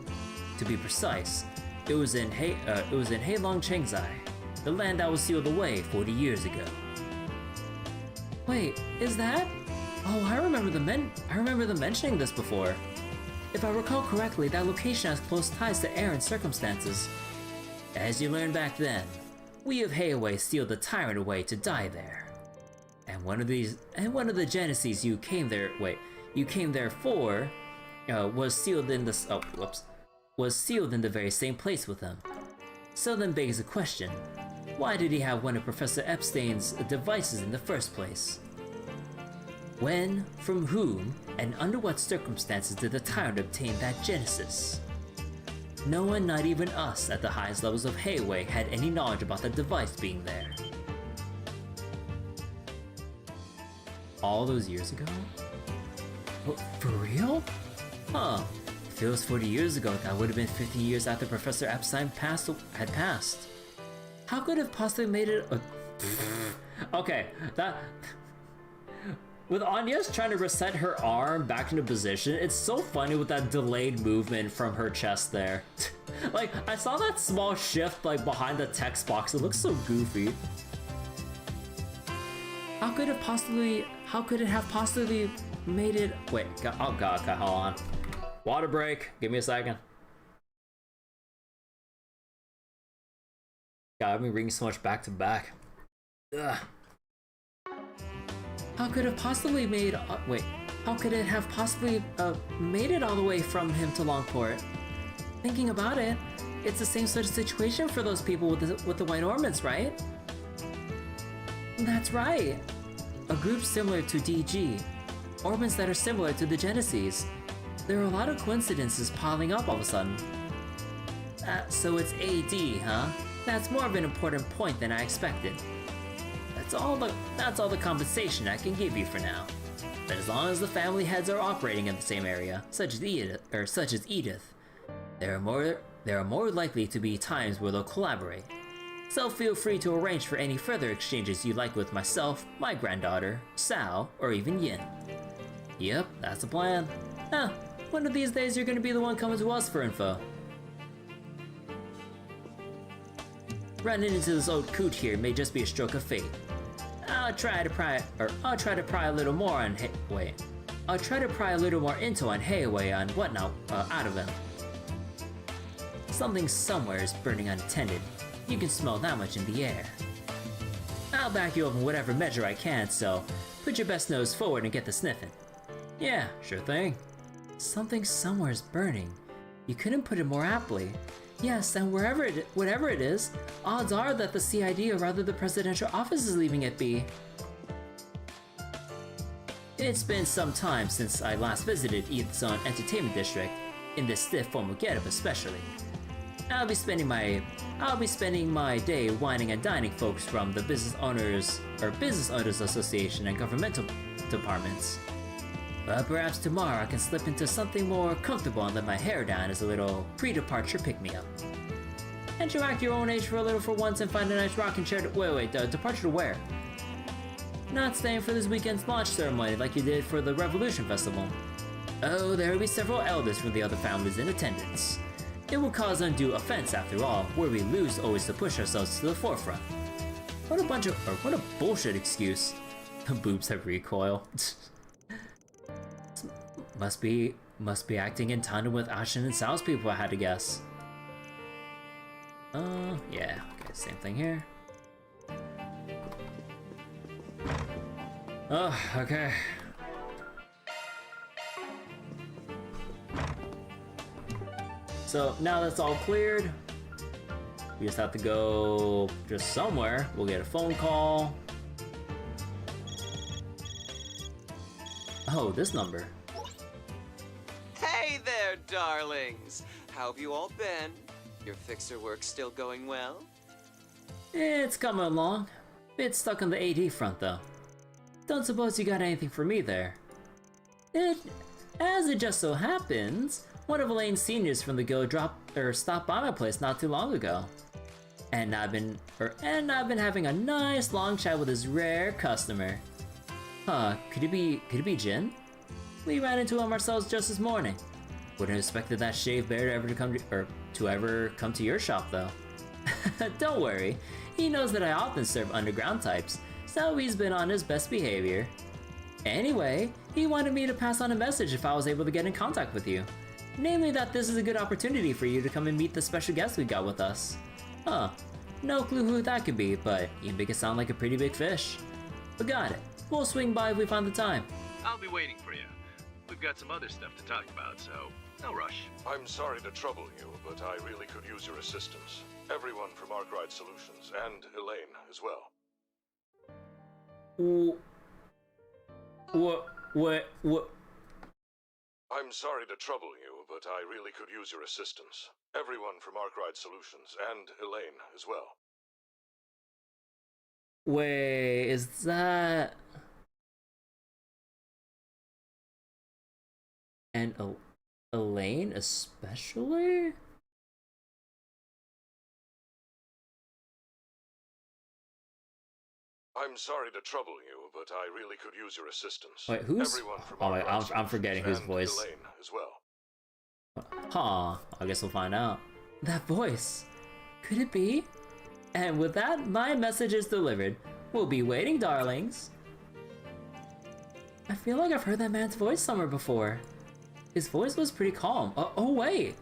To be precise, it was in Heilong Chengzai, the land that was sealed away 40 years ago. Wait, is that? Oh, I remember them mentioning this before. If I recall correctly, that location has close ties to Aaron's circumstances. As you learned back then, we of Heiwei sealed the tyrant away to die there. And one of the Genesis you came there for, was sealed in the very same place with him. So then begs the question, why did he have one of Professor Epstein's devices in the first place? When, from whom, and under what circumstances did the tyrant obtain that Genesis? No one, not even us at the highest levels of Heiwei, had any knowledge about the device being there. All those years ago? For real? Huh. If it was 40 years ago, that would have been 15 years after Professor Epstein had passed. How could it have possibly made it Okay, that... With Anya's trying to reset her arm back into position, it's so funny with that delayed movement from her chest there. Like, I saw that small shift like behind the text box, it looks so goofy. How could it have possibly made it... Wait, oh god, okay, hold on. Water break, give me a second. God, I've been reading so much back to back. Ugh. How could it have possibly made... How could it have possibly made it all the way from him to Longport? Thinking about it, it's the same sort of situation for those people with the white ornaments, right? That's right. A group similar to DG. Ornaments that are similar to the Genesis. There are a lot of coincidences piling up all of a sudden. So it's AD, huh? That's more of an important point than I expected. That's all the compensation I can give you for now. But as long as the family heads are operating in the same area, such as Edith, there are more likely to be times where they'll collaborate. So feel free to arrange for any further exchanges you like with myself, my granddaughter, Sao, or even Yin. Yep, that's the plan. One of these days you're gonna be the one coming to us for info. Running into this old coot here may just be a stroke of fate. I'll try to pry a little more on I'll try to pry a little more info on Heiwei and whatnot out of him. Something somewhere is burning unattended. You can smell that much in the air. I'll back you up in whatever measure I can, so put your best nose forward and get the sniffing. Yeah, sure thing. Something somewhere is burning. You couldn't put it more aptly. Yes, and whatever it is, odds are that the CID or rather the presidential office is leaving it be. It's been some time since I last visited Edith's own entertainment district, in this stiff formal getup especially. I'll be spending my day wining and dining folks from the Business Owners Association and governmental departments. But perhaps tomorrow I can slip into something more comfortable and let my hair down as a little pre-departure pick-me-up. Can't you act your own age for a little for once and find a nice rocking chair to- Wait, departure to where? not staying for this weekend's launch ceremony like you did for the Revolution Festival. Oh, there will be several elders from the other families in attendance. It will cause undue offense after all, where we lose always to push ourselves to the forefront. What a bullshit excuse. Boobs have recoil. must be acting in tandem with Ashen and Sal's people, I had to guess. Yeah, okay, same thing here. Oh, okay. So now that's all cleared. We just have to go just somewhere. We'll get a phone call. Oh, this number. Hey there, darlings! How have you all been? Your fixer work still going well? It's coming along. Bit stuck on the AD front though. Don't suppose you got anything for me there. As it just so happens, one of Elaine's seniors from the guild stopped by my place not too long ago. And I've been having a nice long chat with this rare customer. Huh, could it be Gien? We ran into him ourselves just this morning. Wouldn't have expected that shaved bear to ever come to your shop though. Don't worry, he knows that I often serve underground types, so he's been on his best behavior. Anyway, he wanted me to pass on a message if I was able to get in contact with you. Namely that this is a good opportunity for you to come and meet the special guest we got with us. Huh, no clue who that could be, but you make it sound like a pretty big fish. But got it, we'll swing by if we find the time. I'll be waiting for you. We've got some other stuff to talk about, so no rush. I'm sorry to trouble you, but I really could use your assistance. Everyone from Arkwright Solutions, and Elaine as well. What? I'm sorry to trouble you, but I really could use your assistance. Everyone from Arkwright Solutions, and Elaine as well. Wait, is that... And Elaine especially? I'm sorry to trouble you, but I really could use your assistance. Wait, who's? Everyone from Oh, wait, I'm forgetting whose voice. Elaine as well. Huh, I guess we'll find out. That voice. Could it be? And with that, my message is delivered. We'll be waiting, darlings. I feel like I've heard that man's voice somewhere before. His voice was pretty calm. Oh wait!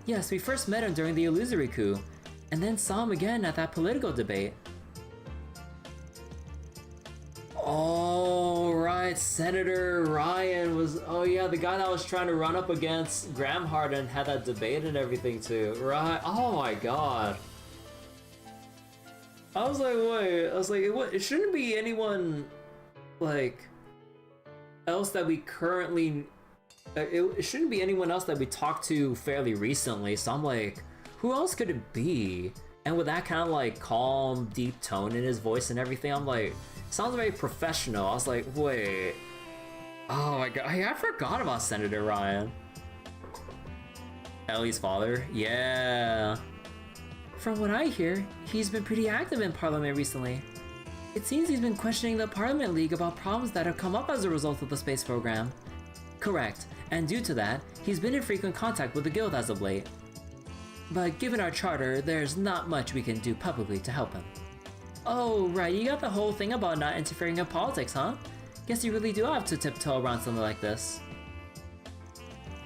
Yes, we first met him during the illusory coup, and then saw him again at that political debate. Oh, right, Senator Ryan was... Oh yeah, the guy that was trying to run up against Gramhart and had that debate and everything too. Right, oh my god. I was like, wait, it shouldn't be anyone, like, else that we currently... It shouldn't be anyone else that we talked to fairly recently, so I'm like, who else could it be? And with that kind of like calm, deep tone in his voice and everything, I'm like, sounds very professional. I was like, wait. Oh my god, I forgot about Senator Ryan. Ellie's father? Yeah. From what I hear, he's been pretty active in Parliament recently. It seems he's been questioning the Parliament League about problems that have come up as a result of the space program. Correct, and due to that, he's been in frequent contact with the guild as of late. But given our charter, there's not much we can do publicly to help him. Oh, right, you got the whole thing about not interfering in politics, huh? Guess you really do have to tiptoe around something like this.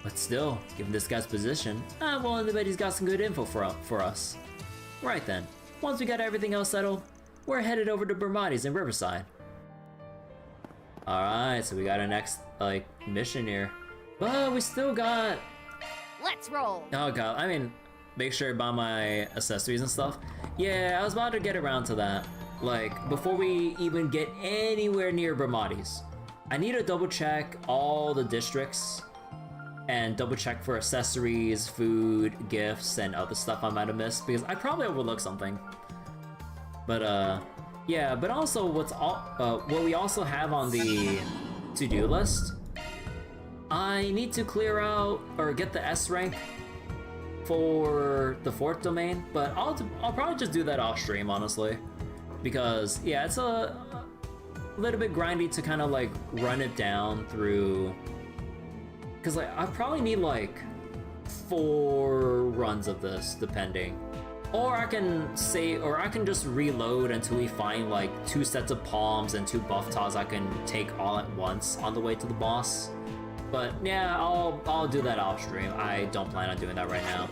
But still, given this guy's position, I'm willing to bet he's got some good info for us. Right then, once we got everything else settled, we're headed over to Bermati's in Riverside. Alright, so we got our next, like, mission here. But we still got... Let's roll! Oh god, I mean, make sure to buy my accessories and stuff. Yeah, I was about to get around to that. Like, before we even get anywhere near Bermati's. I need to double check all the districts. And double check for accessories, food, gifts, and other stuff I might have missed. Because I probably overlooked something. But, yeah, but also what we also have on the to-do list, I need to clear out or get the S rank for the 4th domain, but I'll probably just do that off stream, honestly, because yeah, it's a little bit grindy to kind of like run it down through, because like I probably need like 4 runs of this depending, or I can just reload until we find like 2 sets of palms and 2 buff tiles I can take all at once on the way to the boss. But yeah, I'll do that off stream. I don't plan on doing that right now.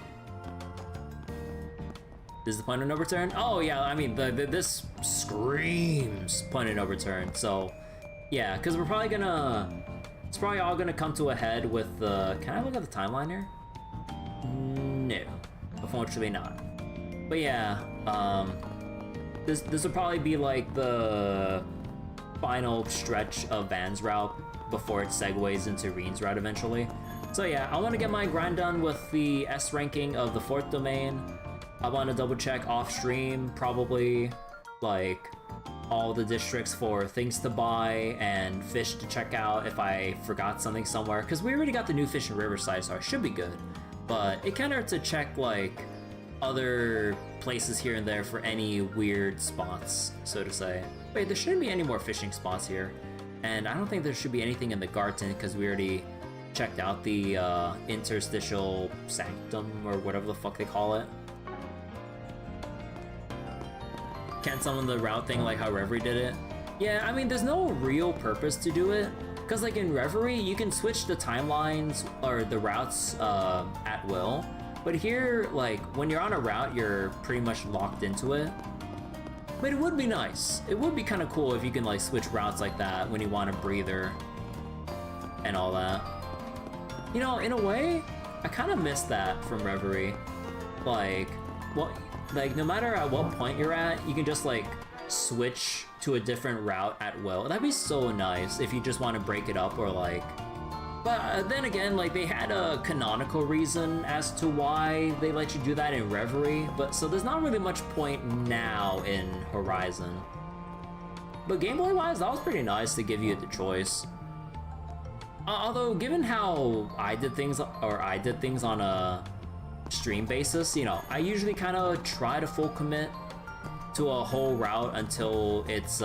This is the point of no return? Oh yeah, I mean, this screams point of no return. So yeah, because we're probably gonna, it's probably all gonna come to a head with the, can I look at the timeline here? No, unfortunately not. But yeah, this will probably be like the final stretch of Van's route before it segues into Reen's route eventually. So yeah, I want to get my grind done with the S ranking of the 4th domain. I want to double check off stream, probably like all the districts for things to buy and fish to check out if I forgot something somewhere, because we already got the new fish in Riverside, so I should be good. But it kind of hurts to check like other places here and there for any weird spots, so to say. Wait, there shouldn't be any more fishing spots here, and I don't think there should be anything in the Garten because we already checked out the interstitial sanctum or whatever the fuck they call it. Can't summon the route thing like how Reverie did it. Yeah, I mean, there's no real purpose to do it, because like in Reverie, you can switch the timelines or the routes at will. But here, like, when you're on a route, you're pretty much locked into it. But it would be nice. It would be kind of cool if you can like switch routes like that when you want a breather and all that. You know, in a way, I kind of miss that from Reverie. Like, well, like no matter at what point you're at, you can just like switch to a different route at will. That'd be so nice if you just want to break it up or like. But then again, like they had a canonical reason as to why they let you do that in Reverie, but so there's not really much point now in Horizon. But gameplay wise, that was pretty nice to give you the choice. Although given how I did things on a stream basis, you know, I usually kind of try to full commit to a whole route until it's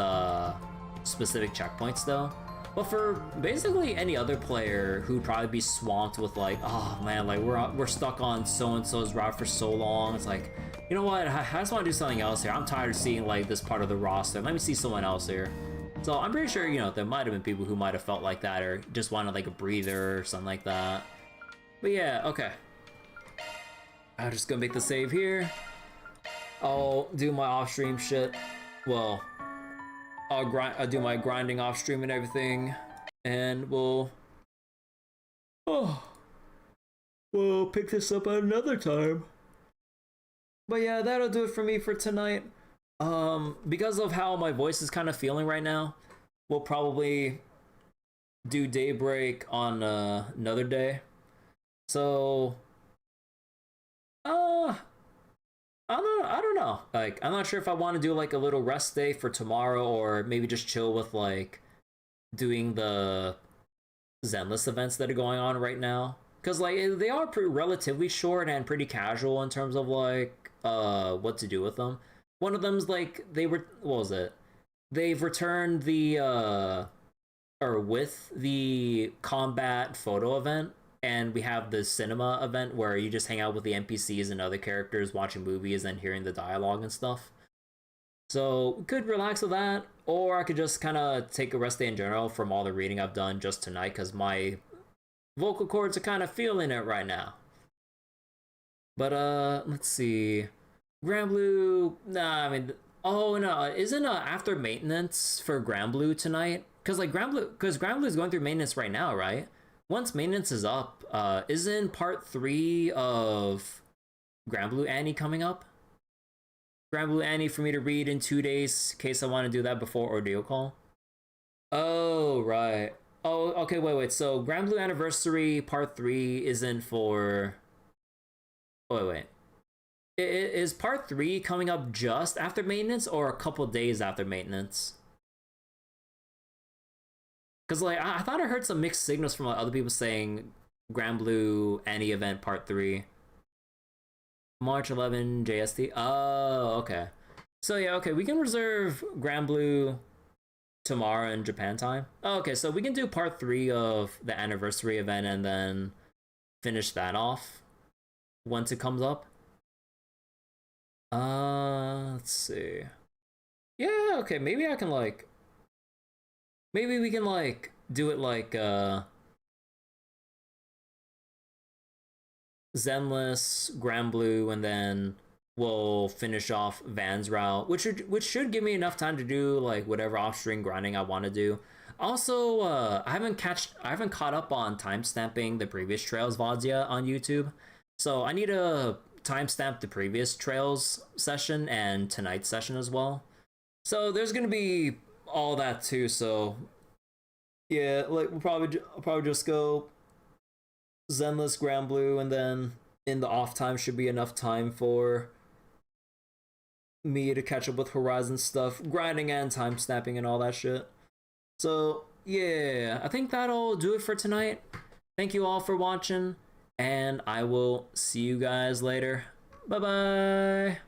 specific checkpoints though. But for basically any other player who'd probably be swamped with like, oh man, like we're stuck on so-and-so's route for so long, it's like, you know what, I just want to do something else here. I'm tired of seeing like this part of the roster. Let me see someone else here. So I'm pretty sure, you know, there might have been people who might have felt like that or just wanted like a breather or something like that. But yeah, okay. I'm just gonna make the save here. I'll do my off-stream shit. Well, I'll do my grinding off stream and everything, and we'll pick this up at another time. But yeah, that'll do it for me for tonight. Because of how my voice is kind of feeling right now, we'll probably do Daybreak on another day. So I don't know. Like, I'm not sure if I want to do like a little rest day for tomorrow, or maybe just chill with like doing the Zenless events that are going on right now. Because like they are relatively short and pretty casual in terms of like what to do with them. One of them's like what was it? They've returned the or with the combat photo event. And we have the cinema event where you just hang out with the NPCs and other characters watching movies and hearing the dialogue and stuff. So could relax with that, or I could just kind of take a rest day in general from all the reading I've done just tonight, because my vocal cords are kind of feeling it right now. But let's see. Granblue, nah, I mean, oh no, isn't after maintenance for Granblue tonight? Because Granblue is going through maintenance right now, right? Once maintenance is up, isn't part 3 of Granblue Annie coming up? Granblue Annie for me to read in 2 days, in case I want to do that before Ordeal Call. Oh, right. Oh, okay, wait. So Granblue Anniversary part 3 isn't for... Oh, wait. Is part 3 coming up just after maintenance or a couple days after maintenance? Because, like, I thought I heard some mixed signals from like, other people saying Granblue Annie event part 3. March 11 JST. Oh, okay. So, yeah, okay. We can reserve Granblue tomorrow in Japan time. Oh, okay, so we can do part 3 of the anniversary event and then finish that off once it comes up. Let's see. Yeah, okay, maybe I can like, maybe we can like do it like Zenless, Grand Blue, and then we'll finish off Van's route, which should give me enough time to do like whatever off-string grinding I want to do. Also, I haven't caught up on timestamping the previous Trails VODs yet on YouTube, so I need to timestamp the previous Trails session and tonight's session as well. So there's gonna be all that too. So yeah, like I'll probably just go Zenless, Grand Blue, and then in the off time should be enough time for me to catch up with Horizon stuff, grinding and time snapping and all that shit. So yeah, I think that'll do it for tonight. Thank you all for watching, and I will see you guys later. Bye bye.